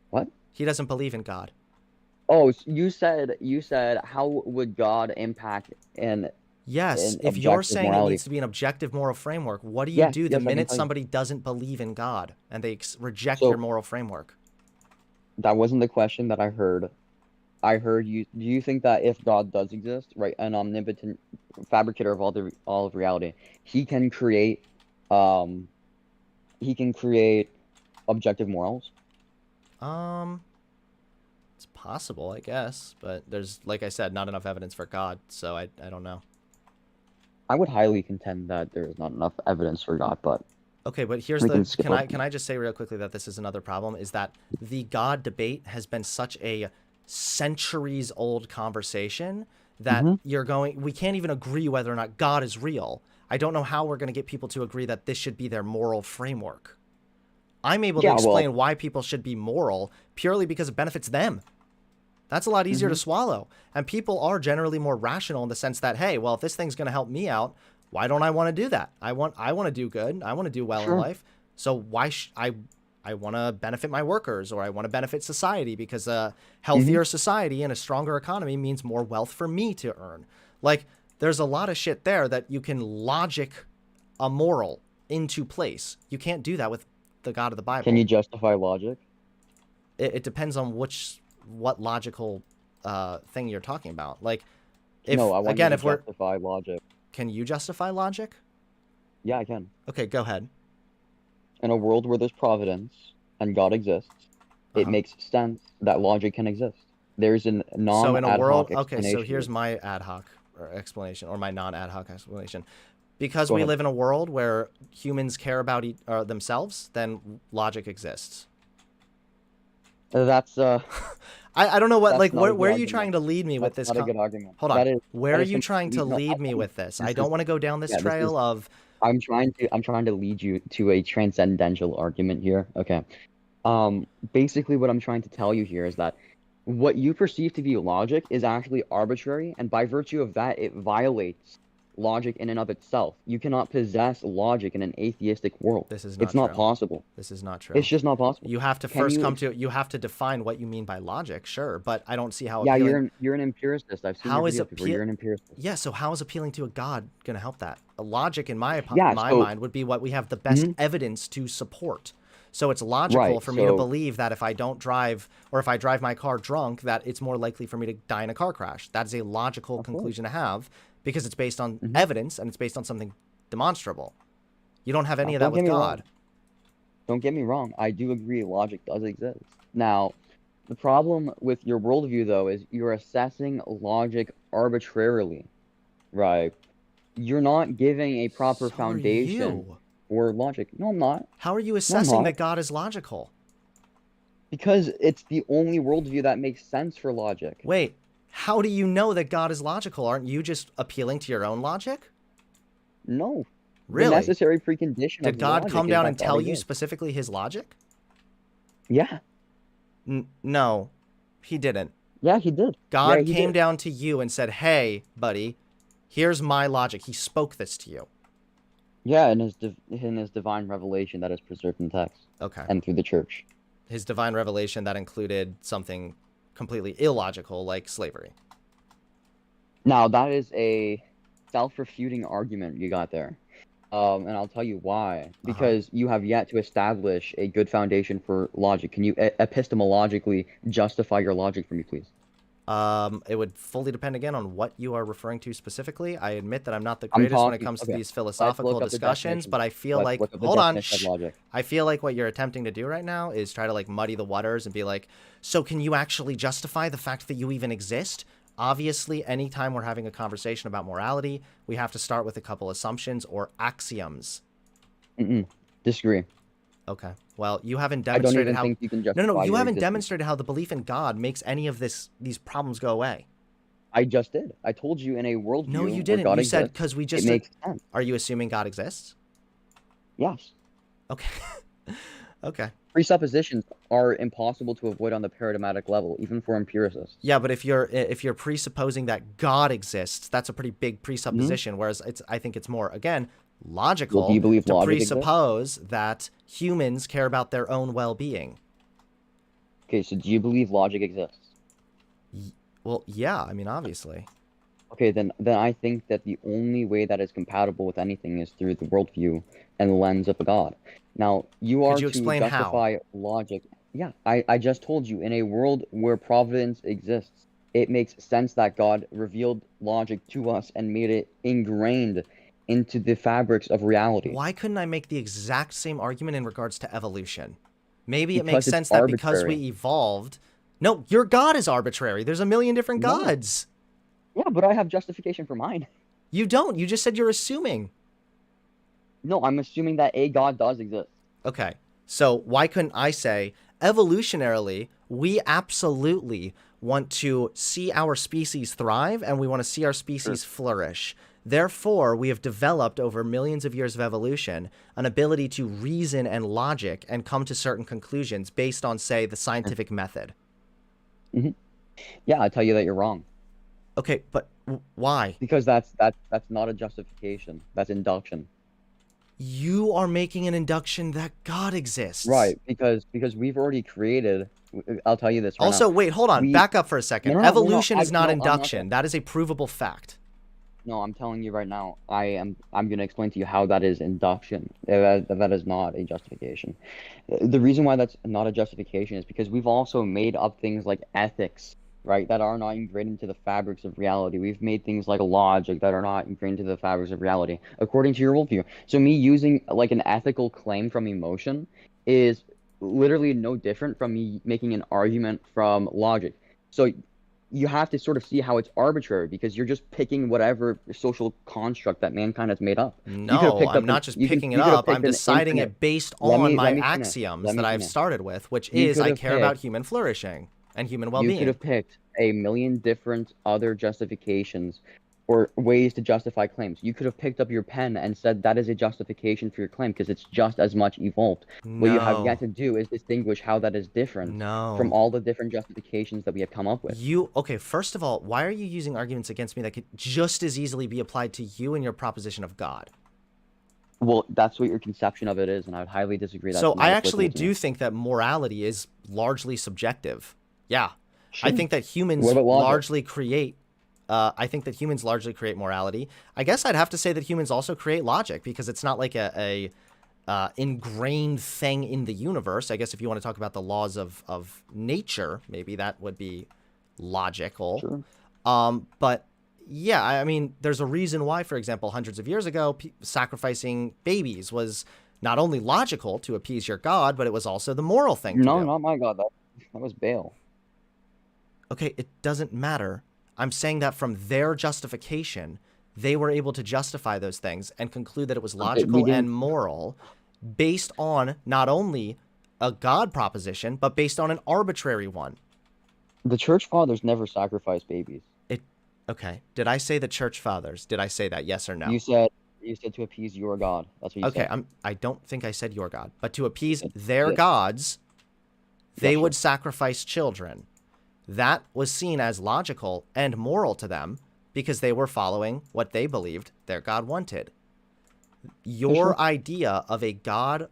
What? He doesn't believe in God. Oh, you said how would God impact an Yes, in if you're objective saying it morality? needs to be an objective moral framework, what do you Yes, do the yes, I can minute tell you. somebody doesn't believe in God and they reject So- your moral framework? That wasn't the question that I heard. I heard you. Do you think that if God does exist, right, an omnipotent fabricator of all of reality, he can create objective morals? It's possible, I guess, but there's, like I said, not enough evidence for God, so I don't know. I would highly contend that there is not enough evidence for God, but Okay, but here's We the can skip over can I just say real quickly that this is another problem, is that the God debate has been such a centuries old conversation that we can't even agree whether or not God is real. I don't know how we're going to get people to agree that this should be their moral framework. I'm able to Yeah, well- explain why people should be moral purely because it benefits them. That's a lot easier to swallow. And people are generally more rational in the sense that, hey, well, if this thing's going to help me out, why don't I want to do that? I want to do good. I want to do well in Sure. life. So why I want to benefit my workers, or I want to benefit society because a healthier society and a stronger economy means more wealth for me to earn. Like, there's a lot of shit there that you can logic a moral into place. You can't do that with the God of the Bible. Can you justify logic? It depends on what logical thing you're talking about. Like, if No, I want again, you if to we're justify logic. can you justify logic? Yeah, I can. Okay, go ahead. In a world where there's providence and God exists, it makes sense that logic can exist. There's an So in a non-ad world, hoc okay, so here's explanation. my ad hoc explanation, or my non-ad hoc explanation. Because Go we ahead. live in a world where humans care about themselves, then logic exists. That's I don't know what, That's like, not a good where are you argument. trying to lead me with That's this? not a good argument. Hold That on. is- Where that are is you trying to no, lead me with this? I don't want to go down this yeah, this trail is- of. I'm trying to lead you to a transcendental argument here. Okay. Basically what I'm trying to tell you here is that what you perceive to be logic is actually arbitrary, and by virtue of that, it violates logic in and of itself. You cannot possess logic in an atheistic world. This is not It's not true. possible. This is not true. It's just not possible. You have to Can first you you have to define what you mean by logic, sure, but I don't see how Yeah, appealing. you're an empiricist. I've seen How your is videos before. You're an empiricist. Yeah, so how is appealing to a God going to help that? A logic, in my Yeah, my so- mind, would be what we have the best evidence to support. So it's logical Right, for me to so- believe that if I don't drive, or if I drive my car drunk, that it's more likely for me to die in a car crash. That is a logical conclusion to have, because it's based on evidence, and it's based on something demonstrable. You don't have any of that Don't with get me wrong. God. Don't get me wrong. I do agree logic does exist. Now, the problem with your worldview, though, is you're assessing logic arbitrarily, right? You're not giving a proper So are foundation you. for logic. No, I'm not. How are you assessing not. that God is logical? Because it's the only worldview that makes sense for logic. Wait, how do you know that God is logical? Aren't you just appealing to your own logic? No. Really? The necessary precondition Did of God logic come is down that and God tell you exists. specifically his logic? Yeah. No, he didn't. Yeah, he did. God Yeah, he came did. down to you and said, hey, buddy, here's my logic. He spoke this to you. Yeah, in his divine revelation that is preserved in text. Okay. And through the church. His divine revelation that included something completely illogical like slavery. Now, that is a self-refuting argument you got there. And I'll tell you why. Because you have yet to establish a good foundation for logic. Can you epistemologically justify your logic for me, please? It would fully depend again on what you are referring to specifically. I admit that I'm not the greatest when it talking- comes to okay, these let's philosophical look up the discussions, definition. but I feel Let's like, look up the hold on, definition of logic. I feel like what you're attempting to do right now is try to like muddy the waters and be like, so can you actually justify the fact that you even exist? Obviously, anytime we're having a conversation about morality, we have to start with a couple assumptions or axioms. Disagree. Okay. Well, you haven't I don't demonstrated even how. think you can No, justify you your haven't existence. demonstrated how the belief in God makes any of these problems go away. I just did. I told you in a worldview No, you where didn't. God You said exists, because we just. it makes sense. Are you assuming God exists? Yes. Okay. Okay. Presuppositions are impossible to avoid on the paradigmatic level, even for empiricists. Yeah, but if you're presupposing that God exists, that's a pretty big presupposition. Whereas I think it's more again logical Well, do you believe to logic exists? presuppose that humans care about their own well-being. Okay, so do you believe logic exists? Well, yeah. I mean, obviously. Okay, then I think that the only way that is compatible with anything is through the worldview and the lens of a God. Now, you are you to explain how? justify logic. Yeah, I just told you, in a world where providence exists, it makes sense that God revealed logic to us and made it ingrained into the fabrics of reality. Why couldn't I make the exact same argument in regards to evolution? Maybe it Because makes it's sense that because arbitrary. we evolved. No, your God is arbitrary. There's a million different No. gods. Yeah, but I have justification for mine. You don't. You just said you're assuming. No, I'm assuming that a God does exist. Okay. So why couldn't I say evolutionarily, we absolutely want to see our species thrive and we want to see our species flourish. Therefore, we have developed over millions of years of evolution an ability to reason and logic and come to certain conclusions based on, say, the scientific method. Yeah, I tell you that you're wrong. Okay, but why? Because that's not a justification. That's induction. You are making an induction that God exists. Right, because we've already created. I'll tell you this right Also, now. wait, hold on. We- Back up for a second. No, no, no, Evolution is not I'm not induction. That is a provable fact. No, I'm telling you right now. I'm going to explain to you how that is induction. That is not a justification. The reason why that's not a justification is because we've also made up things like ethics, right, that are not ingrained into the fabrics of reality. We've made things like logic that are not ingrained into the fabrics of reality, according to your worldview. So me using like an ethical claim from emotion is literally no different from me making an argument from logic. So you have to sort of see how it's arbitrary because you're just picking whatever social construct that mankind has made up. No, I'm not just picking it up. I'm deciding it based on my axioms that I've started with, which is I care about human flourishing and human well-being. You could have picked a million different other justifications or ways to justify claims. You could have picked up your pen and said that is a justification for your claim because it's just as much evolved. What you have yet to do is distinguish how that is different from all the different justifications that we have come up with. Okay, first of all, why are you using arguments against me that could just as easily be applied to you and your proposition of God? Well, that's what your conception of it is, and I would highly disagree. So I actually do think that morality is largely subjective. Yeah. Sure. I think that humans largely create I think that humans largely create morality. I guess I'd have to say that humans also create logic because it's not like a ingrained thing in the universe. I guess if you want to talk about the laws of nature, maybe that would be logical. Sure. But yeah, I mean, there's a reason why, for example, hundreds of years ago, sacrificing babies was not only logical to appease your god, but it was also the moral thing to do. No, not my god. That was Baal. Okay, it doesn't matter. I'm saying that from their justification, they were able to justify those things and conclude that it was logical and moral based on not only a God proposition, but based on an arbitrary one. The church fathers never sacrificed babies. Okay. Did I say the church fathers? Did I say that? Yes or no? You said to appease your God. That's what you said. Okay, I don't think I said your God, but to appease their gods, they would sacrifice children. That was seen as logical and moral to them because they were following what they believed their God wanted. Your idea of a God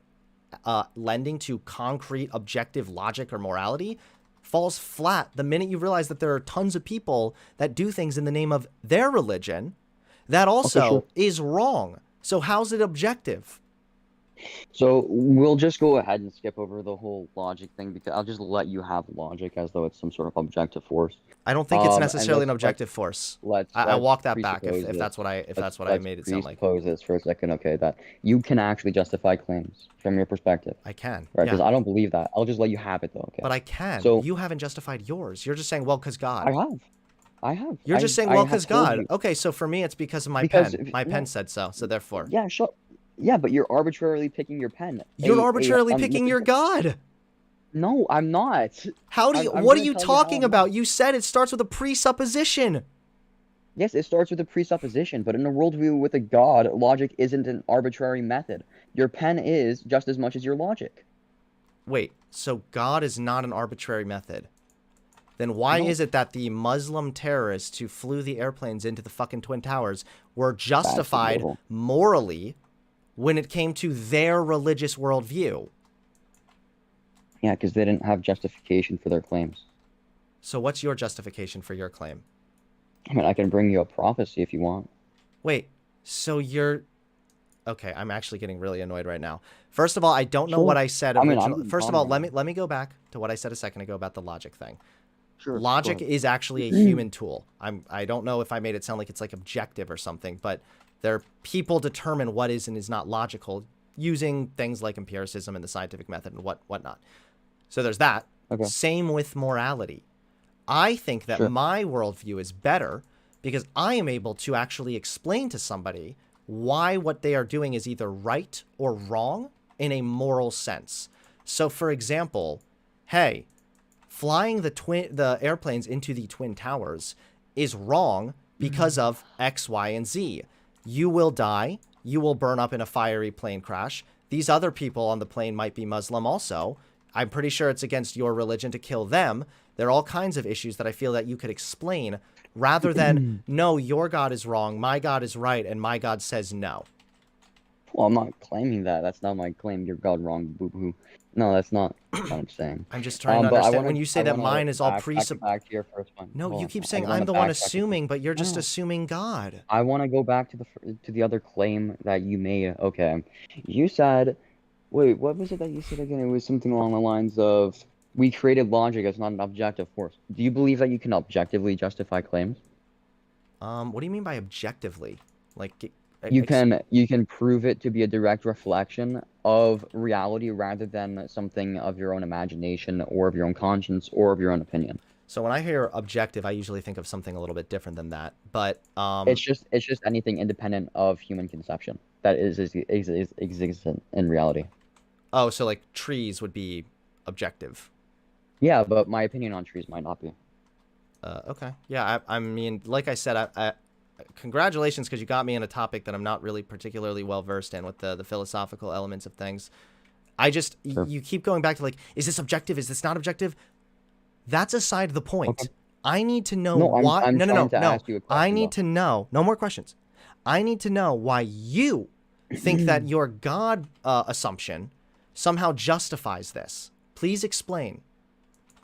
lending to concrete, objective logic or morality falls flat the minute you realize that there are tons of people that do things in the name of their religion that also is wrong. So how's it objective? So we'll just go ahead and skip over the whole logic thing because I'll just let you have logic as though it's some sort of objective force. I don't think it's necessarily an objective force. I walk that back if that's what I made it sound like. Suppose this for a second, okay? That you can actually justify claims from your perspective. I can, right? Because I don't believe that. I'll just let you have it though, okay? But I can. So you haven't justified yours. You're just saying, well, because God. I have. You're just saying, well, because God. Okay, so for me, it's because of my pen. My pen said so. So therefore. Yeah, sure. Yeah, but you're arbitrarily picking your pen. You're arbitrarily picking your God. No, I'm not. How do you? What are you talking about? You said it starts with a presupposition. Yes, it starts with a presupposition, but in a worldview with a God, logic isn't an arbitrary method. Your pen is just as much as your logic. Wait, so God is not an arbitrary method? Then why is it that the Muslim terrorists who flew the airplanes into the fucking Twin Towers were justified morally when it came to their religious worldview? Yeah, because they didn't have justification for their claims. So what's your justification for your claim? I mean, I can bring you a prophecy if you want. Wait, so you're... Okay, I'm actually getting really annoyed right now. First of all, I don't know what I said originally. First of all, let me go back to what I said a second ago about the logic thing. Sure. Logic is actually a human tool. I don't know if I made it sound like it's like objective or something, but people determine what is and is not logical using things like empiricism and the scientific method and whatnot. So there's that. Okay. Same with morality. I think that my worldview is better because I am able to actually explain to somebody why what they are doing is either right or wrong in a moral sense. So, for example, hey, flying the airplanes into the Twin Towers is wrong because of X, Y, and Z. You will die. You will burn up in a fiery plane crash. These other people on the plane might be Muslim also. I'm pretty sure it's against your religion to kill them. There are all kinds of issues that I feel that you could explain rather than, no, your God is wrong, my God is right, and my God says no. Well, I'm not claiming that. That's not my claim. You're God wrong, boo boo. No, that's not what I'm saying. I'm just trying to But I understand wanna- when you say I that wanna mine is all back to your first one. No, Hold you on. keep I saying wanna I'm the one backtrack to- assuming, but you're just No. assuming God. I want to go back to the other claim that you made. Okay, you said, wait, what was it that you said again? It was something along the lines of, we created logic as not an objective force. Do you believe that you can objectively justify claims? What do you mean by objectively? Like, You can prove it to be a direct reflection of reality rather than something of your own imagination or of your own conscience or of your own opinion. So when I hear objective, I usually think of something a little bit different than that. But It's just anything independent of human conception that is existent in reality. Oh, so like trees would be objective. Yeah, but my opinion on trees might not be. Okay. Yeah, I mean, like I said, I congratulations, because you got me in a topic that I'm not really particularly well versed in with the philosophical elements of things. I just Sure. you keep going back to like, is this objective? Is this not objective? That's aside the point. Okay. I need to know No, why. I'm No. trying to ask you a question, I need though. to know. No more questions. I need to know why you think that your God assumption somehow justifies this. Please explain.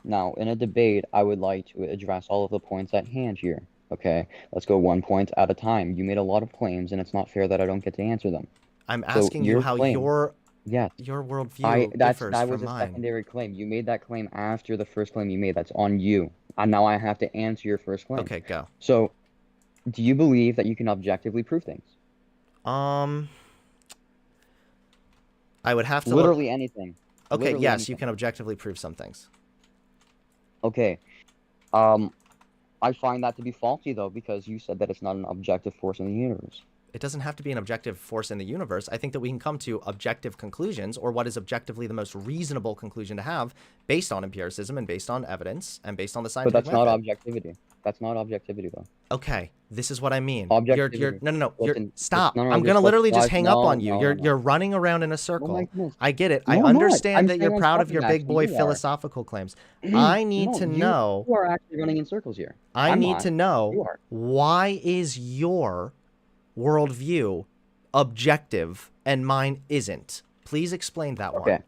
Now, in a debate, I would like to address all of the points at hand here. Okay, let's go one point at a time. You made a lot of claims, and it's not fair that I don't get to answer them. I'm So asking you your how claim- your Yes. worldview That differs was from a mine. secondary claim. You made that claim after the first claim you made. That's on you. And now I have to answer your first claim. Okay, go. So, do you believe that you can objectively prove things? I would have to Literally anything. Okay, Literally yes, anything. you can objectively prove some things. Okay. I find that to be faulty, though, because you said that it's not an objective force in the universe. It doesn't have to be an objective force in the universe. I think that we can come to objective conclusions, or what is objectively the most reasonable conclusion to have, based on empiricism and based on evidence and based on the But scientific that's not method. objectivity. That's not objectivity, though. Okay, this is what I mean. Objectivity. You're no. Listen, Stop. no, I'm gonna just literally let's just hang up no, on you. no, You're no. you're running around in a Oh circle. my goodness. I get it. No, I I'm not. understand I'm that you're saying proud I'm of your talking big actually. boy You are. philosophical claims. I need No, to know. You are actually running in circles here. I I'm need not. to You know are. why is your worldview objective and mine isn't. Please explain that one. Okay.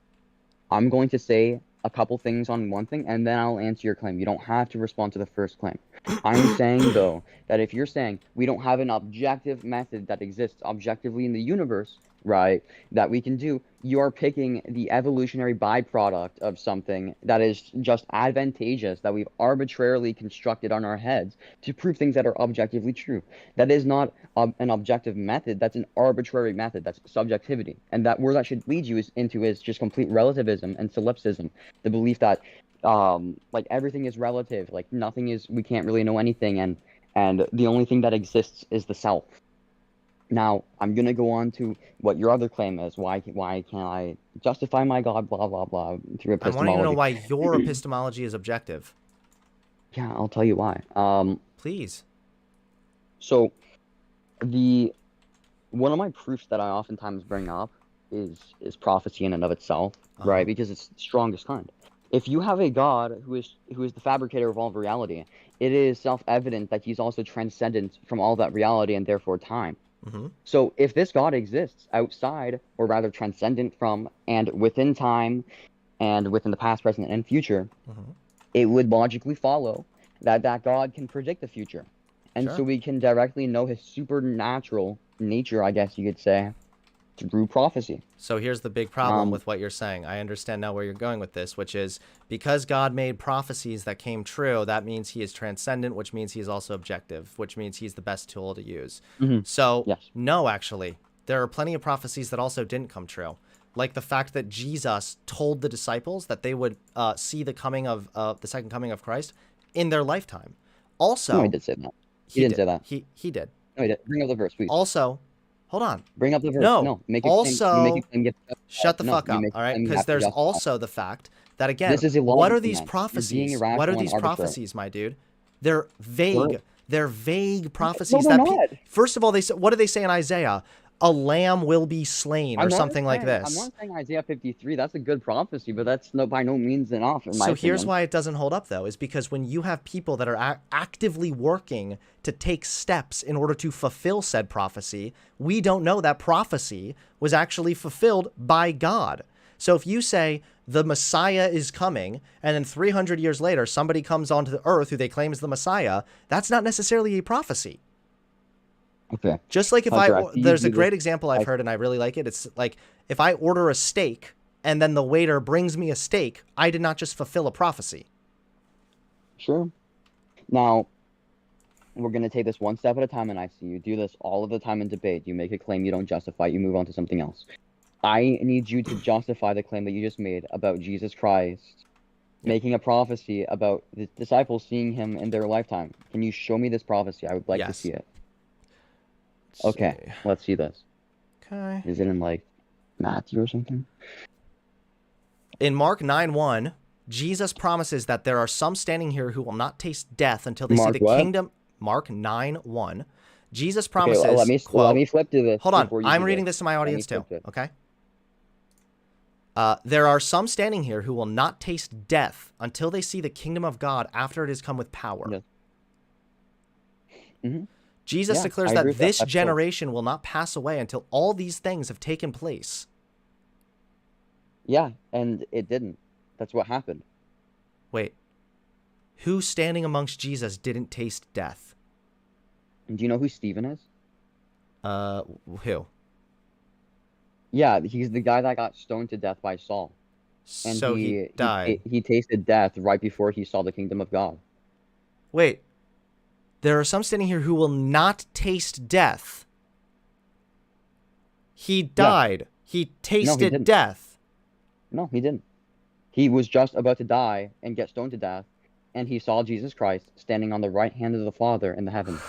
I'm going to say a couple things on one thing, and then I'll answer your claim. You don't have to respond to the first claim. I'm saying, though, that if you're saying we don't have an objective method that exists objectively in the universe, right, that we can do, you're picking the evolutionary byproduct of something that is just advantageous, that we've arbitrarily constructed on our heads to prove things that are objectively true. That is not an objective method. That's an arbitrary method. That's subjectivity. And that where that should lead you is just complete relativism and solipsism. The belief that like everything is relative, like nothing is, we can't really know anything, and the only thing that exists is the self. Now, I'm gonna go on to what your other claim is. Why can't I justify my God, blah blah blah, through I epistemology? want to know why your epistemology is objective. Yeah, I'll tell you why. Please. So, one of my proofs that I oftentimes bring up is prophecy in and of itself, right? Because it's the strongest kind. If you have a God who is the fabricator of all reality, it is self-evident that he's also transcendent from all that reality and therefore time. Mm-hmm. So if this God exists outside, or rather transcendent from and within time and within the past, present, and future, it would logically follow that God can predict the future. And Sure. so we can directly know his supernatural nature, I guess you could say, through prophecy. So here's the big problem with what you're saying. I understand now where you're going with this, which is because God made prophecies that came true, that means he is transcendent, which means he is also objective, which means he's the best tool to use. So, Yes. no, actually, there are plenty of prophecies that also didn't come true. Like the fact that Jesus told the disciples that they would see the coming of the second coming of Christ in their lifetime. Also, No, he did say that. He didn't say that. He did. No, he did. Bring up the verse, please. Also, hold on. Bring up the verse. No. Make Also, you make a claim, shut the fuck you up, make a all right? claim, you Because have to there's justify. also the fact that, again, This is illogical, what are these man. You're being prophecies? What irrational are and these arbitrary. prophecies, my dude? They're vague. What? They're vague prophecies they're that not. first of all, what do they say in Isaiah? a lamb will be slain or something like I'm this. not saying Isaiah 53. That's a good prophecy, but that's by no means enough. In my So opinion. here's why it doesn't hold up, though, is because when you have people that are actively working to take steps in order to fulfill said prophecy, we don't know that prophecy was actually fulfilled by God. So if you say the Messiah is coming, and then 300 years later, somebody comes onto the earth who they claim is the Messiah, that's not necessarily a prophecy. Okay. Just like if Hunter, there's a great example I've heard and I really like it. It's like if I order a steak and then the waiter brings me a steak, I did not just fulfill a prophecy. Sure. Now, we're going to take this one step at a time, and I see you do this all of the time in debate. You make a claim, you don't justify it, you move on to something else. I need you to justify the claim that you just made about Jesus Christ making a prophecy about the disciples seeing him in their lifetime. Can you show me this prophecy? I would like to see it. Okay, let's see this. Okay. Is it in, like, Matthew or something? In Mark 9:1, Jesus promises that there are some standing here who will not taste death until they see the kingdom. Mark 9:1. Jesus promises. Okay, let me flip to this. Hold on, I'm reading this to my audience too. Okay. There are some standing here who will not taste death until they see the kingdom of God after it has come with power. Yes. Mm-hmm. Jesus declares that this generation will not pass away until all these things have taken place. Yeah, and it didn't. That's what happened. Wait. Who standing amongst Jesus didn't taste death? Do you know who Stephen is? Who? Yeah, he's the guy that got stoned to death by Saul. And so he died. He tasted death right before he saw the kingdom of God. Wait. There are some standing here who will not taste death. He died. He tasted death. No, he didn't. He was just about to die and get stoned to death, and he saw Jesus Christ standing on the right hand of the Father in the heavens.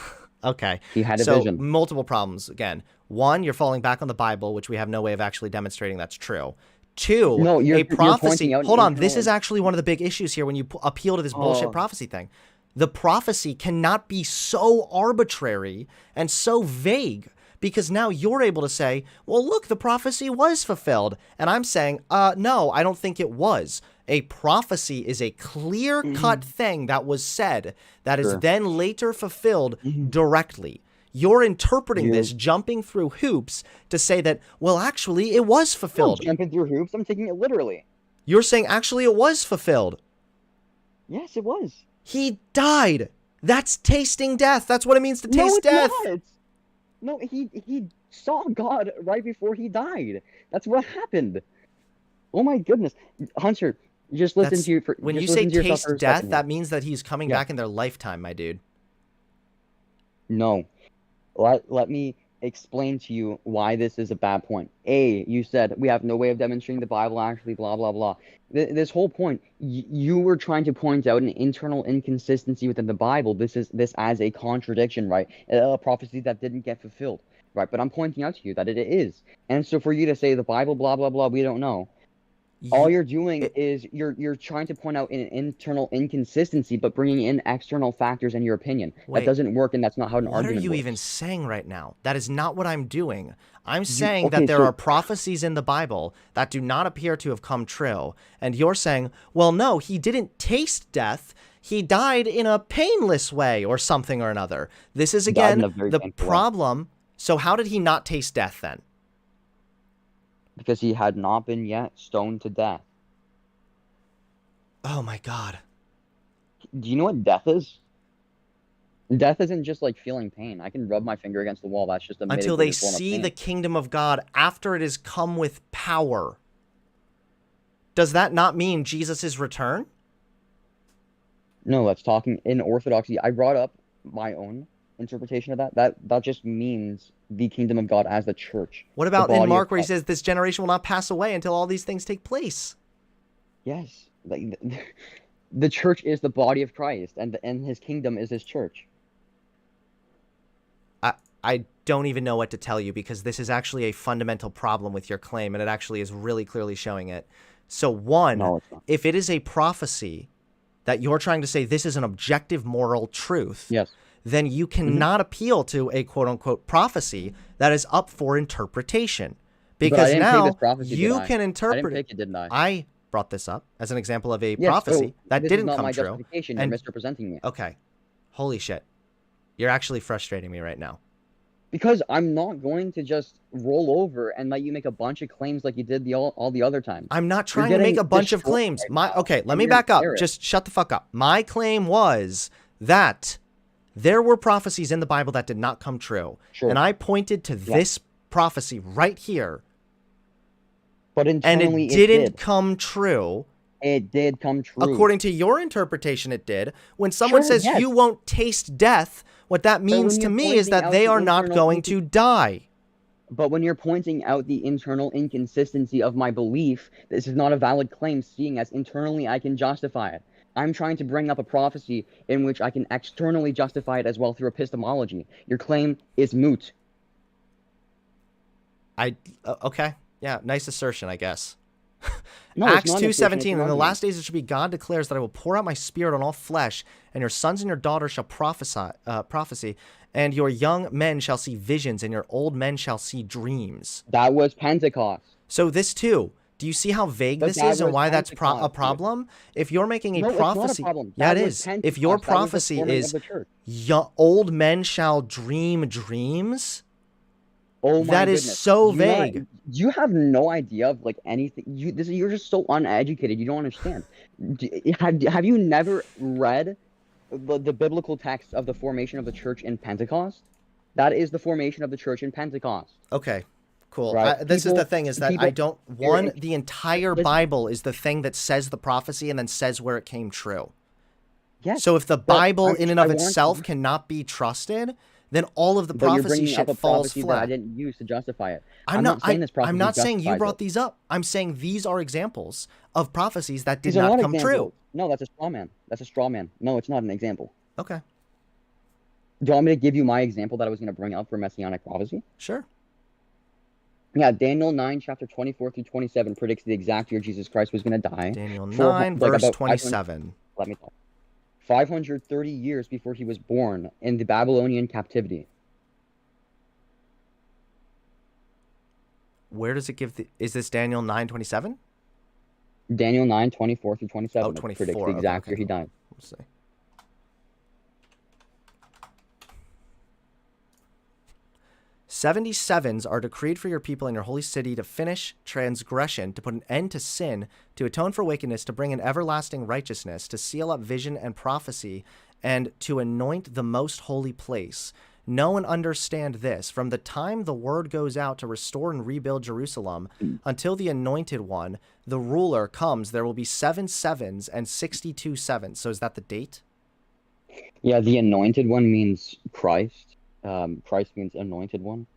Okay. He had a vision. Multiple problems. Again, one, you're falling back on the Bible, which we have no way of actually demonstrating that's true. Two, a prophecy. Hold on. This is actually one of the big issues here when you appeal to this bullshit prophecy thing. The prophecy cannot be so arbitrary and so vague because now you're able to say, well, look, the prophecy was fulfilled. And I'm saying, no, I don't think it was. A prophecy is a clear-cut thing that was said that is then later fulfilled directly. You're interpreting this, jumping through hoops to say that, well, actually, it was fulfilled. I'm jumping through hoops. I'm taking it literally. You're saying, actually, it was fulfilled. Yes, it was. He died. That's tasting death. That's what it means to taste death. Not. No, he saw God right before he died. That's what happened. Oh my goodness, Hunter, just listen to you. When you say taste death, that means that he's coming back in their lifetime, my dude. No, let me explain to you why this is a bad point. You said we have no way of demonstrating the Bible actually, blah, blah, blah. This whole point, you were trying to point out an internal inconsistency within the Bible. This as a contradiction, right? A prophecy that didn't get fulfilled, right? But I'm pointing out to you that it is. And so for you to say the Bible, blah, blah, blah, we don't know. All you're doing is you're trying to point out an internal inconsistency, but bringing in external factors in your opinion. That doesn't work, and that's not how an argument works. What are you even saying right now? That is not what I'm doing. I'm saying that there are prophecies in the Bible that do not appear to have come true, and you're saying, well, no, he didn't taste death. He died in a painless way or something or another. This is, again, the problem. So how did he not taste death then? Because he had not been yet stoned to death. Oh my God. Do you know what death is? Death isn't just like feeling pain. I can rub my finger against the wall. That's just a until they see the kingdom of God after it has come with power. Does that not mean Jesus' return? No, that's talking in orthodoxy. I brought up my own interpretation of that. That just means the kingdom of God as the church. What about in Mark where he says this generation will not pass away until all these things take place? Yes. Like, the church is the body of Christ, and his kingdom is his church. I don't even know what to tell you because this is actually a fundamental problem with your claim, and it actually is really clearly showing it. So one, if it is a prophecy that you're trying to say this is an objective moral truth, then you cannot appeal to a quote unquote prophecy that is up for interpretation. Because now you can interpret I didn't pick it, didn't I? I brought this up as an example of a Yes, prophecy so that this didn't is not come my true. justification. You're misrepresenting me. Okay. Holy shit. You're actually frustrating me right now. Because I'm not going to just roll over and let you make a bunch of claims like you did all the other times. I'm not trying to make a bunch of claims. Okay, let me back up. Just shut the fuck up. My claim was that there were prophecies in the Bible that did not come true. Sure. And I pointed to this prophecy right here. But internally, and it didn't come true. It did come true. According to your interpretation, it did. When someone says you won't taste death, what that means to me is that they are not going to die. But when you're pointing out the internal inconsistency of my belief, this is not a valid claim, seeing as internally I can justify it. I'm trying to bring up a prophecy in which I can externally justify it as well through epistemology. Your claim is moot. Okay. Yeah, nice assertion, I guess. No, Acts 2:17, in the last days it should be, God declares that I will pour out my spirit on all flesh, and your sons and your daughters shall prophecy, and your young men shall see visions, and your old men shall see dreams. That was Pentecost. So this too. Do you see how vague this is and why that's a problem? If you're making a prophecy, it's not a problem. Yeah, it is. If your prophecy is old men shall dream dreams, oh my that goodness. is so vague. You have no idea of like anything. You're just so uneducated. You don't understand. Have you never read the biblical text of the formation of the church in Pentecost? That is the formation of the church in Pentecost. Okay, cool. Right? This is the thing, is that the entire Bible is the thing that says the prophecy and then says where it came true. Yes. So if the Bible in and of itself cannot be trusted, then all of the prophecy shit falls flat. That I didn't use to justify it. I'm not saying this prophecy. I'm not saying you brought it. these up. I'm saying these are examples of prophecies that did not come true. No, that's a straw man. That's a straw man. No, it's not an example. Okay. Do you want me to give you my example that I was going to bring up for messianic prophecy? Sure. Yeah, Daniel 9, chapter 24 through 27 predicts the exact year Jesus Christ was going to die. Daniel 9, verse 27. Let me talk. 530 years before he was born in the Babylonian captivity. Where does it give is this Daniel 9:27? Daniel 9, 24 through 27. Oh, 24. Predicts the exact year he died. Let's see. "77s are decreed for your people in your holy city to finish transgression, to put an end to sin, to atone for wickedness, to bring in everlasting righteousness, to seal up vision and prophecy, and to anoint the most holy place. Know and understand this. From the time the word goes out to restore and rebuild Jerusalem until the anointed one, the ruler, comes, there will be 7 sevens and 62 sevens." So is that the date? Yeah, the anointed one means Christ. Christ means anointed one.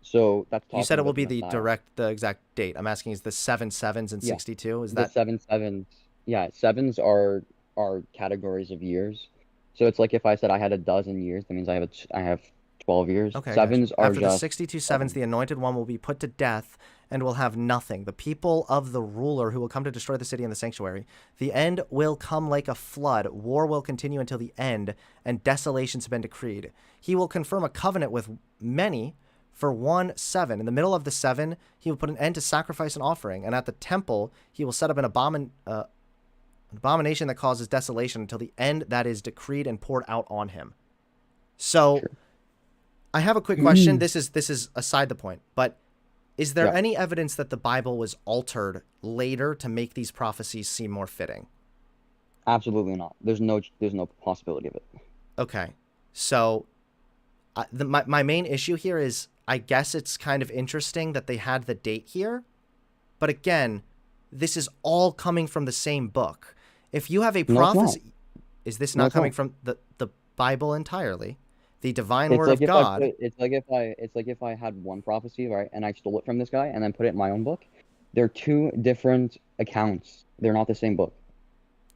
So that's you said it will be the exact date. I'm asking, is the 7 sevens and 62? Is that 7 sevens? Yeah, sevens are categories of years. So it's like if I said I had a dozen years, that means I have 12 years. Okay. Sevens are after the 62 sevens, the anointed one will be put to death and will have nothing. The people of the ruler who will come to destroy the city and the sanctuary. The end will come like a flood. War will continue until the end, and desolations have been decreed. He will confirm a covenant with many for 1 7. In the middle of the 7, he will put an end to sacrifice and offering, and at the temple he will set up an abomination that causes desolation until the end that is decreed and poured out on him. So, sure. I have a quick question. This is aside the point, but is there any evidence that the Bible was altered later to make these prophecies seem more fitting? Absolutely not. There's no possibility of it. Okay, so my main issue here is, I guess it's kind of interesting that they had the date here, but again, this is all coming from the same book. If you have a prophecy, is this not coming from the Bible entirely? The divine word of God. It's like if I had one prophecy, right, and I stole it from this guy and then put it in my own book. They're 2 different accounts. They're not the same book.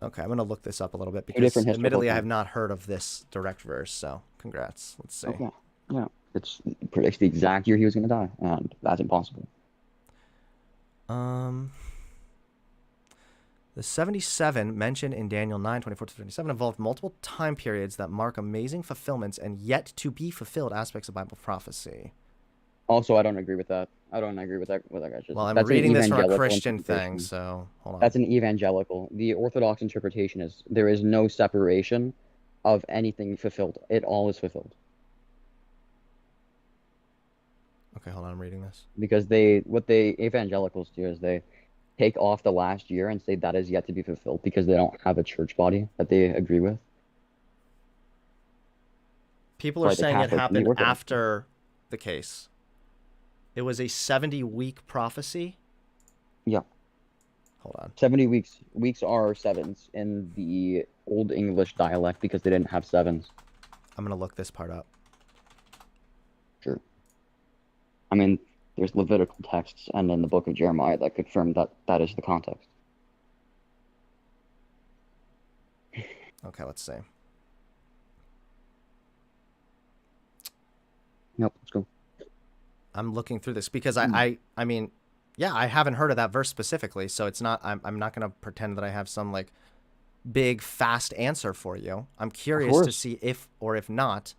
Okay, I'm gonna look this up a little bit because admittedly I have not heard of this direct verse. So congrats. Let's see. Okay. Yeah, it predicts the exact year he was gonna die, and that's impossible. The 77 mentioned in Daniel 9:24-27 involved multiple time periods that mark amazing fulfillments and yet to be fulfilled aspects of Bible prophecy. Also, I don't agree with that. I don't agree with that. Well, I'm That's an reading this from a evangelical Christian thing, interpretation. so hold on. That's an evangelical. The Orthodox interpretation is there is no separation of anything fulfilled. It all is fulfilled. Okay, hold on, I'm reading this. Because what evangelicals do is they take off the last year and say that is yet to be fulfilled because they don't have a church body that they agree with. People are Like the saying it Catholic and the happened Orthodox. after the case. It was a 70-week prophecy. Yeah. Hold on. 70 weeks. Weeks are sevens in the Old English dialect because they didn't have sevens. I'm going to look this part up. Sure. I mean, there's Levitical texts and in the book of Jeremiah that confirm that that is the context. Okay, let's see. Yep, let's go. I'm looking through this because I mean, yeah, I haven't heard of that verse specifically, so it's not. I'm not going to pretend that I have some like big fast answer for you. I'm curious to see if or if not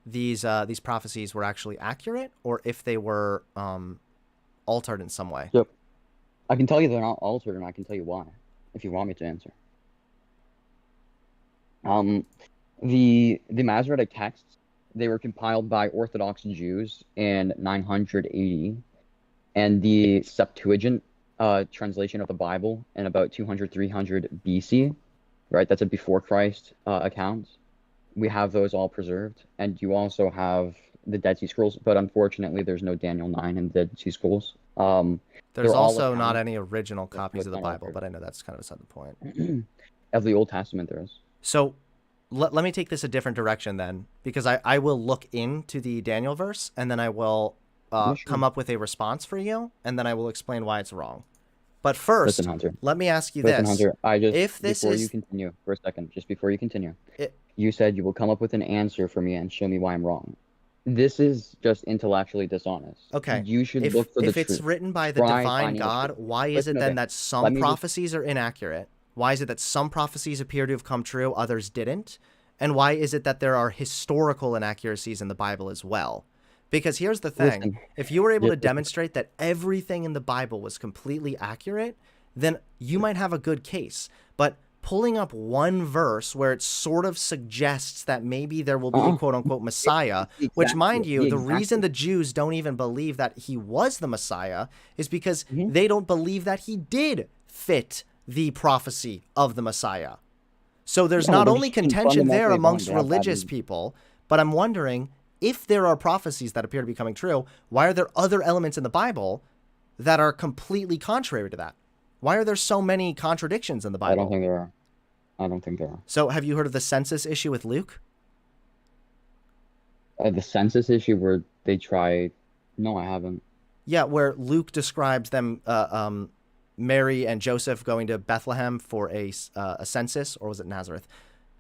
these prophecies were actually accurate or if they were altered in some way. Yep. I can tell you they're not altered, and I can tell you why, if you want me to answer. The Masoretic texts, they were compiled by Orthodox Jews in 980, and the Septuagint translation of the Bible in about 200-300 BC, right? That's a before Christ account. We have those all preserved, and you also have the Dead Sea Scrolls, but unfortunately there's no Daniel 9 in the Dead Sea Scrolls. There's also not any original copies of the Bible, but I know that's kind of beside the point. Of the Old Testament, there is. So let me take this a different direction then, because I will look into the Daniel verse, and then I will come up with a response for you, and then I will explain why it's wrong. But first, Listen, Hunter. let me ask you Listen, this. Hunter, if this before is... you continue, for a second, just before you continue, you said you will come up with an answer for me and show me why I'm wrong. This is just intellectually dishonest. Okay. You should look for the If truth. it's written by the Try divine finding the God, truth. why is Listen, it then okay, that some let me just- prophecies are inaccurate? Why is it that some prophecies appear to have come true, others didn't? And why is it that there are historical inaccuracies in the Bible as well? Because here's the thing. Listen. If you were able to Listen. demonstrate that everything in the Bible was completely accurate, then you might have a good case. But pulling up one verse where it sort of suggests that maybe there will be a quote-unquote Messiah, which, mind you, the reason the Jews don't even believe that he was the Messiah is because they don't believe that he did fit the prophecy of the Messiah. So there's not only contention there amongst religious people, but I'm wondering, if there are prophecies that appear to be coming true, why are there other elements in the Bible that are completely contrary to that? Why are there so many contradictions in the Bible? I don't think there are. So have you heard of the census issue with Luke? The census issue where they try... No, I haven't. Yeah, where Luke describes them, Mary and Joseph going to Bethlehem for a census, or was it Nazareth?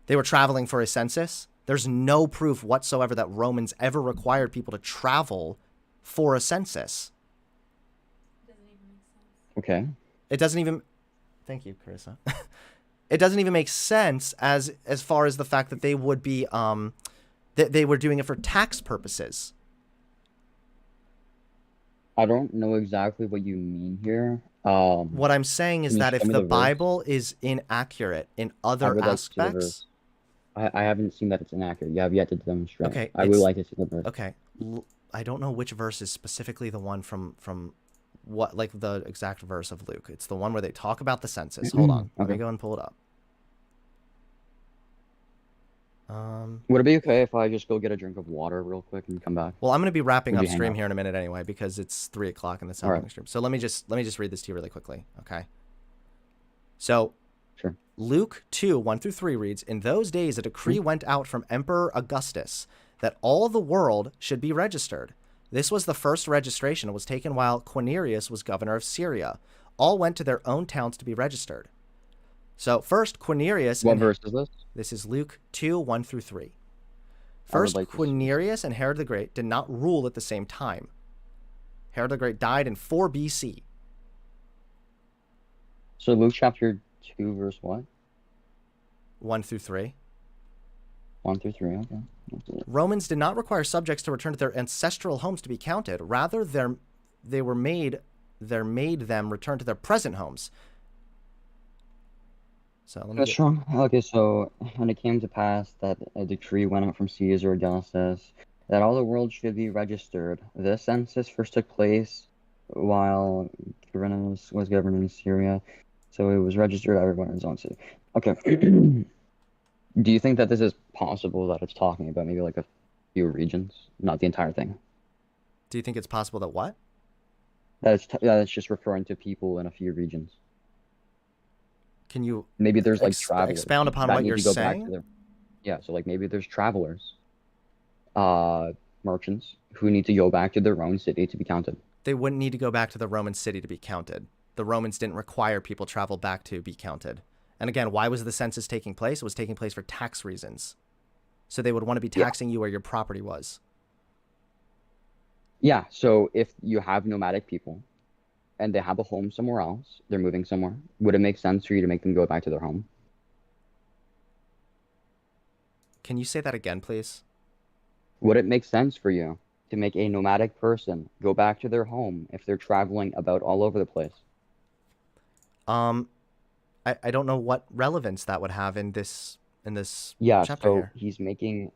They were traveling for a census. There's no proof whatsoever that Romans ever required people to travel for a census. Okay. It doesn't even... Thank you, Carissa. It doesn't even make sense as far as the fact that they would be... they were doing it for tax purposes. I don't know exactly what you mean here. What I'm saying is that if the Bible is inaccurate in other aspects... I haven't seen that it's inaccurate. You have yet to demonstrate. Okay, I would like to see the verse. Okay. I don't know which verse is specifically the one from what, like the exact verse of Luke. It's the one where they talk about the census. Hold on. Let me go and pull it up. Would it be okay if I just go get a drink of water real quick and come back? Well, I'm going to be wrapping up Maybe hang stream out. here in a minute anyway, because it's 3 o'clock in the Southern stream. So let me just read this to you really quickly. Okay. So Sure. Luke 2:1-3 reads, "In those days a decree went out from Emperor Augustus that all the world should be registered. This was the first registration. It was taken while Quirinius was governor of Syria. All went to their own towns to be registered." So first, Quirinius... What verse is this? This is Luke 2:1-3. First, Quirinius and Herod the Great did not rule at the same time. Herod the Great died in 4 BC. So Luke chapter 2 verse what? 1 through 3. 1 through 3. Okay. Romans did not require subjects to return to their ancestral homes to be counted. Rather, they made them return to their present homes. So let me That's true. Okay, so when it came to pass that a decree went out from Caesar Augustus that all the world should be registered. This census first took place while Quirinius was governing Syria, so it was registered everyone in his own city. Okay. Do you think that this is possible that it's talking about maybe like a few regions, not the entire thing? Do you think it's possible that what? That it's just referring to people in a few regions. Can you maybe there's like travelers expound upon that what need you're to go saying? back to their, yeah, so like maybe there's travelers, merchants who need to go back to their own city to be counted. They wouldn't need to go back to the Roman city to be counted. The Romans didn't require people travel back to be counted. And again, why was the census taking place? It was taking place for tax reasons. So they would want to be taxing you where your property was. Yeah, so if you have nomadic people and they have a home somewhere else, they're moving somewhere, would it make sense for you to make them go back to their home? Can you say that again, please? Would it make sense for you to make a nomadic person go back to their home if they're traveling about all over the place? I don't know what relevance that would have in this Yeah, chapter so here. he's making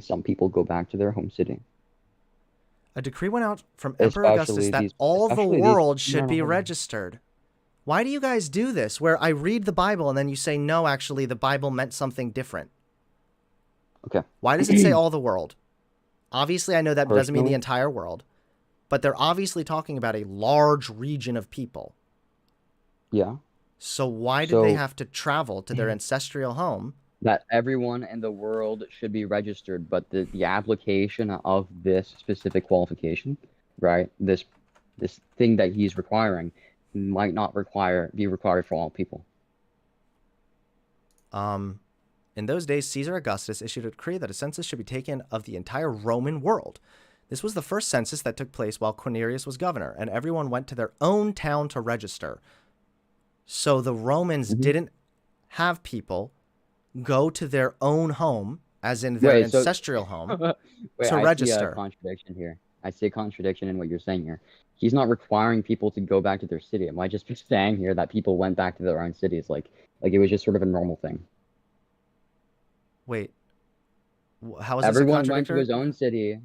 some people go back to their home city. A decree went out from Emperor Augustus that all the world should be registered. Why do you guys do this? Where I read the Bible and then you say, no, actually, the Bible meant something different. Okay. Why does it say all the world? Obviously, I know that doesn't mean the Personally- entire world, but they're obviously talking about a large region of people. Yeah. So why did they So- have to travel to their ancestral home? That everyone in the world should be registered, but the application of this specific qualification, right? This thing that he's requiring might not be required for all people. In those days, Caesar Augustus issued a decree that a census should be taken of the entire Roman world. This was the first census that took place while Quirinius was governor, and everyone went to their own town to register. So the Romans didn't have people go to their own home, as in their Wait, so- ancestral home, Wait, to I see register. a contradiction here. I see a contradiction in what you're saying here. He's not requiring people to go back to their city. Am I just saying here that people went back to their own cities? Like it was just sort of a normal thing. Wait, how is this a Everyone went to contradictory? his own city,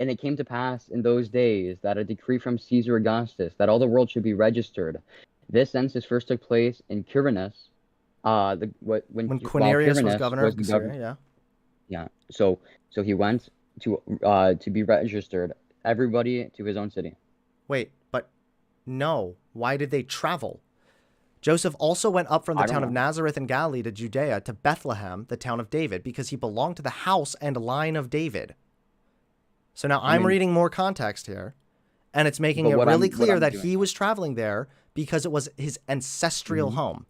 and it came to pass in those days that a decree from Caesar Augustus that all the world should be registered. This census first took place in Quirinius. When When while Quirinius was Quirinius governor of the Syria, yeah. Yeah. So he went to be registered. Everybody to his own city. Wait, but no. Why did they travel? Joseph also went up from the I don't town of know. Nazareth in Galilee to Judea to Bethlehem, the town of David, because he belonged to the house and line of David. So now I'm mean- reading more context here, and it's making But it what really I'm clear that doing- he was traveling there because it was his ancestral home.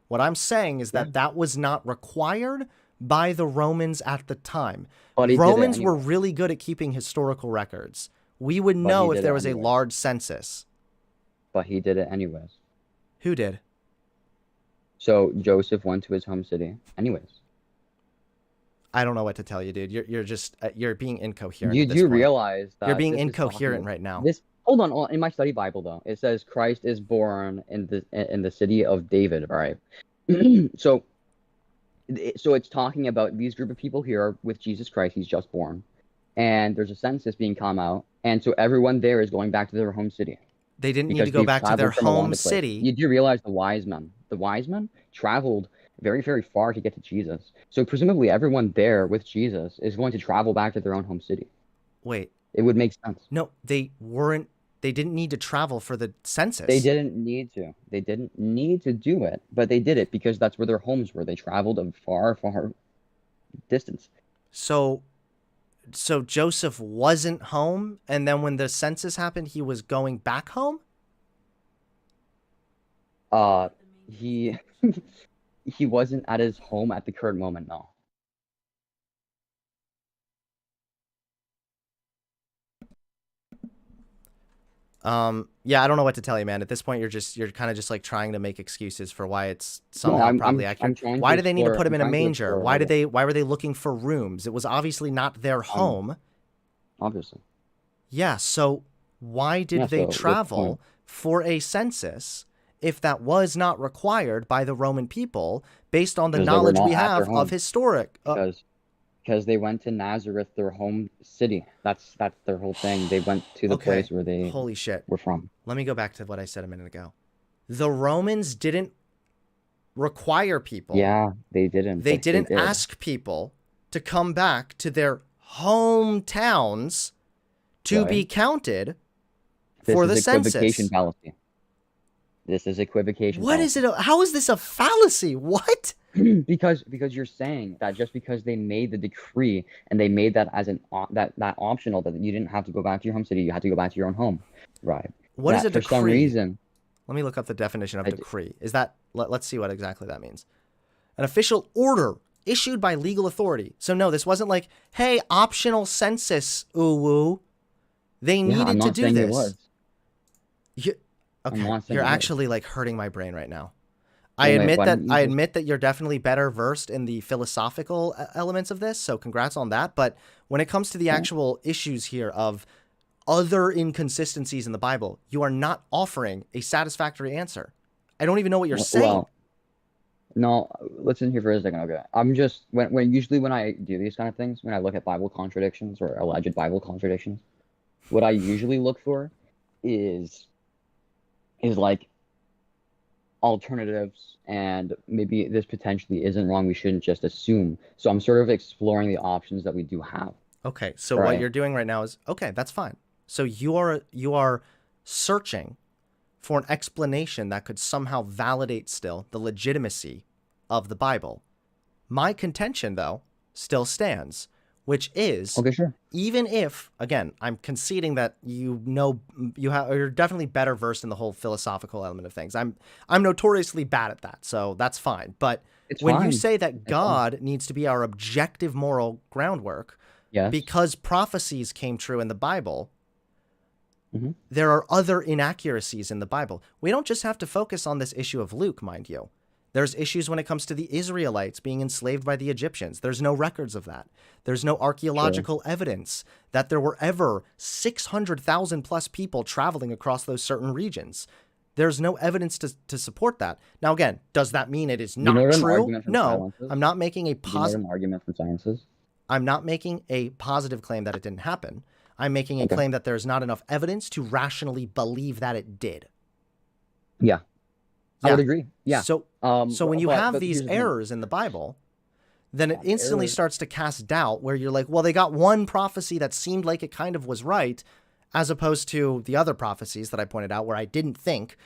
What I'm saying is that that was not required by the Romans at the time. But he did it Romans were anyway. really good at keeping historical records. We would But know he if did there it was a anyway. large census. But he did it anyways. Who did? So Joseph went to his home city anyways. I don't know what to tell you, dude. You're just you're being incoherent. You at this do point. realize that You're being this is incoherent talking- right now. This hold on. In my study Bible though, it says Christ is born in the city of David. Right. So it's talking about these group of people here with Jesus Christ. He's just born, and there's a census being come out, and so everyone there is going back to their home city. They didn't need Because to go they've back to their traveled from along home the place. city. You do realize the wise men traveled very, very far to get to Jesus. So presumably everyone there with Jesus is going to travel back to their own home city. Wait, It would make sense. no, they weren't. They didn't need to travel for the census. They didn't need to. They didn't need to do it, but they did it because that's where their homes were. They traveled a far, far distance. So Joseph wasn't home, and then when the census happened, he was going back home. He he wasn't at his home at the current moment, no. Yeah, I don't know what to tell you, man. At this point, you're kind of just like trying to make excuses for why it's No, somehow probably I'm accurate. trying Why to do they need to explore. put him I'm in a trying to manger? explore. Why were they looking for rooms? It was obviously not their home. Obviously. Yeah, so why did Yeah, they so what's the travel point? for a census if that was not required by the Roman people based on the Because they were knowledge we not at their have of home. historic? Because they went to Nazareth, their home city. That's their whole thing. They went to the Okay, place where they holy shit. were from. Let me go back to what I said a minute ago. The Romans didn't require people. Yeah, they didn't. They but didn't did. ask people to come back to their hometowns to be Right. counted This for is the equivocation census. fallacy. This is equivocation. What is it? How is this a fallacy? What? Because you're saying that just because they made the decree and they made that as that optional, that you didn't have to go back to your home city, you had to go back to your own home, right? What is That a for some decree? reason. Let me look up the definition of I- decree. Is that, let's see what exactly that means. An official order issued by legal authority. So no, this wasn't like, hey, optional census, ooh woo. They Yeah, needed I'm to not do saying this. it was. Okay, not saying you're it was. actually like hurting my brain right now. Wait, why don't you I just- admit that you're definitely better versed in the philosophical elements of this, so congrats on that. But when it comes to the actual issues here of other inconsistencies in the Bible, you are not offering a satisfactory answer. I don't even know what you're saying. Well, no, listen here for a second, okay? I'm just usually when I do these kind of things, when I look at Bible contradictions or alleged Bible contradictions, what I usually look for is like alternatives, and maybe this potentially isn't wrong. We shouldn't just assume. So I'm sort of exploring the options that we do have. Okay, so what Right. you're doing right now is okay, that's fine. So you are searching for an explanation that could somehow validate still the legitimacy of the Bible. My contention though still stands, which is Okay, sure. even if, again, I'm conceding that you're definitely better versed in the whole philosophical element of things. I'm notoriously bad at that, so that's fine. But It's when you fine. say that It's fine. God needs to be our objective moral groundwork, Yes. because prophecies came true in the Bible, Mhm. there are other inaccuracies in the Bible. We don't just have to focus on this issue of Luke, mind you. There's issues when it comes to the Israelites being enslaved by the Egyptians. There's no records of that. There's no archaeological evidence that there were ever 600,000 plus people traveling across those certain regions. There's no evidence to support that. Now, again, does that mean it is Do you know not what an true? argument from No, silence is? I'm not making a Do you know what positive. an argument from science is? I'm not making a positive claim that it didn't happen. I'm making a Okay. claim that there's not enough evidence to rationally believe that it did. Yeah. I Yeah. would agree. Yeah. So when you have these here's the thing. errors in the Bible, then it instantly errors. starts to cast doubt where you're like, well, they got one prophecy that seemed like it kind of was right, as opposed to the other prophecies that I pointed out where I didn't think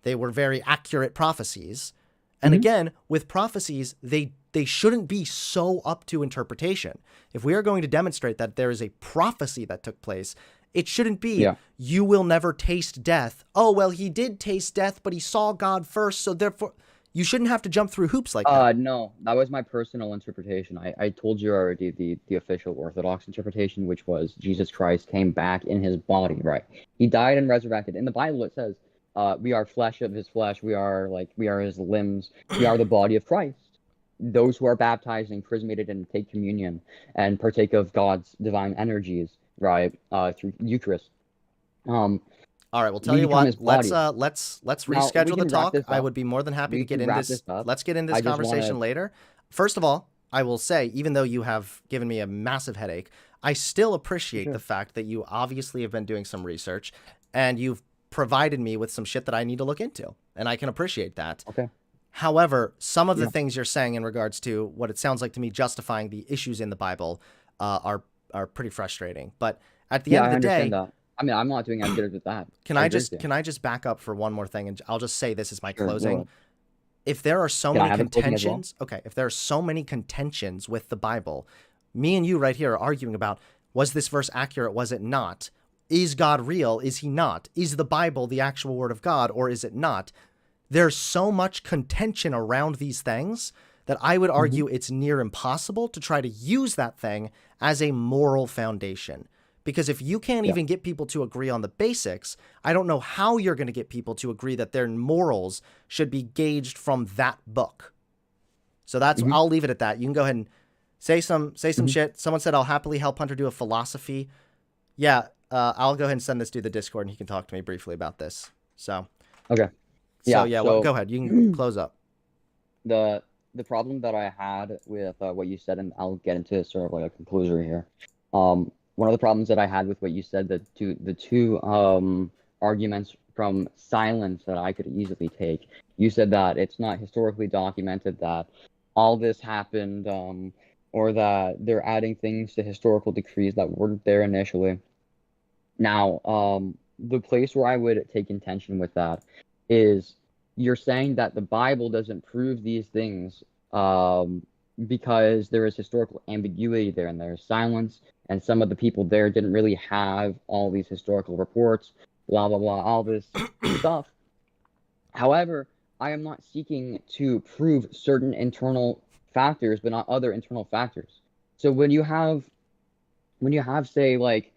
they were very accurate prophecies. And again, with prophecies, they shouldn't be so up to interpretation. If we are going to demonstrate that there is a prophecy that took place, it shouldn't be, you will never taste death. Oh, well, he did taste death, but he saw God first, so therefore you shouldn't have to jump through hoops like that. No, that was my personal interpretation. I told you already the official Orthodox interpretation, which was Jesus Christ came back in his body, right? He died and resurrected. In the Bible, it says, we are flesh of his flesh. We are his limbs. We are the body of Christ. Those who are baptized and chrismated and take communion and partake of God's divine energies, right, through Eucharist. All right, well, tell we you become what, his let's body. let's Now, we reschedule the can wrap talk. this I up. would be more than happy We to get can in wrap this. this up. Let's get in this I just conversation wanna- later. First of all, I will say, even though you have given me a massive headache, I still appreciate the fact that you obviously have been doing some research and you've provided me with some shit that I need to look into, and I can appreciate that. Okay. However, some of the things you're saying in regards to what it sounds like to me justifying the issues in the Bible are pretty frustrating. But at the end of the I day, understand that. I mean, I'm not doing as good with that. can I just back up for one more thing, and I'll just say this is my Sure, go closing. ahead. If there are so Can I many have a closing as well? contentions, okay, if there are so many contentions with the Bible, me and you right here are arguing about, was this verse accurate, was it not? Is God real, is he not? Is the Bible the actual word of God, or is it not? There's so much contention around these things that I would argue it's near impossible to try to use that thing as a moral foundation. Because if you can't even get people to agree on the basics, I don't know how you're going to get people to agree that their morals should be gauged from that book. So that's I'll leave it at that. You can go ahead and say some shit. Someone said I'll happily help Hunter do a philosophy. Yeah, I'll go ahead and send this dude the Discord, and he can talk to me briefly about this. So Okay. So well, go ahead. You can close up. The problem that I had with what you said, and I'll get into sort of like a conclusion here. One of the problems that I had with what you said, the two arguments from silence that I could easily take. You said that it's not historically documented that all this happened, or that they're adding things to historical decrees that weren't there initially. Now, the place where I would take contention with that is you're saying that the Bible doesn't prove these things because there is historical ambiguity there, and there's silence, and some of the people there didn't really have all these historical reports, blah, blah, blah, all this stuff. However, I am not seeking to prove certain internal factors, but not other internal factors. So when you have, say, like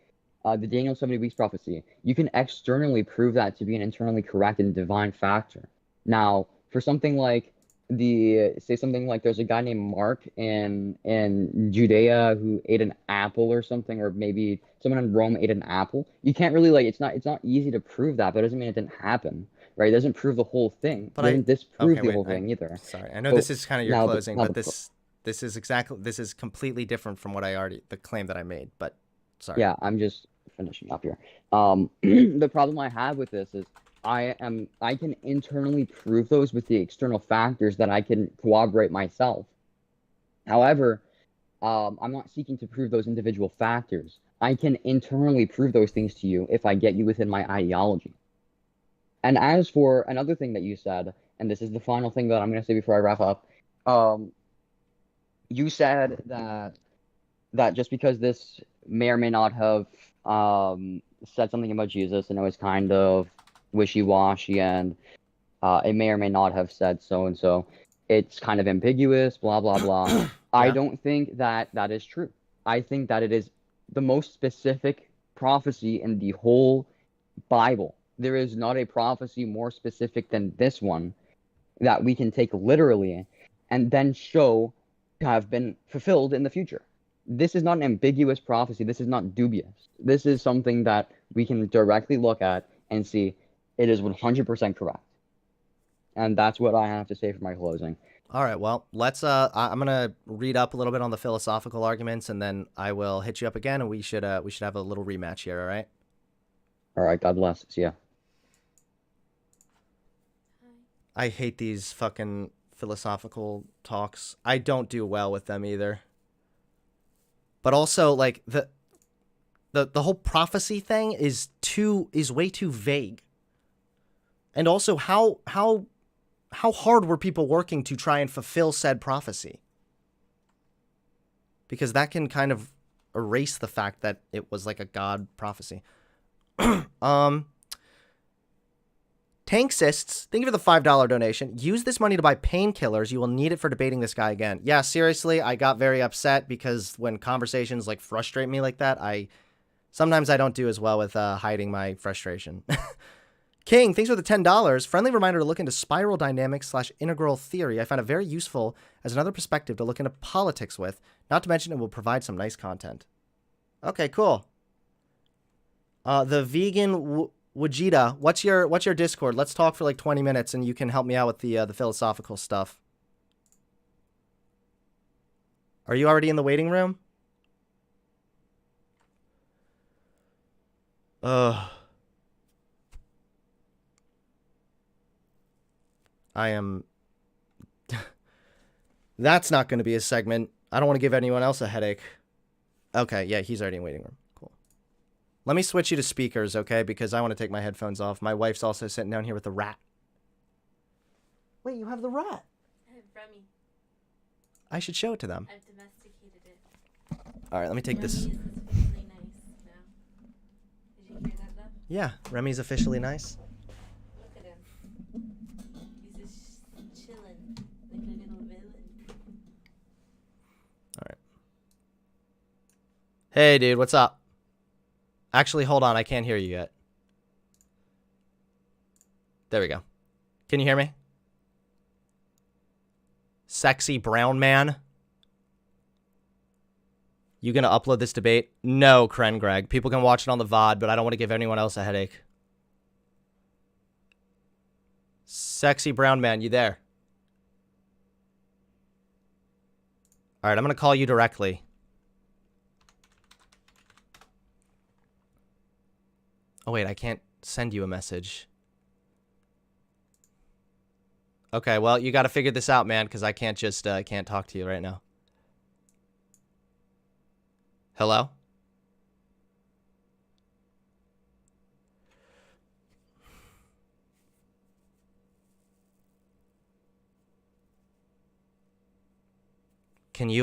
the Daniel 70 weeks prophecy, you can externally prove that to be an internally correct and divine factor. Now, for something like something like there's a guy named Mark in Judea who ate an apple or something, or maybe someone in Rome ate an apple. You can't really it's not easy to prove that, but it doesn't mean it didn't happen, right? It doesn't prove the whole thing. It doesn't disprove the whole thing either. Sorry, I know this is kind of your closing, but this is completely different from what the claim that I made. But sorry. Yeah, I'm just finishing up here. The problem I have with this is I can internally prove those with the external factors that I can corroborate myself. However, I'm not seeking to prove those individual factors. I can internally prove those things to you if I get you within my ideology. And as for another thing that you said, and this is the final thing that I'm going to say before I wrap up, you said that just because this may or may not have said something about Jesus, and it was kind of wishy-washy, and it may or may not have said so and so, it's kind of ambiguous, blah blah blah. Yeah. I don't think that is true. I think that it is the most specific prophecy in the whole Bible. There is not a prophecy more specific than this one that we can take literally and then show to have been fulfilled in the future. This is not an ambiguous prophecy. This is not dubious. This is something that we can directly look at and see it is 100% correct. And that's what I have to say for my closing. All right, well, let's I'm going to read up a little bit on the philosophical arguments, and then I will hit you up again, and we should have a little rematch here, all right? All right, God bless. See ya. I hate these fucking philosophical talks. I don't do well with them either. But also, like, the whole prophecy thing is way too vague. And also, how hard were people working to try and fulfill said prophecy? Because that can kind of erase the fact that it was like a God prophecy. Tankcysts, thank you for the $5 donation. Use this money to buy painkillers. You will need it for debating this guy again. Yeah, seriously, I got very upset because when conversations like frustrate me like that, sometimes I don't do as well with hiding my frustration. King, thanks for the $10. Friendly reminder to look into spiral dynamics / integral theory. I find it very useful as another perspective to look into politics with. Not to mention it will provide some nice content. Okay, cool. The vegan Wajida, what's your Discord? Let's talk for like 20 minutes and you can help me out with the philosophical stuff. Are you already in the waiting room? I am... That's not going to be a segment. I don't want to give anyone else a headache. Okay, yeah, he's already in waiting room. Cool. Let me switch you to speakers, okay? Because I want to take my headphones off. My wife's also sitting down here with the rat. Wait, you have the rat? I have Remy. I should show it to them. I've domesticated it. All right, let me take Remy this. is officially nice now. Did you hear that, though? Yeah, Remy's officially nice. Look at him. He's just chilling like a little villain. All right. Hey, dude, what's up? Actually, hold on. I can't hear you yet. There we go. Can you hear me? Sexy brown man. You gonna upload this debate? No, Kren Greg. People can watch it on the VOD, but I don't want to give anyone else a headache. Sexy brown man, you there? All right, I'm gonna call you directly. Oh wait, I can't send you a message. Okay, well, you got to figure this out, man, because I can't just can't talk to you right now. Hello? Can you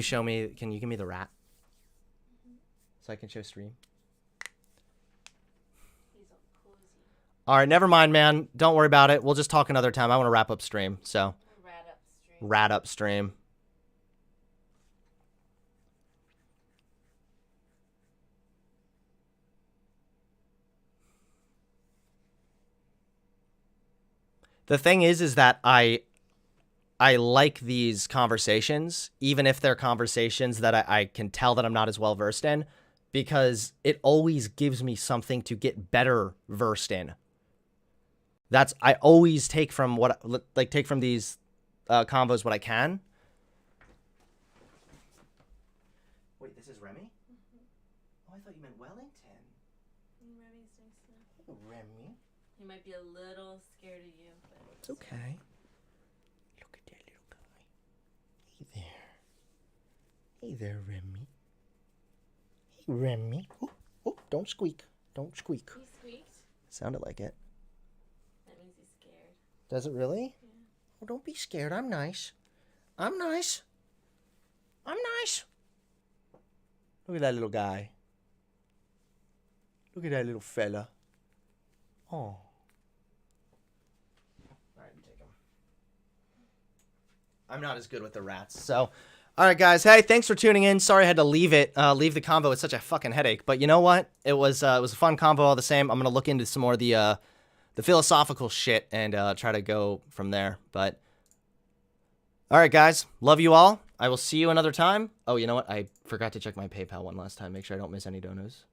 show me, can you give me the rat? So I can show stream? All right, never mind, man. Don't worry about it. We'll just talk another time. I want to wrap up stream, so. Rat up stream. The thing is that I like these conversations, even if they're conversations that I can tell that I'm not as well versed in, because it always gives me something to get better versed in. I always take from these combos what I can. Wait, this is Remy? Mm-hmm. Oh, I thought you meant Wellington. Remy's nice enough. Oh, Remy. He might be a little scared of you, but It's okay. Look at that little guy. Hey there. Hey there, Remy. Hey, Remy. Oh, oh, don't squeak. Don't squeak. he squeaked. Sounded like it. That means he's scared. Does it really? Yeah. Oh, don't be scared. I'm nice. I'm nice. I'm nice. Look at that little guy. Look at that little fella. Oh. All right, take him. I'm not as good with the rats, so. All right, guys. Hey, thanks for tuning in. Sorry I had to leave the combo. It's such a fucking headache. But you know what? It was a fun combo all the same. I'm gonna look into some more of the philosophical shit and try to go from there. But all right, guys. Love you all. I will see you another time. Oh, you know what? I forgot to check my PayPal one last time. Make sure I don't miss any donos.